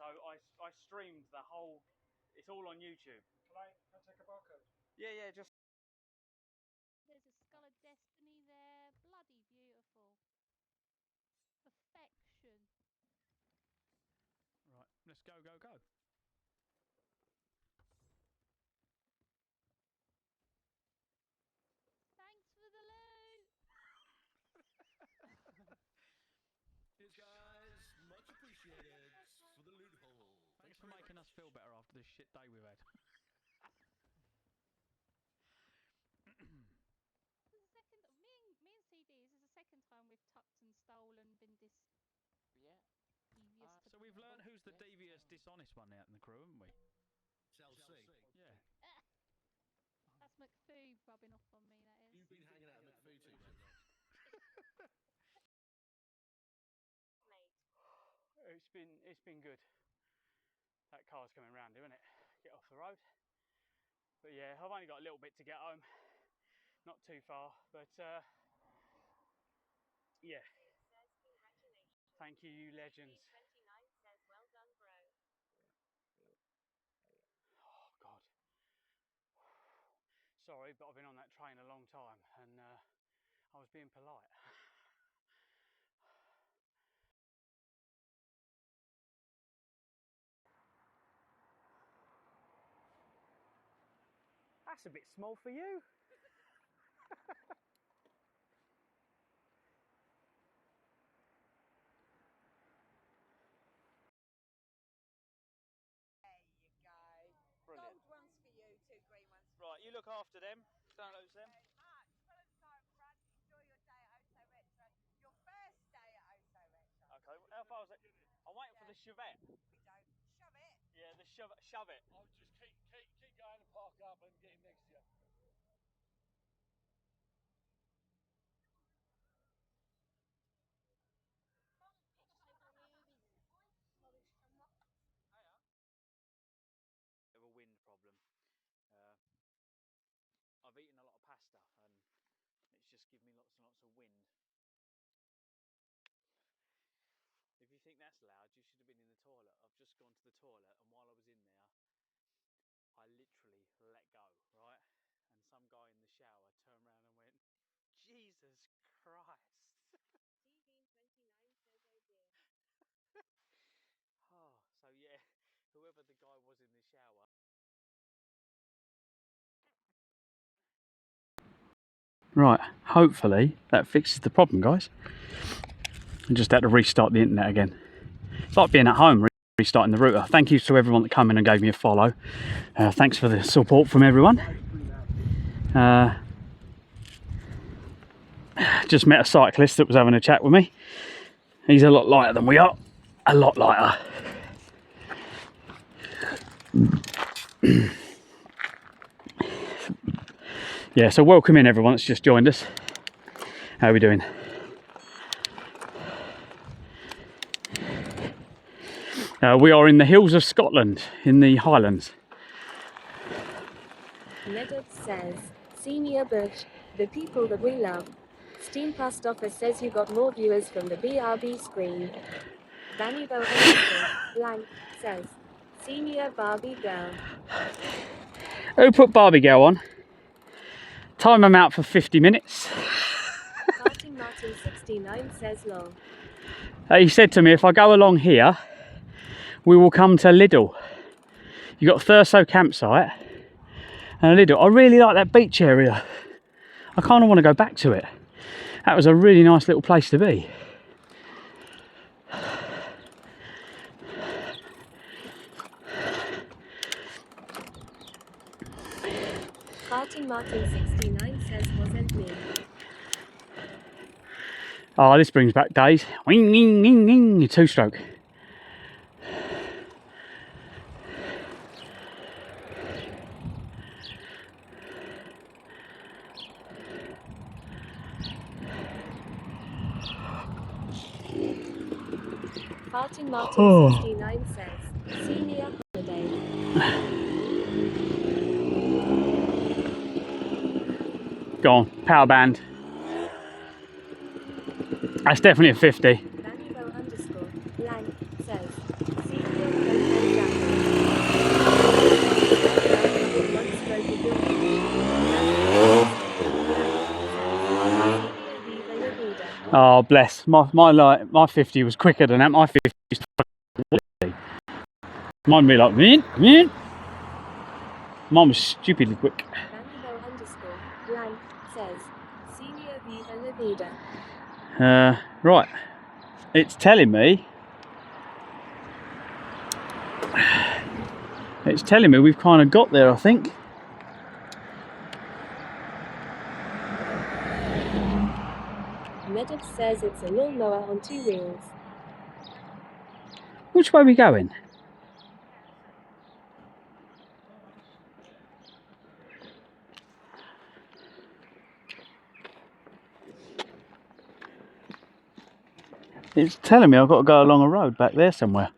So I streamed the whole, it's all on YouTube. Can I take a barcode? Yeah, just. There's a skull of destiny there. Bloody beautiful. Perfection. Right, let's go, go, go. Thanks for the loot. Cheers, guys. Much appreciated for the loot hole. Thanks for making us feel better after this shit day we've had. This is the second. Me and CDs is the second time we've tucked and stolen, been Yeah. devious. So we've learned who's the devious, dishonest one out in the crew, haven't we? Chelsea. Yeah. That's McPhoo rubbing off on me. That is. You've been hanging out with McPhoo too much. It's been good. That car's coming round, isn't it? Get off the road. But yeah, I've only got a little bit to get home. Not too far, but yeah. Thank you, you legends. Oh God. Sorry, but I've been on that train a long time, and I was being polite. That's a bit small for you. There you go. Brilliant. Gold ones for you, 2 green ones for Right, you look after them. Don't lose them. very much. Well done, Brad. Enjoy your day at Oh So Retro. Your first day at Oh So Retro. Okay, how far is it? I'm waiting for the Chevette. We don't shove it. Yeah, the shove it. I'll just keep going and park up and get him next to you. Bit of a wind problem. I've eaten a lot of pasta and it's just given me lots and lots of wind. If you think that's loud, you should have been in the toilet. I've just gone to the toilet and while I was in there, I literally let go, right? And some guy in the shower turned around and went, Jesus Christ. Oh, so yeah, whoever the guy was in the shower. Right, hopefully that fixes the problem, guys. I just had to restart the internet again. It's like being at home, restarting the router. Thank you to everyone that came in and gave me a follow. Thanks for the support from everyone. Just met a cyclist that was having a chat with me. He's a lot lighter than we are. A lot lighter. Yeah, so welcome in everyone that's just joined us. How are we doing? We are in the hills of Scotland, in the Highlands. Meadow says, Senior Bush, the people that we love. Steam Post Office says you got more viewers from the BRB screen. Vannibo blank says, Senior Barbie Girl. Who put Barbie Girl on? Time them out for 50 minutes. Martin 69 says lol. He said to me, if I go along here, we will come to Lidl. You got Thurso campsite and Lidl. I really like that beach area. I kind of want to go back to it. That was a really nice little place to be. Martin 69 says wasn't me. Oh, this brings back days. Wing, wing, wing, wing. Two-stroke. Martin 69 says, Senior Holiday. Go on, power band. That's definitely a 50. Vannibo underscore blank says, Senior Oh bless, my 50 was quicker than that. My 50 was mine be like mint. Mine was stupidly quick. Vannibo underscore blank says, Senior Viva La Vida. Right, it's telling me we've kind of got there, I think. Medip says it's a lawnmower on 2 wheels. Which way are we going? It's telling me I've got to go along a road back there somewhere.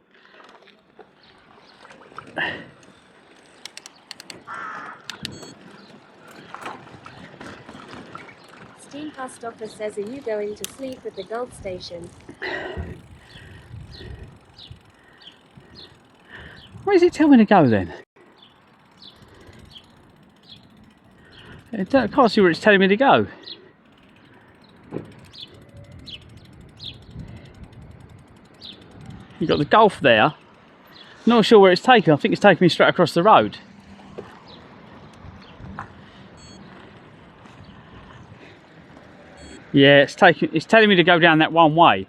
Steam Post Office says, are you going to sleep at the Gulf station? Where does it tell me to go then? I can't see where it's telling me to go. You've got the Gulf there. Not sure where it's taking. I think it's taking me straight across the road. Yeah, it's telling me to go down that one way.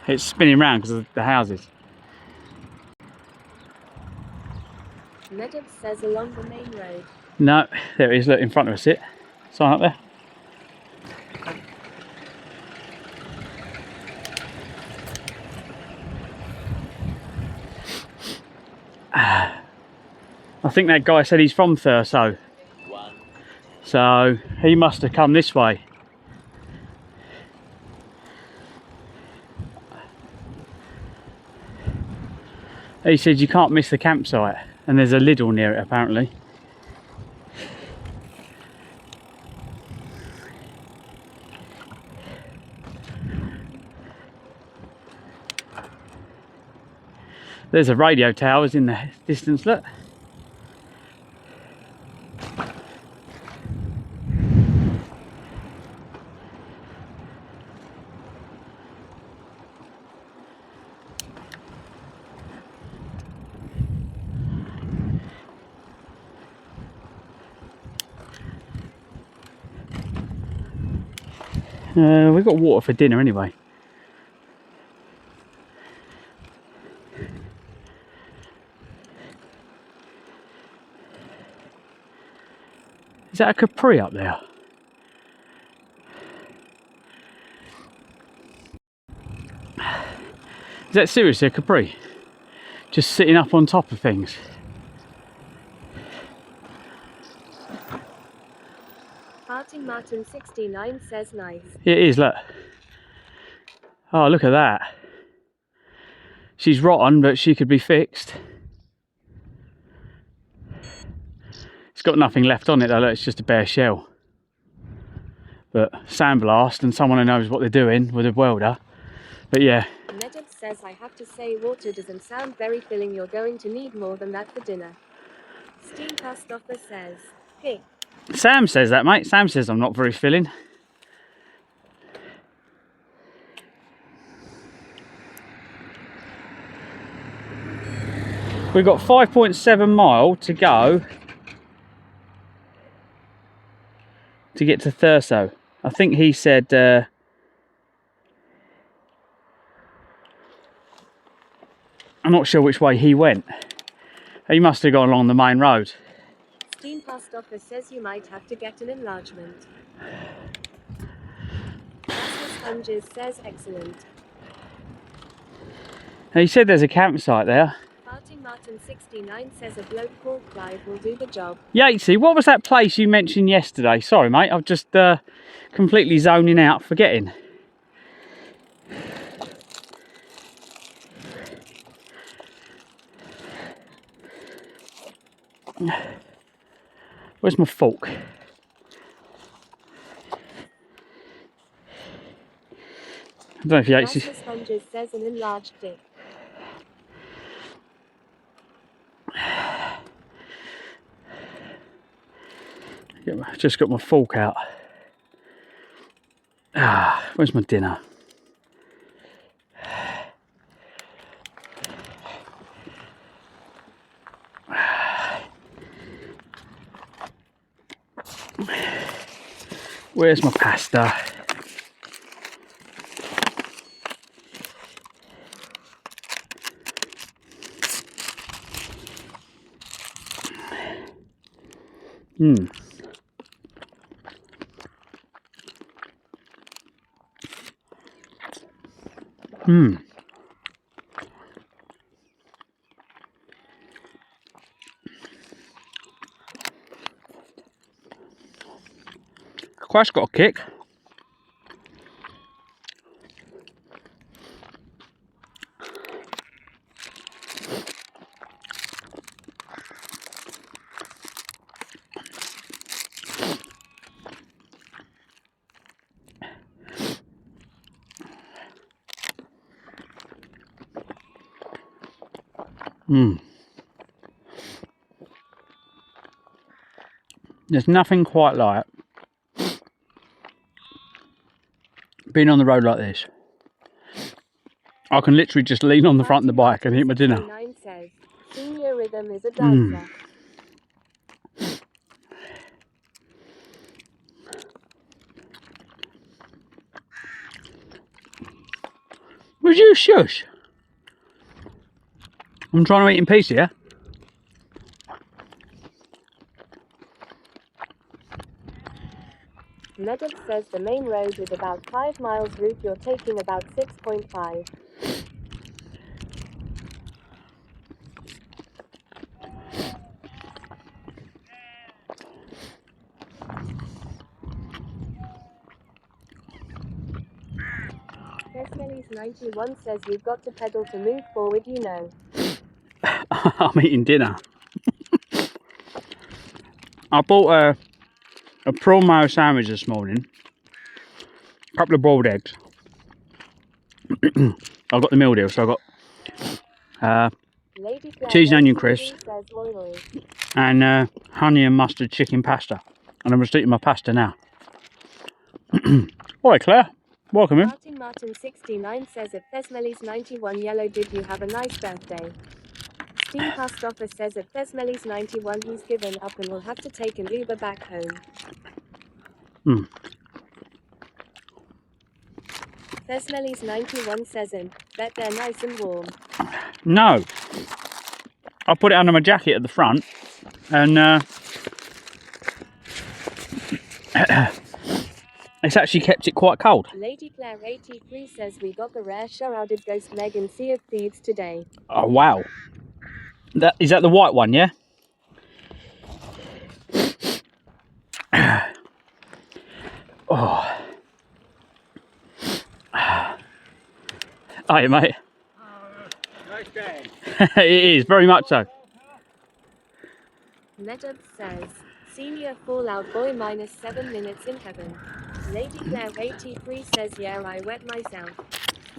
It's spinning round because of the houses. Medip says along the main road. No, there it is. Look in front of us. It sign up there. I think that guy said he's from Thurso. So he must have come this way. He said you can't miss the campsite, and there's a Lidl near it apparently. There's a radio towers in the distance, look. We've got water for dinner anyway. Is that a Capri up there? Is that seriously a Capri? Just sitting up on top of things. Martin Martin 69 says nice. It is, look. Oh, look at that. She's rotten, but she could be fixed. It's got nothing left on it though, look, it's just a bare shell. But sandblast and someone who knows what they're doing with a welder. But yeah. Nedab says, I have to say water doesn't sound very filling. You're going to need more than that for dinner. Steam Christopher says, hey. Sam says that, mate. Sam says I'm not very filling. We've got 5.7 mile to go to get to Thurso. I think he said I'm not sure which way he went. He must have gone along the main road. Steam Christopher says you might have to get an enlargement. Rasmus Sponges says excellent. Now, he said there's a campsite there. Martin Martin 69 says a bloke called Clive will do the job. Yatesy, what was that place you mentioned yesterday? Sorry, mate, I've just completely zoning out, forgetting. Where's my fork? I don't know if Yatesy... Rasmus Sponges says an enlarged dick. I've just got my fork out. Ah, where's my dinner? Where's my pasta? Quite's got a kick. There's nothing quite like being on the road like this. I can literally just lean on the front of the bike and eat my dinner. Says, senior rhythm is a dicer. Would you shush? I'm trying to eat in peace here. Nedab says the main road is about 5 miles route. You're taking about 6.5. Smelly's 91 says you've got to pedal to move forward, you know. I'm eating dinner. I bought a prawn mayo sandwich this morning. A couple of boiled eggs. I've got the meal deal, so I've got cheese and onion crisps and honey and mustard chicken pasta. And I'm just eating my pasta now. Hi Claire, welcome in. Martin 69 says if Thesmelis 91 yellow, did you have a nice birthday? Steam Christopher says if Thesmelis 91 he's given up and will have to take an Uber back home. Thesmelis 91 says in, bet they're nice and warm. No. I put it under my jacket at the front and it's actually kept it quite cold. Lady Claire 83 says we got the rare shrouded ghost Meg in Sea of Thieves today. Oh wow. Is that the white one, yeah? Oh. Hey mate. Nice day. It is, very much so. Medub says, Senior Fallout Boy minus 7 minutes in heaven. Lady Claire 83 says yeah I wet myself.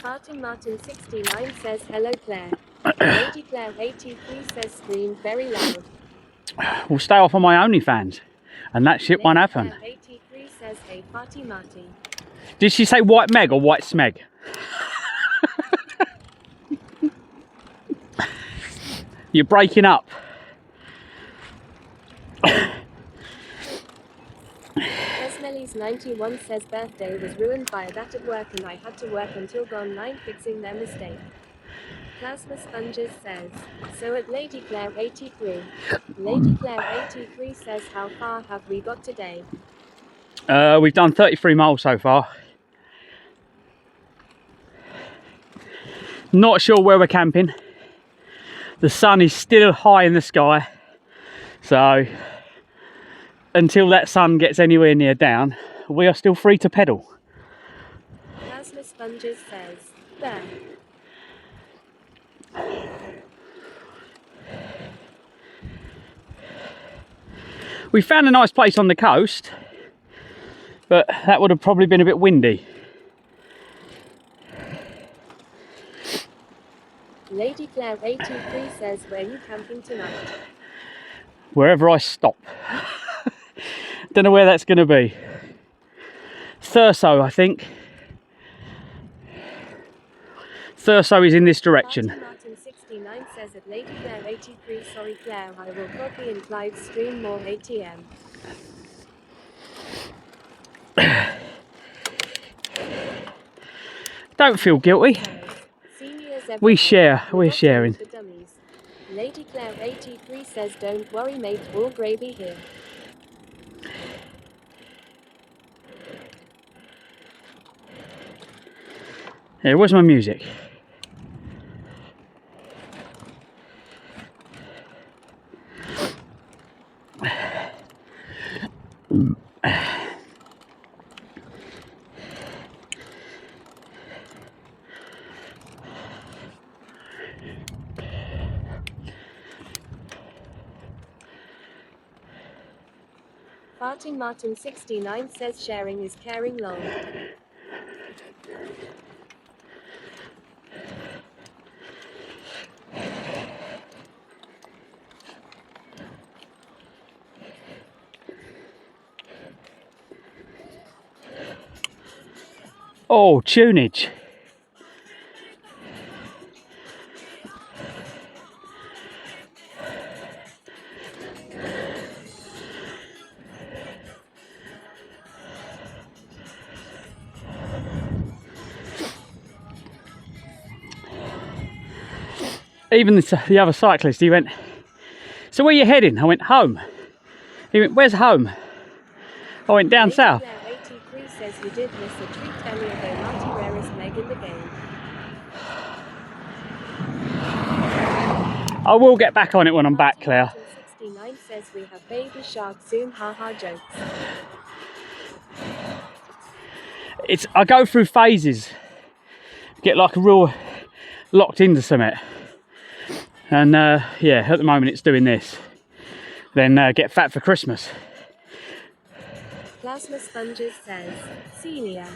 Martin 69 says hello Claire. Lady Claire 83 says screamed very loud. We'll stay off on my OnlyFans and that shit won't happen. Claire 83 says hey Farty Marty. Did she say white Meg or white Smeg? You're breaking up. Esmelis 91 says birthday was ruined by that at work and I had to work until gone 9 fixing their mistake. Plasma Sponges says, so at Lady Claire 83. Lady Claire 83 says how far have we got today? We've done 33 miles so far. Not sure where we're camping. The sun is still high in the sky, so until that sun gets anywhere near down, we are still free to pedal. Plasma Sponges says, there. We found a nice place on the coast, but that would have probably been a bit windy. Lady Claire 83 says, where are you camping tonight? Wherever I stop. Don't know where that's going to be. Thurso, I think. Thurso is in this direction. Martin 69 says at Lady Claire 83, sorry Claire, I will copy and Clives stream more ATM. Don't feel guilty. We share, we're sharing. Lady Claire 83 says don't worry mate, all gravy here. Here, where's my music? Martin 69 says sharing is caring long. Oh, tunage. Even the other cyclist, he went, so where are you heading? I went, home. He went, where's home? I went, down south. 83 says you did miss a treat earlier though Marty rarest Meg in the game. I will get back on it when I'm back, Claire. 69 says we have baby shark soon, haha jokes. I go through phases. Get like a real locked into something. And yeah, at the moment it's doing this. Then get fat for Christmas. Plasma Sponges says, Celia.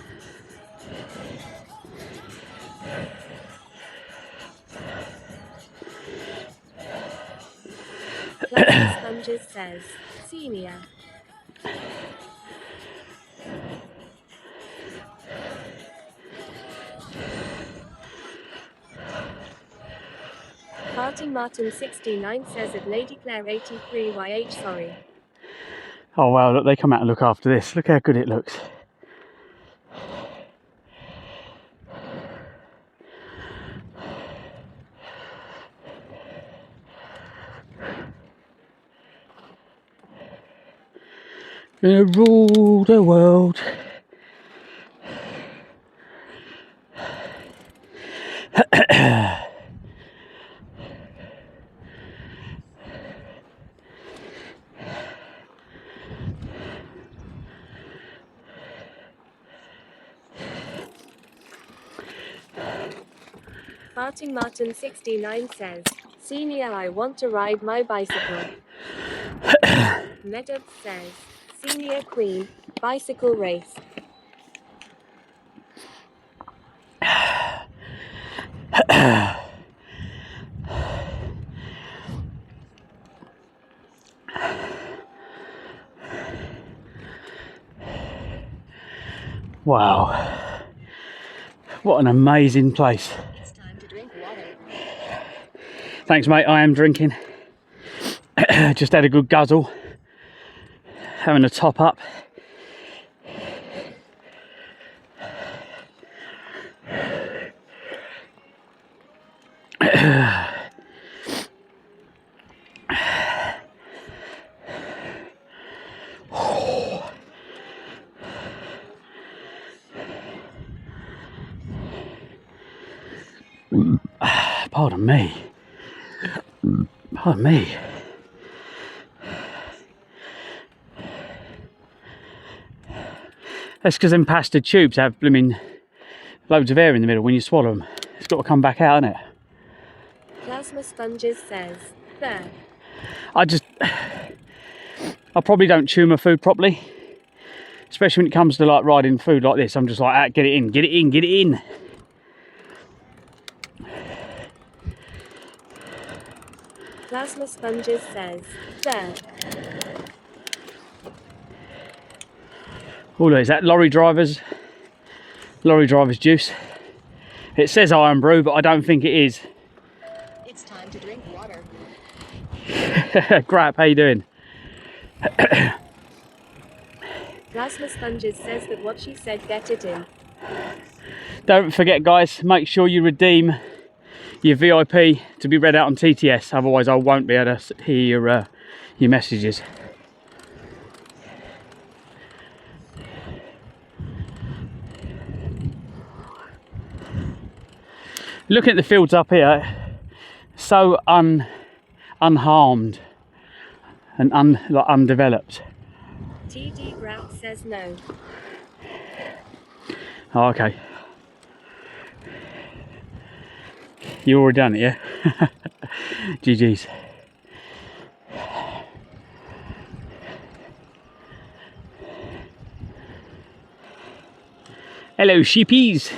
Plasma Sponges says, Celia. Martin 69 says at Lady Claire 83 YH sorry. Oh wow, look, they come out and look after this. Look how good it looks. Gonna rule the world. Martin Martin 69 says, Senior, I want to ride my bicycle. Medad says, Senior Queen, bicycle race. Wow. What an amazing place. It's time to drink water. Thanks, mate. I am drinking. Just had a good guzzle. Having a top up. Pardon me. Pardon me. That's because them pasta tubes have blooming loads of air in the middle when you swallow them. It's got to come back out, hasn't it? Plasma Sponges says, there. I probably don't chew my food properly. Especially when it comes to like riding food like this. I'm just like, ah, get it in, get it in, get it in. Plasma Sponges says, there. Oh, look, is that lorry driver's juice? It says Iron Brew, but I don't think it is. It's time to drink water. Crap, how you doing? Plasma Sponges says that what she said, get it in. Don't forget, guys, make sure you redeem your VIP to be read out on TTS, otherwise I won't be able to hear your messages. Looking at the fields up here, so unharmed and undeveloped. TD Grout says no. Oh, okay. You already done it, yeah? GG's. Hello, sheepies.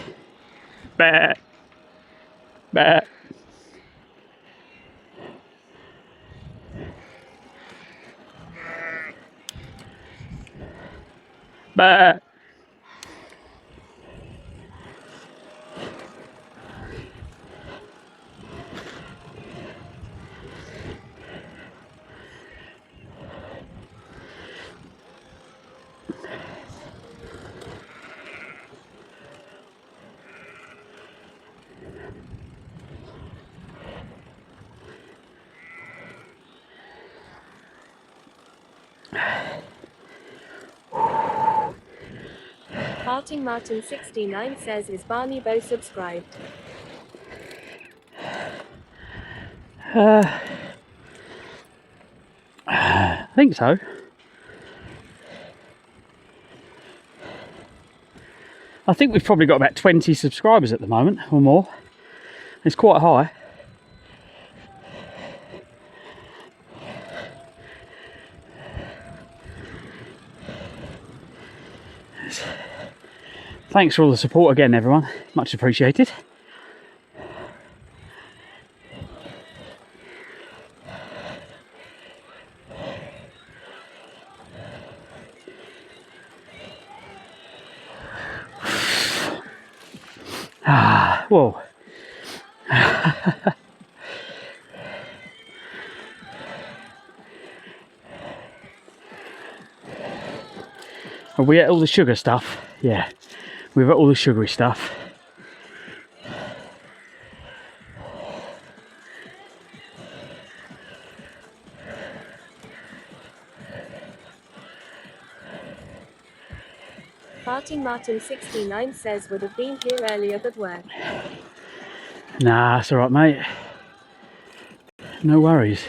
Bah. Bah. Bah. Parting Martin 69 says, is Barney Bo subscribed? I think so. I think we've probably got about 20 subscribers at the moment or more. It's quite high. Thanks for all the support again, everyone. Much appreciated. Whoa. Are we at all the sugar stuff? Yeah, we've got all the sugary stuff. Party Martin 69 says would have been here earlier but work. Nah, that's alright, mate. No worries.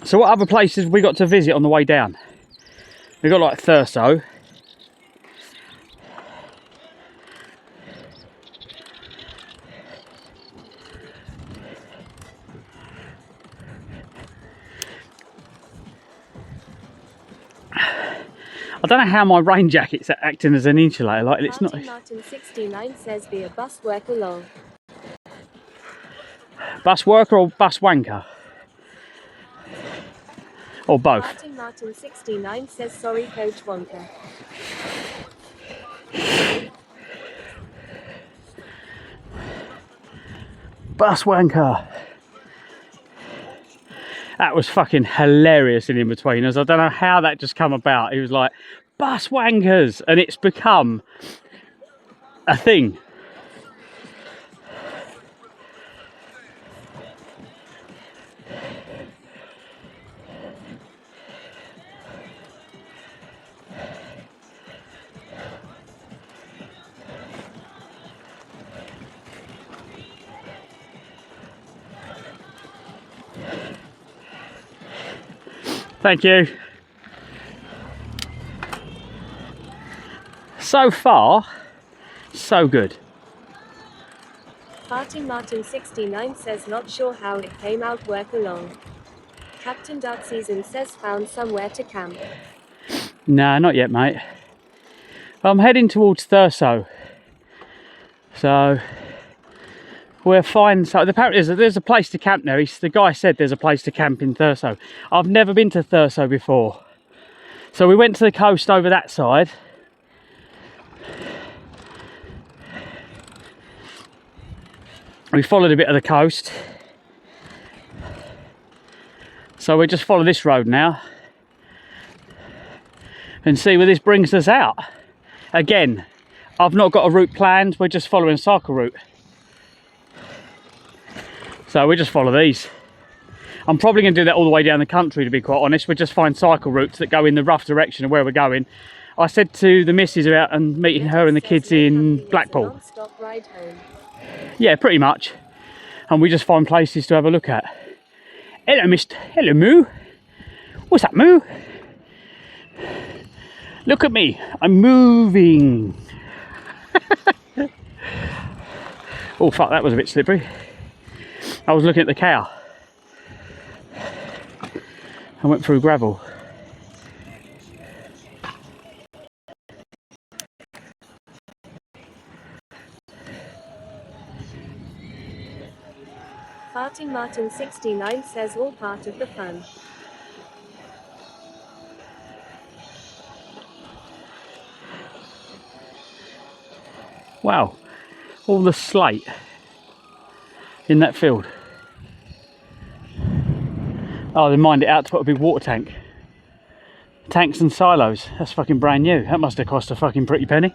So what other places we got to visit on the way down? We got like Thurso. I don't know how my rain jacket's acting as an insulator. Like it's not. Party Martin 69 says be a bus worker lol. Bus worker or bus wanker? Or both? Party Martin 69 says sorry Coach Wonka. Bus wanker. That was fucking hilarious in betweeners. I don't know how that just come about. He was like, bus wankers, and it's become a thing. Thank you. So far, so good. Party Martin 69 says not sure how it came out work along. Captain Dark Season says found somewhere to camp. Nah, not yet, mate. I'm heading towards Thurso. So we're fine. So apparently there's a place to camp there. The guy said there's a place to camp in Thurso. I've never been to Thurso before. So we went to the coast over that side. We followed a bit of the coast. So we just follow this road now and see where this brings us out. Again, I've not got a route planned, we're just following a cycle route. So we just follow these. I'm probably going to do that all the way down the country, to be quite honest. We just find cycle routes that go in the rough direction of where we're going. I said to the missus about and meeting her and the kids in Blackpool. Yeah, pretty much. And we just find places to have a look at. Hello, Moo. What's up, Moo? Look at me, I'm moving. Oh fuck, that was a bit slippery. I was looking at the cow. I went through gravel. Party Martin 69 says all part of the fun. Wow, all the slate in that field. Oh, they mined it out to put a big water tank. Tanks and silos, that's fucking brand new. That must have cost a fucking pretty penny.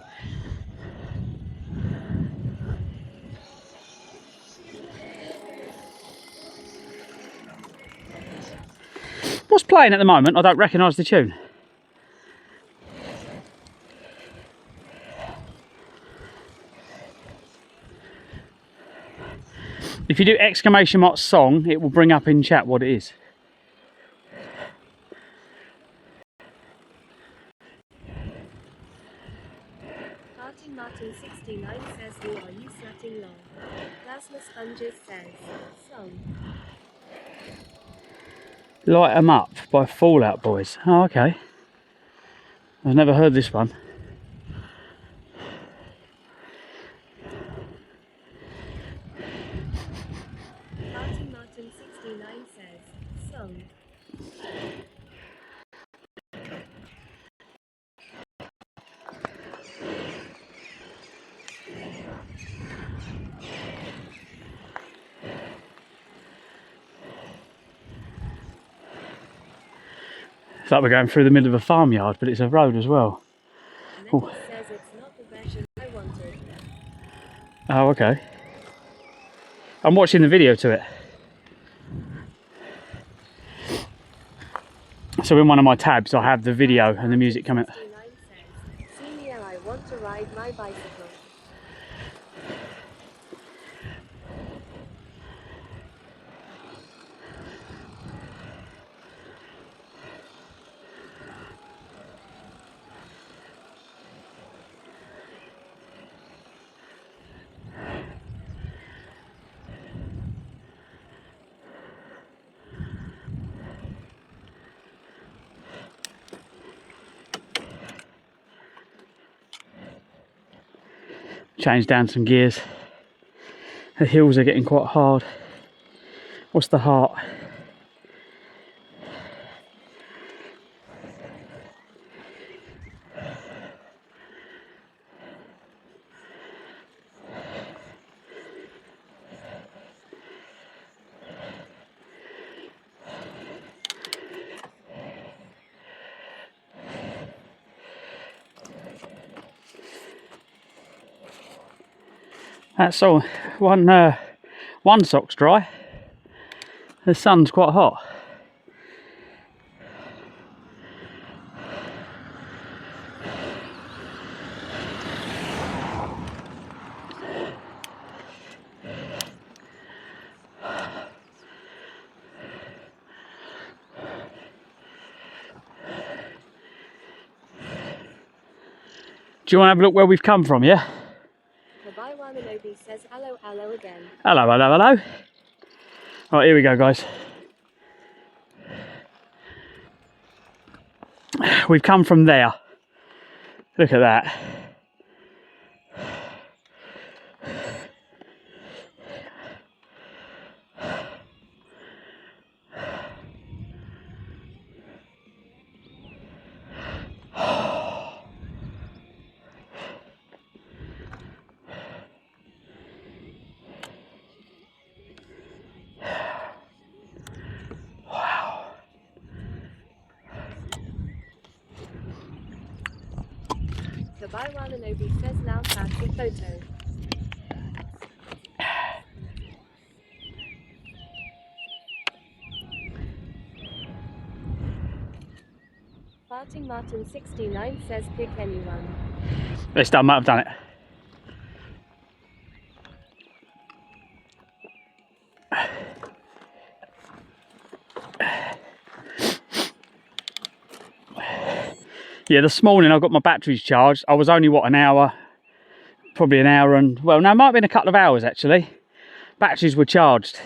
What's playing at the moment? I don't recognise the tune. If you do exclamation mark song, it will bring up in chat what it is. Party Martin 69 says who are you slutting long? Plasma Sponges says song. Light 'Em Up by Fallout Boys. Oh, okay. I've never heard this one. Party Martin 69 says song. It's like we're going through the middle of a farmyard, but it's a road as well. Nettie says it's not the version I wanted. Oh, okay. I'm watching the video to it. So in one of my tabs, I have the video and the music coming. 69 says, Senior, I want to ride my bicycle. Change down some gears. The hills are getting quite hard. What's the heart? That's all. One sock's dry. The sun's quite hot. Do you want to have a look where we've come from, yeah? Kabaiwa says hello, hello again. Hello, hello, hello. Right, here we go, guys. We've come from there. Look at that. Kabaiwa says now pass the photo. Martin 69 says pick anyone. This time might have done it. Yeah, this morning I got my batteries charged. I was only, what, an hour? Probably an hour and, well, no, it might have been a couple of hours actually. Batteries were charged.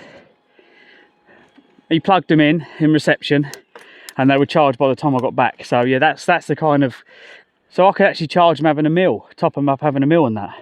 He plugged them in reception and they were charged by the time I got back. So yeah, that's the kind of, so I could actually charge them having a meal, top them up having a meal and that.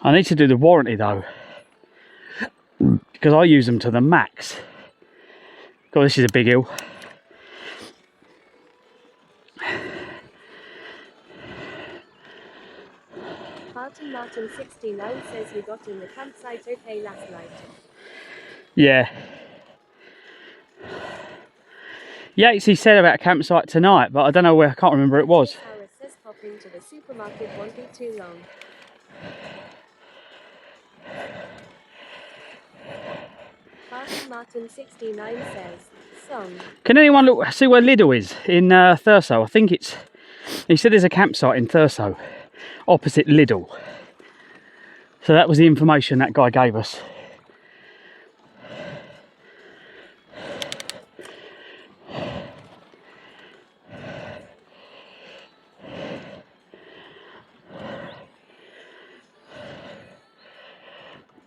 I need to do the warranty though, because I use them to the max. God, this is a big hill. Martin 69 says we got in the campsite okay last night. Yeah. Yates, he said about a campsite tonight, but I don't know where, I can't remember it was. Harris says popping to the supermarket won't be too long. Martin 69 says, song. Can anyone look, see where Lidl is in Thurso? I think it's, he said there's a campsite in Thurso, opposite Lidl. So that was the information that guy gave us.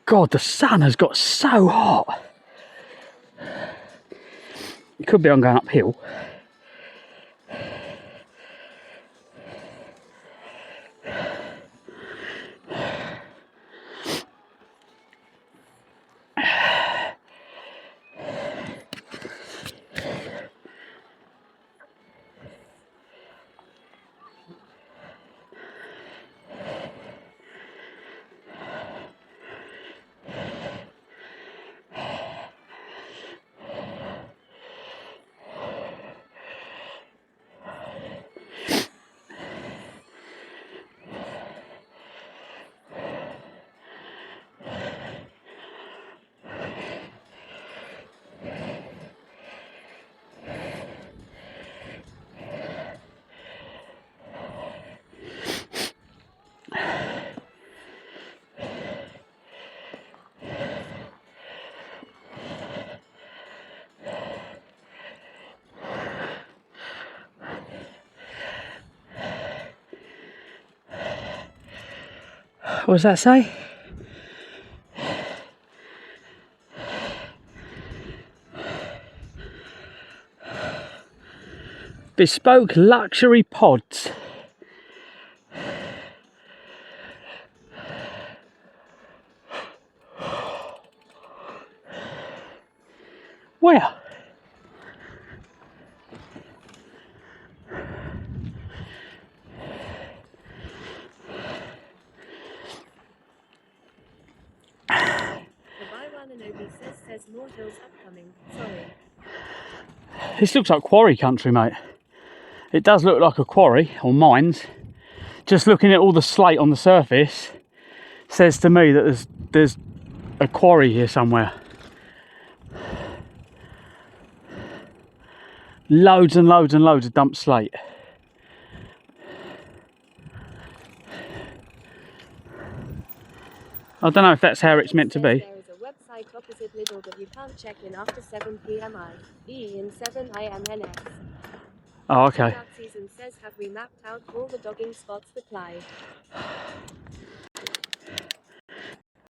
God, the sun has got so hot. It could be I'm going uphill. What does that say? Bespoke luxury pods. Where? Says more hills upcoming. Sorry. This looks like quarry country, mate. It does look like a quarry, or mines. Just looking at all the slate on the surface says to me that there's a quarry here somewhere. Loads and loads and loads of dumped slate. I don't know if that's how it's meant to be. There is a website opposite Lidl that you can't check in after 7 p.m. E in 7 IMNS. Oh, okay. Season says, have we mapped out all the dogging spots for Clive?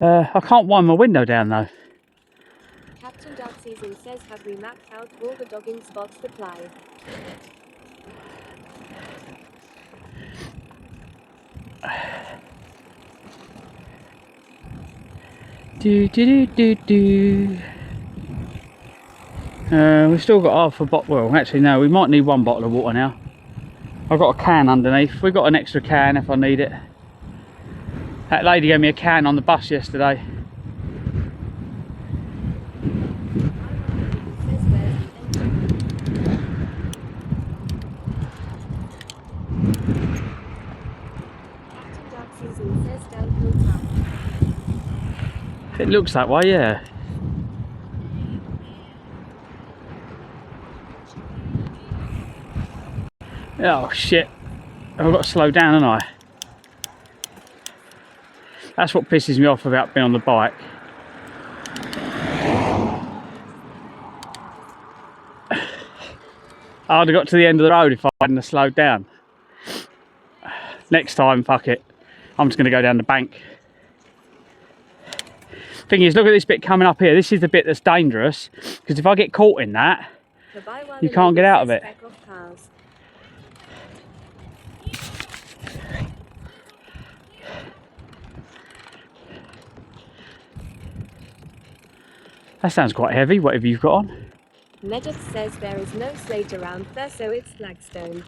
I can't wind my window down though. Captain Dark Season says, have we mapped out all the dogging spots for Clive? We've still got half a bottle. Well, actually, no, we might need one bottle of water now. I've got a can underneath. We've got an extra can if I need it. That lady gave me a can on the bus yesterday. It looks that way, yeah. Oh shit, I've got to slow down, haven't I? That's what pisses me off about being on the bike. I'd have got to the end of the road if I hadn't have slowed down. Next time, fuck it. I'm just going to go down the bank. Thing is, look at this bit coming up here. This is the bit that's dangerous, because if I get caught in that, you can't get out of it. That sounds quite heavy, whatever you've got on. Nedit says there is no slate around Thurso, it's flagstone.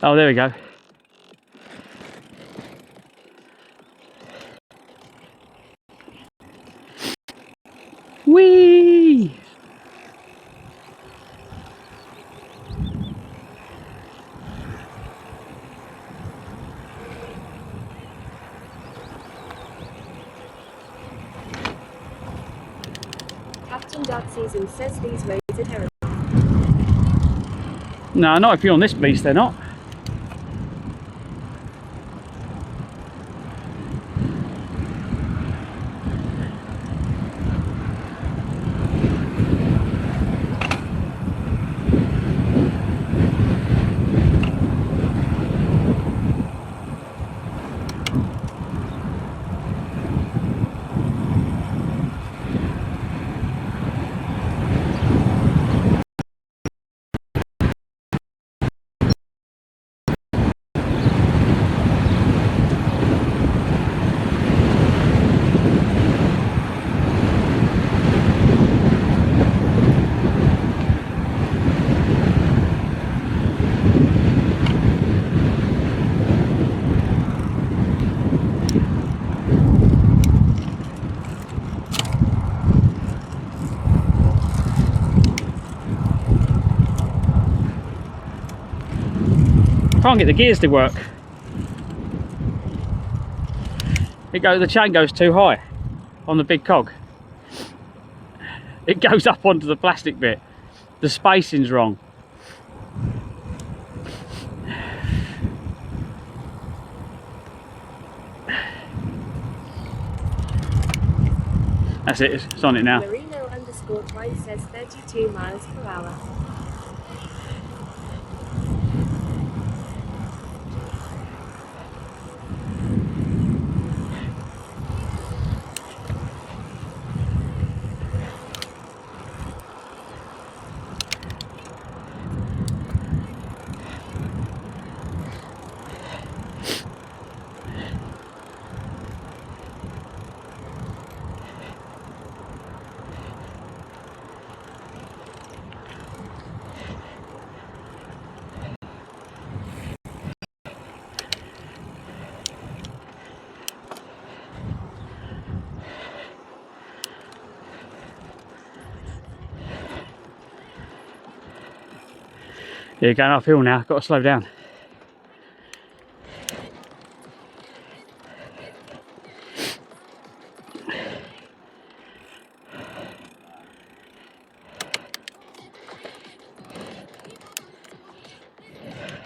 Oh, there we go. Whee! Captain Dark Season says these roads are terrible. No, not if you're on this beast, they're not. Can't get the gears to work. The chain goes too high on the big cog. It goes up onto the plastic bit. The spacing's wrong. That's it, it's on it now. Marino_Twine says 32 miles per hour. Yeah, going uphill now, got to slow down.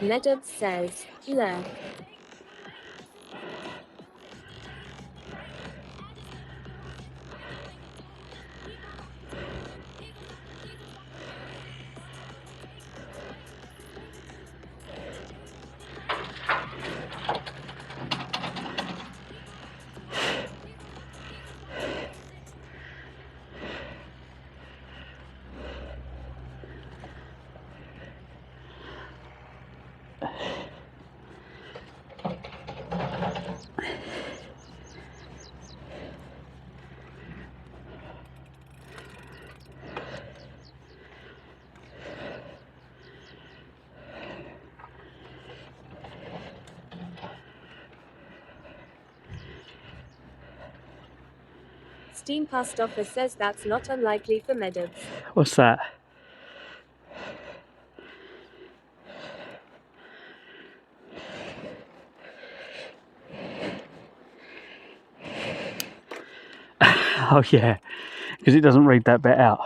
Nedub says, look. Steam Post Office says that's not unlikely for Medubs. What's that? Oh yeah, because it doesn't read that bit out.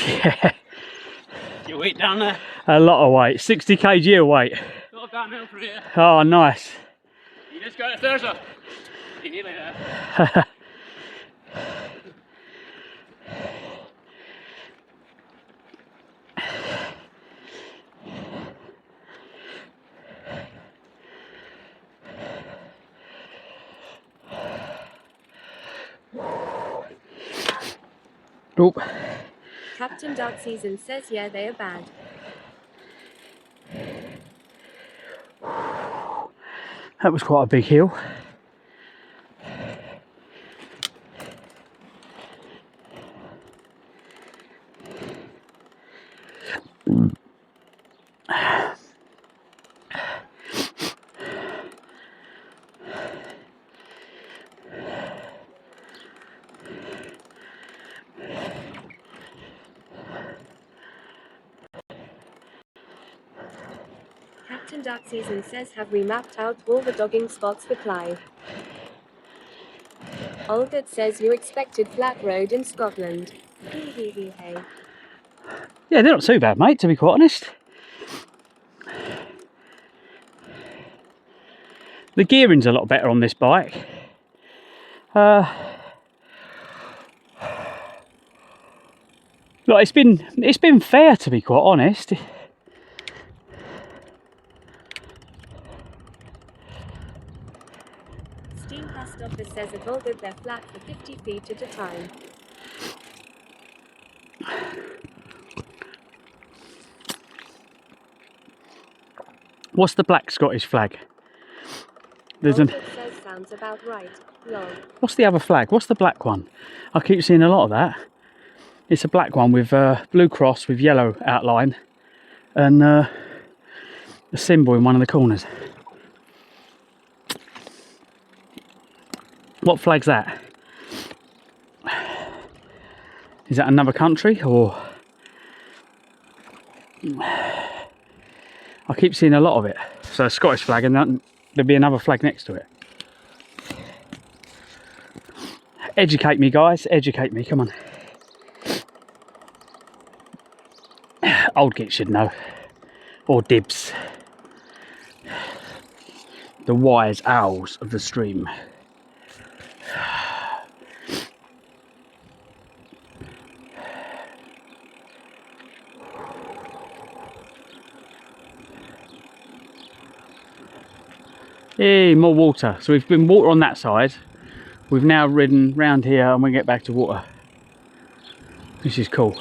Yeah. Your weight down there? A lot of weight, 60 kg of weight. Go downhill from here. Oh, nice. You just got to Thurso. You're nearly there. Oop. Captain Dark Season says yeah, they are bad. That was quite a big hill. Captain Dark Season says have we mapped out all the dogging spots for Clive? Olgert says you expected flat road in Scotland. Hee hee hee hey. Yeah, they're not too bad, mate, to be quite honest. The gearing's a lot better on this bike. Look, it's been fair, to be quite honest. Steam Post Office says at Olgert they're flat for 50 feet at a time. What's the black Scottish flag? There's an. Olgert says sounds about right. Lol. What's the other flag? What's the black one? I keep seeing a lot of that. It's a black one with blue cross with yellow outline and a symbol in one of the corners. What flag's that? Is that another country or? I keep seeing a lot of it. So a Scottish flag and there'll be another flag next to it. Educate me, guys. Educate me. Come on. Old git should know. Or dibs. The wise owls of the stream. Hey, more water. So we've been water on that side. We've now ridden round here and we get back to water. This is cool.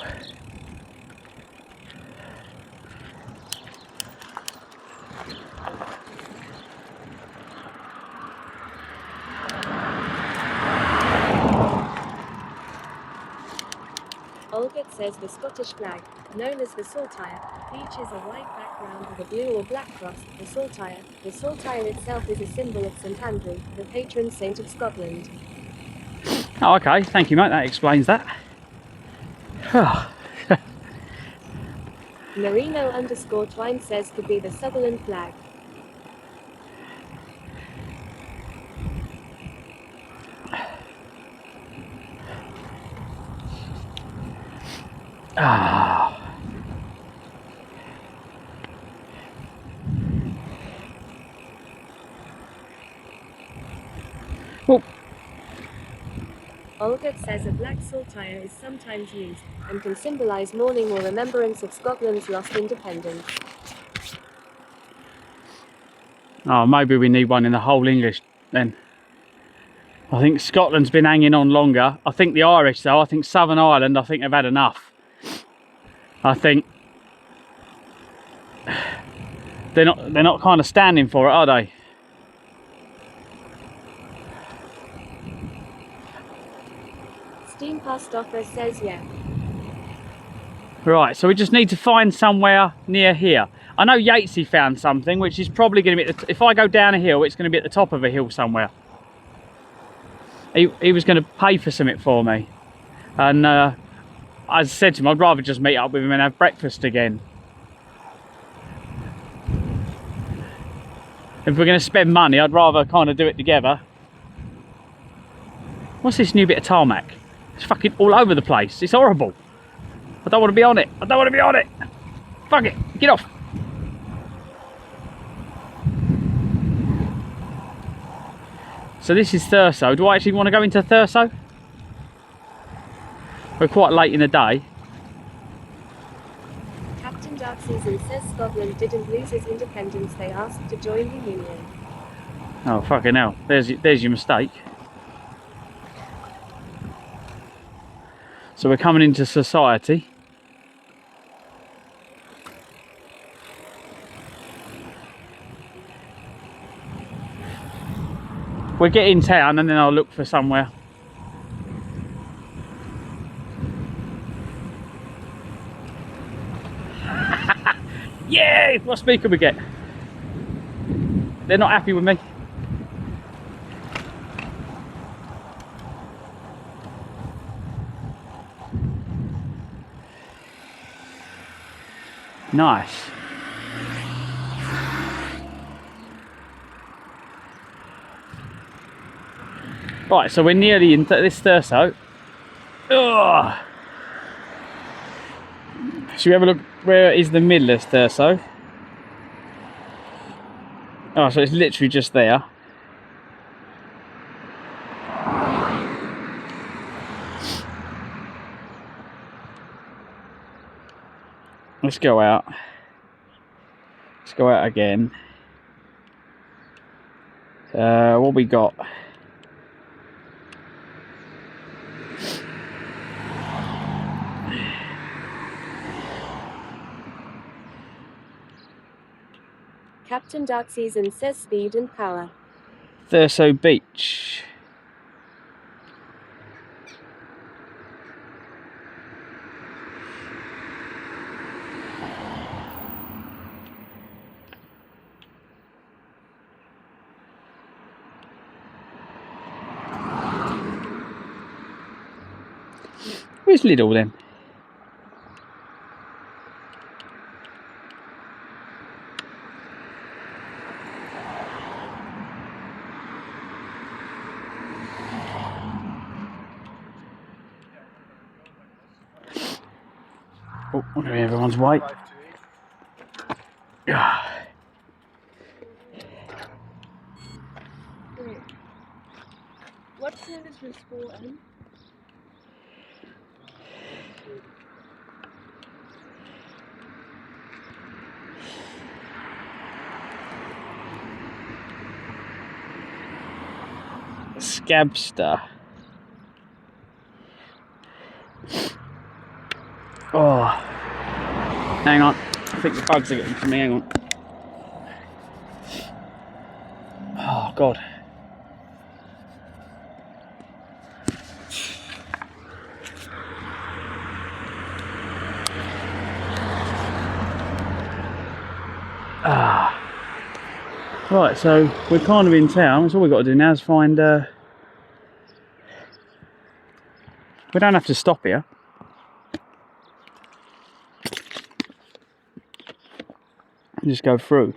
Olgert says the Scottish flag, known as the saltire, features a white background with a blue or black cross. The saltire itself is a symbol of St Andrew, the patron saint of Scotland. Oh, okay. Thank you, mate. That explains that. Marino_Twine says could be the Sutherland flag. Ah. Oh. Olgert says a black saltire is sometimes used and can symbolise mourning or remembrance of Scotland's lost independence. Oh, maybe we need one in the whole English then. I think Scotland's been hanging on longer. I think the Irish though, I think Southern Ireland, I think they've had enough. I think they're not kind of standing for it, are they? Steam Pastoffer says yeah. Right, so we just need to find somewhere near here. I know Yatesy found something, which is probably going to be, if I go down a hill, it's going to be at the top of a hill somewhere. He was going to pay for something for me. And I said to him, I'd rather just meet up with him and have breakfast again. If we're going to spend money, I'd rather kind of do it together. What's this new bit of tarmac? It's fucking all over the place. It's horrible. I don't want to be on it. I don't want to be on it. Fuck it. Get off. So this is Thurso. Do I actually want to go into Thurso? We're quite late in the day. Captain Dark Season says Scotland didn't lose its independence, they asked to join the Union. Oh, fucking hell. There's your mistake. So we're coming into society. We'll get in town and then I'll look for somewhere. Yay! What speaker we get? They're not happy with me. Nice. Right, so we're nearly into this Thurso. Ugh. Should we have a look where is the middle of Thurso? Oh, so it's literally just there. Let's go out. Let's go out again. What we got? Captain Dark Season says speed and power. Thurso Beach. Where's Liddell then? Oh, I'm going everyone's weight. Yeah. Wait. What time is your school end? Scabster. Oh, hang on. I think the bugs are getting to me. Hang on. Oh God. Ah. Right, so we're kind of in town. So all we've got to do now is find. We don't have to stop here. Just go through.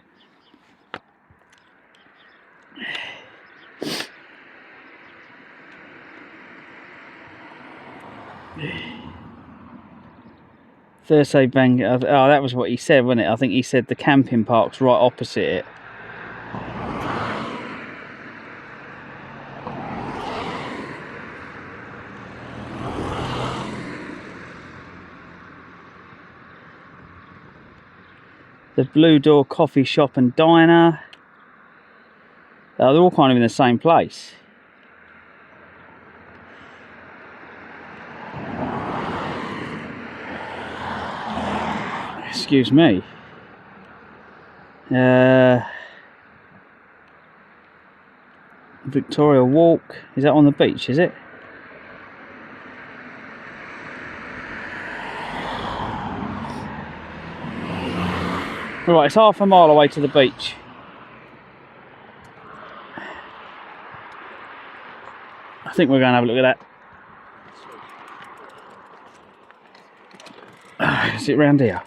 Thurso Bank. Oh, that was what he said, wasn't it? I think he said the camping park's right opposite it. The Blue Door Coffee Shop and Diner. They're all kind of in the same place. Excuse me. Victoria Walk. Is that on the beach, is it? Right, it's half a mile away to the beach. I think we're going to have a look at that. Is it round here?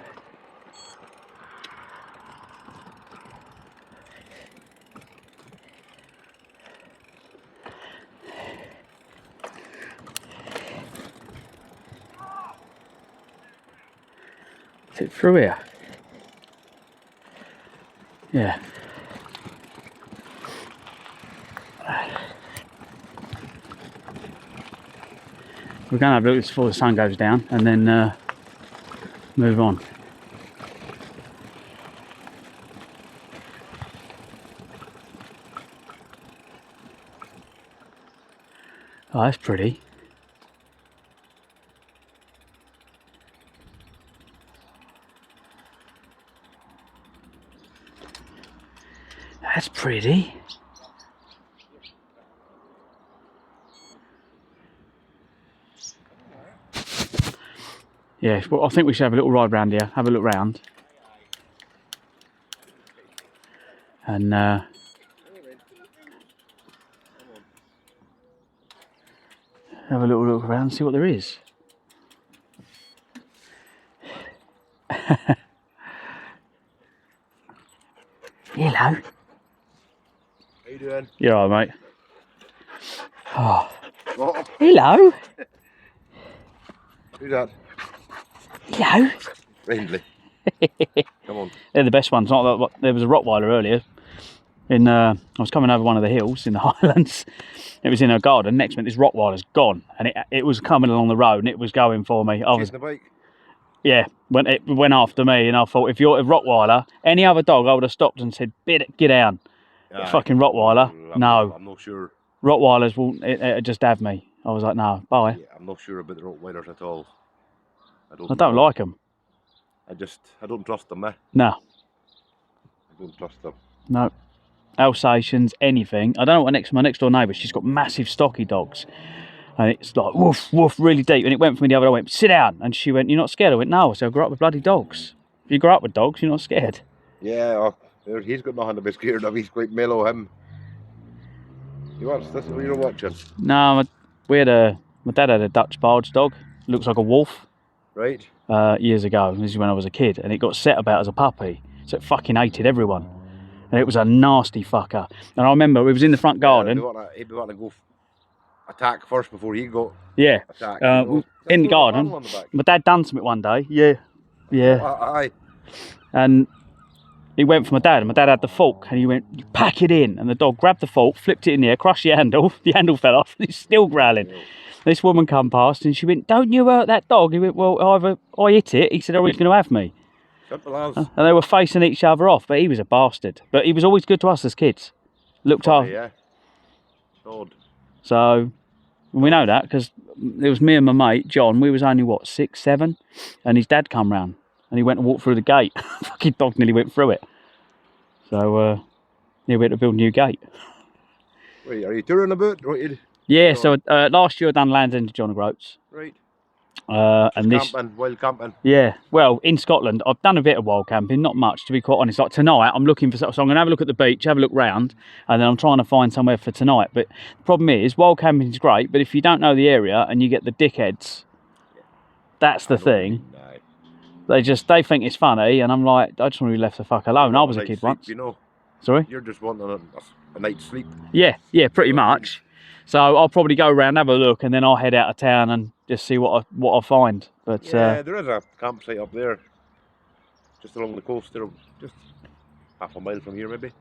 Is it through here? Yeah. We're going to have a look before the sun goes down and then move on. Oh, that's pretty. That's pretty. Yeah, well, I think we should have a little ride round here, have a look round. And have a little look around and see what there is. Hello. How you doing? You're alright, mate. Oh. Oh. Hello. Who's that? Hello. Friendly. Come on. They're the best ones. Not that, there was a Rottweiler earlier. I was coming over one of the hills in the Highlands. It was in a garden. Next minute, this Rottweiler's gone, and it was coming along the road, and it was going for me. Chasing the bike. Yeah, it went after me, and I thought, if you're a Rottweiler, any other dog, I would have stopped and said, "Get down." Fucking Rottweiler, no. I'm not sure. Rottweilers will it'd just have me. I was like, no, bye. Yeah, I'm not sure about the Rottweilers at all. I don't like them. I don't trust them, eh? No. I don't trust them. No. Alsatians, anything. I don't know what my next door neighbour, she's got massive stocky dogs. And it's like, woof, woof, really deep. And it went for me the other day, I went, sit down. And she went, you're not scared? I went, no. I said, I grew up with bloody dogs. If you grow up with dogs, you're not scared. Yeah, he's got nothing to be scared of. He's quite mellow, him. You watch this? What you're watching? No, my dad had a Dutch barge dog. Looks like a wolf. Right. Years ago. This is when I was a kid. And it got set about as a puppy. So it fucking hated everyone. And it was a nasty fucker. And I remember it was in the front garden. He'd be wanting to go attack first before he got attacked. You know? In the garden. My dad done something one day. Yeah. Yeah. Aye. And he went for my dad, and my dad had the fork, and he went, "You pack it in." And the dog grabbed the fork, flipped it in the air, crushed the handle. The handle fell off, and he's still growling. Yeah. This woman come past, and she went, "Don't you hurt that dog." He went, "Well, either I hit it," he said, "or he's going to have me." Simple as. And they were facing each other off, but he was a bastard. But he was always good to us as kids. Looked after. Yeah. Odd. So we know that because it was me and my mate John. We was only what, 6, 7, and his dad come round and he went to walk through the gate. Fucking dog nearly went through it. So yeah, we had to build a new gate. Wait, are you touring about? Yeah. So last year I done Land's End to John O'Groats. Right. And this camping, wild camping. Yeah, well, in Scotland, I've done a bit of wild camping, not much, to be quite honest. Like tonight, I'm looking for, so I'm going to have a look at the beach, have a look round, and then I'm trying to find somewhere for tonight. But the problem is, wild camping is great, but if you don't know the area and you get the dickheads, that's the thing. They think it's funny, and I'm like, I just want to be left the fuck alone. I was a kid once. You know. Sorry? You're just wanting a night's sleep. Yeah, pretty much. So I'll probably go around, have a look, and then I'll head out of town and just see what I find. But yeah, there is a campsite up there, just along the coast there, just half a mile from here maybe.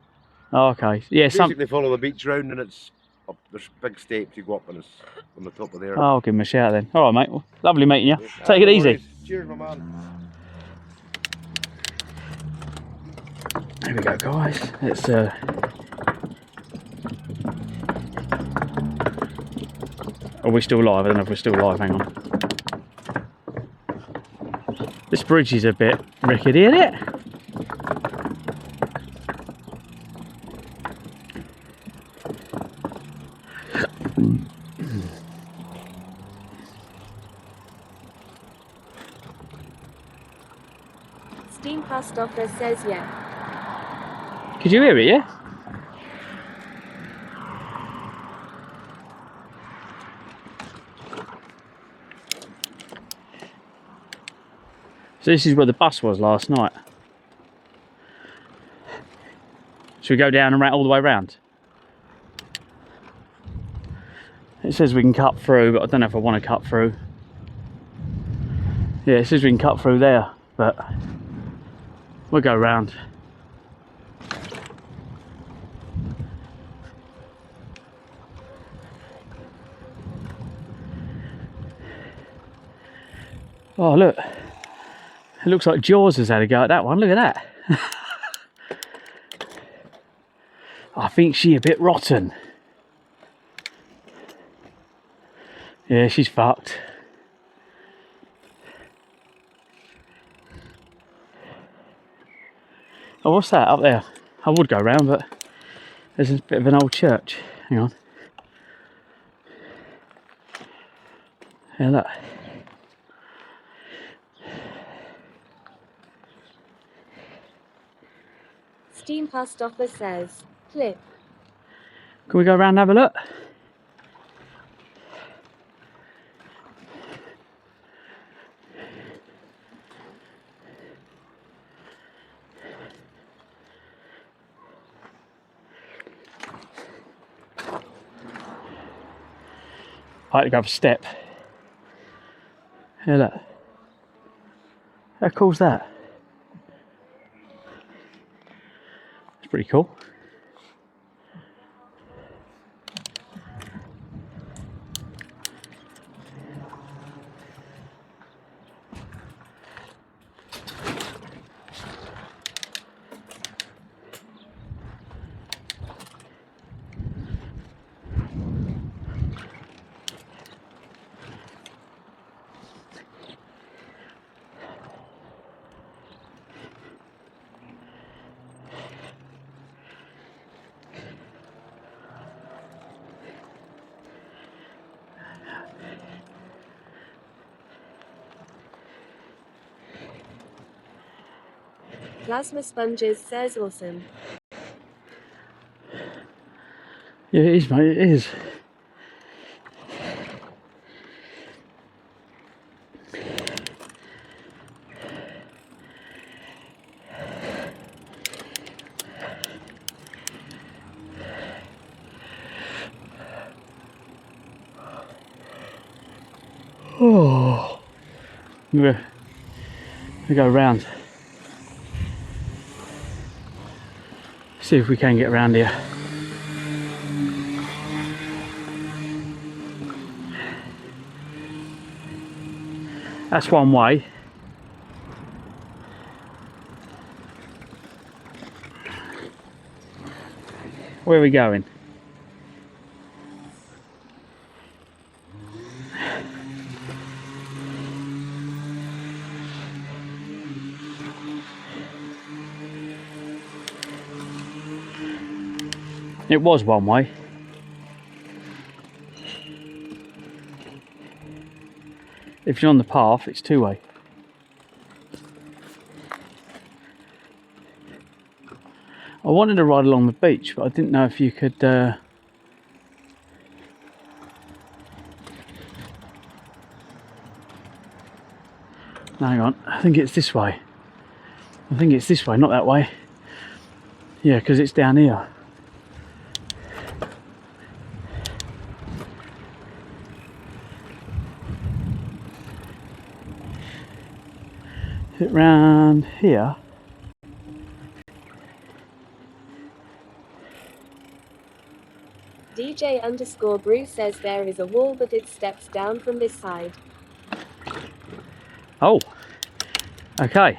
Okay, yeah. Basically follow the beach round, and it's up, there's big steps you go up, and it's on the top of there. I'll give him a shout then. All right, mate. Well, lovely meeting you. Take it easy. Cheers, my man. There we go, guys. It's Are we still live? I don't know if we're still live. Hang on. This bridge is a bit rickety, isn't it? Steam past offer says yeah. Could you hear it, yeah? So this is where the bus was last night. Should we go down and all the way around? It says we can cut through, but I don't know if I want to cut through. Yeah, it says we can cut through there, but we'll go round. Oh, look. It looks like Jaws has had a go at that one. Look at that. I think she's a bit rotten. Yeah, she's fucked. Oh, what's that up there? I would go round, but there's a bit of an old church. Hang on. Yeah, look. Steam past offer says clip. Can we go around and have a look? I had to go up a step. Yeah, look. How cool's that? It's pretty cool. Plasma sponges says awesome. Yeah, it is, mate, it is. Oh. We go round. See if we can get around here. That's one way. Where are we going? It was one way. If you're on the path, it's two way. I wanted to ride along the beach, but I didn't know if you could. Hang on, I think it's this way. I think it's this way, not that way. Yeah, because it's down here. Hit round here. DJ_Bruce says there is a wall, but it steps down from this side. Oh, okay.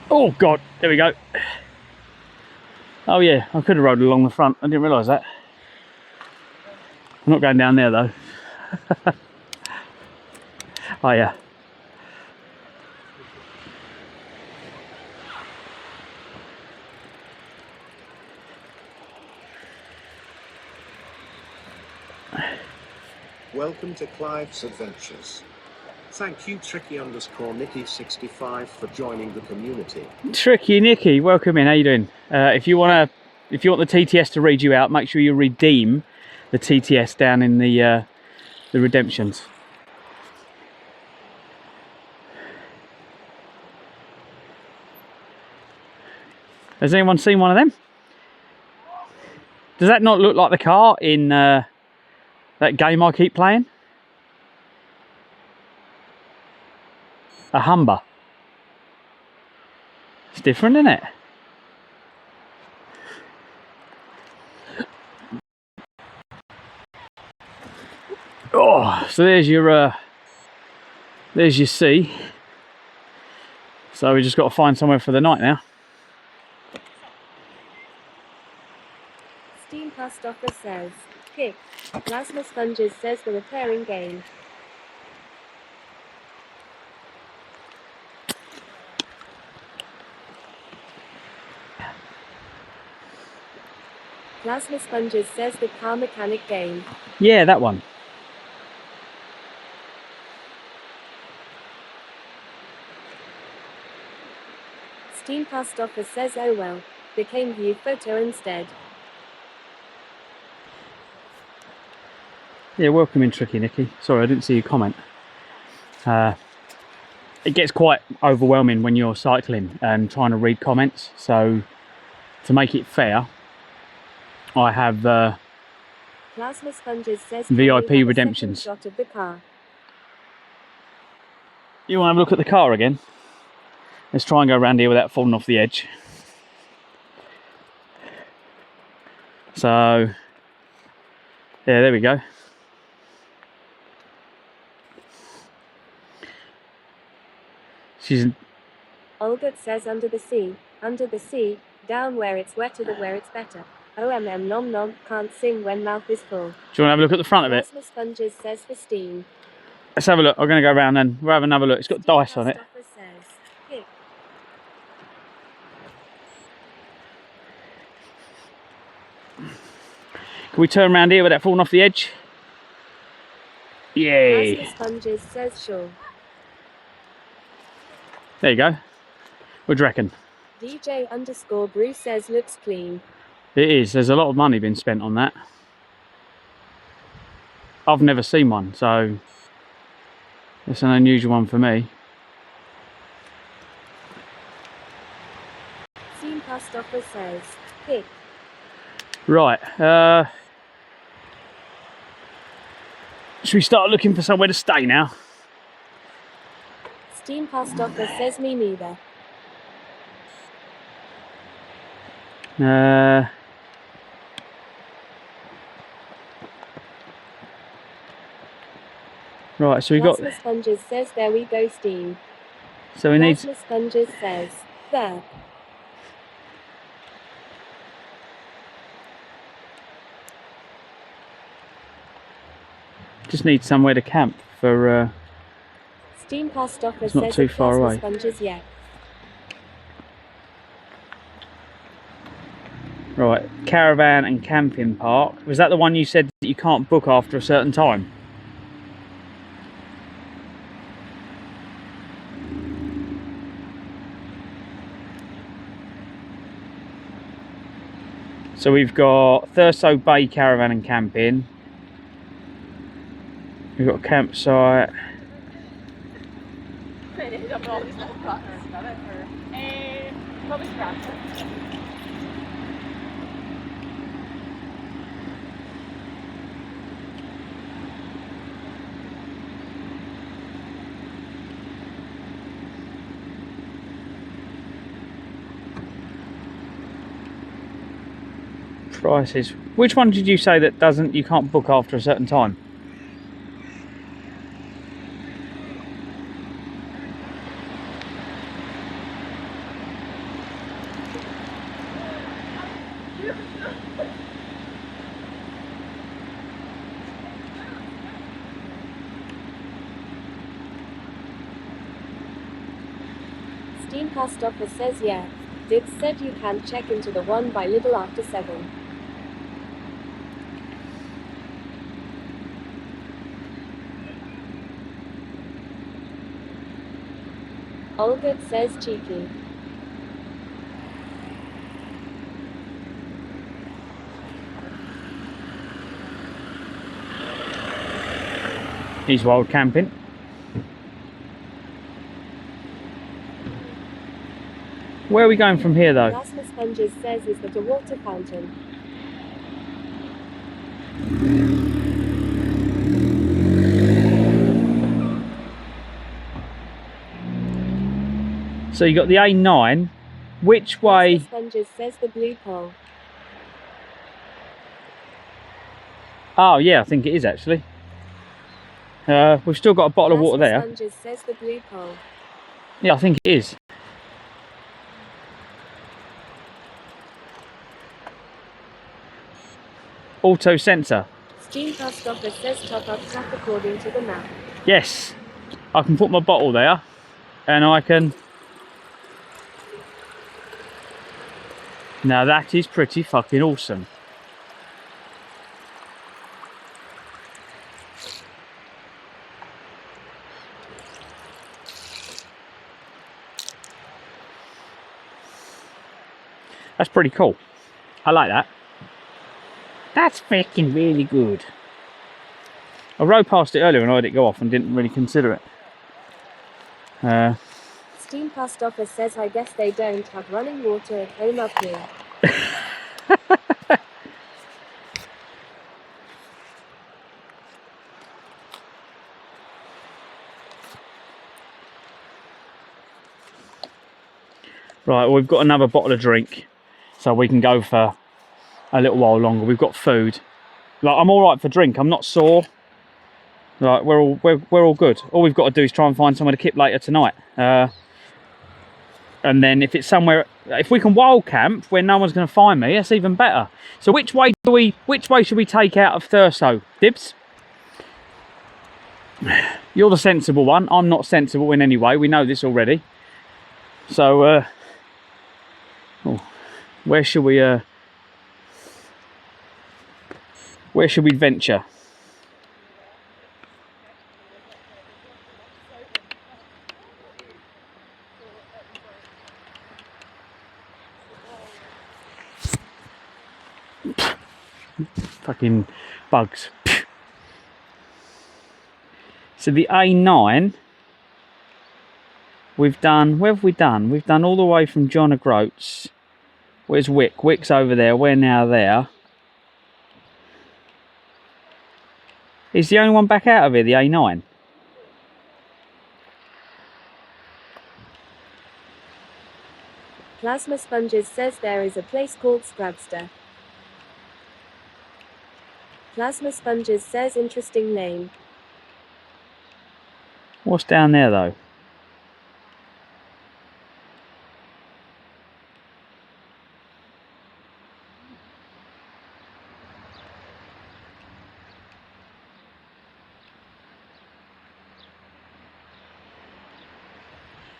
Oh God, there we go. Oh yeah, I could have rode along the front. I didn't realise that. I'm not going down there though. Oh yeah. Welcome to Clives Adventures. Thank you Tricky_Nicky65 for joining the community. Tricky Nicky, welcome in. How you doing? If you want the TTS to read you out, make sure you redeem the TTS down in the redemptions. Has anyone seen one of them? Does that not look like the car in that game I keep playing? A Humber. It's different, isn't it? Oh, so there's your sea. So we just got to find somewhere for the night now. Steam Pastoffer says, Kick. Plasma Sponges says the repairing game. Plasma Sponges says the car mechanic game. Yeah, that one. Steam Pastoffer says oh well, became view photo instead. Yeah, welcome in Tricky Nicky. Sorry, I didn't see your comment. It gets quite overwhelming when you're cycling and trying to read comments. So to make it fair, I have Plasma Sponges says VIP can we have a redemptions. second shot of the car. You want to have a look at the car again? Let's try and go around here without falling off the edge. So, yeah, there we go. Olga says under the sea, down where it's wetter than where it's better. OMM nom nom, can't sing when mouth is full. Do you want to have a look at the front of it? Plasma Sponges says for steam. Let's have a look. I'm going to go around and we'll have another look. It's got dice on it. Says, Kick. Can we turn around here without falling off the edge? Yay! Plasma Sponges says sure. There you go. What do you reckon? DJ_Bruce says looks clean. It is. There's a lot of money been spent on that. I've never seen one, so it's an unusual one for me. Steam Pastoffer says, Kick. Right. Should we start looking for somewhere to stay now? Steam Post Office says me neither. Right, so we got. Plasma Sponges says there we go Steam. So we need. Plasma Sponges says there. Just need somewhere to camp for. Steam Post Office It's not says too it's far Plasma away. Sponges yet. Right, caravan and camping park. Was that the one you said that you can't book after a certain time? So we've got Thurso Bay Caravan and Camping. We've got a campsite. Prices. Which one did you say that doesn't, you can't book after a certain time? Steam Post Office says yeah. Dibs said you can check into the one by little after 7. Olga says cheeky. He's wild camping. Where are we going from here though? Plasma Sponges says is that a water fountain. So you got the A9. Which way? Plasma Sponges says the blue pole. Oh yeah, I think it is actually. We've still got a bottle of water there. Plasma Sponges says the blue pole. Yeah, I think it is. Auto sensor. Steam Post Office says top up track according to the map. Yes, I can put my bottle there, and I can. Now that is pretty fucking awesome. That's pretty cool. I like that. That's freaking really good. I rode past it earlier and I had it go off and didn't really consider it. Steam Post Office says I guess they don't have running water at home up here. Right, well, we've got another bottle of drink, so we can go for a little while longer. We've got food. Like, I'm all right for drink. I'm not sore. Like, we're all good. All we've got to do is try and find somewhere to kip later tonight. And then if it's somewhere, if we can wild camp where no one's going to find me, that's even better. So which way should we take out of Thurso? Dibs? You're the sensible one. I'm not sensible in any way. We know this already. So, where should we venture? Fucking bugs. So the A9, we've done, where have we done? We've done all the way from John O'Groats. Where's Wick? Wick's over there. We're now there. Is the only one back out of here the A9? Plasma Sponges says there is a place called Scrabster. Plasma Sponges says interesting name. What's down there though?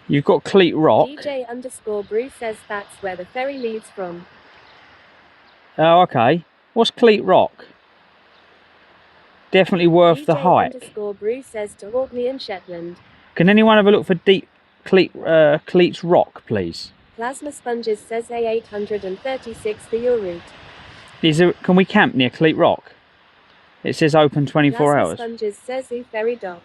You've got Cleat Rock. DJ_Brew says that's where the ferry leaves from. Oh, okay. What's Cleat Rock? Definitely worth the hike. DJ_Brew says to Orkney and Shetland. Can anyone have a look for Cleat's Rock, please? Plasma Sponges says A836 for your route. Can we camp near Cleat Rock? It says open 24 hours. Plasma Sponges says ferry dock.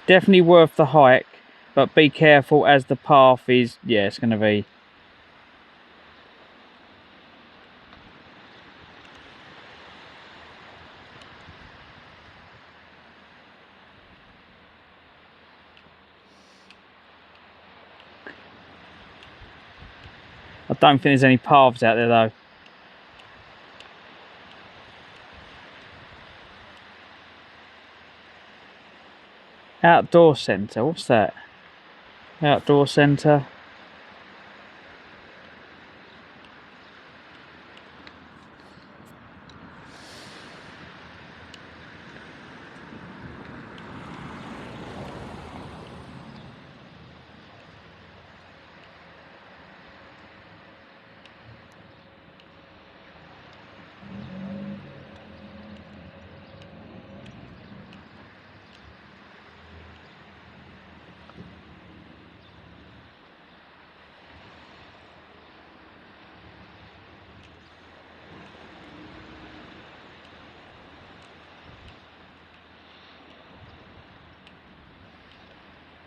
Definitely worth the hike, but be careful as the path is, yeah, it's going to be. I don't think there's any paths out there though. Outdoor centre, what's that? Outdoor centre.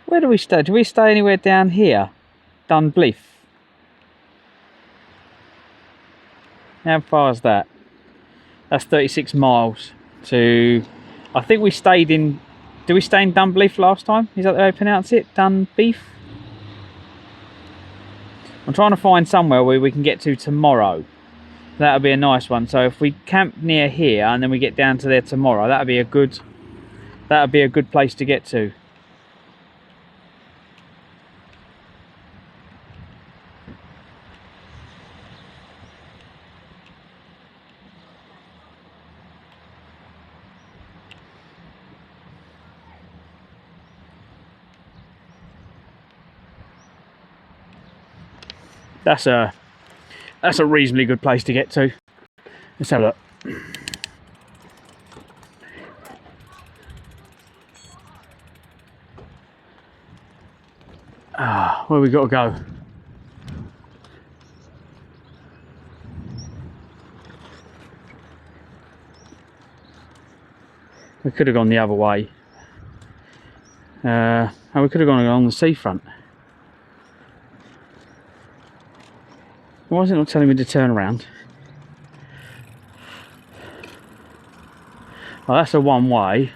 Where do we stay? Do we stay anywhere down here? Dunbliff. How far is that? That's 36 miles to... I think we stayed in... Did we stay in Dunbliff last time? Is that the way I pronounce it? Dunbeef? I'm trying to find somewhere where we can get to tomorrow. That'll be a nice one. So if we camp near here and then we get down to there tomorrow, that'll be a good place to get to. That's a reasonably good place to get to. Let's have a look. Where we got to go? We could have gone the other way. We could have gone along the seafront. Why is it not telling me to turn around? Oh, that's a one way.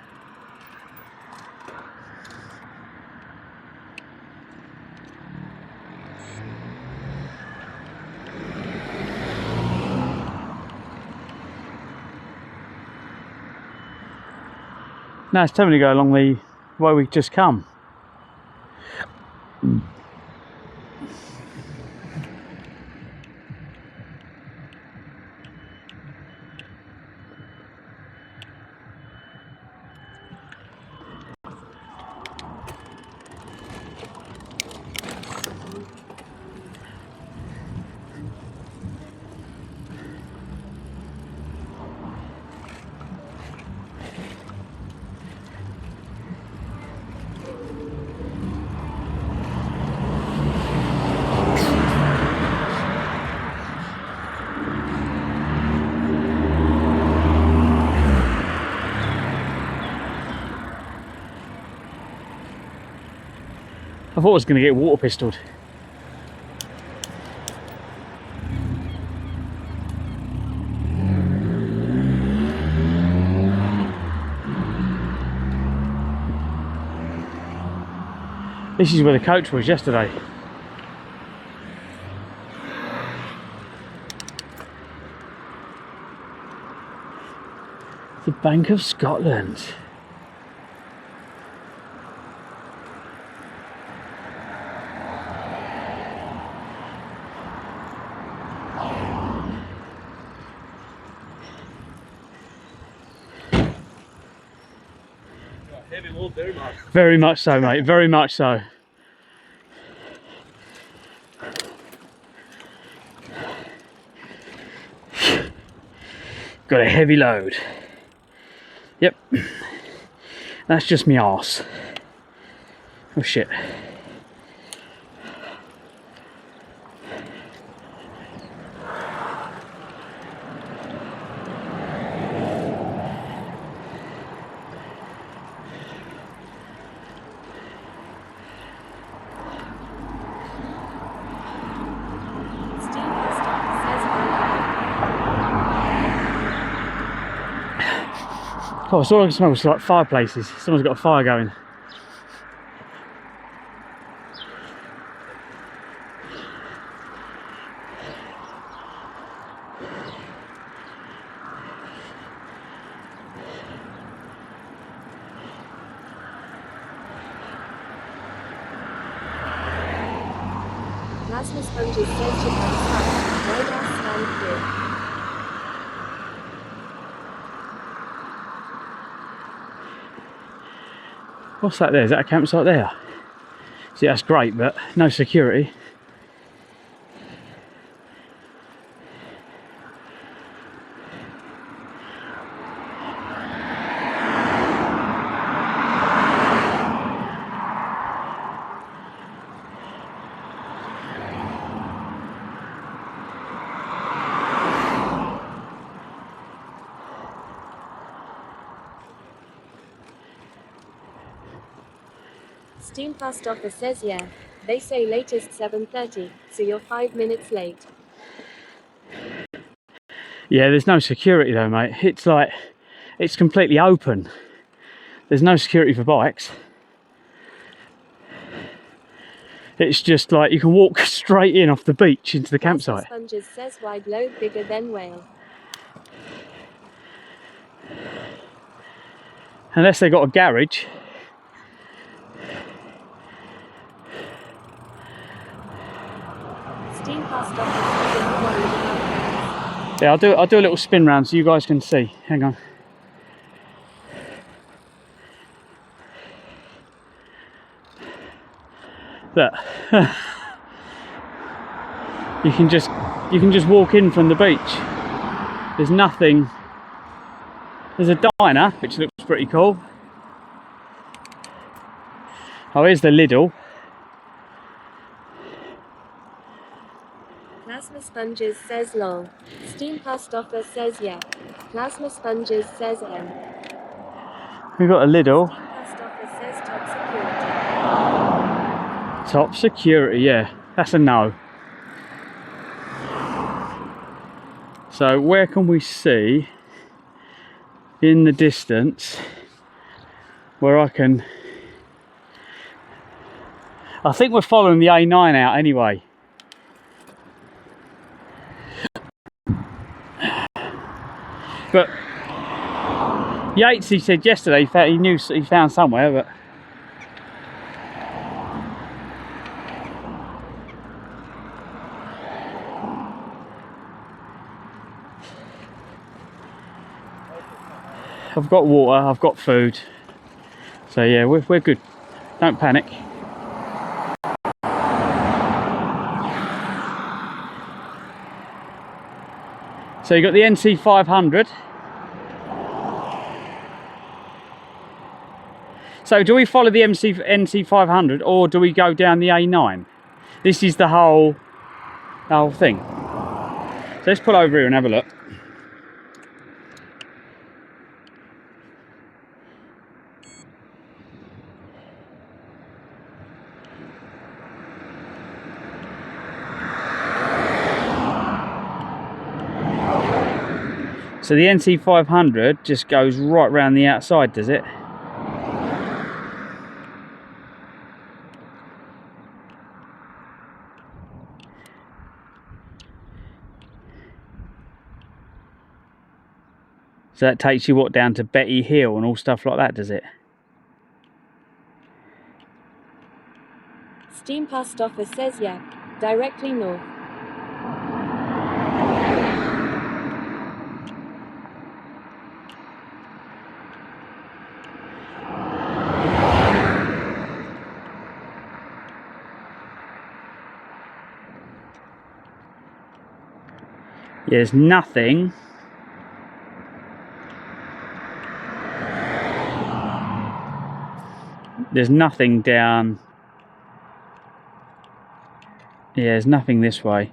No, it's telling me to go along the way we've just come. I thought I was going to get water pistoled. This is where the coach was yesterday. The Bank of Scotland. Heavy load there, man. Very much so, mate. Very much so. Got a heavy load. Yep. That's just me arse. Oh shit. Oh, it's all I can smell is like fireplaces. Someone's got a fire going. Plasma sponges says you can stop. Why not stand here? What's that there? Is that a campsite there? See, that's great, but no security. Steam post office says yeah. They say latest 7:30, so you're 5 minutes late. Yeah, there's no security though, mate. It's like, it's completely open. There's no security for bikes. It's just like you can walk straight in off the beach into the campsite. Sponges says wide load bigger than whale. Unless they got a garage. Steam post office says you're worried about Yeah, I'll do a little spin round so you guys can see. Hang on. Look. you can just walk in from the beach. There's nothing. There's a diner, which looks pretty cool. Oh, here's the Lidl. Plasma sponges says lol. Steam post office says yeah. Plasma sponges says M. We've got a Lidl. Steam post office says top security. Top security, yeah. That's a no. So where can we see in the distance where I can... I think we're following the A9 out anyway. But Yates, he said yesterday he knew he found somewhere, but I've got water, I've got food, so yeah, we're good. Don't panic. So you got the NC 500. So do we follow the NC 500 or do we go down the A9? This is the whole thing. So let's pull over here and have a look. So the NC 500 just goes right round the outside, does it? So that takes you, what, down to Betty Hill and all stuff like that, does it? Steam Post Office says yeah, directly north. Yeah, there's nothing. There's nothing down. Yeah, there's nothing this way.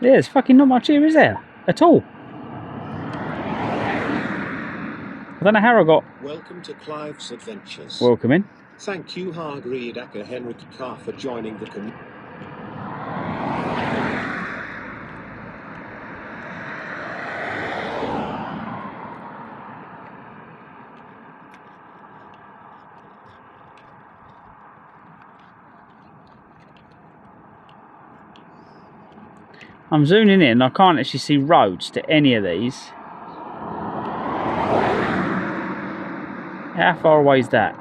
Yeah, there's fucking not much here, is there? At all. I don't know how I got... Welcome to Clives Adventures. Welcome in. Thank you Hargreed Acker Henrik Carr for joining the community. I'm zooming in, I can't actually see roads to any of these. How far away is that?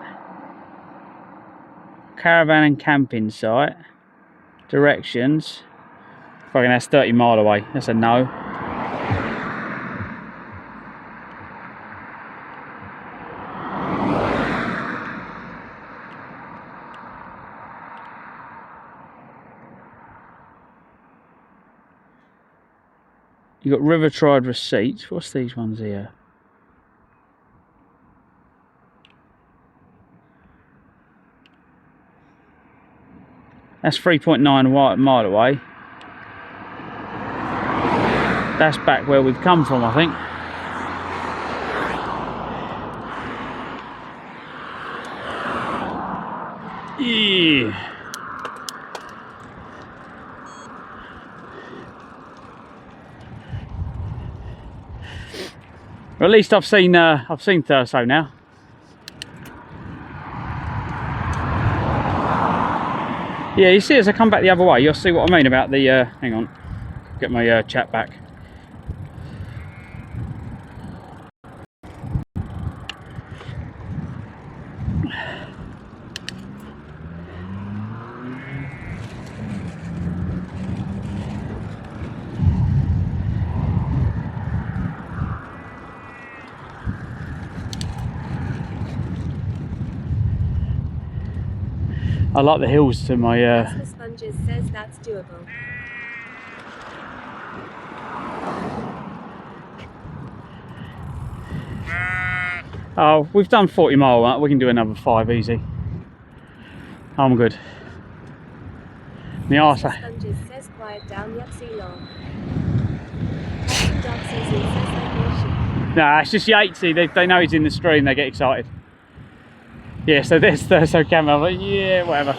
Caravan and camping site. Directions. Fucking, that's 30 mile away. That's a no. You got River Tried receipts. What's these ones here? That's 3.9 mile away. That's back where we've come from, I think. Yeah. Well, at least I've seen Thurso now. Yeah, you see, as I come back the other way, you'll see what I mean about the. Hang on, get my chat back. I like the hills to my. Sponges says that's doable. Oh, we've done 40 mile. We can do another 5 easy. I'm good. The arse. Sponges says quiet down Yahtzee long. Captain Dog Season says I hear Nah, it's just Yatesy. They know he's in the stream. They get excited. Yeah, so there's Thurso camera. I'm like, yeah, whatever.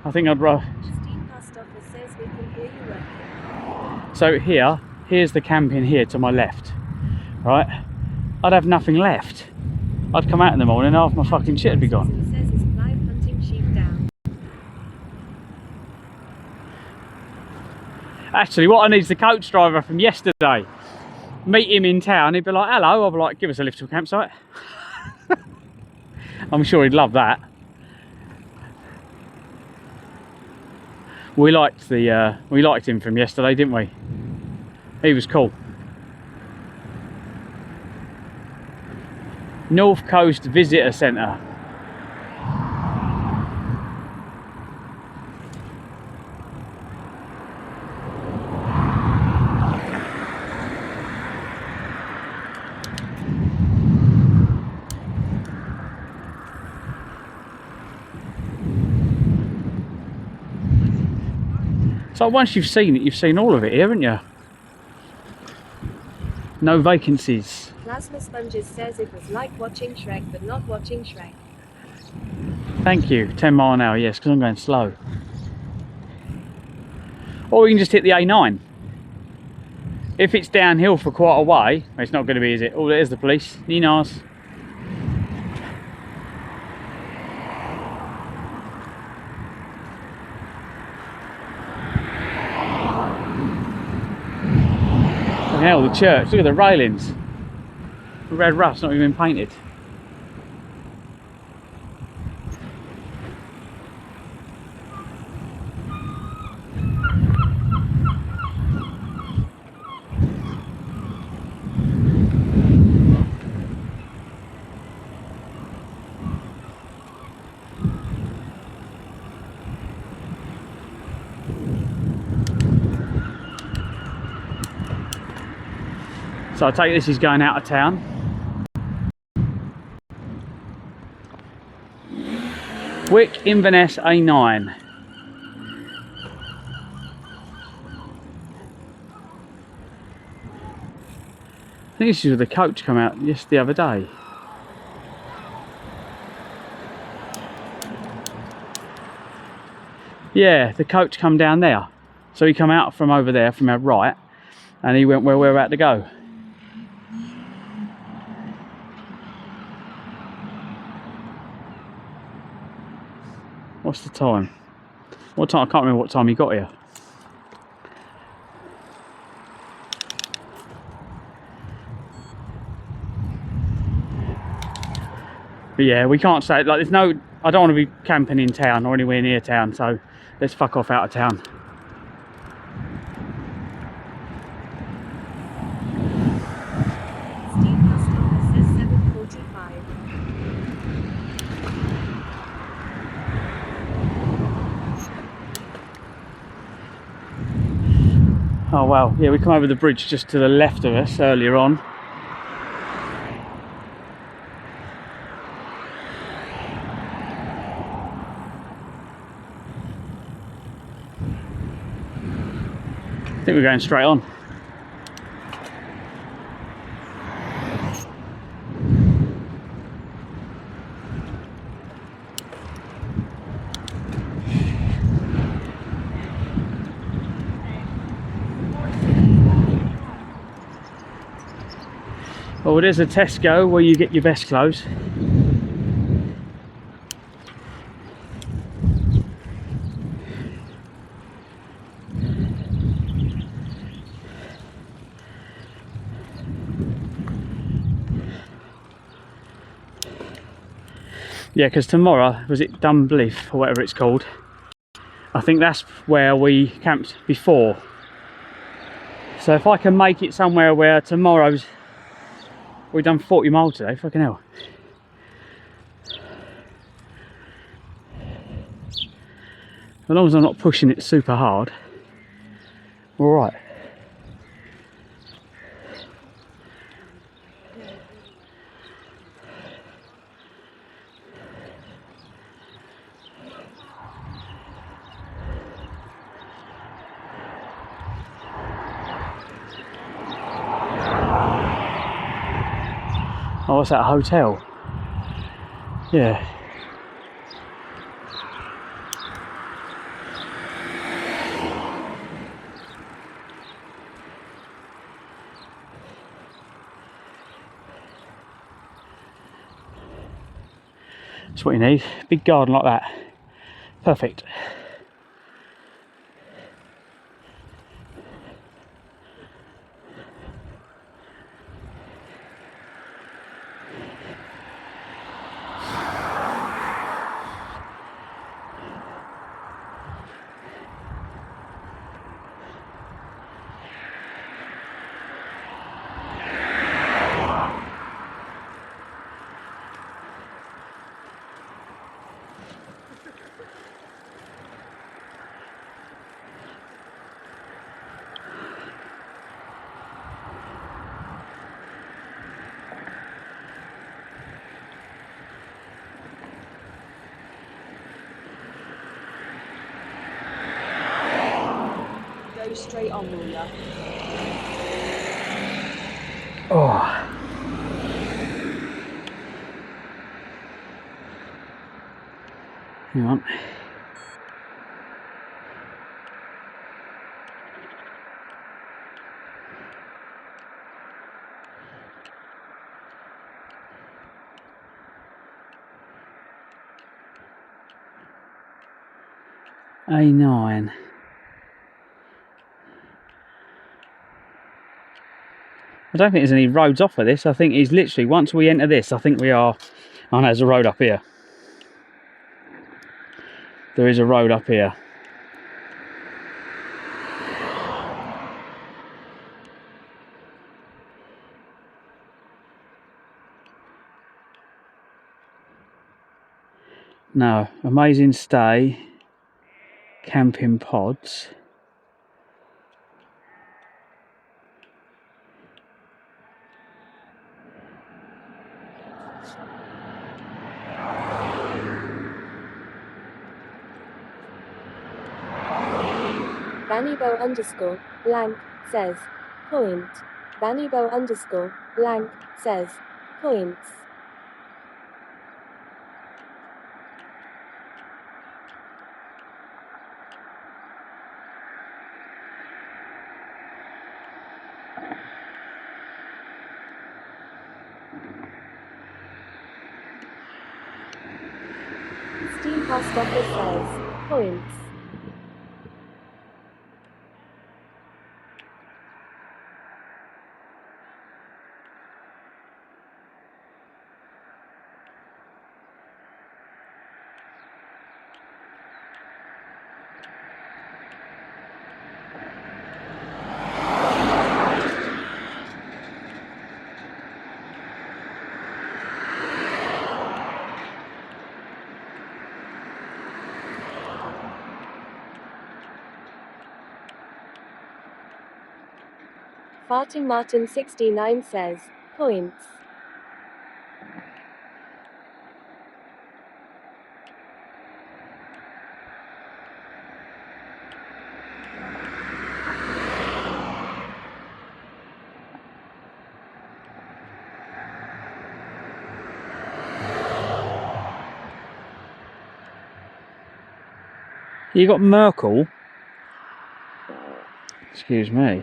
I think I'd rather. Steam Post Office says we can hear you working. So here's the camping here to my left, right? I'd have nothing left. I'd come out in the morning, half my fucking shit would be gone. He says he's Clive hunting sheep down. Actually, what I need is the coach driver from yesterday. Meet him in town, he'd be like, hello. I'll be like, give us a lift to a campsite. I'm sure he'd love that. We liked him from yesterday, didn't we? He was cool. North Coast Visitor Centre. So once you've seen it, you've seen all of it here, haven't you? No vacancies. Plasma Sponges says it was like watching Shrek, but not watching Shrek. Thank you. 10 mile an hour, yes, because I'm going slow. Or we can just hit the A9. If it's downhill for quite a way, it's not going to be, is it? Oh, there's the police. Ninos. Hell, the church. Look at the railings. The red rust, not even painted. So I take this is going out of town. Wick, Inverness, A9. I think this is where the coach come out just the other day. Yeah, the coach come down there. So he come out from over there, from our right, and he went where we're about to go. What's the time? What time? I can't remember what time he got here. But yeah, we can't say, like, there's no, I don't want to be camping in town or anywhere near town, so let's fuck off out of town. Oh wow, yeah, we come over the bridge just to the left of us earlier on. I think we're going straight on. Oh, there's a Tesco where you get your best clothes. Yeah, because tomorrow, was it Dunbliff or whatever it's called? I think that's where we camped before. So if I can make it somewhere where tomorrow's, we've done 40 miles today, fucking hell. As long as I'm not pushing it super hard, we're all right. Oh, what's that, a hotel? Yeah. That's what you need. Big garden like that. Perfect. Go straight on, will ya? Oh. Hang on. A9. I don't think there's any roads off of this. I think it's literally, once we enter this, I think we are... Oh no, there's a road up here. There is a road up here. No, amazing stay. Camping pods. Banibo underscore blank says point. Banibo underscore blank says points. Steam post office says points. Farting Martin 69 says points. You got Merkel. Excuse me.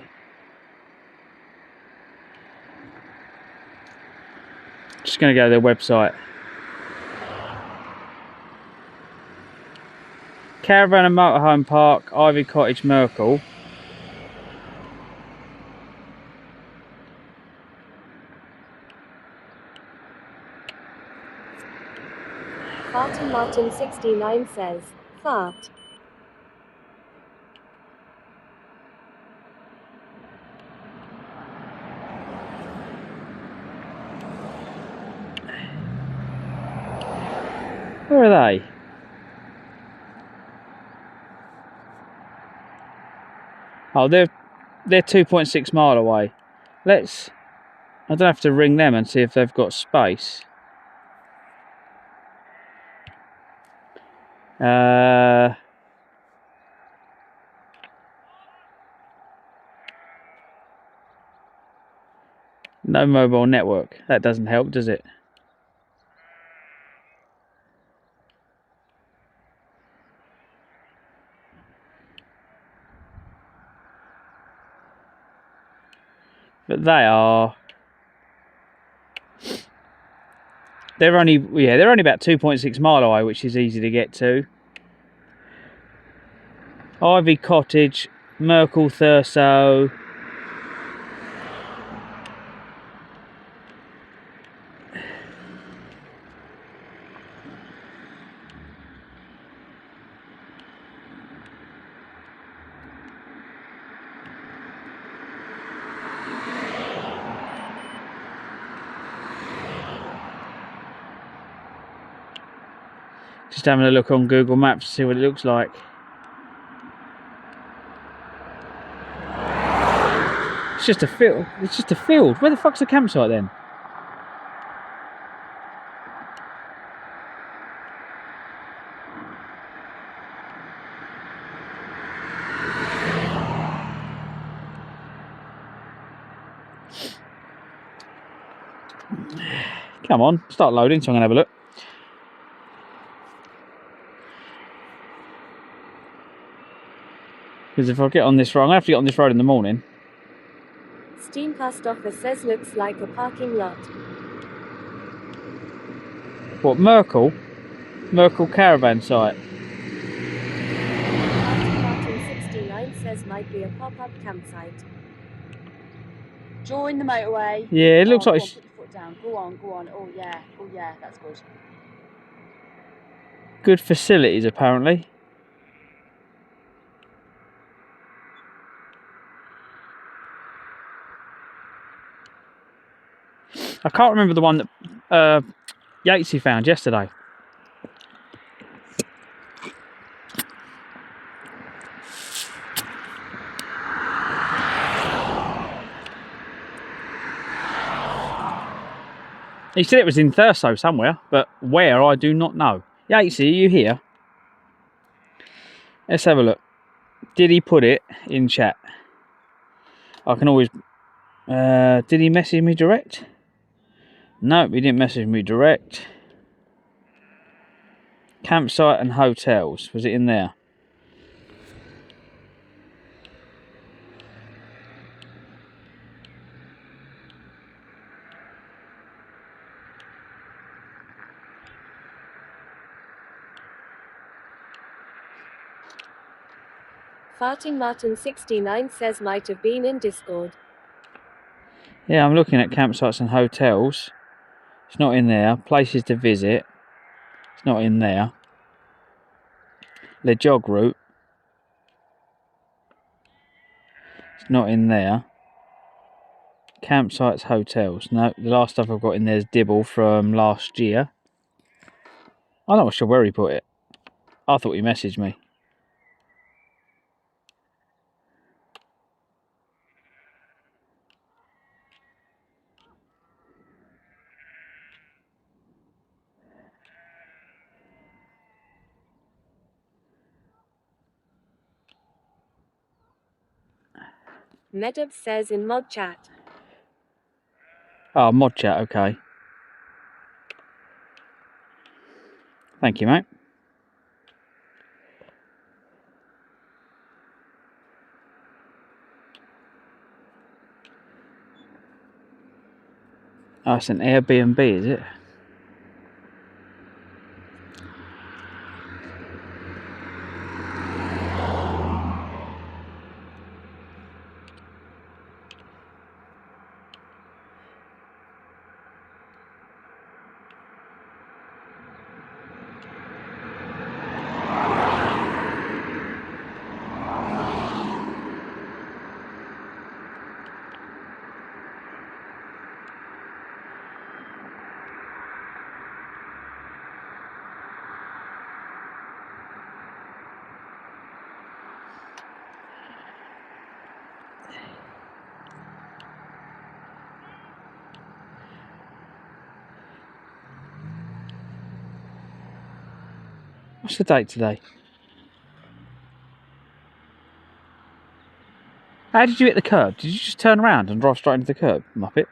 Just going to go to their website. Caravan and Motorhome Park, Ivy Cottage, Merkel. Farting Martin 69 says fart. Where are they? Oh, they're 2.6 mile away. I don't have to ring them and see if they've got space. No mobile network. That doesn't help, does it? But they're only about 2.6 mile away, which is easy to get to. Ivy Cottage, Merkel, Thurso. Just having a look on Google Maps to see what it looks like. It's just a field. It's just a field. Where the fuck's the campsite then? Come on, start loading so I'm going to have a look. Because if I get on this road, I'm going to have to get on this road in the morning. Steam post office says looks like a parking lot. What, Merkel? Merkel caravan site. campsite be a pop-up campsite? Join the motorway. Yeah, it looks Go like on, it's put your foot down. Go on, go on. Oh yeah, that's good. good facilities apparently. I can't remember the one that Yatesy found yesterday. He said it was in Thurso somewhere, but where I do not know. Yatesy, are you here? Let's have a look. Did he put it in chat? I can always... did he message me direct? No, he didn't message me direct. Campsite and hotels. Was it in there? Farting Martin 69 says might have been in Discord. Yeah, I'm looking at campsites and hotels. It's not in there. Places to visit. It's not in there. The jog route. It's not in there. Campsites, hotels. No, the last stuff I've got in there is Dibble from last year. I'm not sure where he put it. I thought he messaged me. Medub says in mod chat. Oh, mod chat, okay. Thank you, mate. Oh, it's an Airbnb, is it? What's the date today? How did you hit the curb? Did you just turn around and drive straight into the curb, Muppet?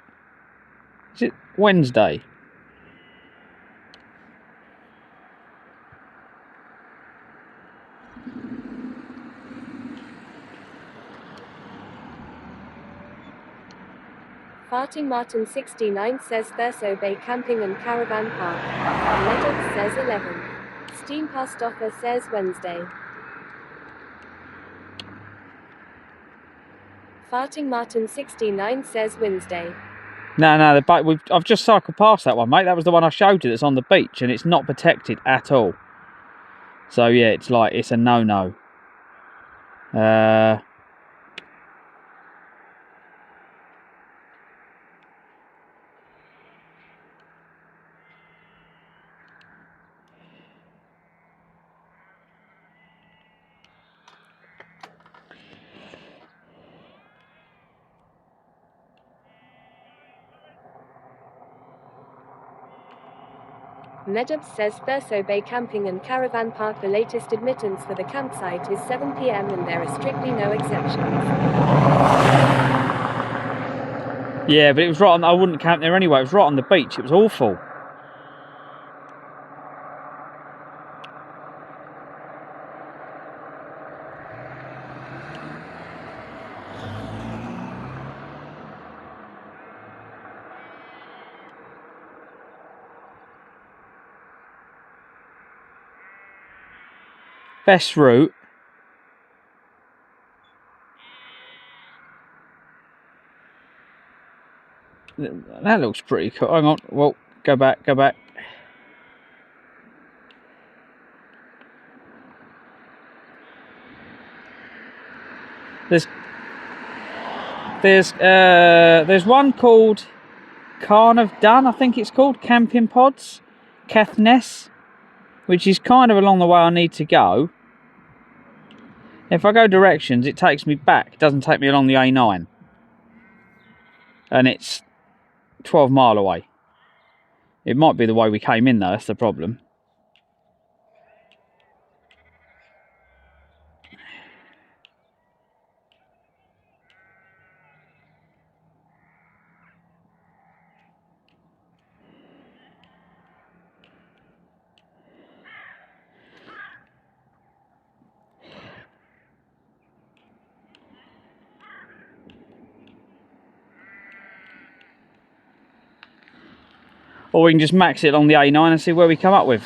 Is it Wednesday? Farting Martin 69 says Thurso Bay Camping and Caravan Park. Medub says 11. Steam Past Offer says Wednesday. Farting Martin 69 says Wednesday. No, I've just cycled past that one, mate. That was the one I showed you that's on the beach, and it's not protected at all. So yeah, it's a no-no. Medub says Thurso Bay Camping and Caravan Park. The latest admittance for the campsite is 7 PM and there are strictly no exceptions. Yeah, but it was right on. I wouldn't camp there anyway. It was right on the beach. It was awful. Best route. That looks pretty cool. Hang on. Well, go back. There's one called Carn of Dun, I think it's called, Camping Pods, Caithness, which is kind of along the way I need to go. If I go directions, it takes me back. It doesn't take me along the A9. And it's 12 mile away. It might be the way we came in though, that's the problem. Or we can just max it along the A9 and see where we come up with.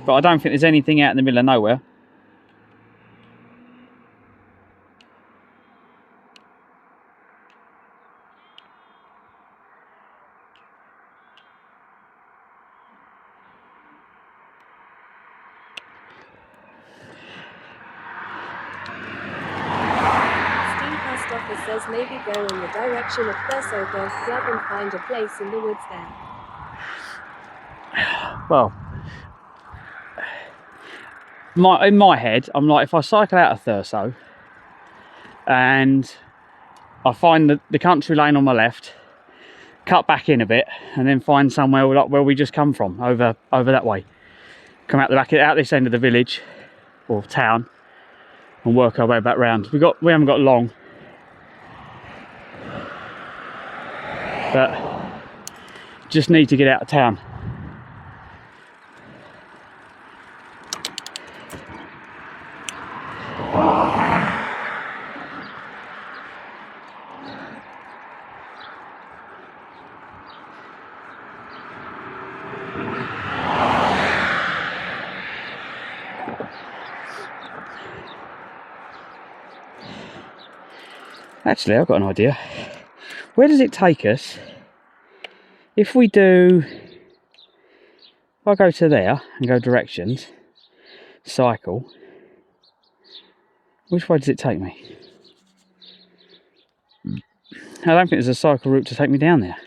But I don't think there's anything out in the middle of nowhere. Says maybe go in the direction of Thurso Golf Club and find a place in the woods there. Well, in my head, I'm like, if I cycle out of Thurso and I find the country lane on my left, cut back in a bit, and then find somewhere like where we just come from, over that way. Come out the back, out this end of the village or town, and work our way back round. We haven't got long. But just need to get out of town. Actually, I've got an idea. Where does it take us if I go to there and go directions, cycle, which way does it take me? I don't think there's a cycle route to take me down there.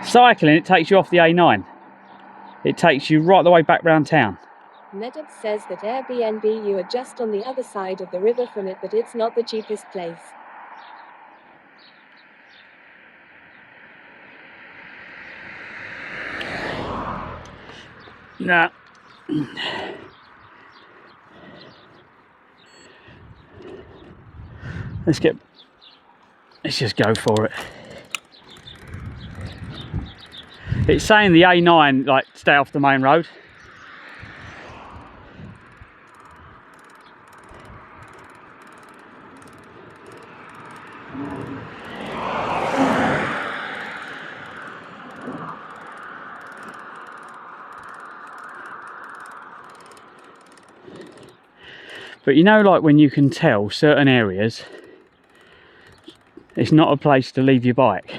Cycling, it takes you off the A9. It takes you right the way back round town. Medip says that Airbnb you are just on the other side of the river from it, but it's not the cheapest place. Nah. Let's just go for it. It's saying the A9, like, stay off the main road. But you know, like when you can tell certain areas, it's not a place to leave your bike.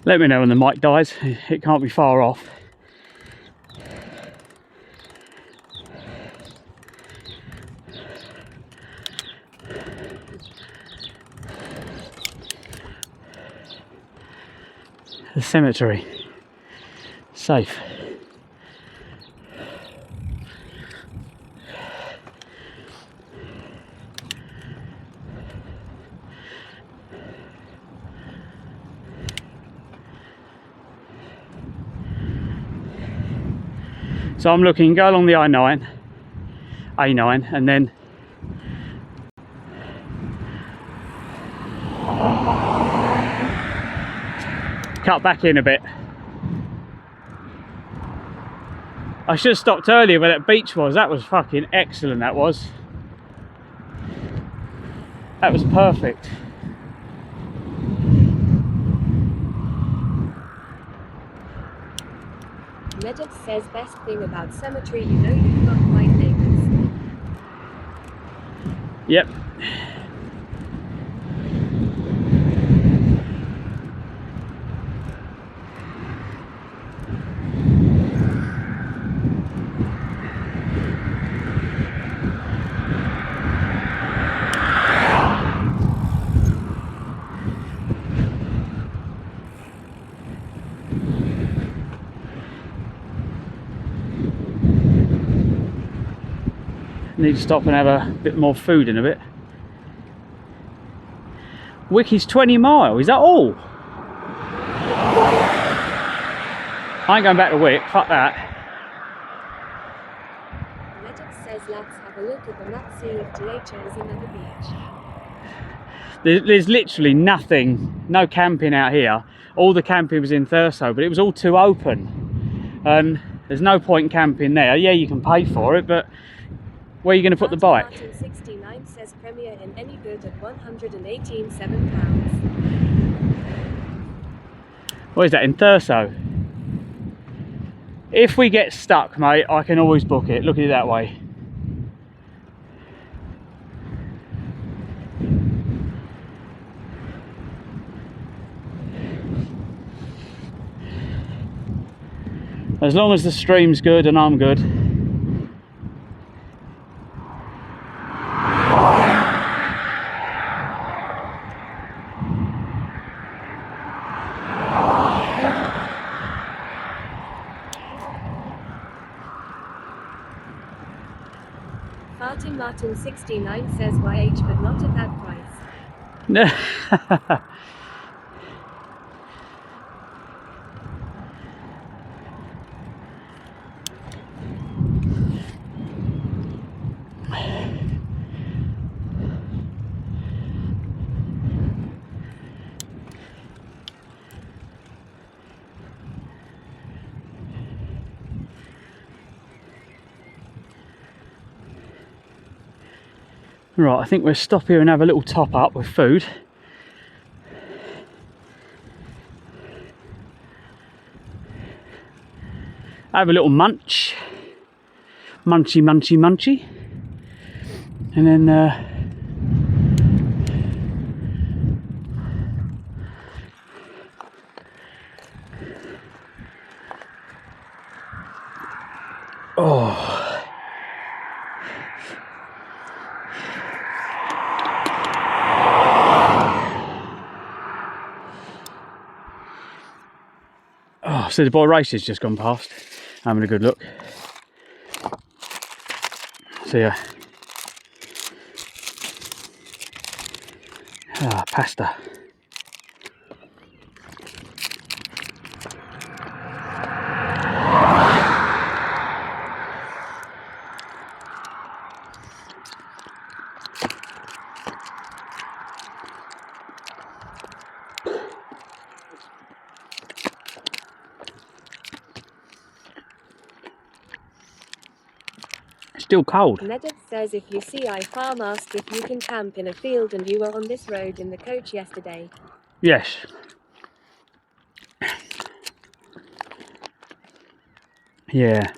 Let me know when the mic dies, it can't be far off. The cemetery, safe. So I'm looking, go along the A9, and then cut back in a bit. I should have stopped earlier where that beach was. That was fucking excellent, that was. That was perfect. Medit says best thing about cemetery, you know you've got white neighbors. Yep. Need to stop and have a bit more food in a bit. Wick is 20 miles, is that all? I ain't going back to Wick, fuck that. Medit says let's have a look at the map, see if TH is another beach. There's literally nothing, no camping out here. All the camping was in Thurso, but it was all too open. And there's no point in camping there. Yeah, you can pay for it, but where are you going to put the bike? Martin 69 says Premier in any good at £118.7. What is that, in Thurso? If we get stuck, mate, I can always book it. Look at it that way. As long as the stream's good and I'm good. Martin 69 says YH but not at that price. No. Right, I think we'll stop here and have a little top up with food. Have a little munch. Munchy, munchy, munchy. And then oh. Oh, so the boy races just gone past. Having a good look. So yeah. Ah, pasta. Still cold. Medit says if you see I farm asked if you can camp in a field and you were on this road in the coach yesterday. Yes. Yeah.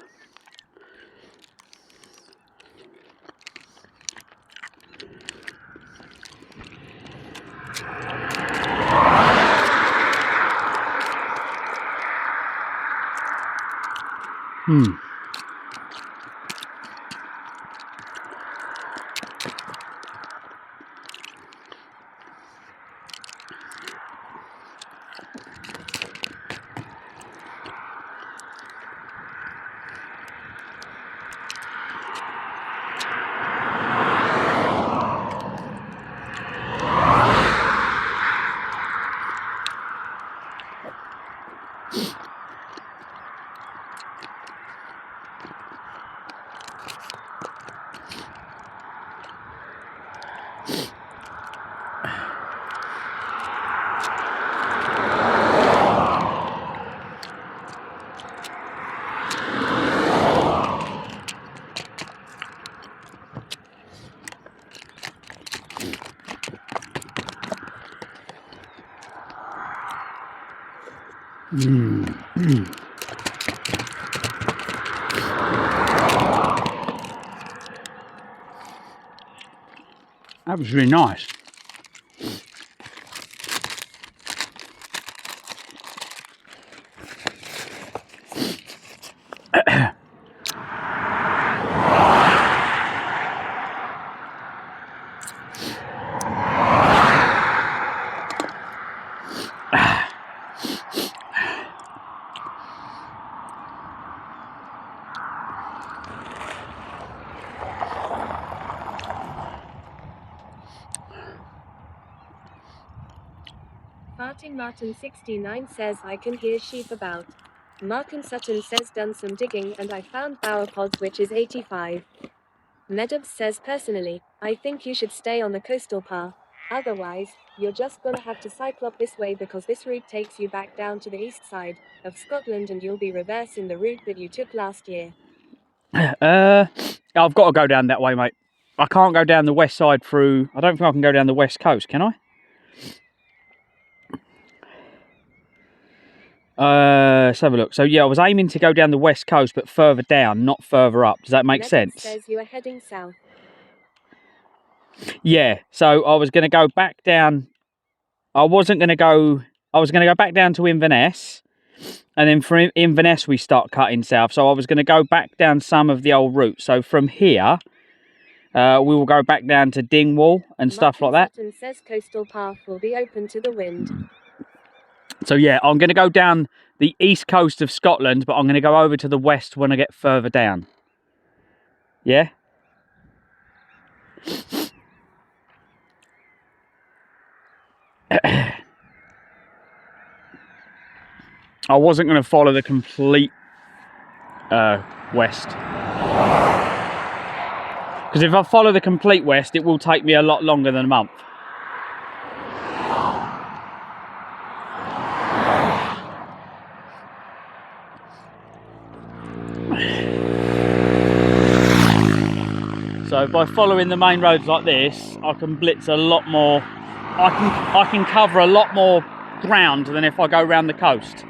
That was really nice. Farting Martin 69 says I can hear sheep about. Martin Sutton says done some digging and I found bowerpods, which is 85. Nedubs says personally, I think you should stay on the coastal path. Otherwise, you're just gonna have to cycle up this way because this route takes you back down to the east side of Scotland and you'll be reversing the route that you took last year. I've got to go down that way, mate. I can't go down the west side through... I don't think I can go down the west coast, can I? Let's have a look. So, yeah, I was aiming to go down the west coast, but further down, not further up. Does that make sense? Says you are heading south. Yeah, so I was going to go back down... I was going to go back down to Inverness, and then from Inverness we start cutting south. So I was going to go back down some of the old route. So from here, we will go back down to Dingwall and stuff like that. Martin says coastal path will be open to the wind. So yeah, I'm going to go down the east coast of Scotland, but I'm going to go over to the west when I get further down. Yeah? I wasn't going to follow the complete west. Because if I follow the complete west, it will take me a lot longer than a month. So by following the main roads like this, I can blitz a lot more. I can cover a lot more ground than if I go around the coast.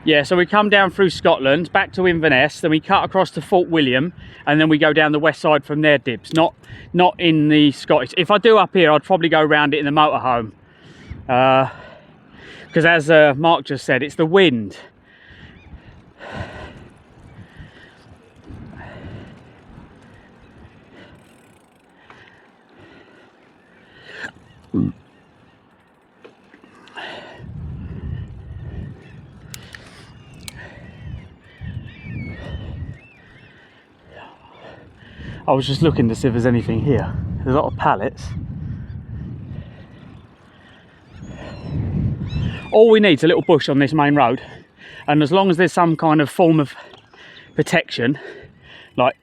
Yeah, so we come down through Scotland, back to Inverness, then we cut across to Fort William, and then we go down the west side from there, Dibs. Not in the Scottish. If I do up here, I'd probably go around it in the motorhome. Because as Mark just said, it's the wind. I was just looking to see if there's anything here. There's a lot of pallets. All we need is a little bush on this main road, and as long as there's some kind of form of protection, like,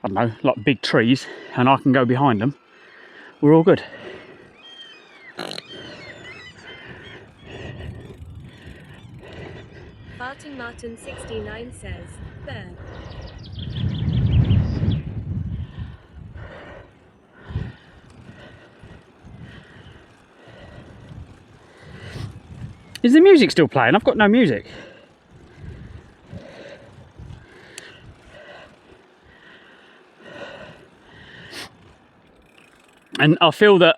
I don't know, like big trees, and I can go behind them, we're all good. Farting Martin 69 says, there. Is the music still playing? I've got no music. And I feel that,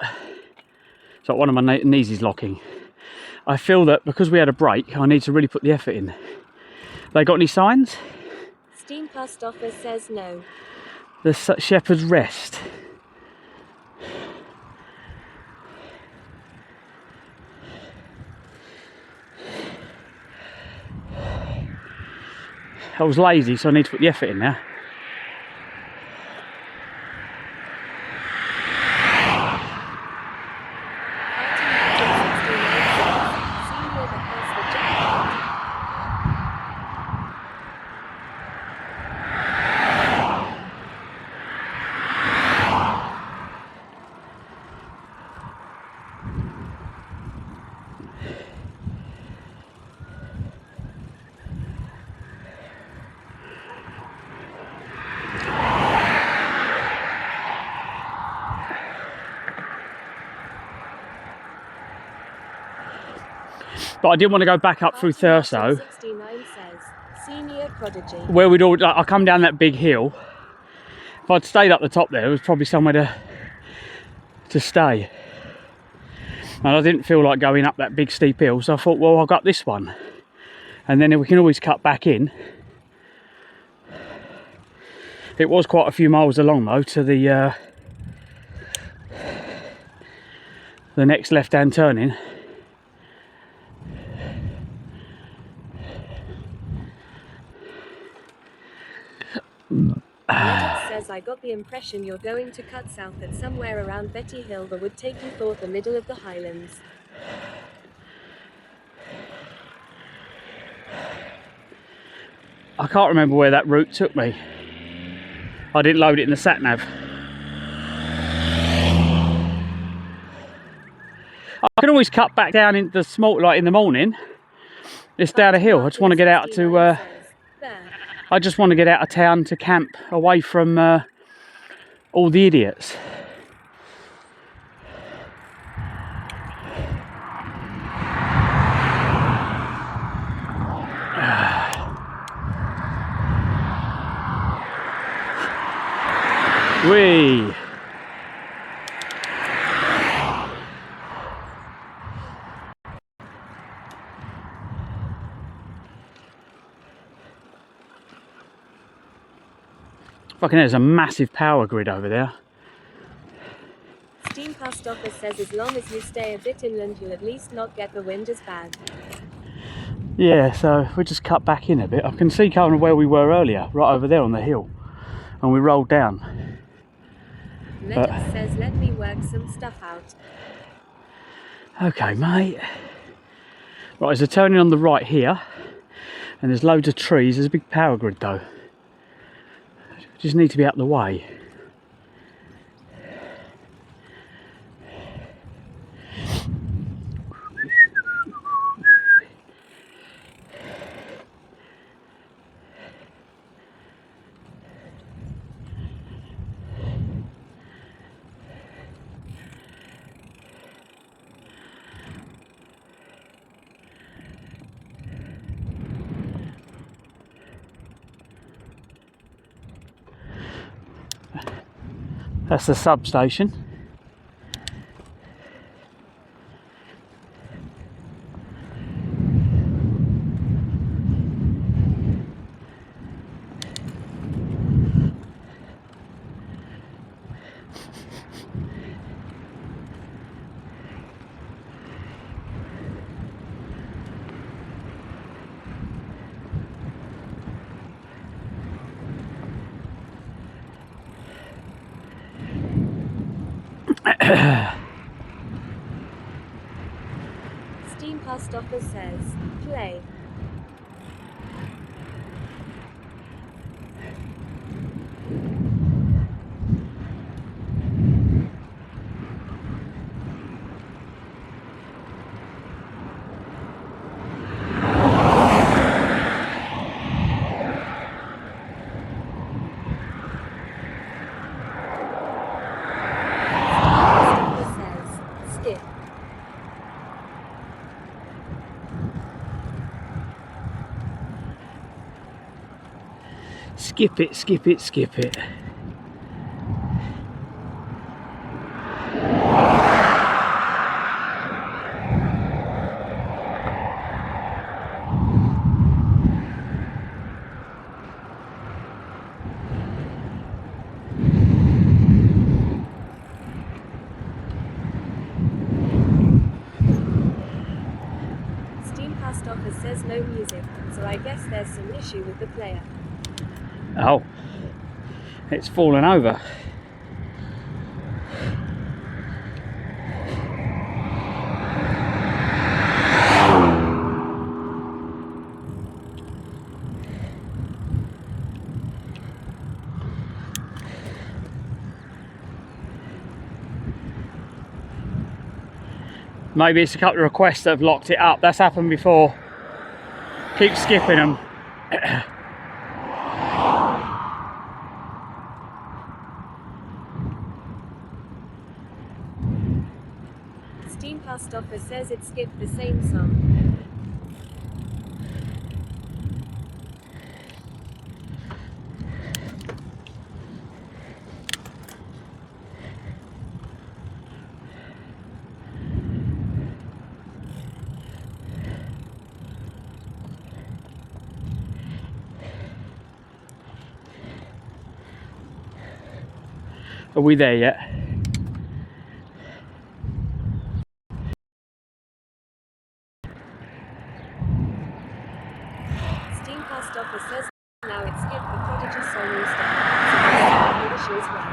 it's like one of my knees is locking. I feel that because we had a break, I need to really put the effort in. They got any signs? Steam Past Office says no. The Shepherd's Rest. I was lazy, so I need to put the effort in now. But I didn't want to go back up through Thurso, 69 says, senior prodigy. where we'd all, like, I come down that big hill. If I'd stayed up the top there was probably somewhere to stay. And I didn't feel like going up that big steep hill, so I thought, well, I'll go up this one. And then we can always cut back in. It was quite a few miles along though to the next left-hand turning. Reddit says, I got the impression you're going to cut south at somewhere around Betty Hill that would take you through the middle of the Highlands. I can't remember where that route took me. I didn't load it in the sat-nav. I can always cut back down in the small, like in the morning. It's down a hill. I just want to get out to. I just want to get out of town to camp away from all the idiots. Whee! Fucking there's a massive power grid over there. Steam Post Office says as long as you stay a bit inland you'll at least not get the wind as bad. Yeah, so we just cut back in a bit. I can see kind of where we were earlier, right over there on the hill. And we rolled down. Reddit says let me work some stuff out. Okay, mate. Right, there's a turning on the right here. And there's loads of trees. There's a big power grid though. Just need to be out the way. That's the substation. Steam Post Office says, play. Skip it, skip it, skip it. Steam Post Office says no music, so I guess there's some issue with the player. Oh, it's fallen over. Maybe it's a couple of requests that have locked it up. That's happened before. Keep skipping them. Steam Post Office says it skipped the same song. Are we there yet? Steam Post Office says now it's skip the Prodigy song new stuff. So wishes well.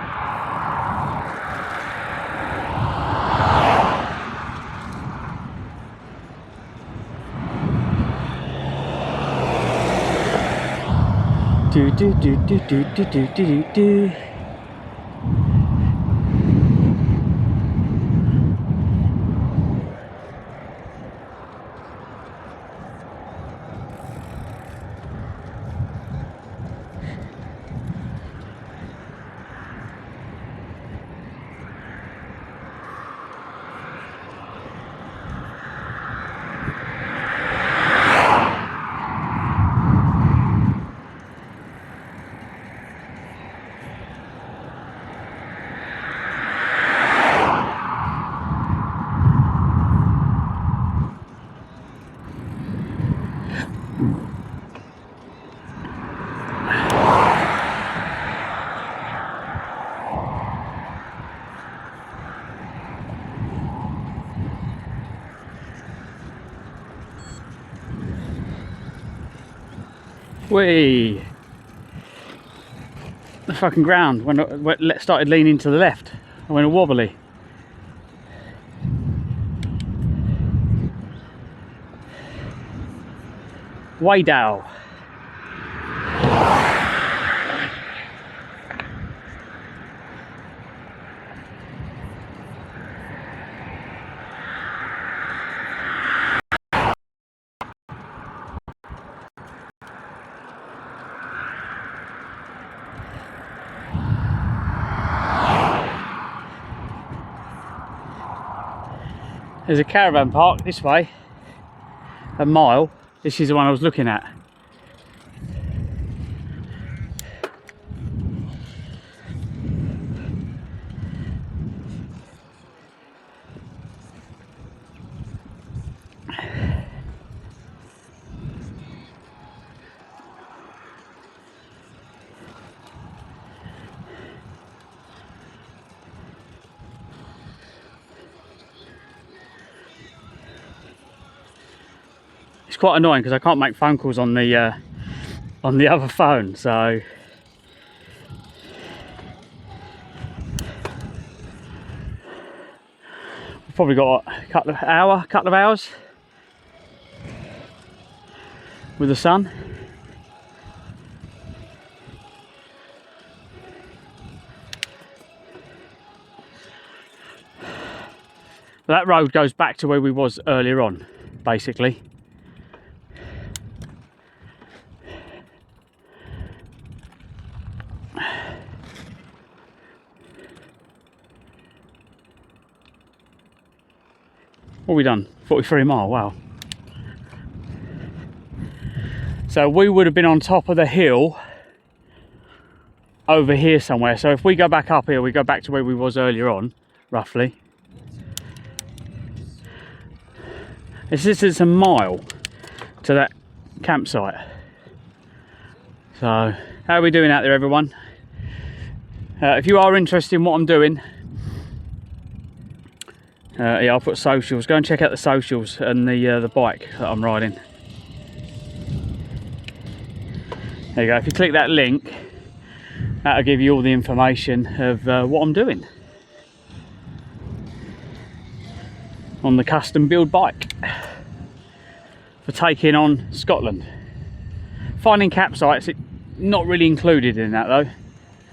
Do do do do do do do do do. Whee! The fucking ground when it started leaning to the left, I went all wobbly. Way down. There's a caravan park this way, a mile. This is the one I was looking at. It's quite annoying because I can't make phone calls on the other phone, so we've probably got a couple of hours with the sun. That road goes back to where we was earlier on, basically. What have we done? 43 mile, wow. So we would have been on top of the hill over here somewhere. So if we go back up here, we go back to where we was earlier on, roughly. It's a mile to that campsite. So how are we doing out there, everyone? If you are interested in what I'm doing, yeah, I'll put socials. Go and check out the socials and the bike that I'm riding. There you go. If you click that link, that'll give you all the information of what I'm doing on the custom build bike for taking on Scotland. Finding campsites, not really included in that though.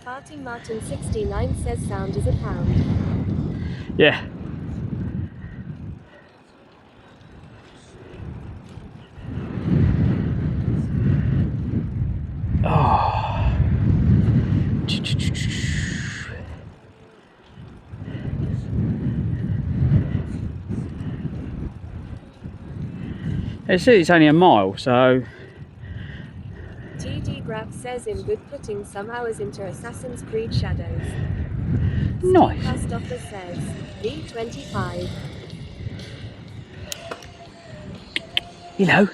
Farting Martin 69 says sound is a pound. Yeah. Oh. It's only a mile, so. GD Grab says in good putting some hours into Assassin's Creed Shadows. Nice. Post Office says V25. Hello.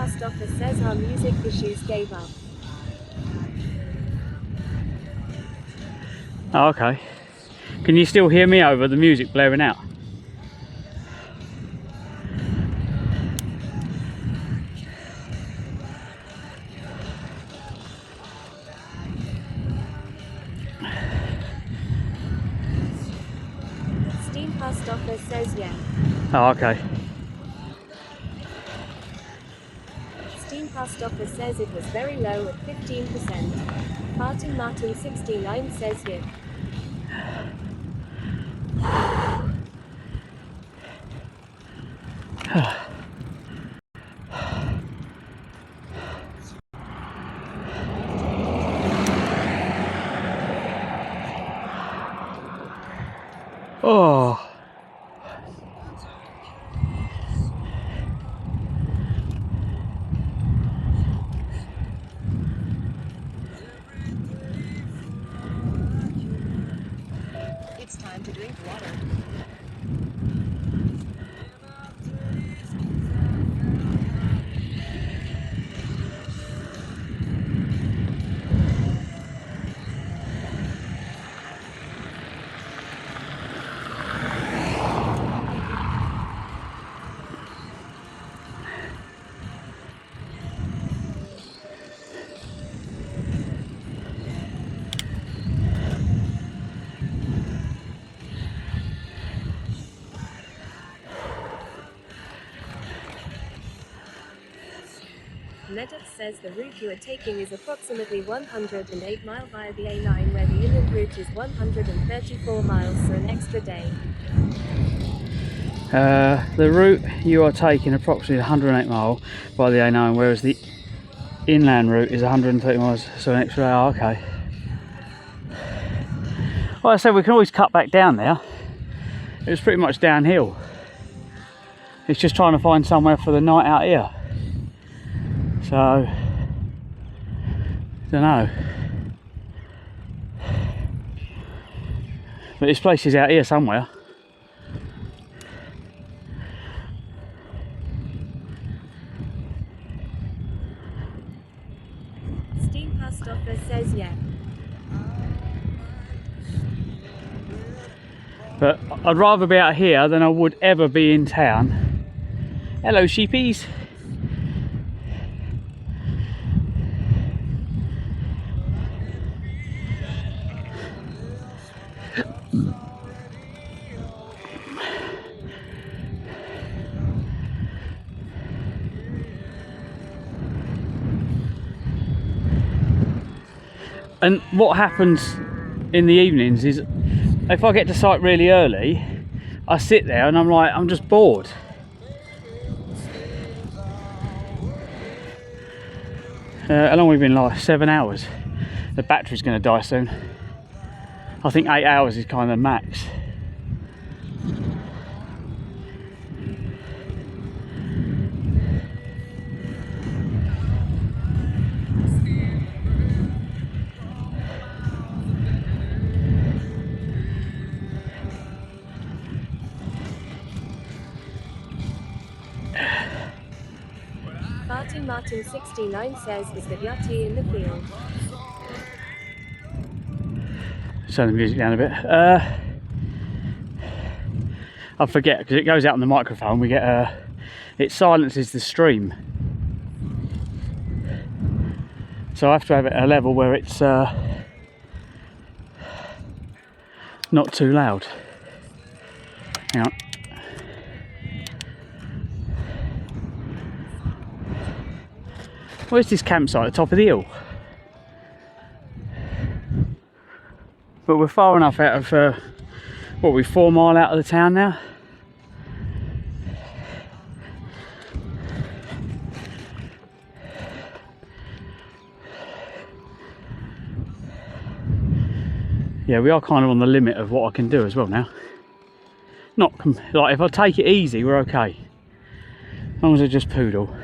Steampast office says our music issues gave up. Oh, okay. Can you still hear me over the music blaring out? Steampast office says yeah. Oh, okay. Steampast office says it was very low at 15%. Martin 69 says yeah. Oh. It's time to drink water. Netup says the route you are taking is approximately 108 miles via the A9, where the inland route is 134 miles, so an extra day. The route you are taking approximately 108 miles by the A9, whereas the inland route is 130 miles, so an extra day. Oh, okay. Well, I said we can always cut back down there. It was pretty much downhill. It's just trying to find somewhere for the night out here. So, don't know. But this place is out here somewhere. Steampast office says yeah. But I'd rather be out here than I would ever be in town. Hello, sheepies. And what happens in the evenings is, if I get to site really early, I sit there and I'm just bored. How long have we been? Like 7 hours. The battery's going to die soon. I think 8 hours is kind of max. Martin 69 says, is the yachty in the field? Turn the music down a bit. I forget because it goes out on the microphone. We get it silences the stream, so I have to have it at a level where it's not too loud. Hang on. Where's this campsite at the top of the hill? But we're far enough out of, what, we're 4 miles out of the town now? Yeah, we are kind of on the limit of what I can do as well now. Not, like, if I take it easy, we're okay. As long as I just poodle.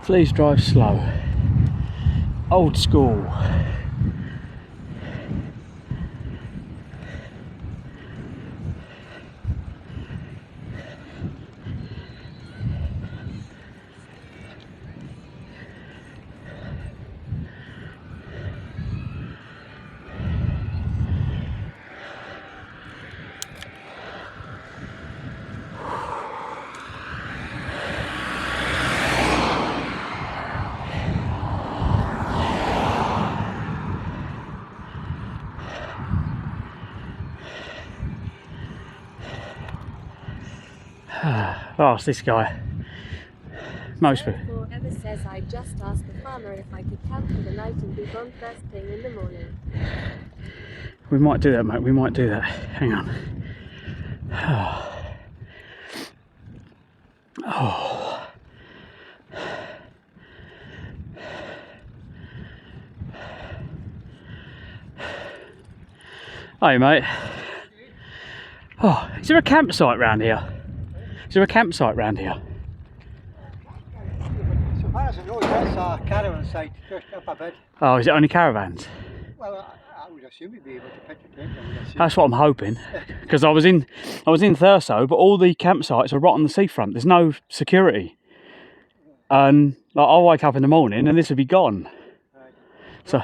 Please drive slow. Old school. Oh, it's this guy. Most people. Ever says I just asked the farmer if I could camp for the night and be gone first thing in the morning. We might do that, mate. We might do that. Hang on. Oh. Hi, mate. Oh, is there a campsite round here? Is there a campsite round here? So far as I know, that's a caravan site just up a bit. Oh, is it only caravans? Well, I would assume you'd be able to pitch a tent. I would assume. That's what I'm hoping. Because I was in Thurso, but all the campsites are right on the seafront. There's no security. And like, I'll wake up in the morning and this will be gone. Right. So.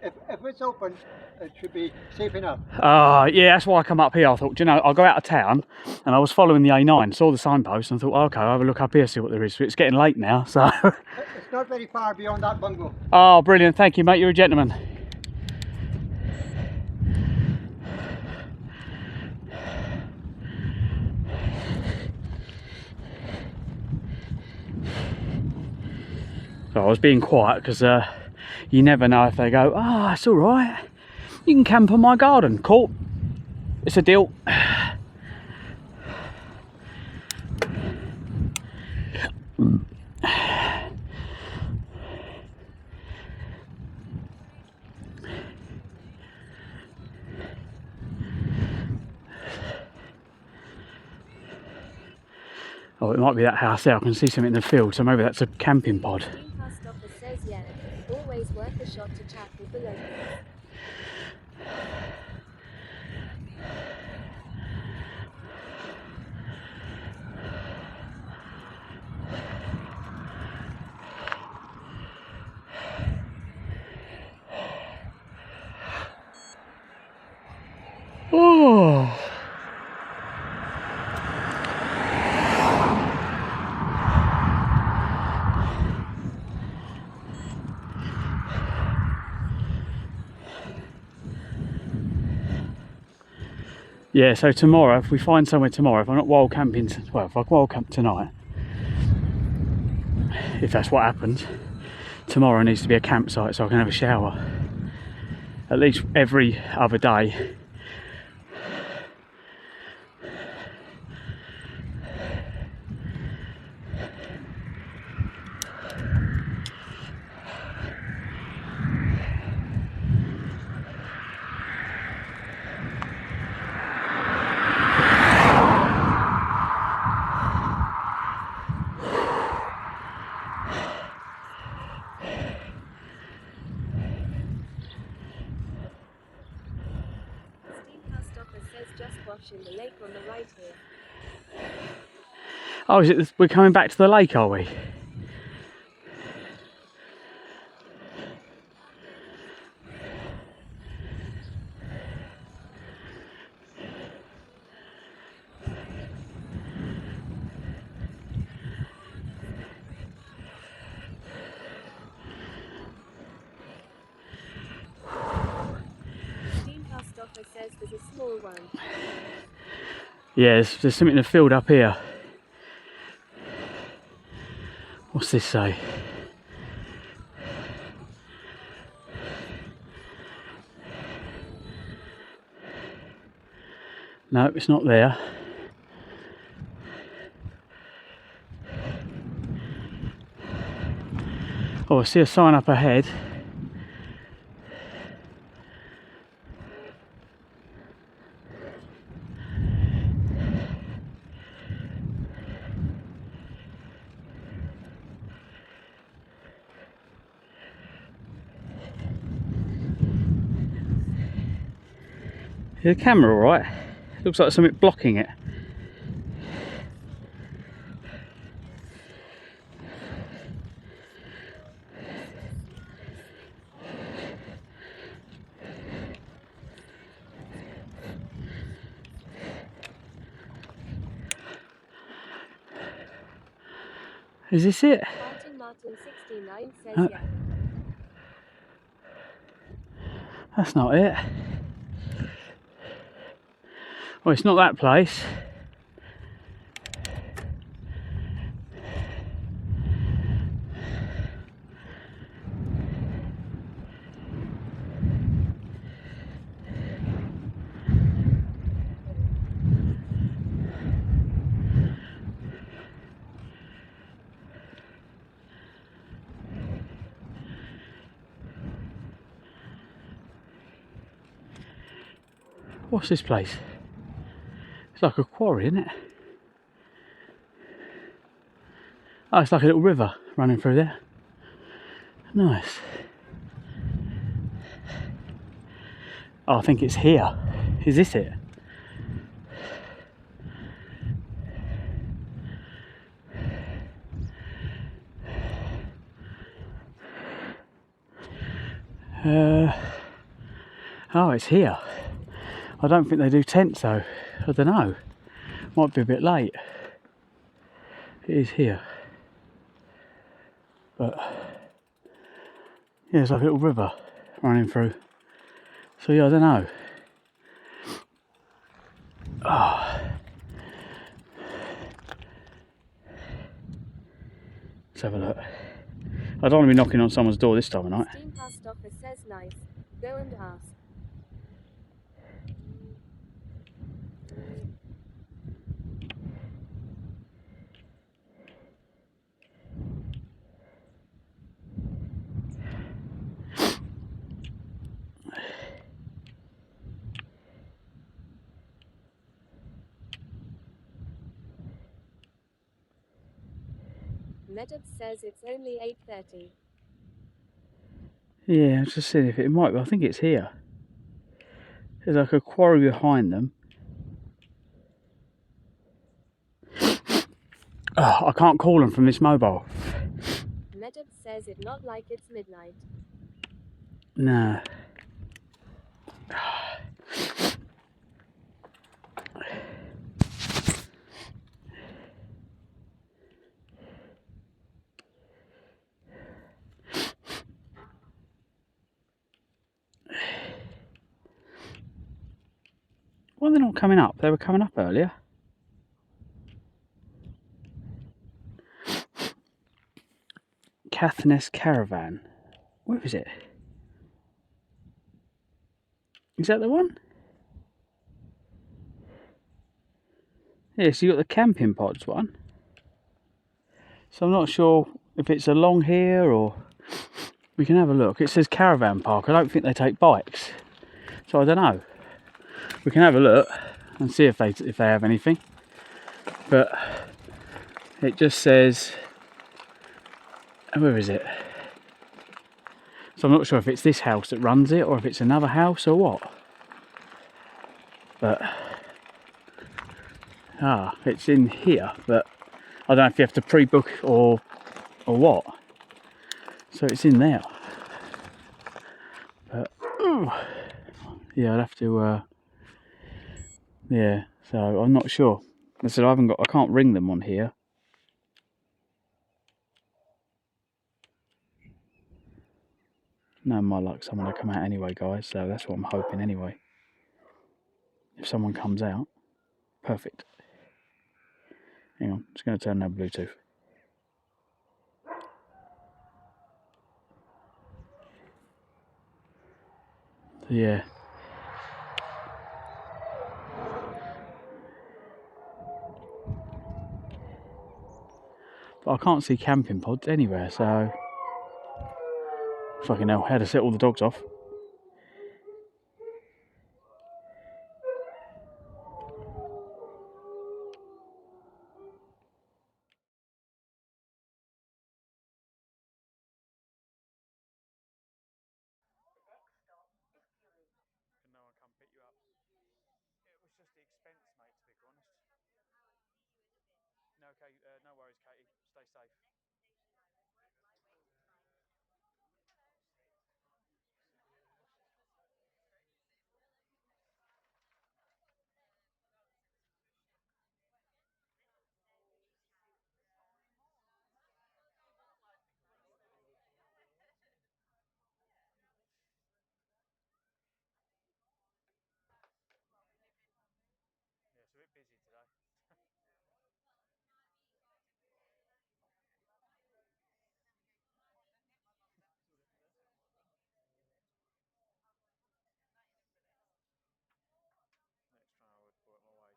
If it's open, it should be safe enough. Yeah, that's why I come up here. I thought, you know, I'll go out of town, and I was following the A9, saw the signpost, and thought, oh, okay, I'll have a look up here, see what there is. But it's getting late now, so. It's not very far beyond that bungalow. Oh, brilliant! Thank you, mate. You're a gentleman. So I was being quiet because you never know if they go, oh, it's all right. You can camp on my garden. Cool. It's a deal. Oh, it might be that house there. I can see something in the field, so maybe that's a camping pod. Says yeah, always worth a shot to chat with the locals. Oh. Yeah, so tomorrow, if we find somewhere tomorrow, if I'm not wild camping, well, if I wild camp tonight, if that's what happens, tomorrow needs to be a campsite so I can have a shower. At least every other day. In the lake on the right here. Oh, is it? We're coming back to the lake, are we? Says there's a small one. Yeah, there's something in the field up here. What's this say? No, it's not there. Oh, I see a sign up ahead. Is the camera alright? Looks like something blocking it. Is this it? Martin 69 says yeah. That's not it. Well, it's not that place. What's this place? It's like a quarry, isn't it? Oh, it's like a little river running through there. Nice. Oh, I think it's here. Is this it? Oh, it's here. I don't think they do tents though. I don't know. Might be a bit late. It is here. But yeah, it's like a little river running through. So yeah, I don't know. Oh. Let's have a look. I don't want to be knocking on someone's door this time of night. Steam Past Office says nice. Go and ask. Medab says it's only 8:30. Yeah, I'm just seeing if it might be. I think it's here. There's like a quarry behind them. Oh, I can't call them from this mobile. Medab says it not like it's midnight. No. Why are they not coming up? They were coming up earlier. Caithness Caravan. Where is it? Is that the one? Yeah, so you got the camping pods one. So I'm not sure if it's along here or we can have a look. It says caravan park. I don't think they take bikes. So I don't know. We can have a look and see if they have anything. But it just says, where is it? So I'm not sure if it's this house that runs it or if it's another house or what. But it's in here, but I don't know if you have to pre-book or what. So it's in there. But yeah, I'd have to yeah, so I'm not sure. I said I can't ring them on here. No, my luck, someone will come out anyway, guys, so that's what I'm hoping anyway. If someone comes out, perfect. Hang on, just going to turn on Bluetooth. So, yeah. But I can't see camping pods anywhere, so... Fucking hell, how to set all the dogs off. Can no one come pick you up? the expense, mate, to be honest. No, okay, no worries, Katie. Stay safe. Yeah, it's a bit busy today. Next time I would work my way.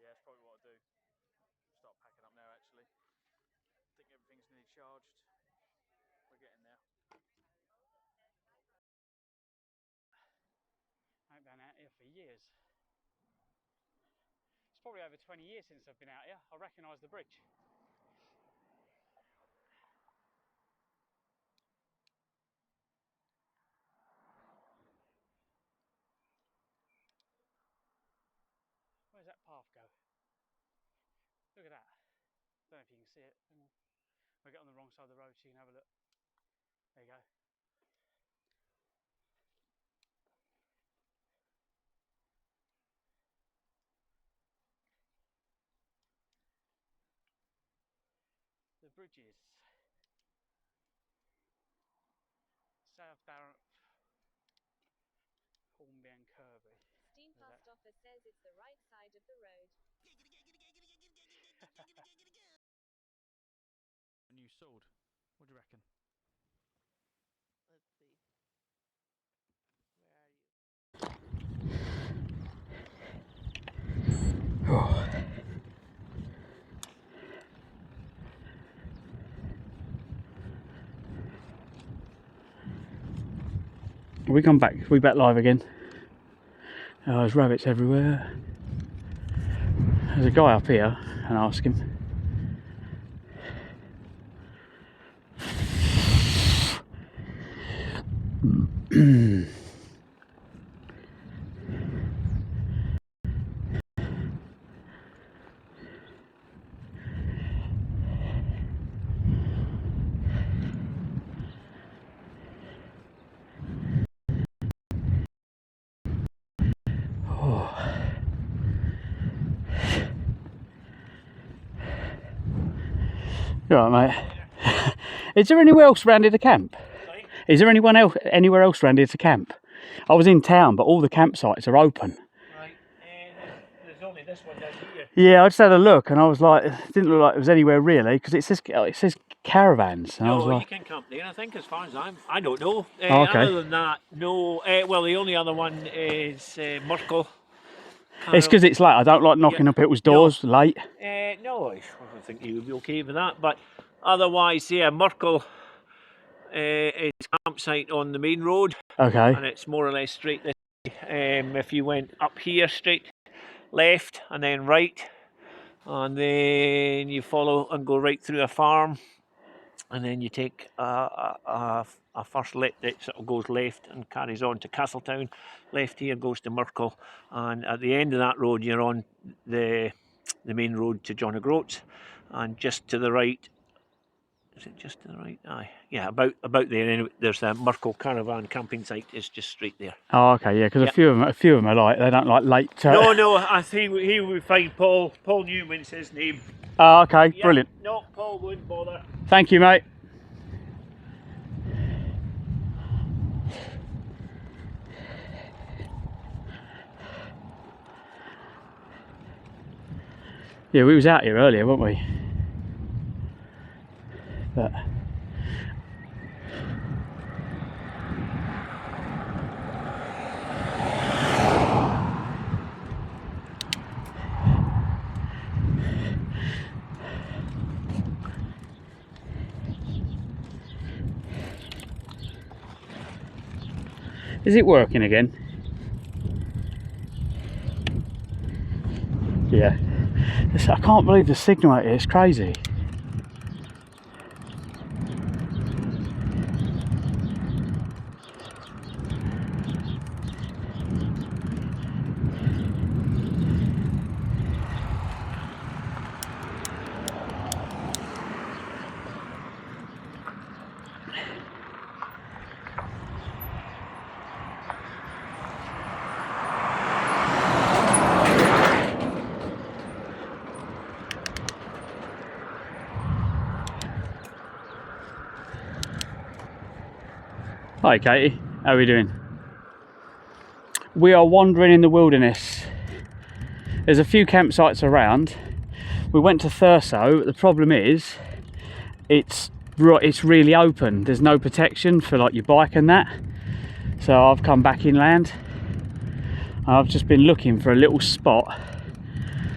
Yeah, that's probably what I'll do. Start packing up now, actually. I think everything's nearly charged. We're getting there. I haven't been out here for years. It's probably over 20 years since I've been out here. I recognise the bridge. Where's that path go? Look at that. Don't know if you can see it. We'll get on the wrong side of the road so you can have a look. There you go. The bridges. South Barrett, Hornby and Kirby. Steam Fast Offer says it's the right side of the road. A new sword. What do you reckon? Let's see. Where are you? We come back. We back live again. Oh, there's rabbits everywhere. There's a guy up here, and ask him. You alright, mate? Is there anywhere else round here to camp? Sorry? Is there anywhere else round here to camp? I was in town, but all the campsites are open. Right, there's only this one down here. Yeah, I just had a look, and I was like, it didn't look like it was anywhere really, because it says caravans. And I was No, like, you can camp there, I think, as far as I don't know. Oh, okay. Other than that, no. Well, the only other one is Merkel. it's because it's late. I don't like knocking on people's doors late. No, I think you would be okay with that. But otherwise, yeah, Merkel is campsite on the main road. Okay. And it's more or less straight this way. If you went up here, straight left and then right, and then you follow and go right through a farm, and then you take a first left that sort of goes left and carries on to Castletown. Left here goes to Merkel, and at the end of that road you're on the main road to John O'Groats, and just to the right. Is it just to the right? Aye, yeah, about there. Anyway, there's a Merkel caravan camping site. It's just straight there. Oh, okay, yeah, because a few of them are like, they don't like late. No, I think he would find Paul Newman's his name. Oh, okay, brilliant. No, Paul wouldn't bother. Thank you, mate. Yeah, we was out here earlier, weren't we? But is it working again? Yeah. I can't believe the signal out here, it's crazy. Hi Katie, how are we doing? We are wandering in the wilderness. There's a few campsites around. We went to Thurso, but the problem is it's really open. There's no protection for like your bike and that. So I've come back inland. I've just been looking for a little spot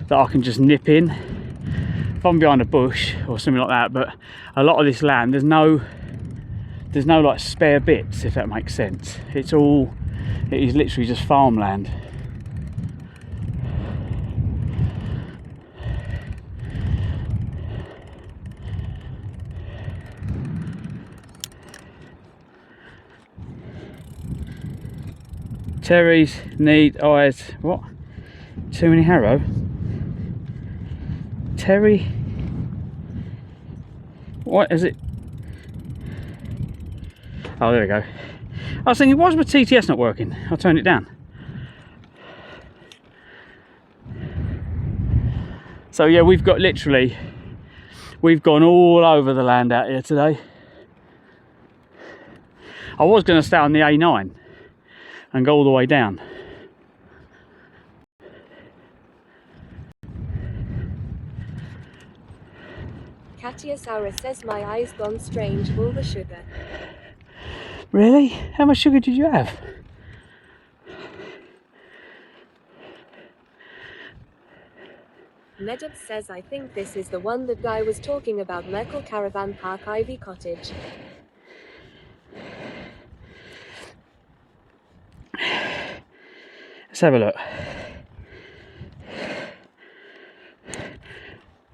that I can just nip in. If I'm behind a bush or something like that, but a lot of this land, there's no like spare bits, if that makes sense. It is literally just farmland. Terry's need eyes. What? Too many harrow? Terry? What is it? Oh, there we go. I was thinking, why is my TTS not working? I'll turn it down. So yeah, we've gone all over the land out here today. I was going to stay on the A9 and go all the way down. Katia Saura says my eyes gone strange, all the sugar. Really? How much sugar did you have? Nedab says I think this is the one that guy was talking about, Merkel Caravan Park Ivy Cottage. Let's have a look.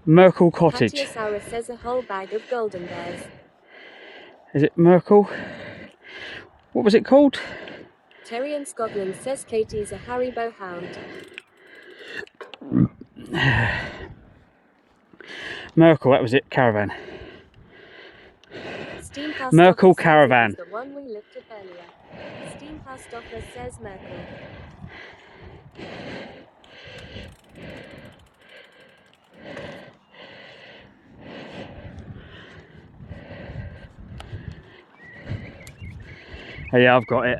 Merkel Cottage. Katia Saura says a whole bag of golden bears. Is it Merkel? What was it called? Terry in Scotland says Katie's a Haribo hound. Merkel, that was it, caravan. Steam Past Merkel Office Caravan. is the one we looked at earlier. Steam Past Office says Merkel. Oh yeah, I've got it.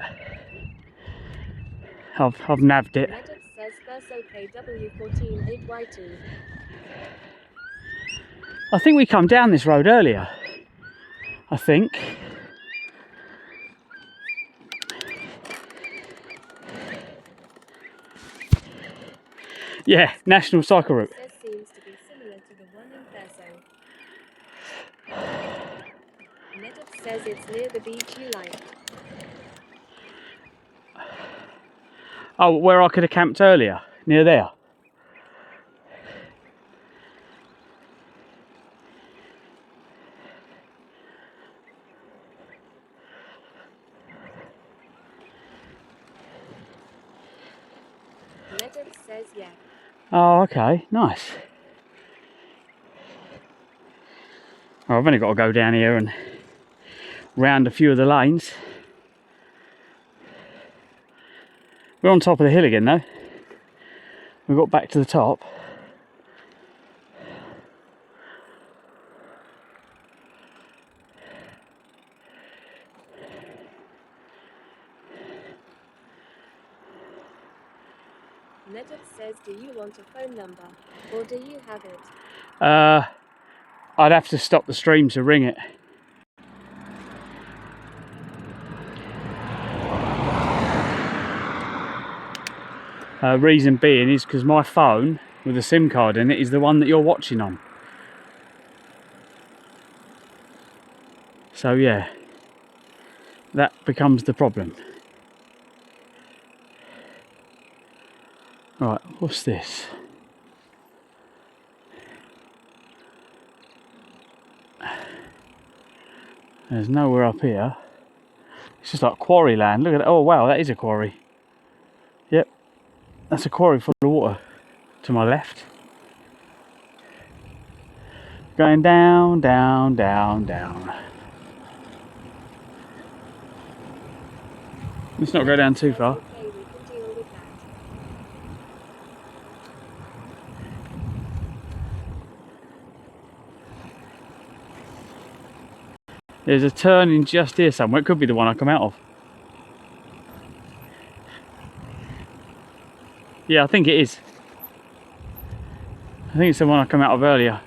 I've nabbed it. Reddit says Thurso KW14 8Y2. I think we come down this road earlier. I think. Yeah, national cycle route. Says seems to be similar to the one in Thurso. Reddit says it's near the beach you like. Oh, where I could have camped earlier, near there. Reddit says yeah. Oh, okay, nice. Oh, I've only got to go down here and round a few of the lanes. We're on top of the hill again though. We got back to the top. Reddit says do you want a phone number or do you have it? I'd have to stop the stream to ring it. Reason being is because my phone with a SIM card in it is the one that you're watching on. So yeah, that becomes the problem. Right, what's this? There's nowhere up here. It's just like quarry land. Look at that. Oh wow, that is a quarry. Yep, that's a quarry full of water to my left. Going down, down, down, down. Let's not go down too far. Okay, we can deal with that. There's a turning just here somewhere. It could be the one I come out of. Yeah, I think it is. I think it's the one I come out of earlier.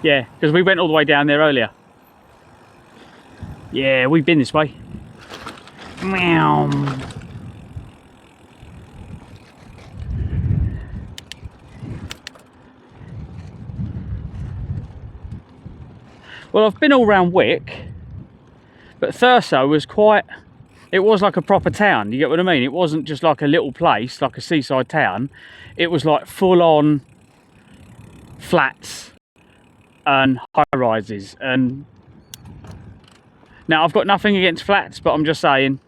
Yeah, because we went all the way down there earlier. Yeah, we've been this way. Meow. Well, I've been all around Wick, but Thurso was quite, it was like a proper town, you get what I mean? It wasn't just like a little place, like a seaside town. It was like full on flats and high rises. And now I've got nothing against flats, but I'm just saying,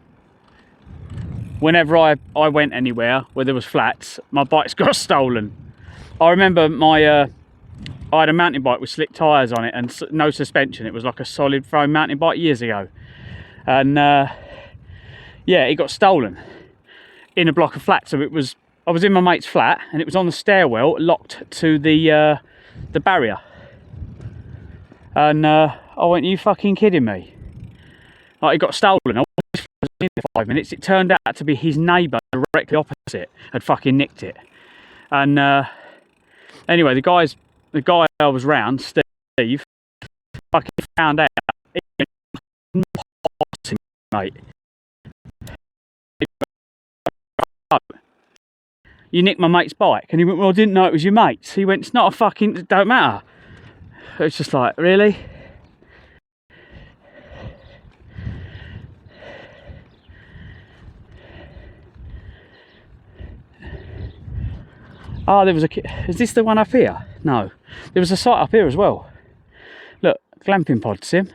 whenever I went anywhere where there was flats, my bike's got stolen. I remember I had a mountain bike with slick tyres on it and no suspension. It was like a solid foam mountain bike years ago. And yeah, it got stolen in a block of flats. So I was in my mate's flat and it was on the stairwell locked to the barrier. And I went, you fucking kidding me? Like, it got stolen. I was in there for 5 minutes. It turned out to be his neighbour directly opposite had fucking nicked it. And anyway, the guy I was round, Steve, fucking found out. Mate, you nicked my mate's bike. And he went, well, I didn't know it was your mate's. He went, it's not a fucking, it don't matter. It's just like, really? Oh, there was is this the one up here? No. There was a site up here as well. Look, glamping pod, Sim.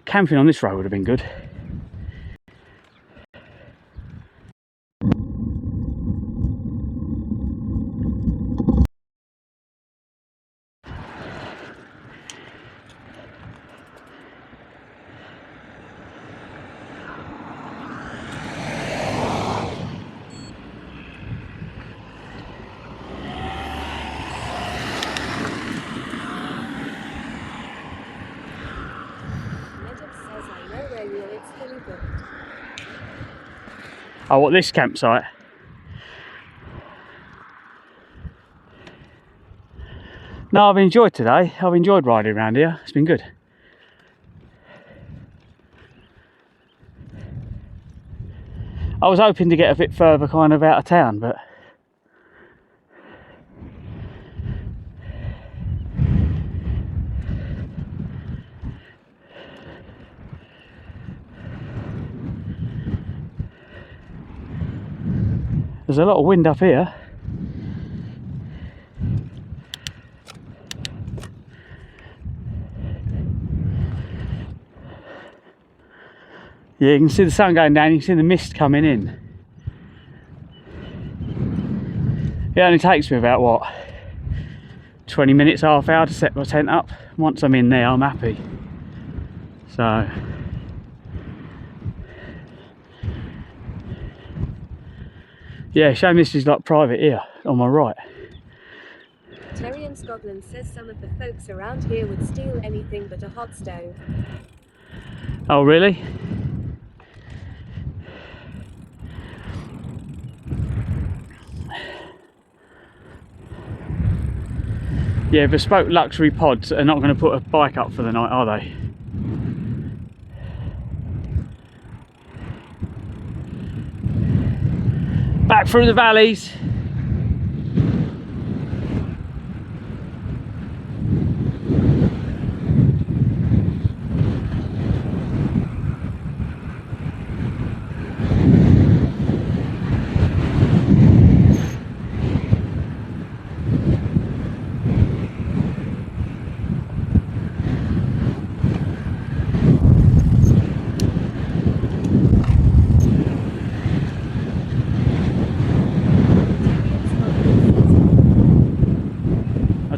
Camping on this road would have been good. Oh, what, this campsite? No, I've enjoyed today. I've enjoyed riding around here. It's been good. I was hoping to get a bit further kind of out of town, but there's a lot of wind up here. Yeah, you can see the sun going down, you can see the mist coming in. It only takes me about, what, 20 minutes, half hour to set my tent up. Once I'm in there, I'm happy. So yeah, shame this is like private here on my right. Terry in Scotland says some of the folks around here would steal anything but a hot stove. Oh, really? Yeah, bespoke luxury pods are not going to put a bike up for the night, are they? Back through the valleys.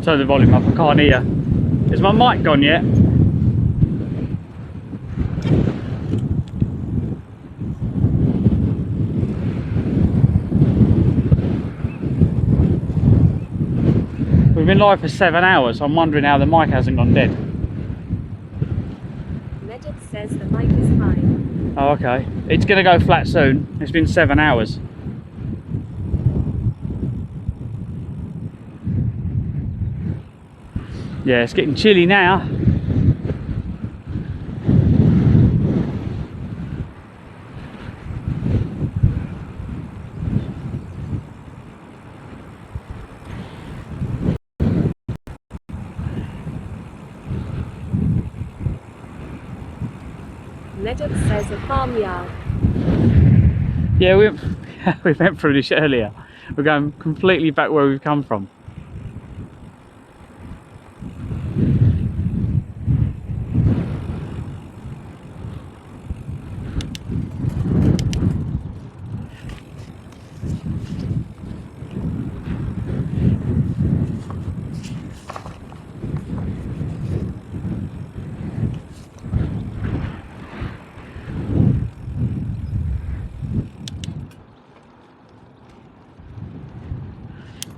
Turn the volume up, I can't hear. Is my mic gone yet? been live for 7 hours. I'm wondering how the mic hasn't gone dead. Medit says the mic is fine. Oh, okay. It's going to go flat soon. It's been 7 hours. Yeah, it's getting chilly now. Medit says a farmyard. Yeah, we went through this earlier. We're going completely back where we've come from.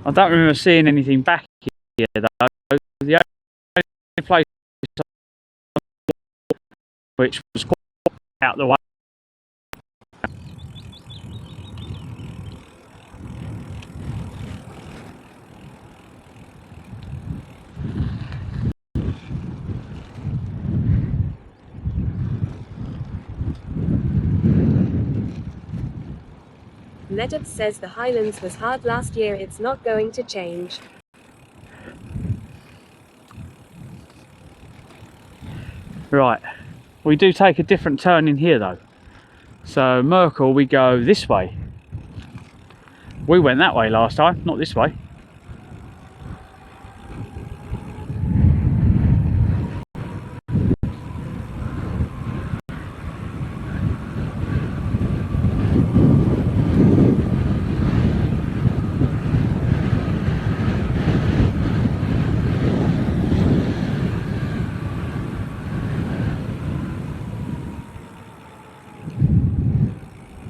I don't remember seeing anything back here though. The only place which was quite out the way. Medit says the Highlands was hard last year, it's not going to change. Right, we do take a different turn in here though. So Merkel, we go this way. We went that way last time, not this way.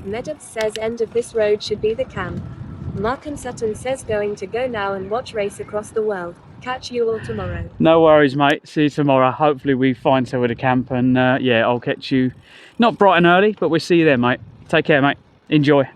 Medit says end of this road should be the camp. Mark and Sutton says going to go now and watch race across the world. Catch you all tomorrow. No worries, mate. See you tomorrow. Hopefully we find somewhere to camp, and yeah, I'll catch you not bright and early, but we'll see you there, mate. Take care, mate. Enjoy.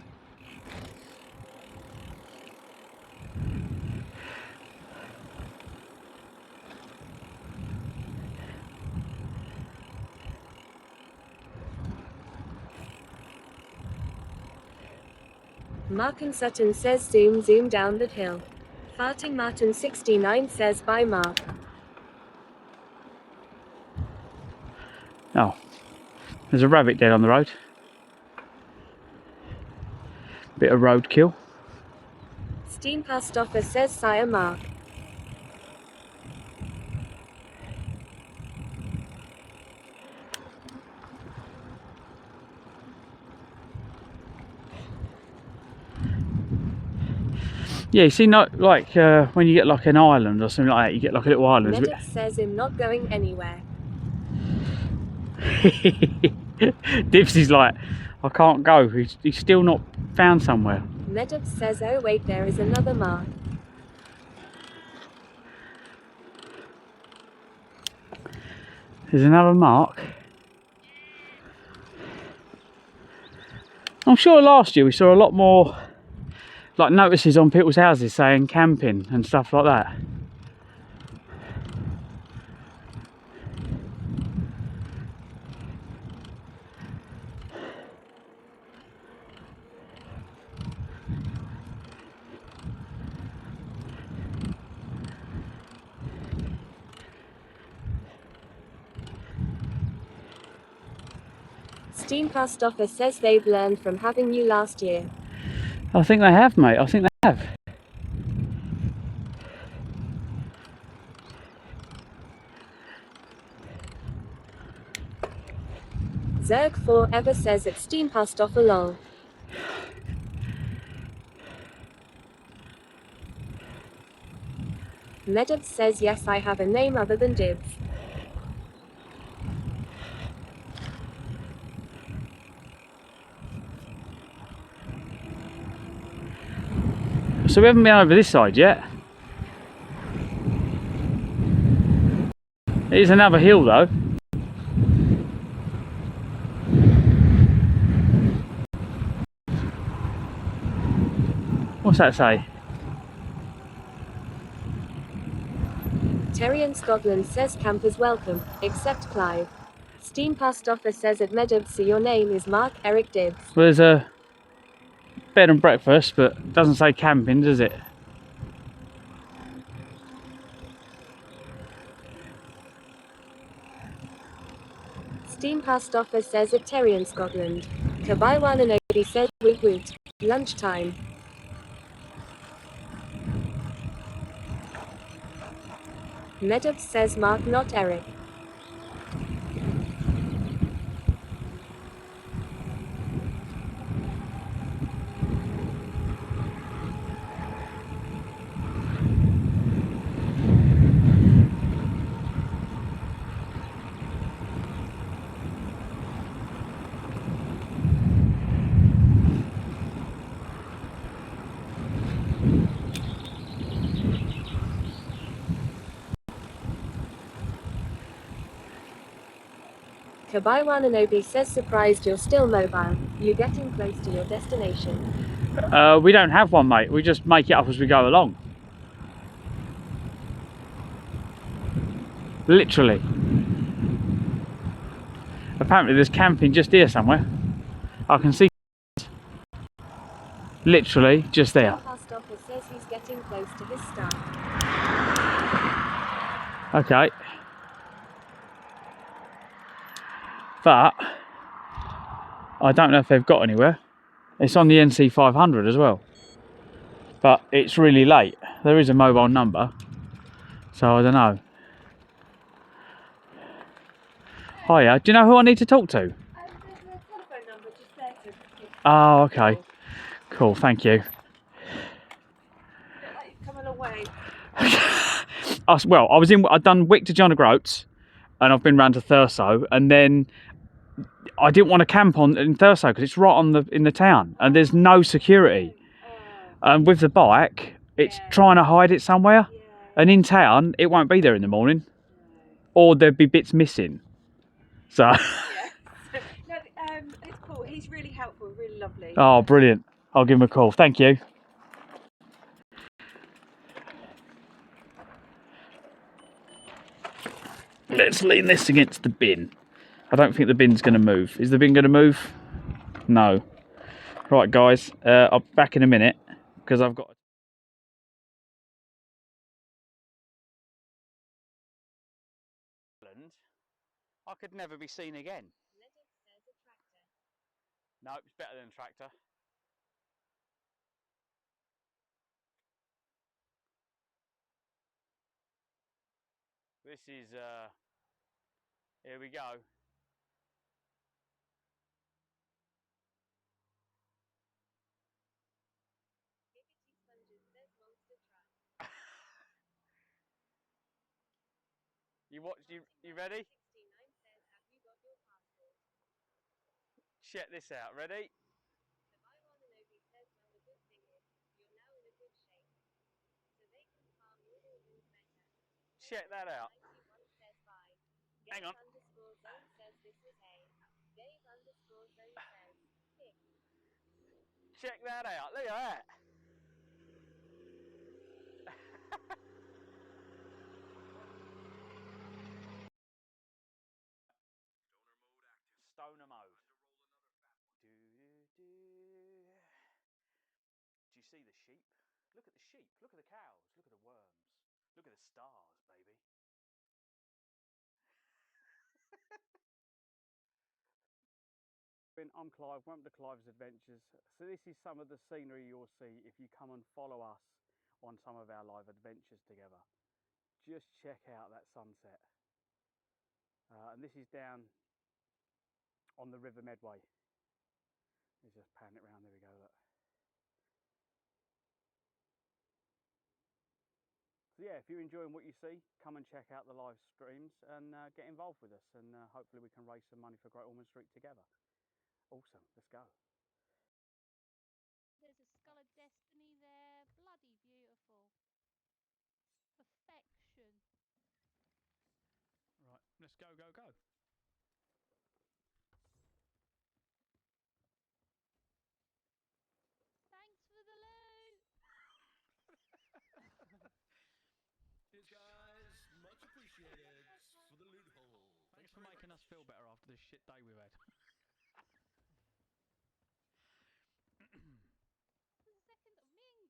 Mark and Sutton says zoom down that hill. Farting Martin 69 says bye Mark. Oh, there's a rabbit dead on the road. Bit of roadkill. Steam Pastoffer says sire Mark. Yeah, you see, not like when you get like an island or something like that, you get like a little island. Medit says him not going anywhere. Dipsy's like, I can't go. He's still not found somewhere. Medit says oh wait, there is another Mark. There's another Mark. I'm sure last year we saw a lot more like notices on people's houses saying camping and stuff like that. Steam Pastoffer says they've learned from having you last year. I think they have, mate. I think they have. Zerg Forever says it's Steam Pastoffer lol. Medit says yes, I have a name other than Dibs. So we haven't been over this side yet. It's another hill though. What's that say? Terry in Scotland says campers welcome, except Clive. Steam Post Office says at Medibs your name is Mark Eric Dibbs. Well, there's a bed and breakfast, but it doesn't say camping, does it? Steam Post Office says at Terry in Scotland. Kabaiwan and Obi said woot woot. Lunchtime. Medibs says Mark not Eric. Kabaiwan and Obi says surprised you're still mobile. You're getting close to your destination. We don't have one, mate. We just make it up as we go along. Literally. Apparently there's camping just here somewhere. I can see literally just there. Steam Post Office says he's getting close to his start. Okay. But I don't know if they've got anywhere. It's on the NC 500 as well. But it's really late. There is a mobile number. So I don't know. Hiya, do you know who I need to talk to? There's a telephone number just there to pick. Oh, okay. Cool, thank you. Like you've come a long way. Well, I'd done Wick to John O'Groats, and I've been round to Thurso, and then I didn't want to camp in Thurso because it's right in the town, and there's no security. And with the bike, it's trying to hide it somewhere, and in town, it won't be there in the morning, or there'd be bits missing. So. No, it's cool. He's really helpful, really lovely. Oh, brilliant! I'll give him a call. Thank you. Let's lean this against the bin. I don't think the bin's going to move. Is the bin going to move? No. Right, guys. I'll be back in a minute because I've got. I could never be seen again. No, it's better than a tractor. This is, here we go. You ready? Check this out, ready? Check that out. Hang on. Check that out, look at that. Stoner mode. Do you see the sheep? Look at the sheep, look at the cows, look at the worms, look at the stars, baby. I'm Clive, welcome to Clives Adventures. So this is some of the scenery you'll see if you come and follow us on some of our live adventures together. Just check out that sunset. And this is down on the River Medway. Let's just pan it round, there we go, look. So yeah, if you're enjoying what you see, come and check out the live streams and get involved with us, and hopefully we can raise some money for Great Ormond Street together. Awesome, let's go. There's a skull of destiny there. Bloody beautiful. Perfection. Right, Let's go, go, go. Thanks for the loot! Cheers, guys. Much appreciated for the loot hole. Thanks for making us feel better after this shit day we've had. This is the second.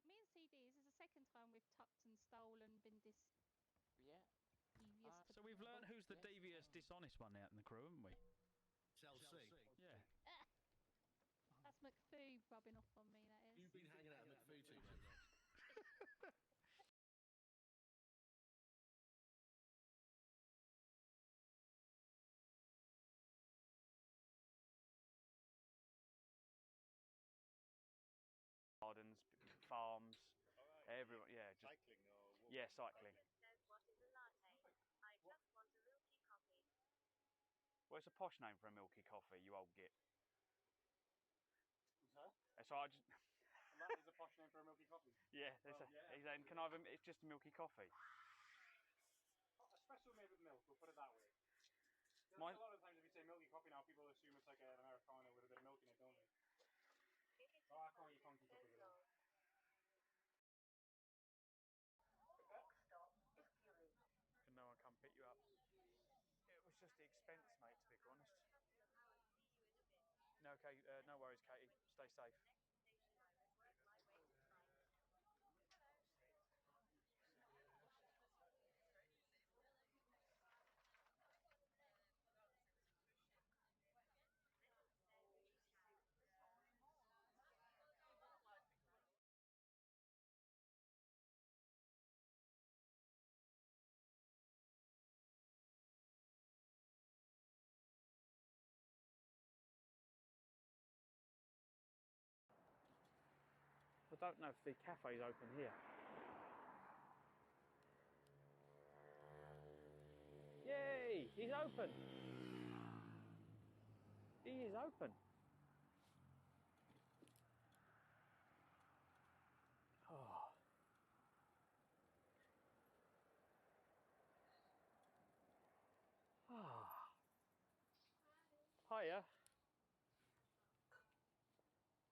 Me and CD. This is the second time we've tucked and stolen, been Yeah. devious. So we've learned who's the devious, dishonest one out in the crew, haven't we? Shall see. Yeah. That's McPhoo rubbing off on me. That is. You've been hanging out at McPhoo too much. Gardens, farms, everyone. Yeah, just Cycling or walking? yeah, cycling. Says, what is a latte? I just want a milky coffee. Well, it's a posh name for a milky coffee, you old git. Huh? So I just. A latte is a posh name for a milky coffee. Yeah, Well, yeah. he's saying, can I have a, it's just a milky coffee. Espresso made with milk, we'll put it that way. My- A lot of times if you say milky coffee now, people assume it's like an Americano with a bit of milk in it, don't they? Oh, I call you funky coffee. Can no one come pick you up? It was just the expense, mate, to be honest. No, okay, no worries, Katie. Stay safe. I don't know if the cafe's open here. Yay! He's open! He is open. Oh. Ah. Hiya.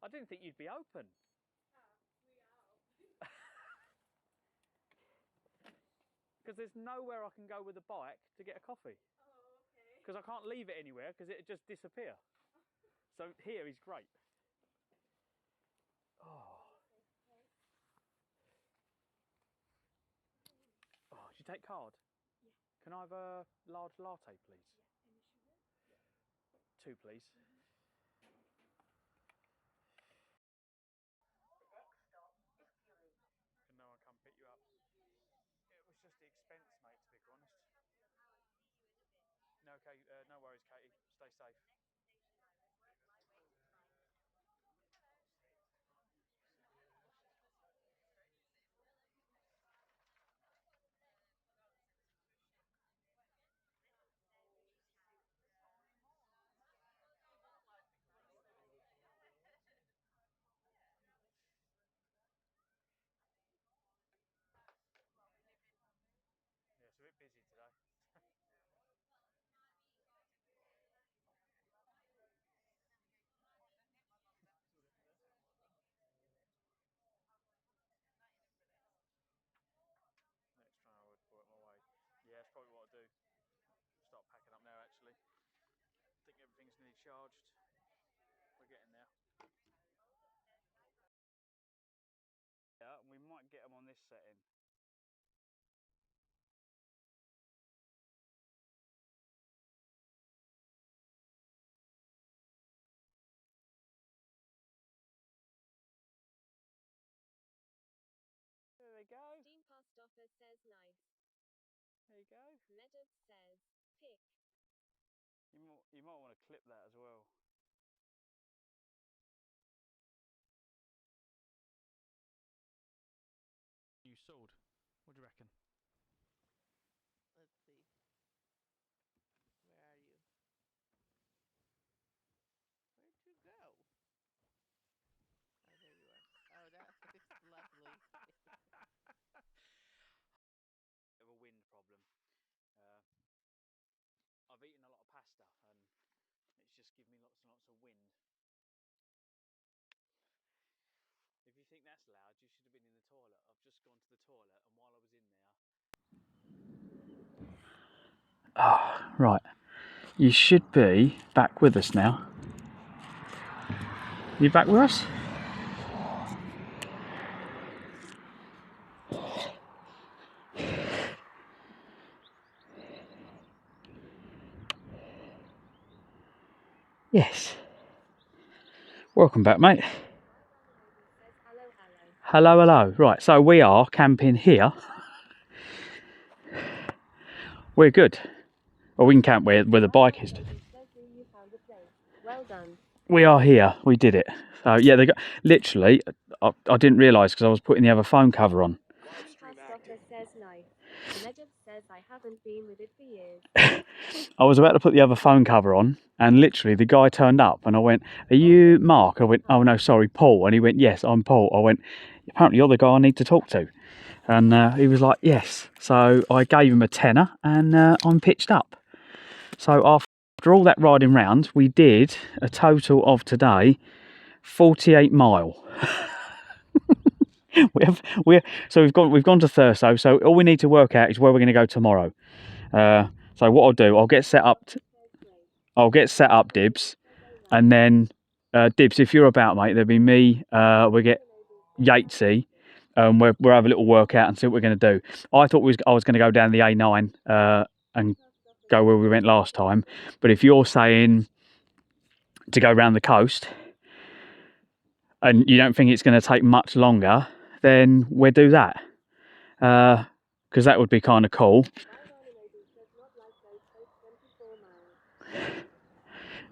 I didn't think you'd be open. We are. Because there's nowhere I can go with a bike to get a coffee. Oh, okay. Because I can't leave it anywhere because it'd just disappear. So here is great. Oh. Oh, should you take card? Yeah. Can I have a large latte, please? Yeah. Any sugar? Yeah. 2, please. Can no one come pick you up? It was just the expense, mate, to be honest. No, okay, no worries, Katie. Stay safe. Yeah, it's a bit busy today. Next time I would work my way. Yeah, that's probably what I'll do. Start packing up now, actually. I think everything's nearly charged. We're getting there. Yeah, we might get them on this setting. There they go. Steam past offer says nice. There you go. Meadows says pick. You might want to clip that as well. New sword. What do you reckon? Let's see. Where are you? Where'd you go? Oh, there you are. Oh, that looks lovely. Bit of a wind problem. I've eaten a lot of pasta and it's just given me lots and lots of wind. If you think that's loud, you should have been in the toilet. I've just gone to the toilet and while I was in there... Oh, right. You should be back with us now. You back with us? Yes. Welcome back, mate. Hello, hello. Right, so we are camping here. We're good. Well, we can camp where the bike is. Well done. We are here. We did it. So yeah, they got literally. I didn't realise because I was putting the other phone cover on. Says nice. Legend says I haven't been with it for years. I was about to put the other phone cover on, and literally the guy turned up, and I went, "Are you Mark?" I went, "Oh no, sorry, Paul." And he went, "Yes, I'm Paul." I went, "Apparently you're the guy I need to talk to." And he was like, "Yes." So I gave him a tenner, and I'm pitched up. So after all that riding round, we did a total of today 48 mile. So we've gone to Thurso. So all we need to work out is where we're going to go tomorrow. So what I'll do, I'll get set up, Dibs, and then Dibs, if you're about, mate, there'll be me. We get Yatesy. We'll have a little workout and see what we're going to do. I thought I was going to go down the A9 and go where we went last time. But if you're saying to go around the coast and you don't think it's going to take much longer, then we'll do that. Because that would be kind of cool.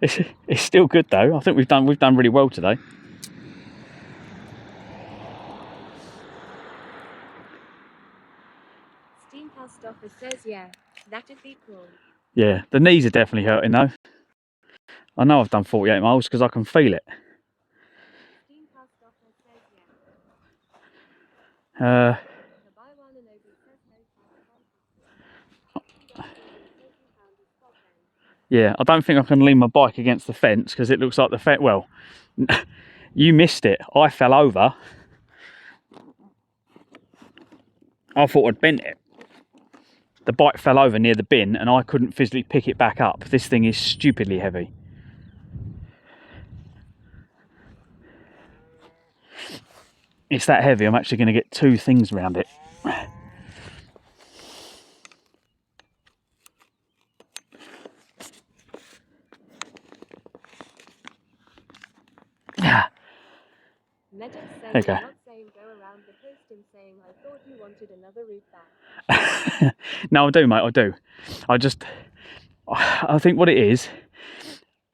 It's still good though. I think we've done really well today. Steam House Stoffer says yeah, that'd be cool. Yeah, the knees are definitely hurting though. I know I've done 48 miles because I can feel it. Steam House Stoffer says yeah. Yeah, I don't think I can lean my bike against the fence because it looks like the fence. Well, you missed it. I fell over. I thought I'd bent it. The bike fell over near the bin and I couldn't physically pick it back up. This thing is stupidly heavy. It's that heavy, I'm actually going to get two things around it. Legend There says you I'm go. not saying go around the coast and saying I thought you wanted another route back. No, I do, mate, I do. I think what it is,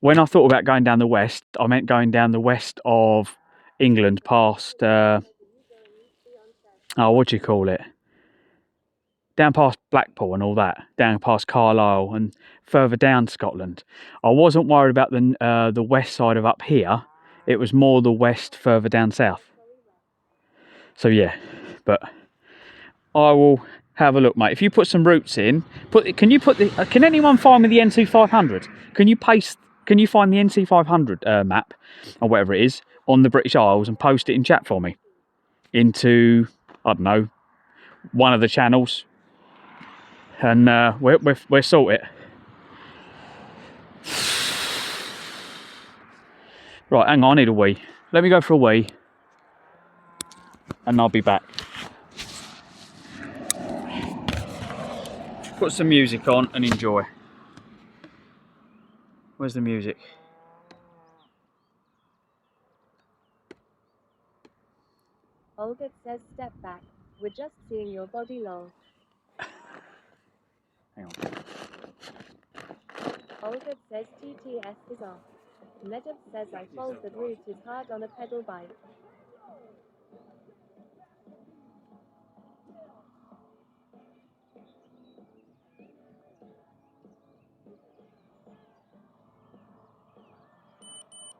when I thought about going down the west, I meant going down the west of England past, what do you call it? Down past Blackpool and all that, down past Carlisle and further down Scotland. I wasn't worried about the west side of up here. It was more the west further down south. So yeah, but I will have a look, mate. If you put some routes in, can anyone find me the NC500? Can you find the NC500 map or whatever it is on the British Isles and post it in chat for me into, I don't know, one of the channels, and we'll sort it. Right, hang on, I need a wee. Let me go for a wee and I'll be back. Put some music on and enjoy. Where's the music? Olga says step back. We're just seeing your body lol. Hang on. Olga says TTS is off. Medib says I fold that route is hard on a pedal bike.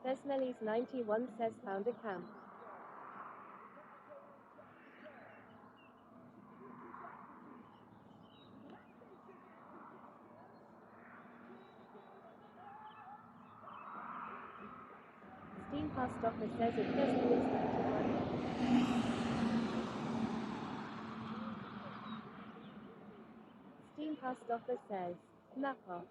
Tesmelly's 91 says found a camp. Steam Post Office says it doesn't use Steam Post Office says, Napa.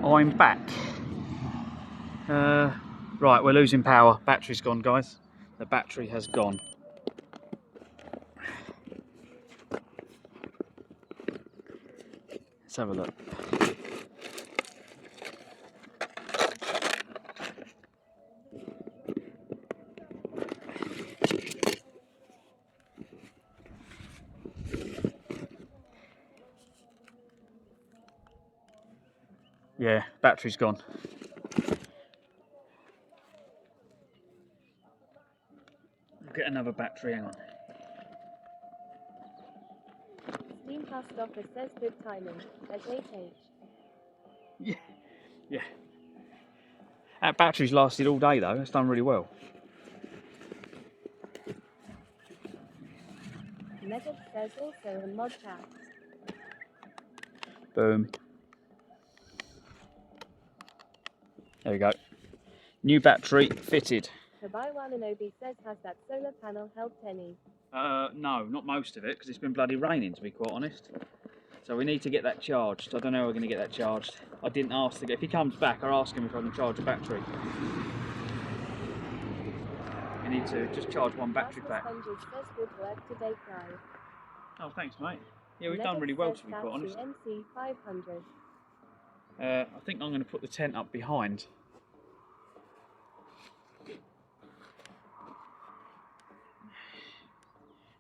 I'm back. Right, we're losing power. Battery's gone, guys. The battery has gone. Let's have a look. Yeah, battery's gone. I'll get another battery, hang on. Steam Post Office says good timing. At 8H. Yeah. That battery's lasted all day though, it's done really well. Megan says also in mod chat. Boom. There we go. New battery fitted. Kabai Wananobi says has that solar panel helped any? No, not most of it, because it's been bloody raining, to be quite honest. So we need to get that charged. I don't know how we're going to get that charged. I didn't ask to get. If he comes back, I'll ask him if I can charge a battery. We need to just charge one battery pack. Says good work today, Clive. Oh, thanks, mate. Yeah, we've done really well, to be quite honest. MC 500. I think I'm going to put the tent up behind.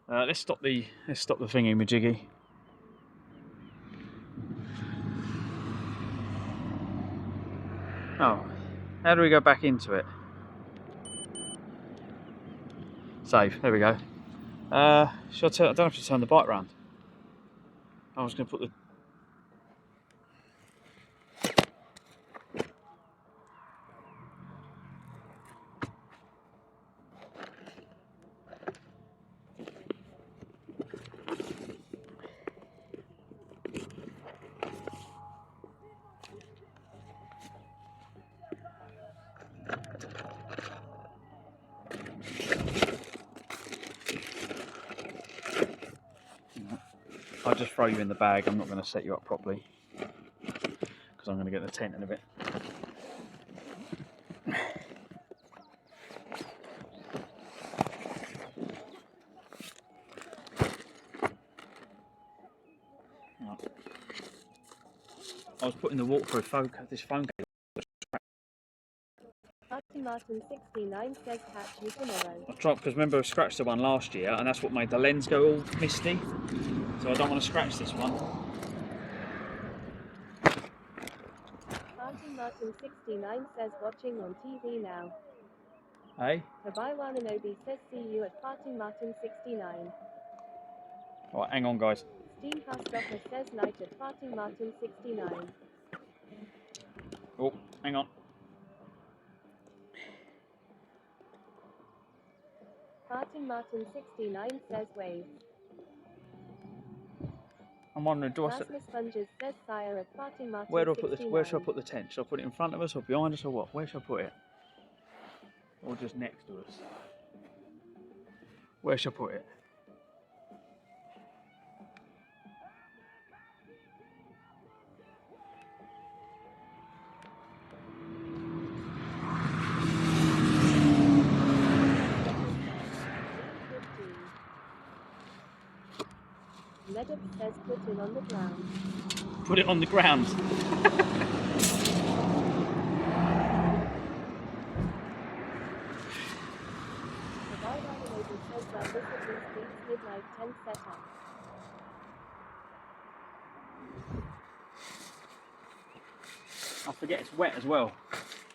Let's stop the thingy majiggy. Oh, how do we go back into it? Save. There we go. Shall I turn? I don't have to turn the bike round. I was going to put the. I'll just throw you in the bag. I'm not going to set you up properly because I'm going to get the tent in a bit. I was putting the waterproof this phone cable. Martin 69 says catch you tomorrow. I tried because remember I scratched the one last year and that's what made the lens go all misty. So I don't want to scratch this one. Auntie Martin 69 says watching on TV now. Hey? Tobiwa Minobi says see you at Party Martin 69. Right, hang on, guys. Steam Housedocker says night at Party Martin 69. Oh, hang on. Party Martin 69 says wave. I'm wondering, do I Rasmus Sponges says sire at Party Martin where do I put 69. this? Where should I put the tent? Should I put it in front of us or behind us or what? Where should I put it? Or just next to us? Where should I put it? Medip says put it on the ground. Put it on the ground. Midnight 10 setup. I forget it's wet as well.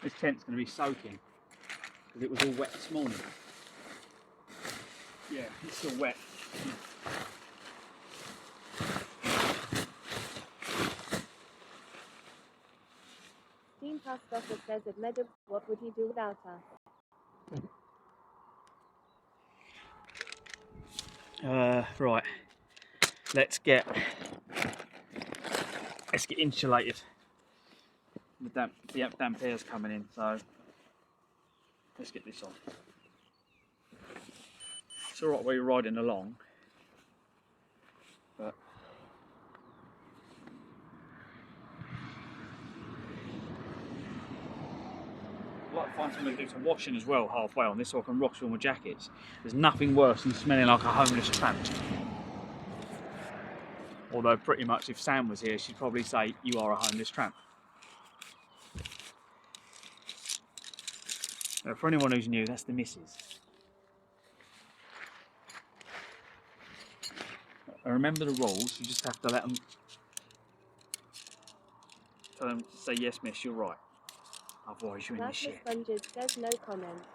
This tent's going to be soaking because it was all wet this morning. Yeah, it's still wet. Steam Housedocker says at Medib, what would he do without us? Right, let's get insulated. The damp air's coming in, so let's get this on. It's alright while you're riding along, but I'd like to find somebody to do some washing as well halfway on this so I can wash all my jackets. There's nothing worse than smelling like a homeless tramp. Although pretty much if Sam was here she'd probably say you are a homeless tramp. Now, for anyone who's new, that's the missus. And remember the rules, you just have to let them tell them to say yes miss, you're right. Otherwise you're in the shit. Sponges says no comment.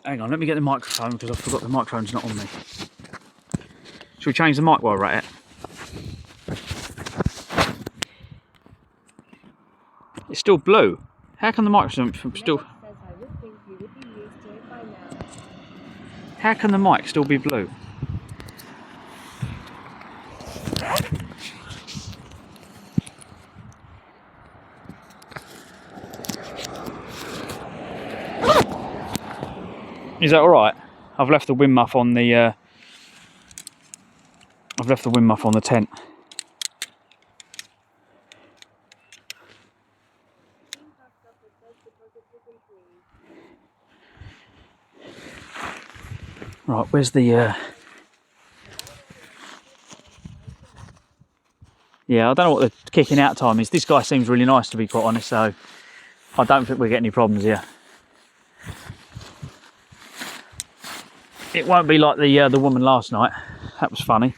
Hang on, let me get the microphone because I forgot the microphone's not on me. Should we change the mic while we're at it? It's still blue. How can the microphone still... How can the mic still be blue? Is that alright? I've left the wind muff on the tent. Right, where's the yeah, I don't know what the kicking out time is. This guy seems really nice, to be quite honest, so I don't think we'll get any problems here. It won't be like the woman last night. That was funny.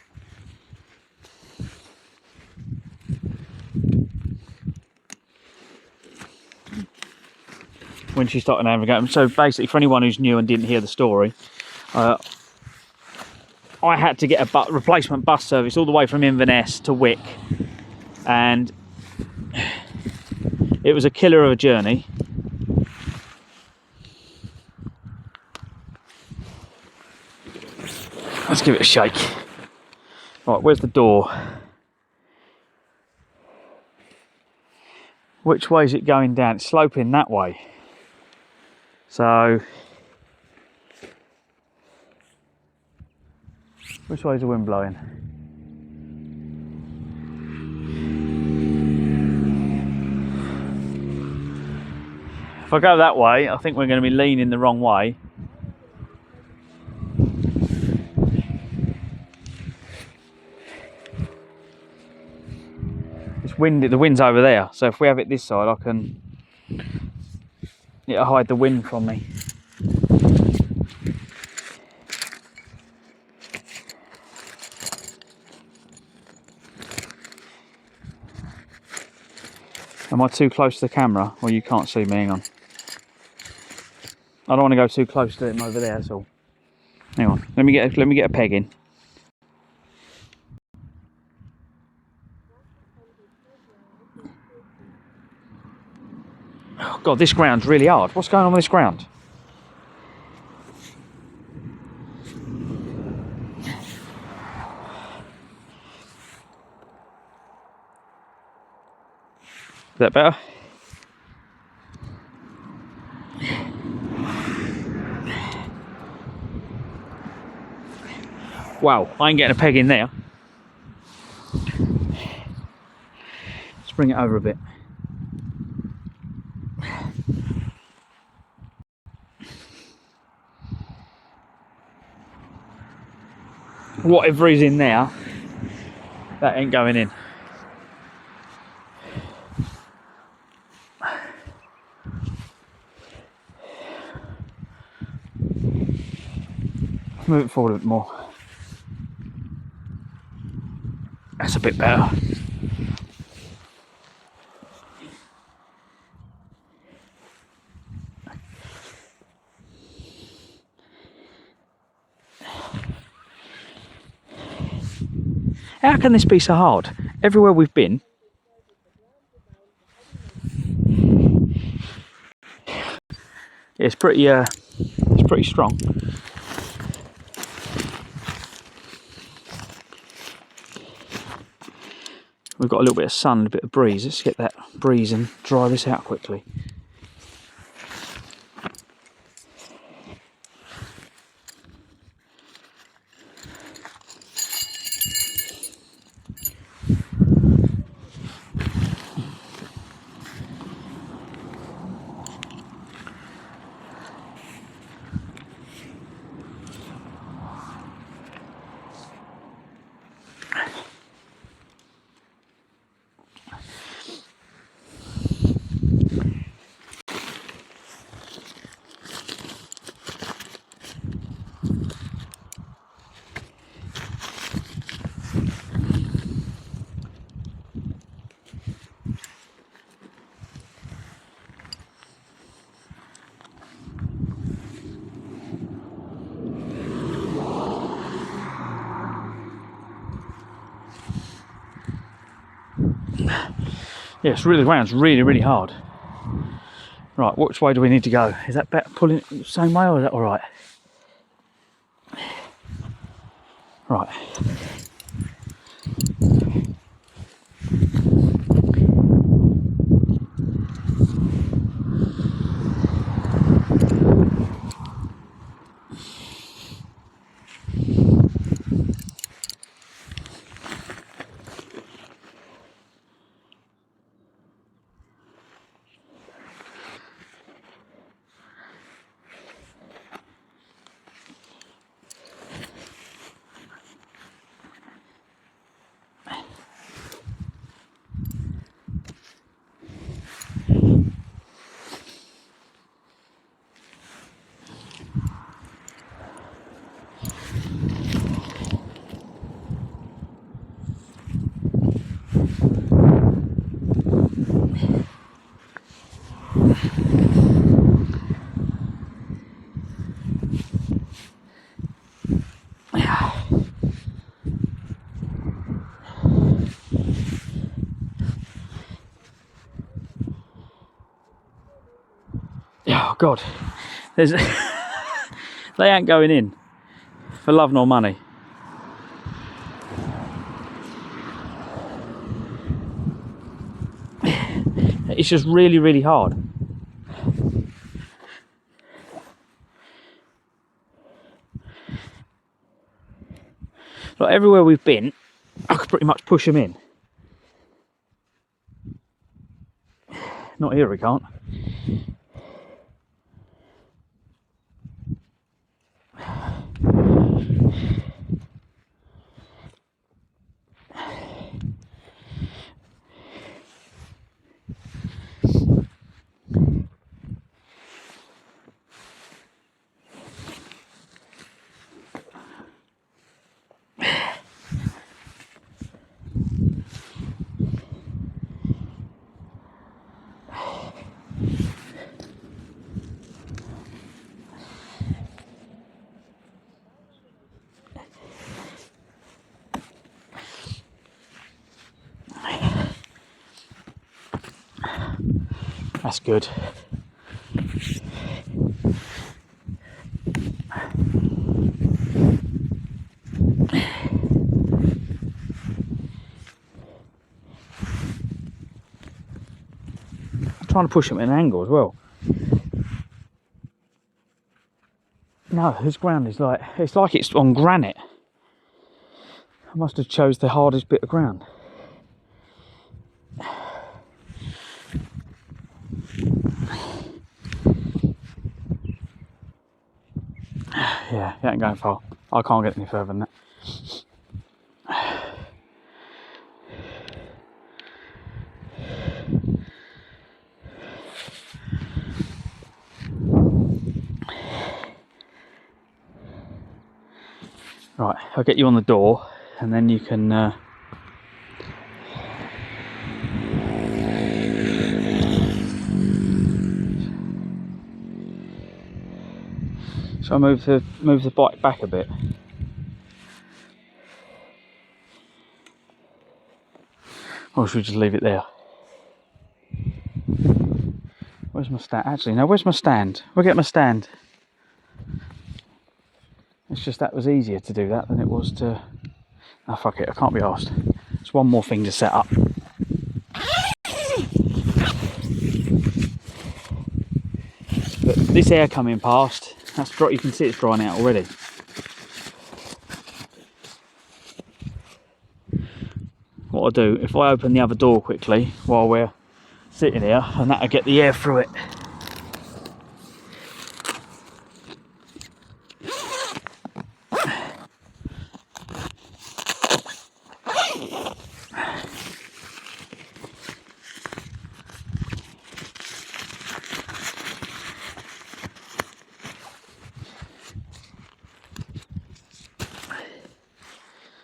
When she started having a go. So basically, for anyone who's new and didn't hear the story, I had to get a replacement bus service all the way from Inverness to Wick, and it was a killer of a journey. Let's give it a shake. Right, where's the door? Which way is it going down? It's sloping that way. So, which way is the wind blowing? If I go that way, I think we're going to be leaning the wrong way. The wind's over there, so if we have it this side, I can hide the wind from me. Am I too close to the camera? Well, you can't see me, hang on. I don't want to go too close to him over there, that's all. Hang on, let me get a peg in. Oh God, this ground's really hard. What's going on with this ground? Is that better? Wow, I ain't getting a peg in there. Let's bring it over a bit. Whatever is in there, that ain't going in. Move it forward a bit more. That's a bit better. How can this be so hard? Everywhere we've been, it's pretty strong. We've got a little bit of sun and a bit of breeze. Let's get that breeze and dry this out quickly. Yes, really, the ground's really hard. Right, which way do we need to go? Is that better pulling it the same way, or is that all right? Right. Oh God, there's they ain't going in for love nor money. It's just really hard. Like everywhere we've been, I could pretty much push them in. Not here, we can't. That's good. I'm trying to push them at an angle as well. No, this ground is like, it's like it's on granite. I must have chose the hardest bit of ground. Yeah, it ain't going far. I can't get any further than that. Right, I'll get you on the door and then you can shall I move the bike back a bit? Or should we just leave it there? Where's my stand? Actually, no, where's my stand? We'll get my stand. It's just that was easier to do that than it was to... Oh, fuck it, I can't be arsed. It's one more thing to set up. But this air coming past, that's dry, you can see it's drying out already. What I'll do, if I open the other door quickly while we're sitting here, and that'll get the air through it.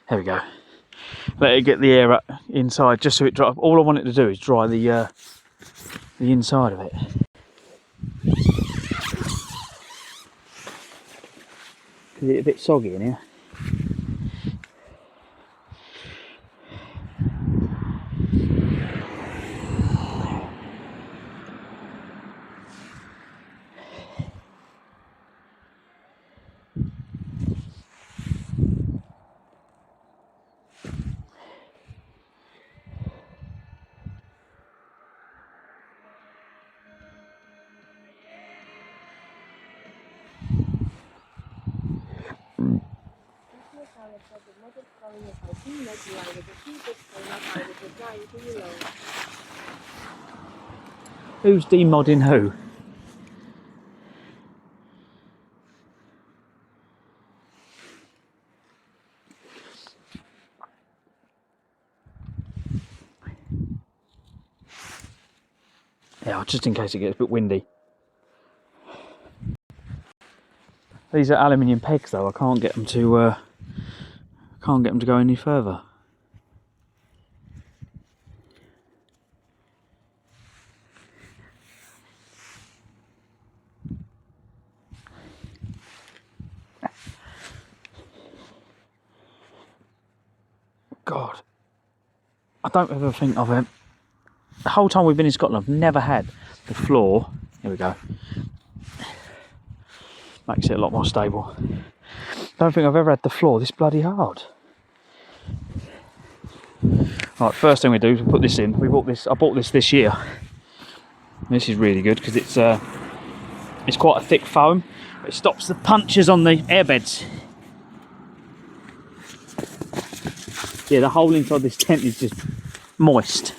There we go. Let it get the air up inside, just so it dry. All I want it to do is dry the inside of it. Is it a bit soggy in here? Who's demodding who? Yeah, just in case it gets a bit windy. These are aluminium pegs though, I can't get them to go any further. God, I don't ever think I've had, the whole time we've been in Scotland, I've never had the floor. Here we go. Makes it a lot more stable. Don't think I've ever had the floor this bloody hard. Right, first thing we do is we put this in. We bought this. I bought this year. This is really good because it's quite a thick foam. It stops the punches on the airbeds. Yeah, the whole inside this tent is just moist.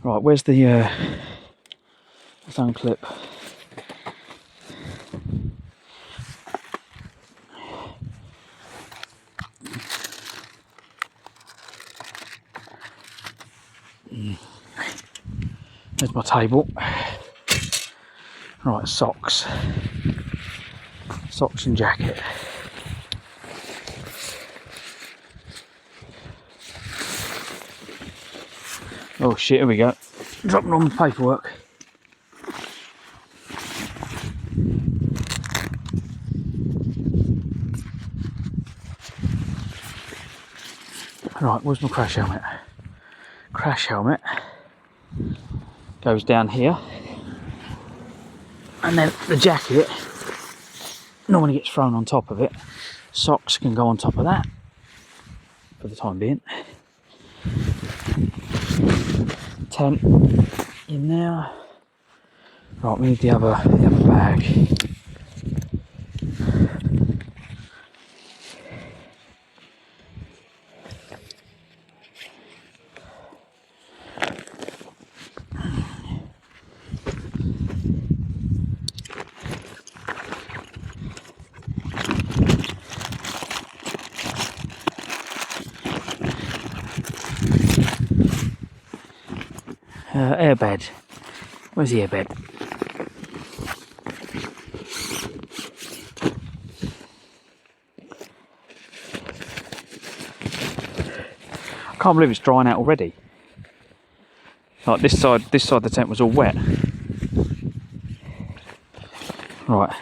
Right, where's the unclip? There's my table. Right, socks and jacket. Oh shit, here we go. Dropping on the paperwork. Right, where's my crash helmet? Crash helmet goes down here, and then the jacket normally gets thrown on top of it. Socks can go on top of that for the time being. Tent in there. Right, we need the other bag. Airbed. Where's the airbed? I can't believe it's drying out already. Like this side of the tent was all wet. Right. I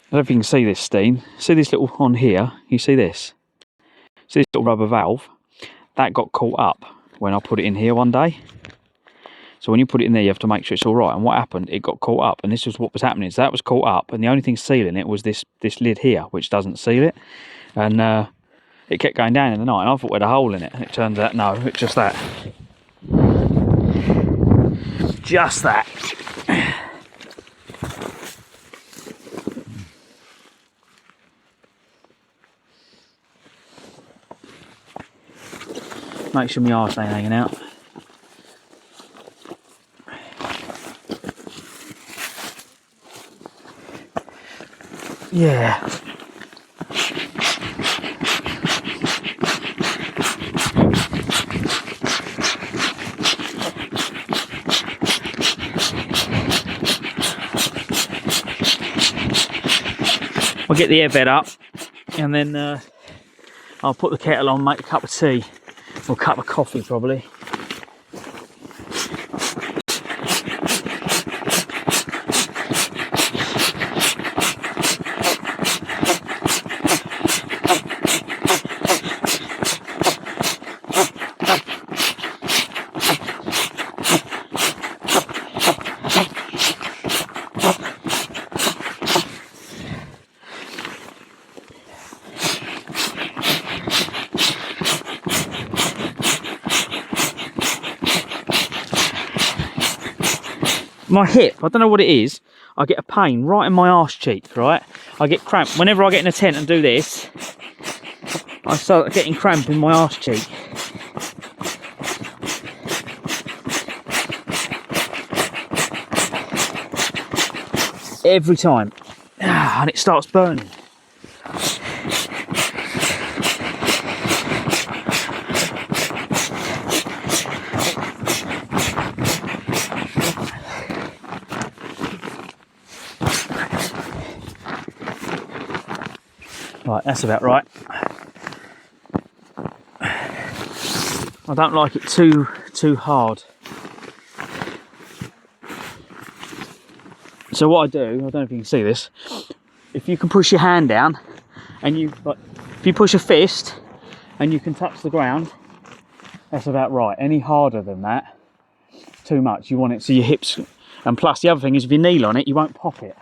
don't know if you can see this, Steen. See this little on here? You see this? See this little rubber valve? That got caught up when I put it in here one day. So when you put it in there, you have to make sure it's all right. And what happened? It got caught up, and this was what was happening. So that was caught up, and the only thing sealing it was this lid here, which doesn't seal it. And it kept going down in the night, and I thought we had a hole in it. And it turns out, no, it's just that. Just that. Make sure my arse ain't hanging out. Yeah. I'll get the airbed up, and then I'll put the kettle on, make a cup of tea, or a cup of coffee probably. My hip, I don't know what it is, I get a pain right in my arse cheek, right? I get cramp. Whenever I get in a tent and do this, I start getting cramp in my arse cheek. Every time. And it starts burning. Right, that's about right. I don't like it too hard. So what I do, I don't know if you can see this, if you can push your hand down and if you push a fist and you can touch the ground, that's about right. Any harder than that, too much. You want it so your hips, and plus the other thing is if you kneel on it, you won't pop it.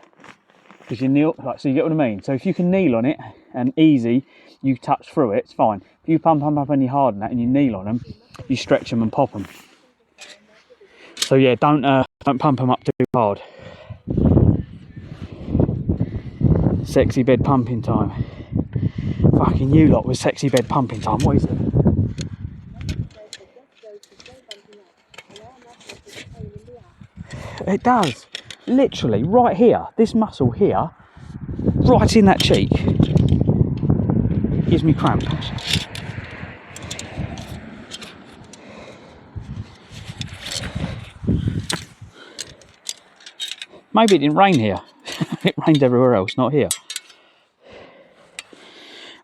Because you kneel, so you get what I mean? So if you can kneel on it and easy, you touch through it, it's fine. If you pump up any harder than that and you kneel on them, you stretch them and pop them. So yeah, don't pump them up too hard. Sexy bed pumping time. Fucking you lot with sexy bed pumping time, what is it? It does. Literally, right here, this muscle here, right in that cheek, gives me cramp. Maybe it didn't rain here. It rained everywhere else, not here.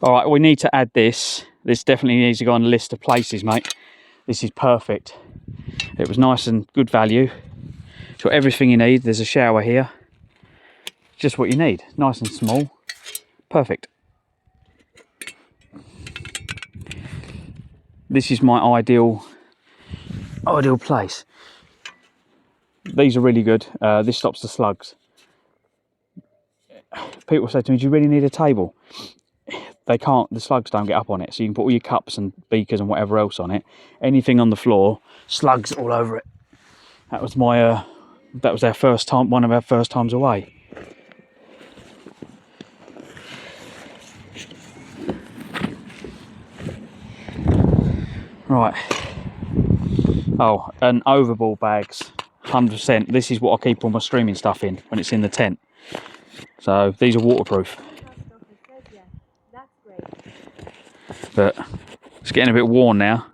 Alright, we need to add this. This definitely needs to go on the list of places, mate. This is perfect. It was nice and good value. It's got everything you need. There's a shower here. Just what you need. Nice and small. Perfect. this is my ideal place. These are really good. This stops the slugs. People say to me, do you really need a table? They can't, the slugs don't get up on it, so you can put all your cups and beakers and whatever else on it. Anything on the floor, slugs all over it. That was my that was our first time, one of our first times away. Right. Oh, and overboard bags, 100%. This is what I keep all my streaming stuff in when it's in the tent. So these are waterproof. But it's getting a bit worn now.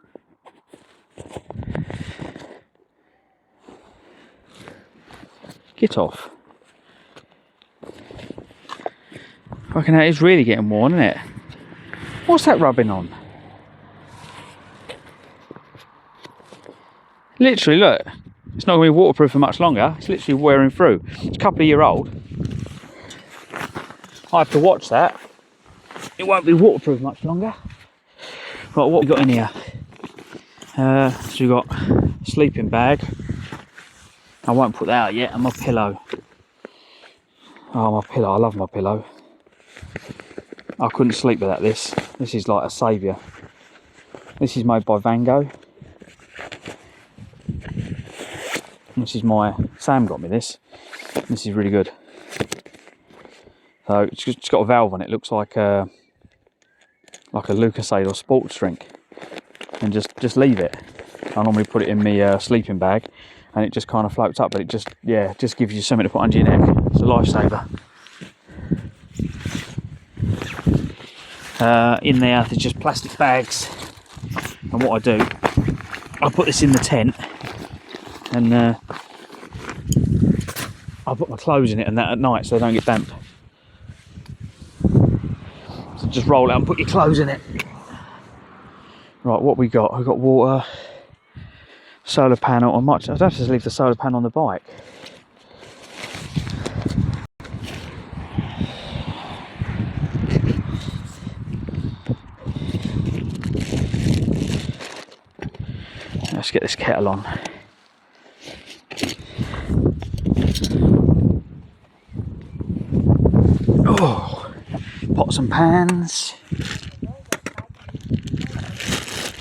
Get off. Fucking hell, it's really getting worn, isn't it? What's that rubbing on? Literally, look. It's not going to be waterproof for much longer. It's literally wearing through. It's a couple of years old. I have to watch that. It won't be waterproof much longer. Right, what we got in here? So we got a sleeping bag. I won't put that out yet. And my pillow. Oh, my pillow. I love my pillow. I couldn't sleep without this. This is like a saviour. This is made by Van Gogh. This is Sam got me this. This is really good. So it's got a valve on it. It looks like a Lucasade or sports drink. And just leave it. I normally put it in my sleeping bag, and it just kind of floats up. But it just gives you something to put under your neck. It's a lifesaver. In there, there's just plastic bags. And what I do, I put this in the tent, and I put my clothes in it and that at night so they don't get damp. So just roll it and put your clothes in it. Right, what we got? We've got water, solar panel. I'd have to leave the solar panel on the bike. Let's get this kettle on. Oh, pots and pans.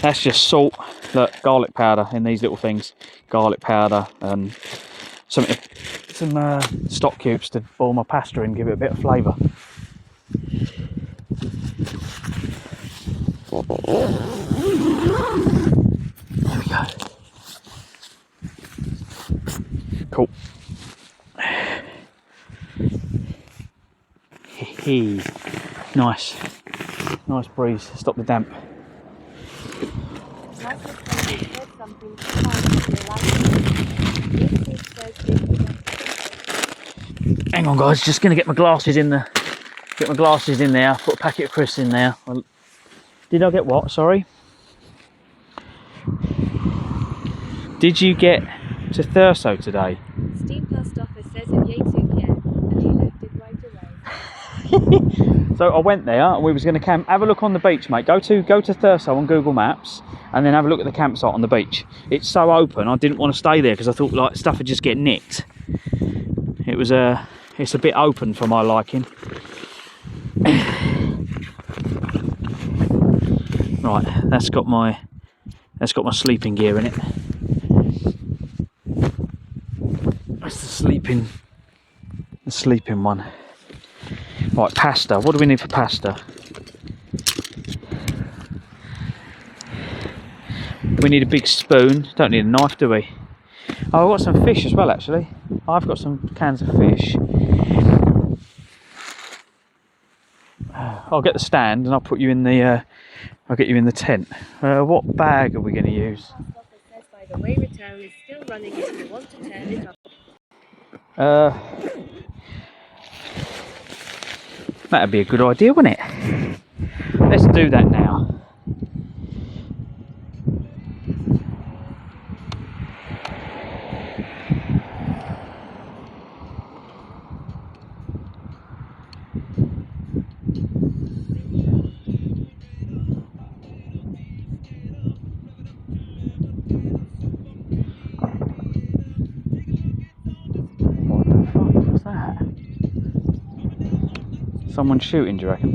That's just salt. Look, garlic powder in these little things. Garlic powder and some stock cubes to boil my pasta in, give it a bit of flavour. There we go. Cool. Nice. Nice breeze. Stop the damp. Hang on, guys. Just gonna get my glasses in there. Put a packet of crisps in there. Did I get what? Sorry. Did you get to Thurso today? Steve Post Office says if Yates yeah, and he left it right away. So I went there and we was going to camp. Have a look on the beach, mate. Go to Thurso on Google Maps and then have a look at the campsite on the beach. It's so open. I didn't want to stay there because I thought like stuff would just get nicked. It's a bit open for my liking. Right, that's got my sleeping gear in it. That's the sleeping one. Right, pasta. What do we need for pasta? We need a big spoon. Don't need a knife, do we? Oh, I've got some fish as well, actually. I've got some cans of fish. I'll get the stand and I'll put you in the. I'll get you in the tent. What bag are we going to use? By the way, return is still running if you want to turn it off. That'd be a good idea, wouldn't it? Let's do that now. Someone shooting, do you reckon?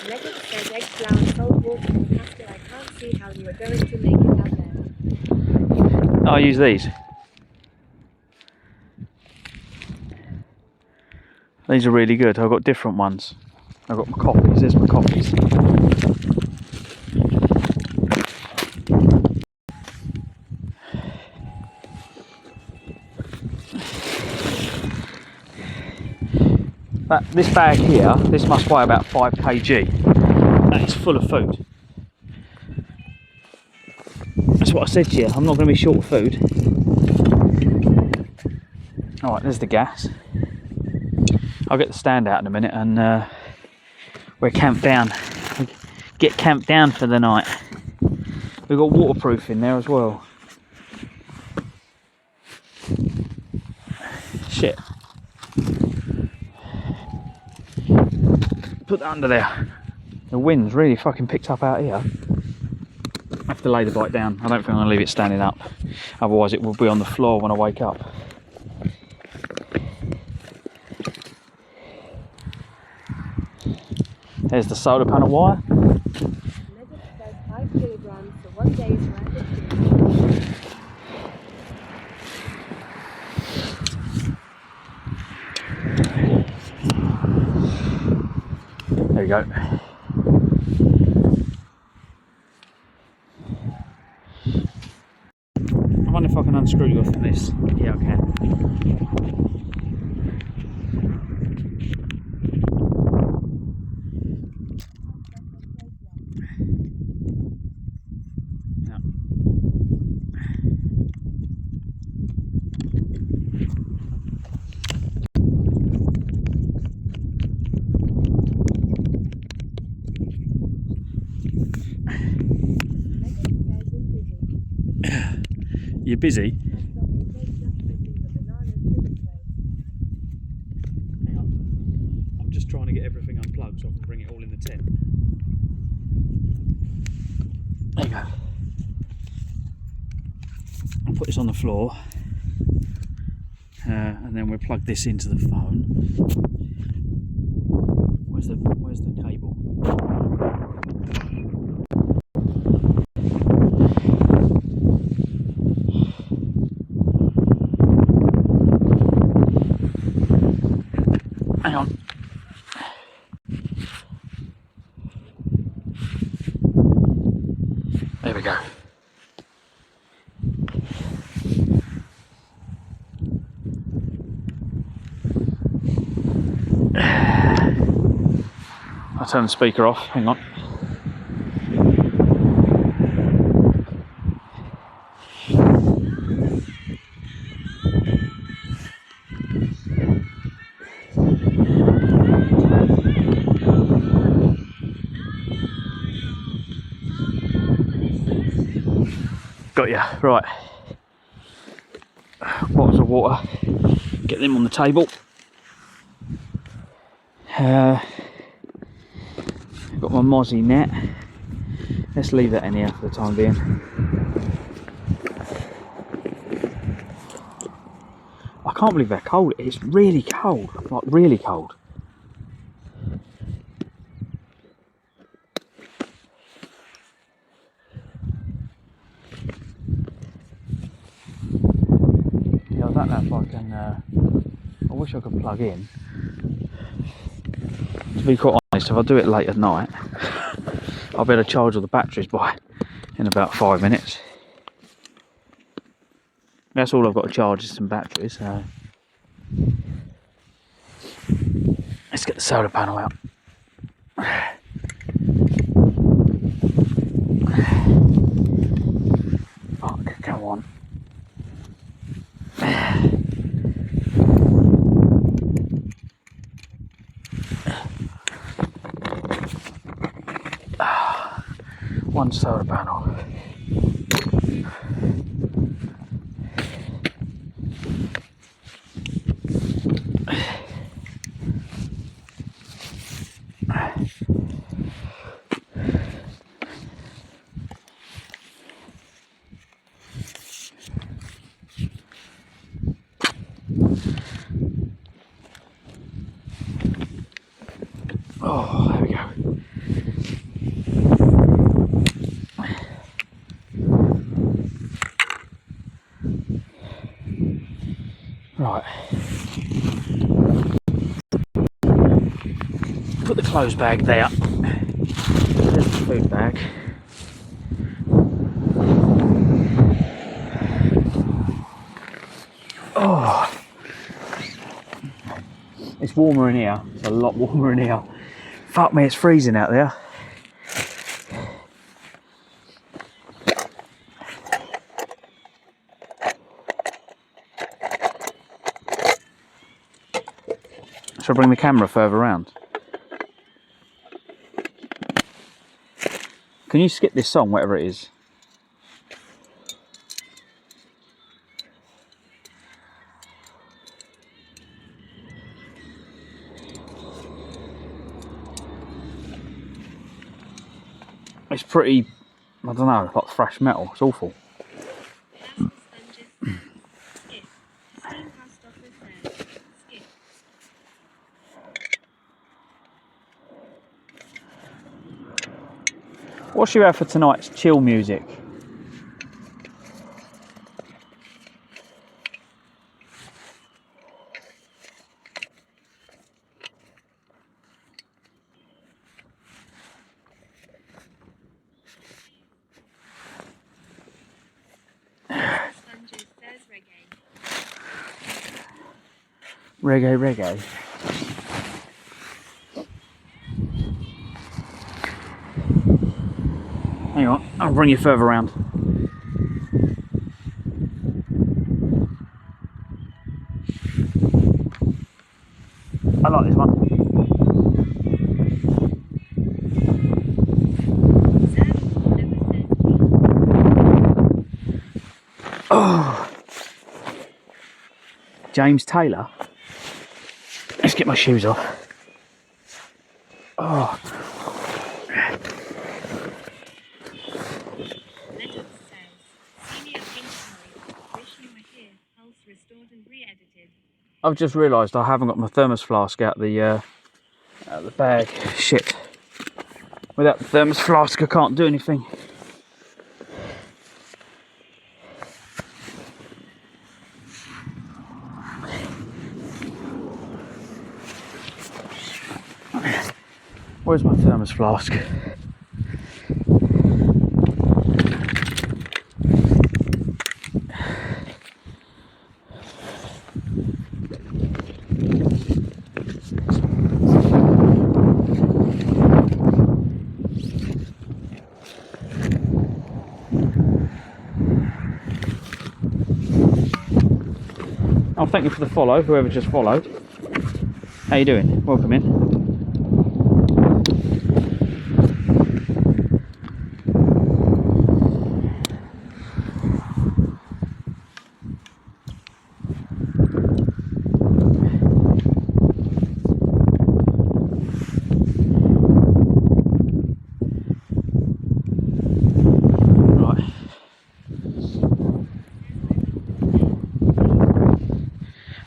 Megan says egg flour, salt, water, and pasta. I can't see how you are going to make it out there. I'll use these. These are really good. I've got different ones. I've got my coffees. There's my coffees. This bag here, this must weigh about 5 kg. That is full of food. That's what I said to you. I'm not going to be short of food. Alright, there's the gas. I'll get the stand out in a minute and we're camped down. We get camped down for the night. We've got waterproof in there as well. Shit. Put that under there. The wind's really fucking picked up out here. I have to lay the bike down. I don't think I'm going to leave it standing up. Otherwise it will be on the floor when I wake up. There's the solar panel wire. Megan says 5 kilograms for 1 day's worth of food. There we go. I wonder if I can unscrew you from this. Yeah, I can. You're busy? Hang on. I'm just trying to get everything unplugged so I can bring it all in the tent. There you go. I'll put this on the floor and then we'll plug this into the phone. Where's the cable? Hang on. There we go. I'll turn the speaker off. Hang on. Got ya, right. Bottles of water, get them on the table. I've got my mozzie net. Let's leave that in here for the time being. I can't believe how cold it is. It's really cold, like really cold. I don't know if I can, I wish I could plug in. To be quite honest, if I do it late at night, I'll be able to charge all the batteries in about 5 minutes. That's all I've got to charge is some batteries, so. Let's get the solar panel out. Fuck, come on. One solar panel. Oh, there we go. Right. Put the clothes bag there. There's the food bag. Oh, it's warmer in here. It's a lot warmer in here. Fuck me, it's freezing out there. Shall I bring the camera further around? Can you skip this song, whatever it is? It's pretty, I don't know, like thrash metal. It's awful. What should you have for tonight's chill music? Reggae. Hang on, I'll bring you further around. I like this one. Oh, James Taylor. Let's get my shoes off. Oh. I've just realised I haven't got my thermos flask out the bag. Shit. Without the thermos flask, I can't do anything. Where's my thermos flask? Oh, thank you for the follow, whoever just followed. How you doing? Welcome in.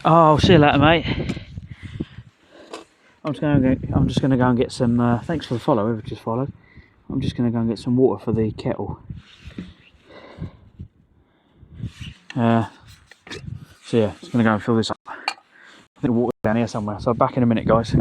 Oh, see you later, mate. I'm just going to go and get some. Thanks for the follow, whoever just followed. I'm just going to go and get some water for the kettle. So yeah, just going to go and fill this up. I think the water's down here somewhere. So back in a minute, guys.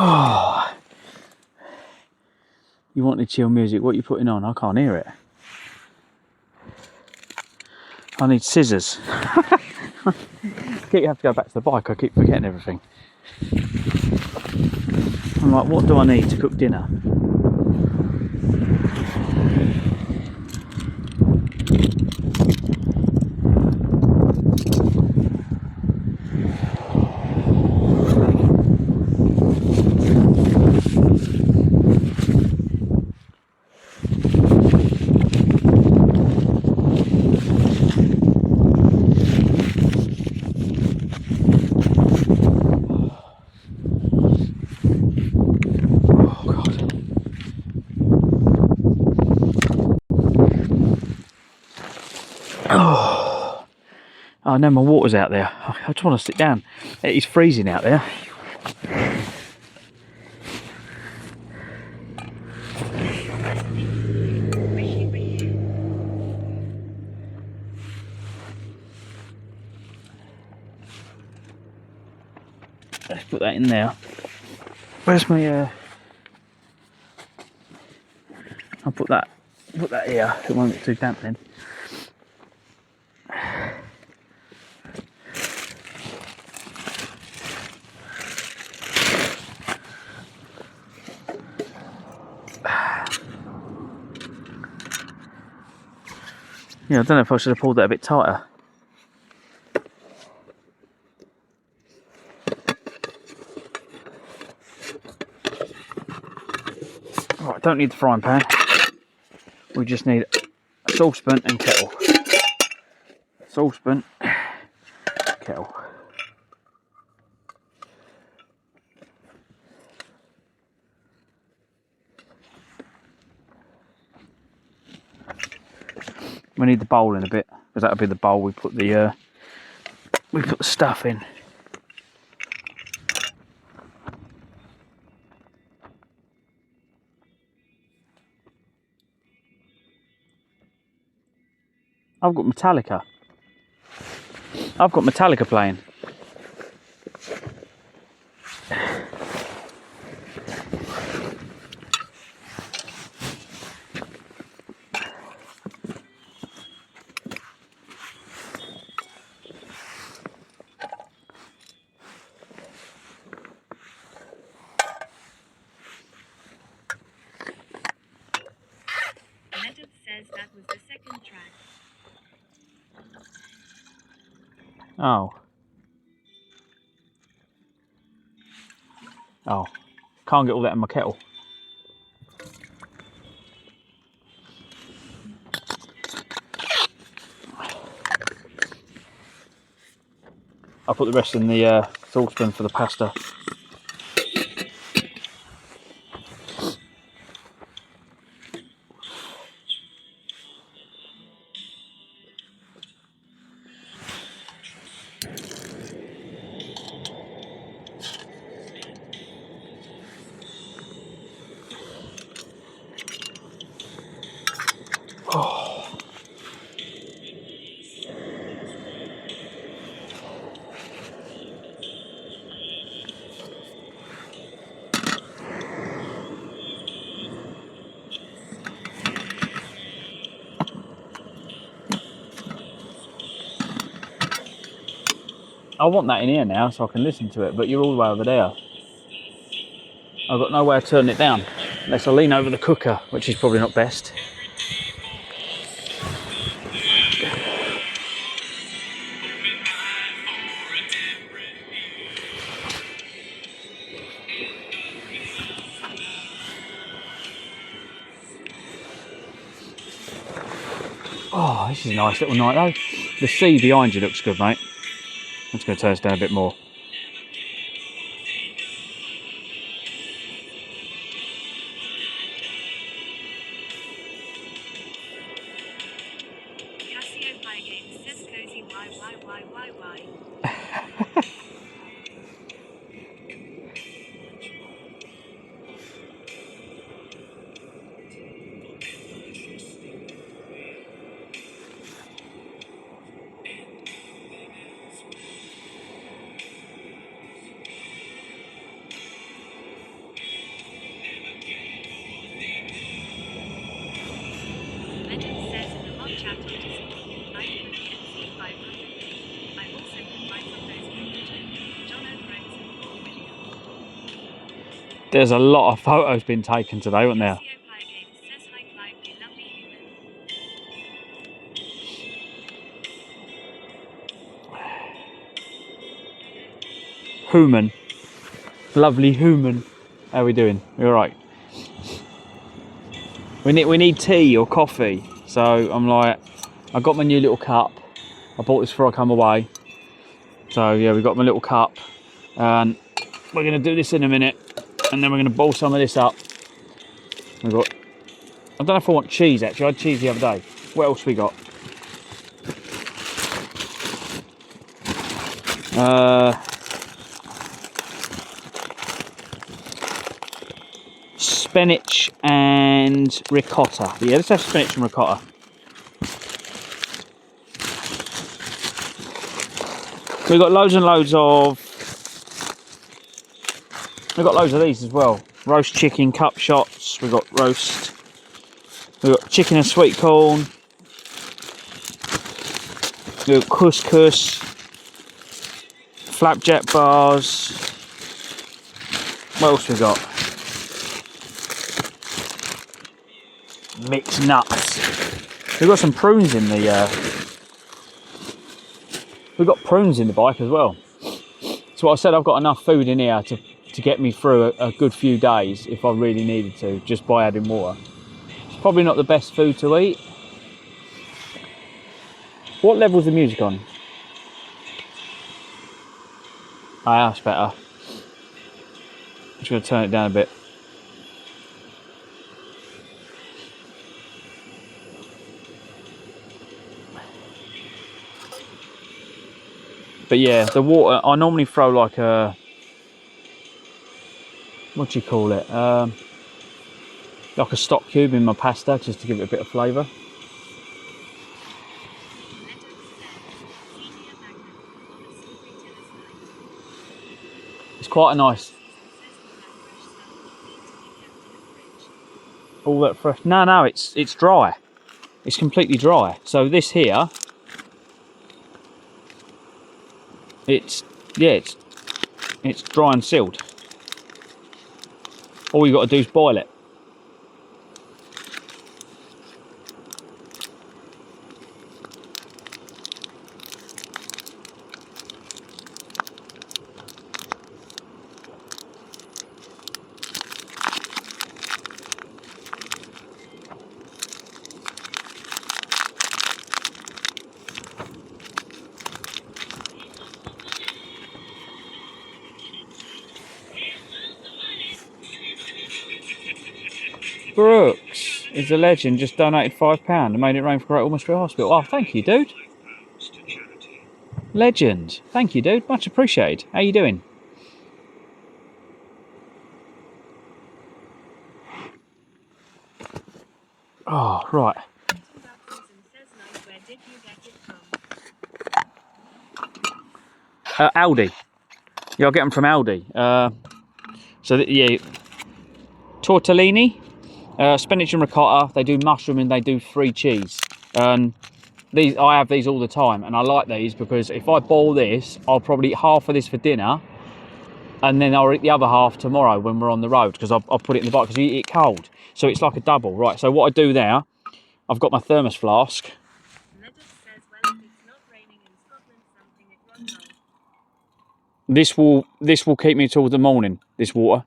Oh. You wanted chill music, what are you putting on? I can't hear it. I need scissors. I keep have to go back to the bike, I keep forgetting everything. I'm like, what do I need to cook dinner? Oh no, my water's out there. I just want to sit down. It's freezing out there. Let's put that in there. Where's my I'll put that here. It won't get too damp then. Yeah, I don't know if I should have pulled that a bit tighter. Right, don't need the frying pan. We just need a saucepan and kettle. Saucepan, kettle. We need the bowl in a bit, because that'll be the bowl we put the stuff in. I've got Metallica. I've got Metallica playing. Legend says that was the second track. Oh. Oh. Can't get all that in my kettle. I'll put the rest in the saucepan for the pasta. Oh. I want that in here now so I can listen to it, but you're all the way over there. I've got no way of turning it down unless I lean over the cooker, which is probably not best. Oh, this is a nice little night though. The sea behind you looks good, mate. I'm just going to turn this down a bit more. Casio by Games says cozy why. There's a lot of photos been taken today, wasn't there? Human. Lovely human. How are we doing? We alright? We need tea or coffee. So I'm like, I got my new little cup. I bought this before I come away. So yeah, we got my little cup. And we're going to do this in a minute. And then we're going to boil some of this up. We've got, I don't know if I want cheese actually. I had cheese the other day. What else we got? Spinach and ricotta. Yeah, let's have spinach and ricotta. We've got loads and loads of... We've got loads of these as well. Roast chicken cup shots. We've got roast... We've got chicken and sweet corn. We've got couscous. Flapjack bars. What else we got? Mixed nuts. We've got some prunes in the... We've got prunes in the bike as well. So I said I've got enough food in here to get me through a good few days if I really needed to, just by adding water. It's probably not the best food to eat. What level's the music on? Ah, that's better. I'm just going to turn it down a bit. But yeah, the water, I normally throw like a, what do you call it? Like a stock cube in my pasta, just to give it a bit of flavour. It's quite a nice... All that fresh... No, it's dry. It's completely dry. So this here... It's dry and sealed. All you got to do is boil it. Brooks is a legend, just donated £5 and made it rain for Great Ormond Street Hospital. Oh, thank you, dude. Legend. Thank you, dude. Much appreciated. How you doing? Oh, right. Aldi. Yeah, I'll get them from Aldi. Yeah, tortellini, spinach and ricotta. They do mushroom and they do free cheese. And these, I have these all the time, and I like these because if I boil this, I'll probably eat half of this for dinner, and then I'll eat the other half tomorrow when we're on the road because I'll put it in the bike because you eat it cold. So it's like a double, right? So what I do there, I've got my thermos flask. This will keep me till the morning, this water.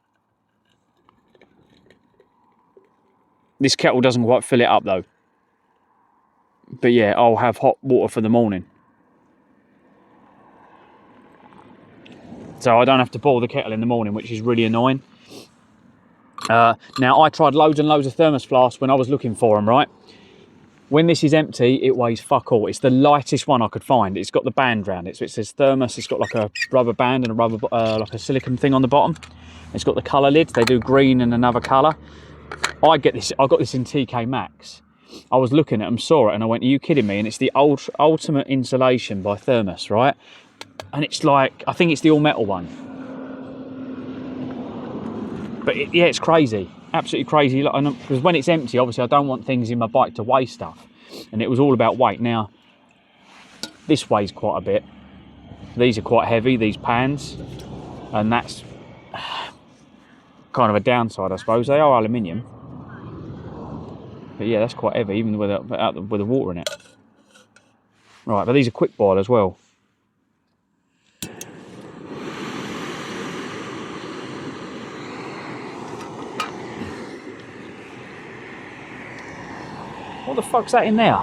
This kettle doesn't quite fill it up though. But yeah, I'll have hot water for the morning. So I don't have to boil the kettle in the morning, which is really annoying. Now, I tried loads and loads of thermos flasks when I was looking for them, right? When this is empty, it weighs fuck all. It's the lightest one I could find. It's got the band around it. So it says thermos. It's got like a rubber band and a rubber, like a silicone thing on the bottom. It's got the colour lids. They do green and another colour. I got this in TK Maxx. I was looking at them, saw it, and I went, are you kidding me? And it's the Ultimate Insulation by Thermos, right? And it's like, I think it's the all metal one. But yeah, it's crazy. Absolutely crazy. Because when it's empty, obviously I don't want things in my bike to weigh stuff. And it was all about weight. Now, this weighs quite a bit. These are quite heavy, these pans. And that's... kind of a downside, I suppose. They are aluminium. But yeah, that's quite heavy, even with the water in it. Right, but these are quick boil as well. What the fuck's that in there?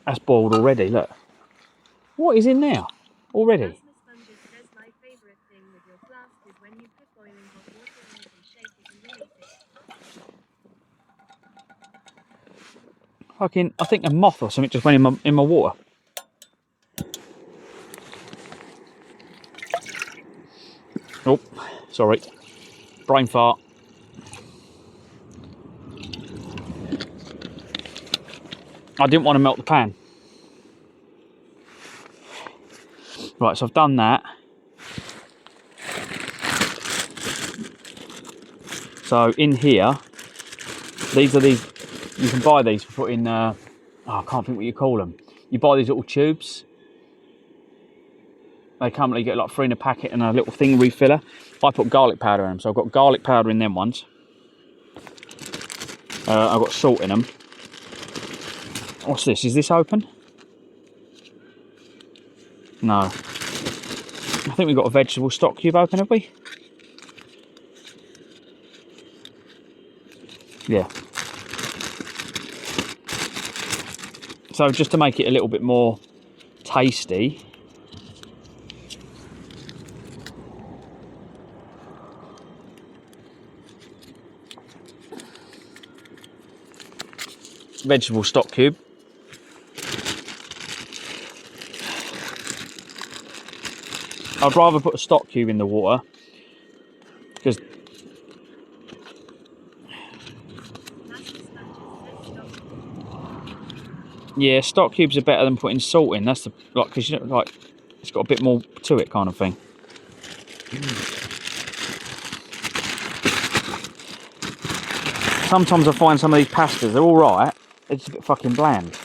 That's boiled already, look. What is in there already? Fucking, I think a moth or something just went in my water. Oh, sorry. Brain fart. I didn't want to melt the pan. Right, so I've done that. So in here, these, you can buy these for putting, I can't think what you call them. You buy these little tubes. They come, you get like 3 in a packet and a little thing refiller. I put garlic powder in them, so I've got garlic powder in them ones. I've got salt in them. What's this? Is this open? No. I think we've got a vegetable stock cube open, have we? Yeah. So just to make it a little bit more tasty, vegetable stock cube. I'd rather put a stock cube in the water because yeah, stock cubes are better than putting salt in. That's the because you know, like it's got a bit more to it, kind of thing. Sometimes I find some of these pastas, they're all right. They're just a bit fucking bland.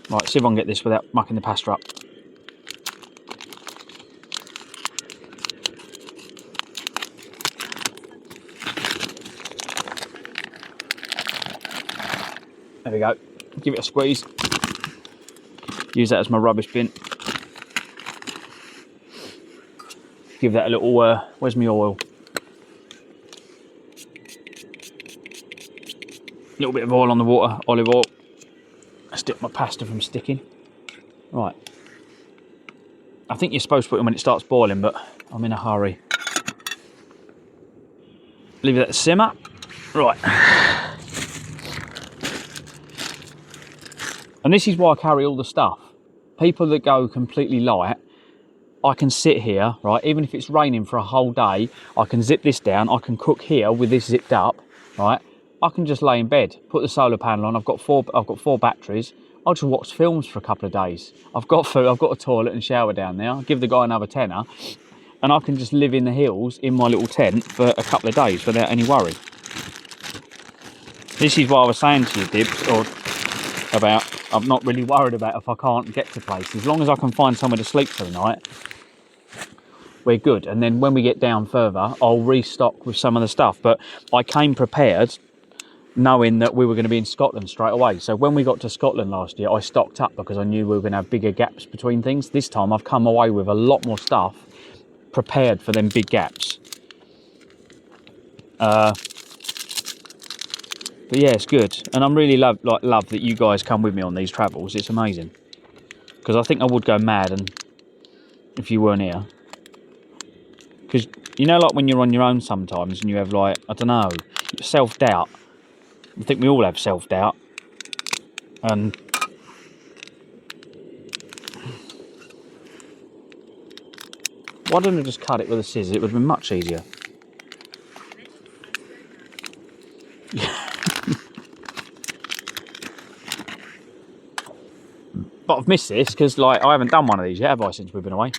Right, see if I can get this without mucking the pasta up. There we go. Give it a squeeze. Use that as my rubbish bin. Give that a little, where's my oil? A little bit of oil on the water, olive oil. Stop my pasta from sticking. Right. I think you're supposed to put it when it starts boiling, but I'm in a hurry. Leave that to simmer. Right. And this is why I carry all the stuff. People that go completely light, I can sit here, right, even if it's raining for a whole day, I can zip this down, I can cook here with this zipped up, right? I can just lay in bed, put the solar panel on, I've got four batteries, I'll just watch films for a couple of days. I've got food, I've got a toilet and shower down there, I'll give the guy another tenner, and I can just live in the hills in my little tent for a couple of days without any worry. This is what I was saying to you, Dibs, or about, I'm not really worried about if I can't get to places. As long as I can find somewhere to sleep for the night, we're good. And then when we get down further, I'll restock with some of the stuff. But I came prepared knowing that we were going to be in Scotland straight away. So when we got to Scotland last year, I stocked up because I knew we were going to have bigger gaps between things. This time I've come away with a lot more stuff prepared for them big gaps. But yeah, it's good. And I'm really love that you guys come with me on these travels. It's amazing. Because I think I would go mad and if you weren't here. Because, you know, like when you're on your own sometimes and you have, like, I don't know, self-doubt. I think we all have self-doubt. And why didn't I just cut it with a scissors? It would have been much easier. But I've missed this because like I haven't done one of these yet, have I, since we've been away?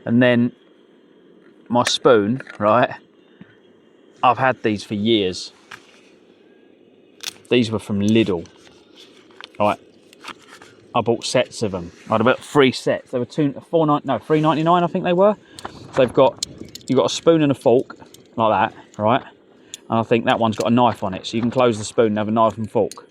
And then my spoon, right? I've had these for years. These were from Lidl, right? I bought sets of them. I had about 3 sets. They were $3.99, I think they were. So you've got a spoon and a fork like that, right? And I think that one's got a knife on it, so you can close the spoon and have a knife and fork.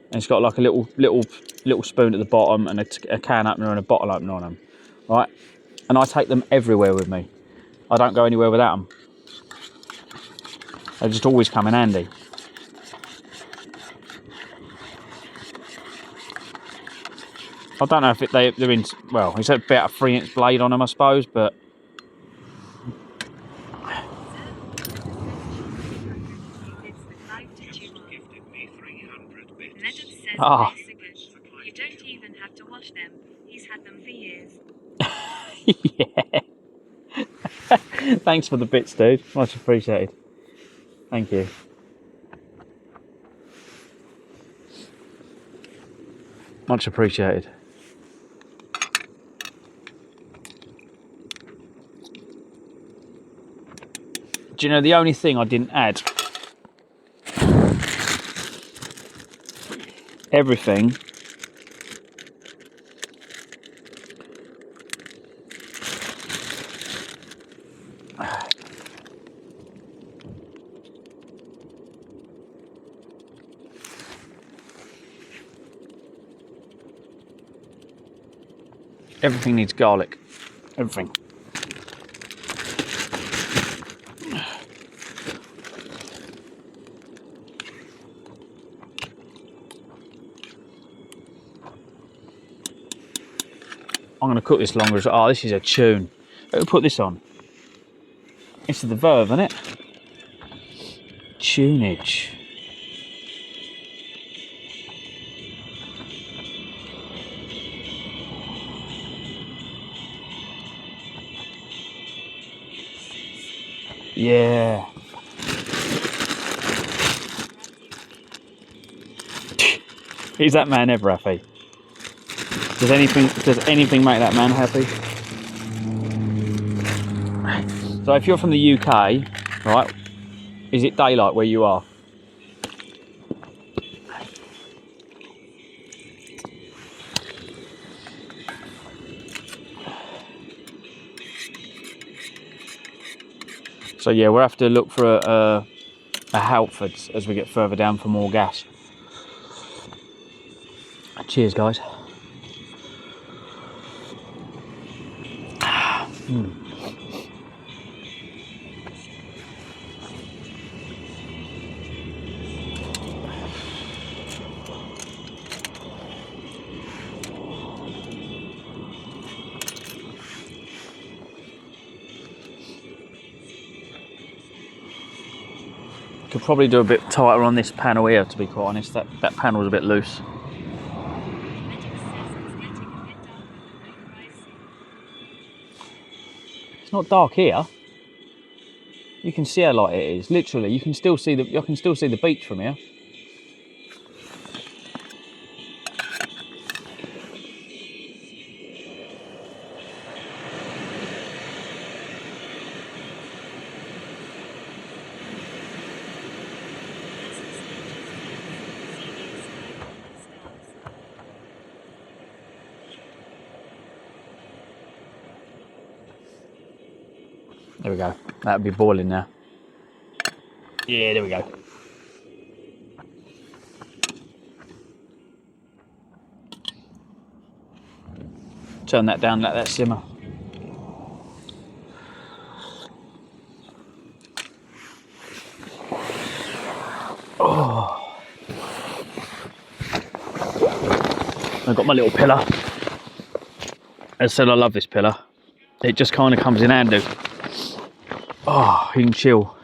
And it's got like a little spoon at the bottom and a can opener and a bottle opener on them, right? And I take them everywhere with me. I don't go anywhere without them. They just always come in handy. I don't know if they're in, well, it's about a 3-inch blade on them, I suppose, but ah. You don't even have to wash them. He's had them for years. Yeah. Thanks for the bits, dude. Much appreciated. Thank you. Much appreciated. Do you know the only thing I didn't add? Everything. Everything needs garlic. Everything. I'm going to cook this longer. Oh, this is a tune. Who put this on? This is the Verve, isn't it? Tunage. Yeah. Is that man ever happy? Does anything make that man happy? So if you're from the UK, right, is it daylight where you are? So yeah, we'll have to look for a Halfords as we get further down for more gas. Cheers, guys. Could probably do a bit tighter on this panel here, to be quite honest. That panel's a bit loose. It's not dark here. You can see how light it is. Literally, you can still see the beach from here. There we go. That would be boiling now. Yeah, there we go. Turn that down, let that simmer. Oh. I've got my little pillar. As I said, I love this pillar. it just kind of comes in handy. Oh, you can chill.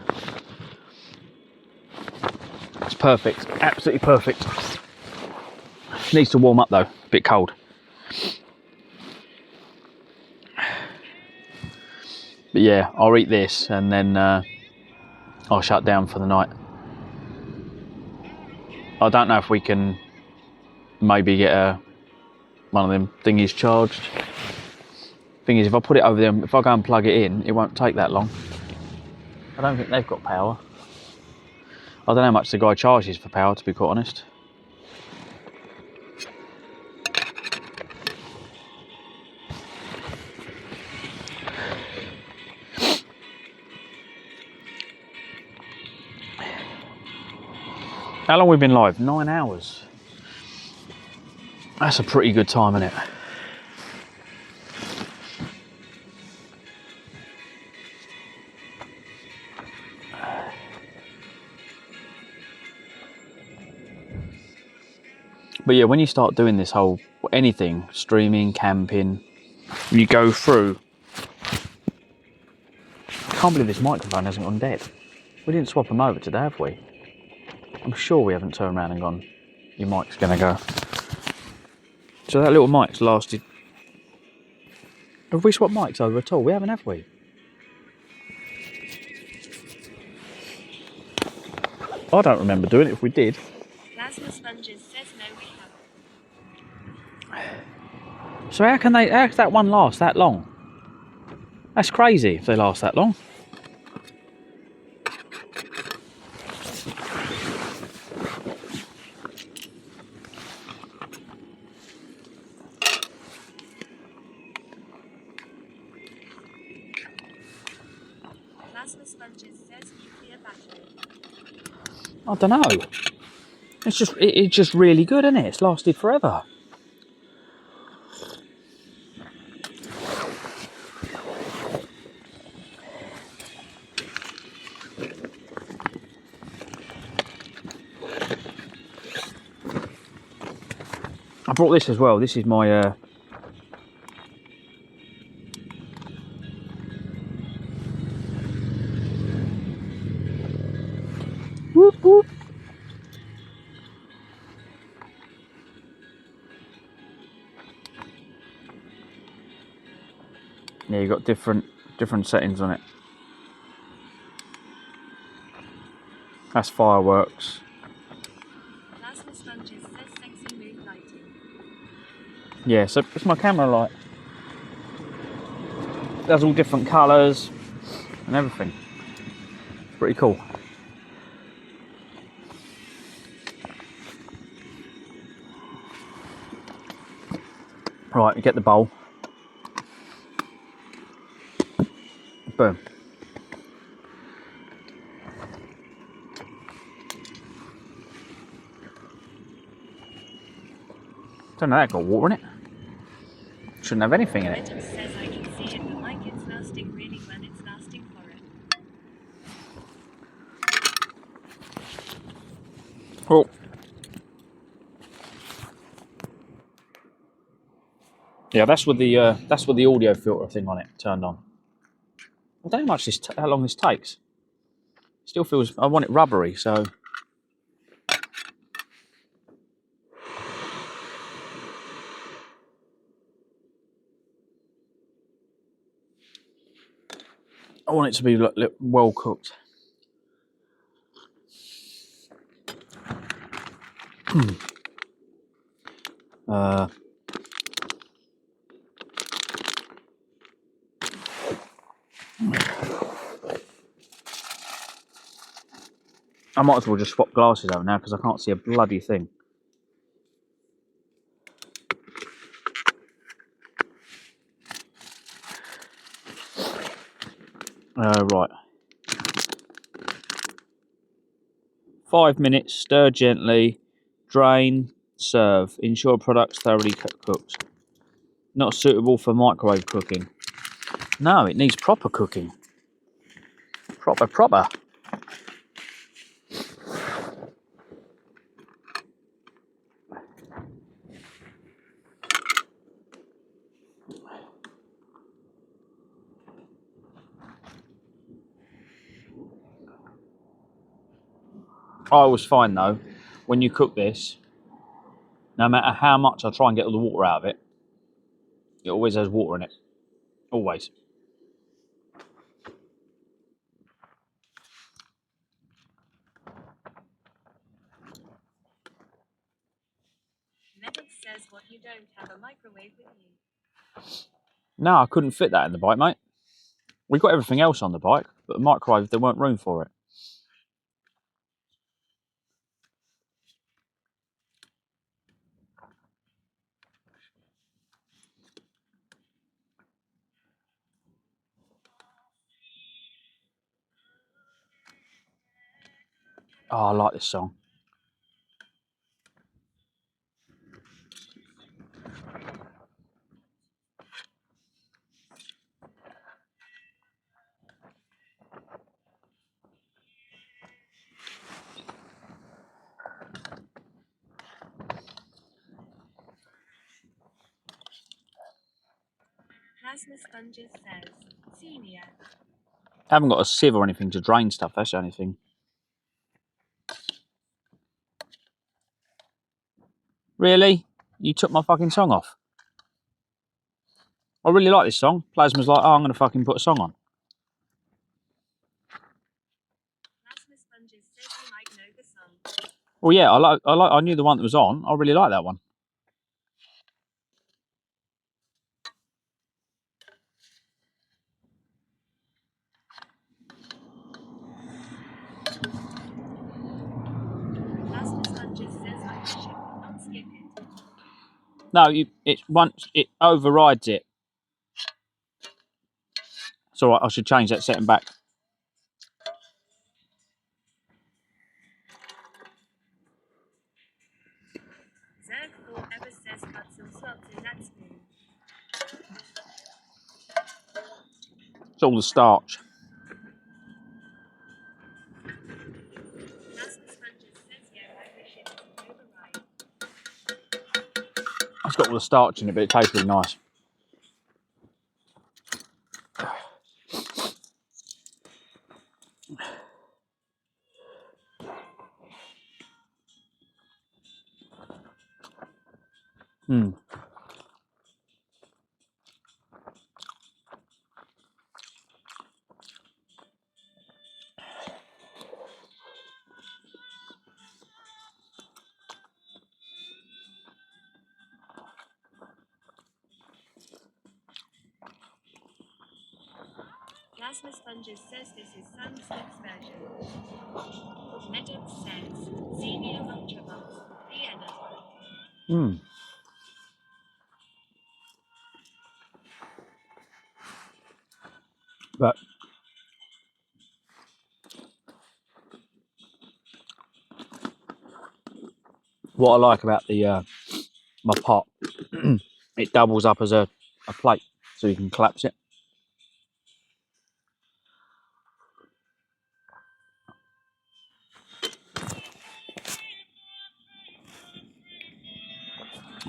It's perfect, absolutely perfect. Needs to warm up though, a bit cold. But yeah, I'll eat this and then I'll shut down for the night. I don't know if we can maybe get one of them thingies charged. Thing is, if I put it over there, if I go and plug it in, it won't take that long. I don't think they've got power. I don't know how much the guy charges for power, to be quite honest. How long have we been live? 9 hours. That's a pretty good time, isn't it? But yeah, when you start doing this whole anything, streaming, camping, you go through. I can't believe this microphone hasn't gone dead. We didn't swap them over today, have we? I'm sure we haven't turned around and gone, your mic's gonna go. So that little mic's lasted. Have we swapped mics over at all? We haven't, have we? I don't remember doing it if we did. Plasma Sponges says no, we haven't. So how can that one last that long? That's crazy if they last that long. Plasma Sponges says nuclear battery. I don't know. It's just really good, isn't it? It's lasted forever. I brought this as well. This is my whoop whoop. Yeah, you got different settings on it. That's fireworks. Plasma Sponges says sexy mood lighting. Yeah, so it's my camera light. It does all different colours and everything. It's pretty cool. Right, you get the bowl. Boom. Don't know, that got water in it. Shouldn't have anything in it. Rhythm says I can see it, but like it's lasting really when it's lasting for it. Oh. Yeah, that's with the audio filter thing on it turned on. I don't know how long this takes. Still feels. I want it rubbery, so. I want it to be well cooked. I might as well just swap glasses out now because I can't see a bloody thing. Right. 5 minutes, stir gently, drain, serve. Ensure products thoroughly cooked. Not suitable for microwave cooking. No, it needs proper cooking. Proper. I always find though, when you cook this, no matter how much I try and get all the water out of it, it always has water in it. Always. Metal says what, you don't have a microwave with you? No, I couldn't fit that in the bike, mate. We got everything else on the bike, but the microwave, there weren't room for it. Oh, I like this song. Plasma Sponges says, Senior. I haven't got a sieve or anything to drain stuff, that's the only thing. Really? You took my fucking song off? I really like this song. Plasma's like, oh, I'm going to fucking put a song on. Plasma Sponges says you might know the song. Well, yeah, I knew the one that was on. I really like that one. Plasma Sponges says I wish it would not skip it. No, it overrides it. It's all right. I should change that setting back. Zerg forever says cut some slots in that spoon. It's all the starch. Plasma Sponges says yeah, I wish it would override. It's got all the starch in it, but it tastes really nice. Hmm. Plasma Sponges says this is Sam Smith's version. Meadows says, Xenia Ultravox, Vienna. Hmm. But what I like about the my pot, it doubles up as a plate, so you can collapse it.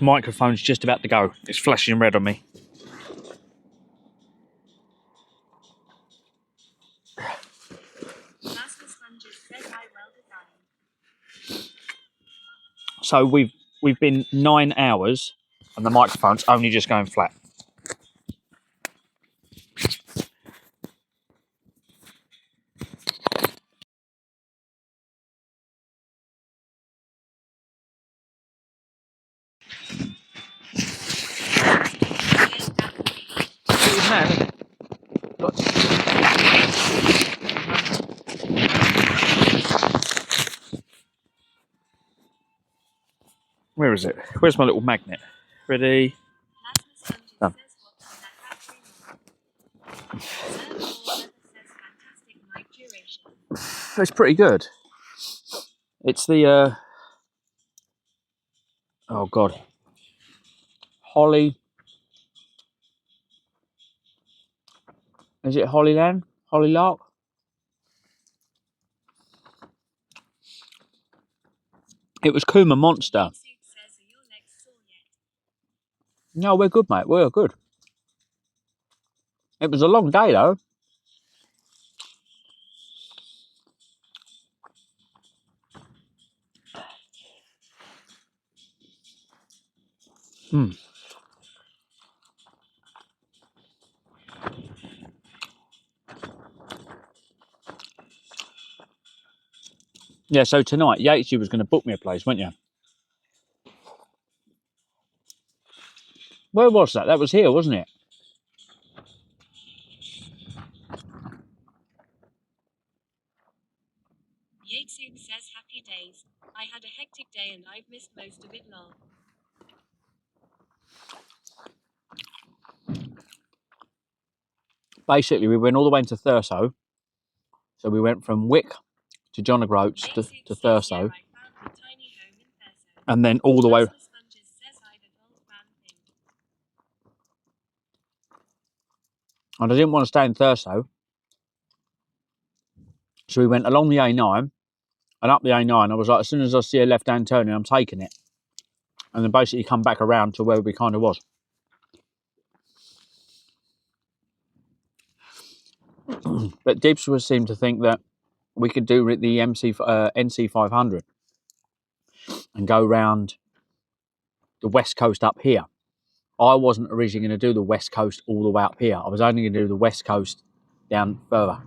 Microphone's just about to go. It's flashing red on me. Plasma Sponges says I well designed. So we've been 9 hours, and the microphone's only just going flat. Where is it? Where's my little magnet? Ready? Done. It's pretty good. It's the oh god, Holly. Is it Hollyland? Hollylark? It was Kuma Monster. No, we're good, mate. We're good. It was a long day, though. Hmm. Yeah, so tonight, Yates, you was going to book me a place, weren't you? Where was that? That was here, wasn't it? Yatesu says happy days. I had a hectic day and I've missed most of it lol. Basically, we went all the way into Thurso. So we went from Wick to John O'Groats to Thurso. And then all the way... And I didn't want to stay in Thurso. So we went along the A9 and up the A9. I was like, as soon as I see a left-hand turning, I'm taking it. And then basically come back around to where we kind of was. But Dibs seemed to think that we could do the NC 500 and go round the west coast up here. I wasn't originally going to do the west coast all the way up here. I was only going to do the west coast down further.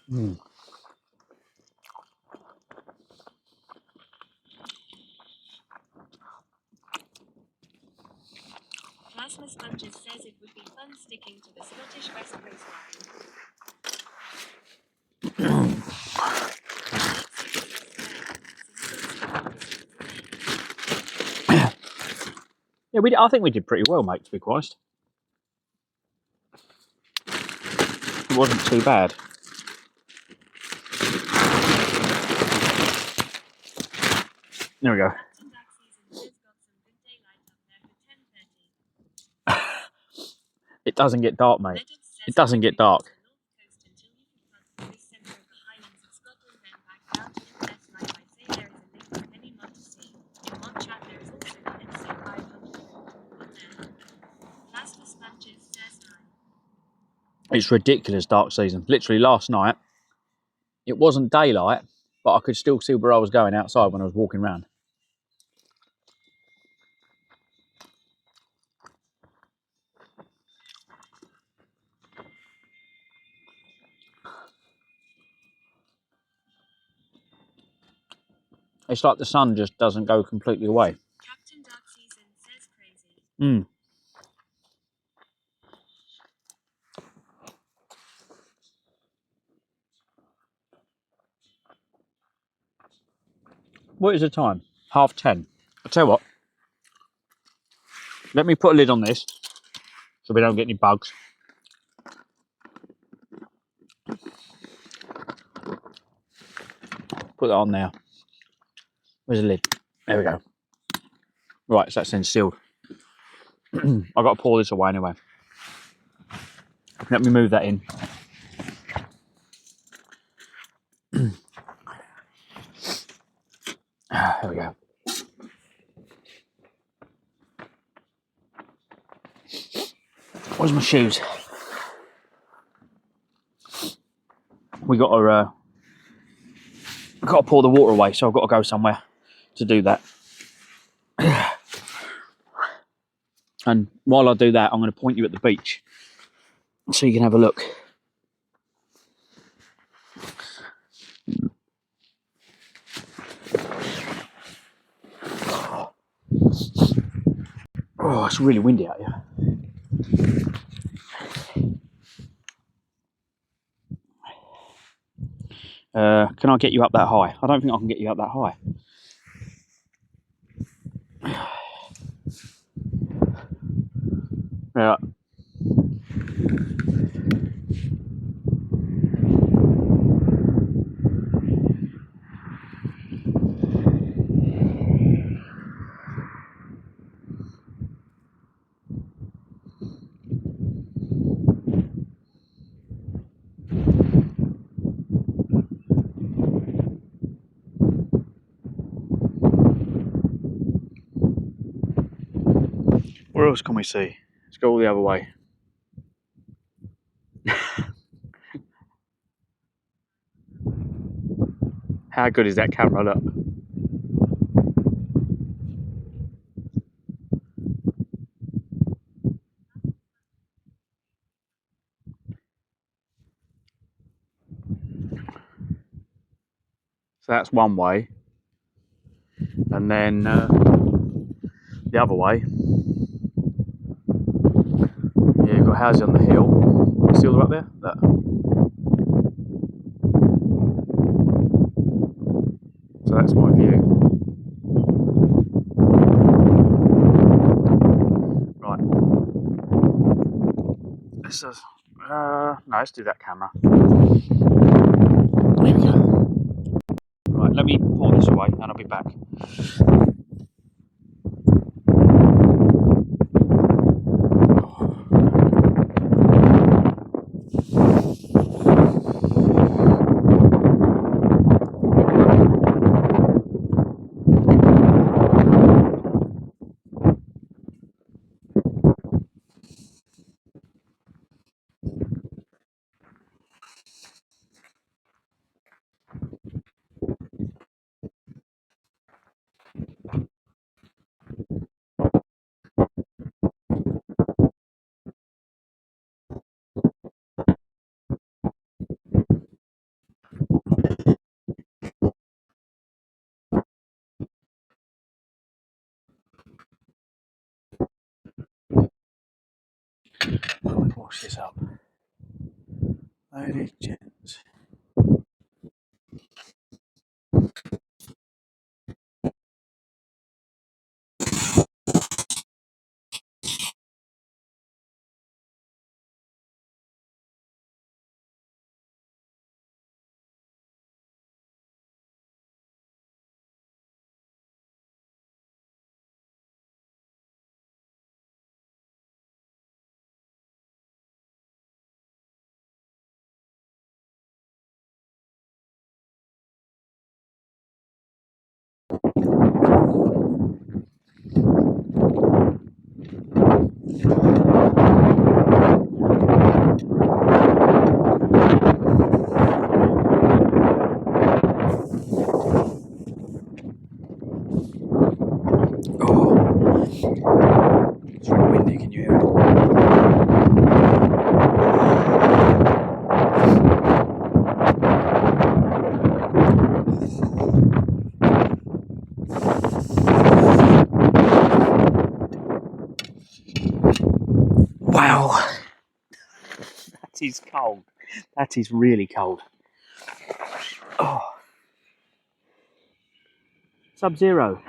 Mm. Plasma Sponges says it would be fun sticking to the Scottish West Coast Yeah, I think we did pretty well, mate, to be honest. It wasn't too bad. There we go. It doesn't get dark, mate. It doesn't get dark. It's ridiculous dark season. Literally last night, it wasn't daylight, but I could still see where I was going outside when I was walking around. It's like the sun just doesn't go completely away. Captain Dark Season says crazy. Mm. What is the time? 10:30. I'll tell you what. Let me put a lid on this so we don't get any bugs. Put that on there. Where's the lid? There we go. Right, so that's then sealed. I've got to pour this away anyway. Let me move that in. There we go. Where's my shoes? We got to pour the water away, so I've got to go somewhere to do that. And while I do that, I'm going to point you at the beach so you can have a look. Oh, it's really windy out here. Can I get you up that high? I don't think I can get you up that high. Yeah. Where else can we see? Let's go all the other way. How good is that camera? Look. So that's one way. And then the other way, yeah, you've got houses on the hill. You see all the way up there? Look. So that's my view. Right. Let's no, let's do that camera. There we go. Right, let me pull this away and I'll be back. Wash this up. Ladies and gents. It's really windy, can you hear it? Wow, that is cold. That is really cold. Oh, Sub-Zero.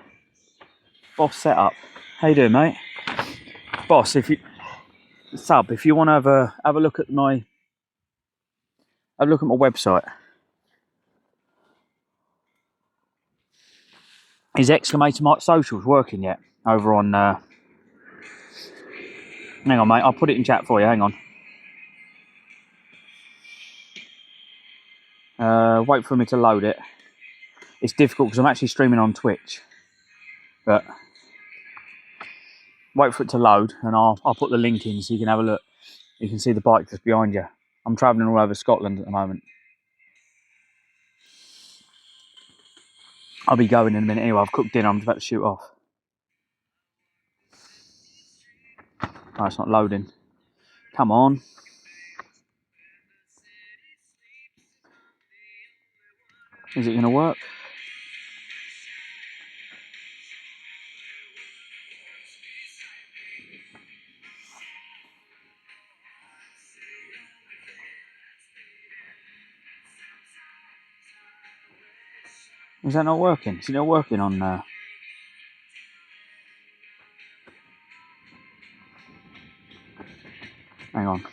Boss setup. How you doing, mate? Boss, if you if you want to have a look at my website. Is exclamation mark socials working yet? Over on hang on, mate, I'll put it in chat for you, hang on. Wait for me to load it. It's difficult because I'm actually streaming on Twitch. But wait for it to load and I'll put the link in so you can have a look. You can see the bike just behind you. I'm travelling all over Scotland at the moment. I'll be going in a minute anyway. I've cooked dinner, I'm about to shoot off. Oh, it's not loading. Come on. Is it going to work? Is that not working? Is it not working on... Hang on.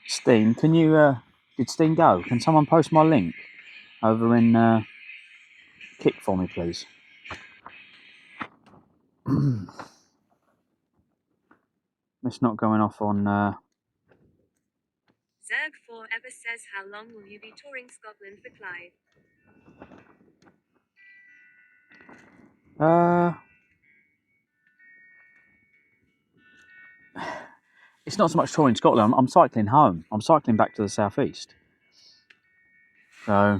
Steen, can you... did Steen go? Can someone post my link over in Kick for me, please? It's not going off on... Zerg4 ever says, how long will you be touring Scotland for Clive? It's not so much touring Scotland. I'm cycling home. I'm cycling back to the southeast. So,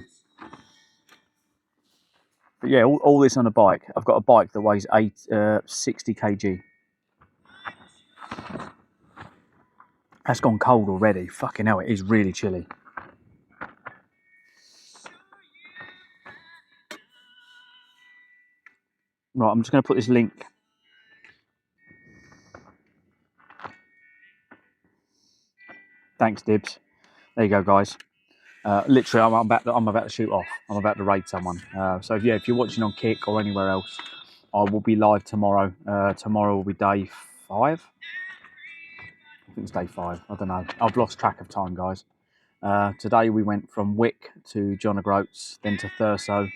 but yeah, all this on a bike. I've got a bike that weighs 60 kg. That's gone cold already. Fucking hell, it is really chilly. Right, I'm just going to put this link. Thanks, Dibs. There you go, guys. Literally, I'm about to shoot off. I'm about to raid someone. So yeah, if you're watching on Kick or anywhere else, I will be live tomorrow. Tomorrow will be day 5. I think it's day 5. I don't know. I've lost track of time, guys. Today we went from Wick to John O'Groats, then to Thurso.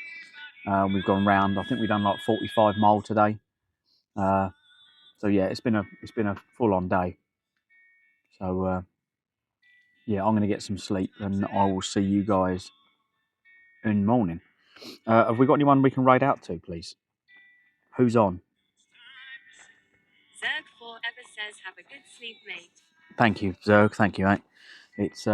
We've gone round. I think we've done like 45 mile today. So yeah, it's been a full-on day. So yeah, I'm going to get some sleep, and I will see you guys in the morning. Have we got anyone we can raid out to, please? Who's on? Zerg4 ever says, have a good sleep, mate. Thank you, Zerg. Thank you, mate. It's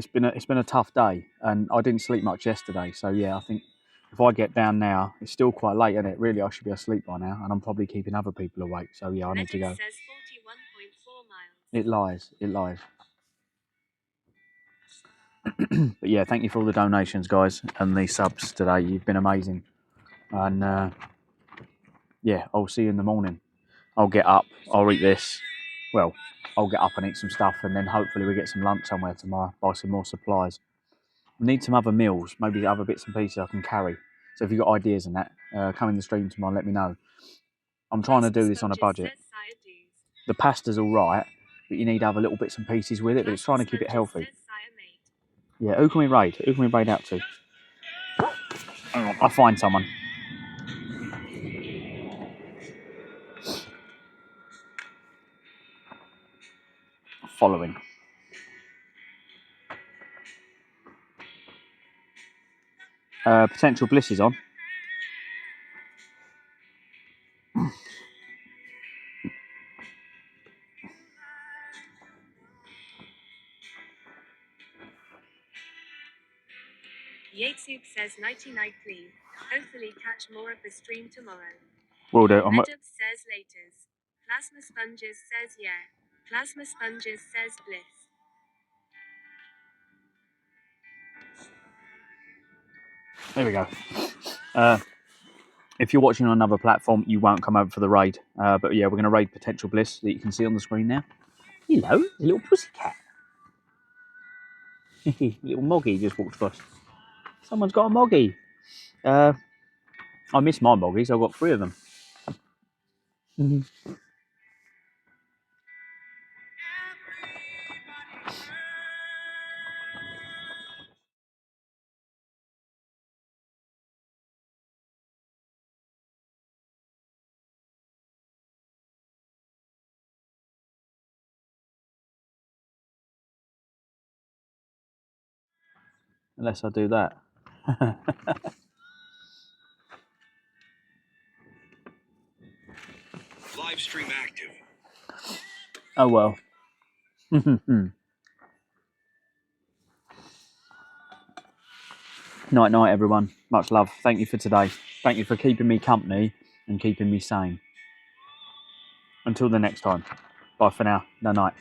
been a tough day, and I didn't sleep much yesterday. So yeah, I think if I get down now, it's still quite late, isn't it? Really, I should be asleep by now, and I'm probably keeping other people awake. So yeah, I need to go. Says 41.4 miles. It lies. It lies. But yeah, thank you for all the donations, guys, and the subs today. You've been amazing. And yeah, I'll see you in the morning. I'll get up, I'll eat this. Well, I'll get up and eat some stuff, and then hopefully we get some lunch somewhere tomorrow, buy some more supplies. I need some other meals, maybe other bits and pieces I can carry. So if you've got ideas and that, come in the stream tomorrow, let me know. I'm trying to do this on a budget. The pasta's all right, but you need to have a little bits and pieces with it, but it's trying to keep it healthy. Yeah, who can we raid? Who can we raid out to? Hang on, I'll find someone. Following. Potential Bliss is on. Yatesoup says nighty night, Cleve. Hopefully catch more of the stream tomorrow. Will do. Medub says laters. Plasma Sponges says yeah. Plasma Sponges says bliss. There we go. If you're watching on another platform, you won't come over for the raid. But yeah, we're going to raid Potential Bliss that you can see on the screen now. Hello, the little pussycat. Little Moggy just walked past. Someone's got a Moggy. I miss my Moggies. I've got 3 of them. Unless I do that. Live stream active. Oh well. Night night, everyone. Much love. Thank you for today. Thank you for keeping me company and keeping me sane. Until the next time. Bye for now. No night.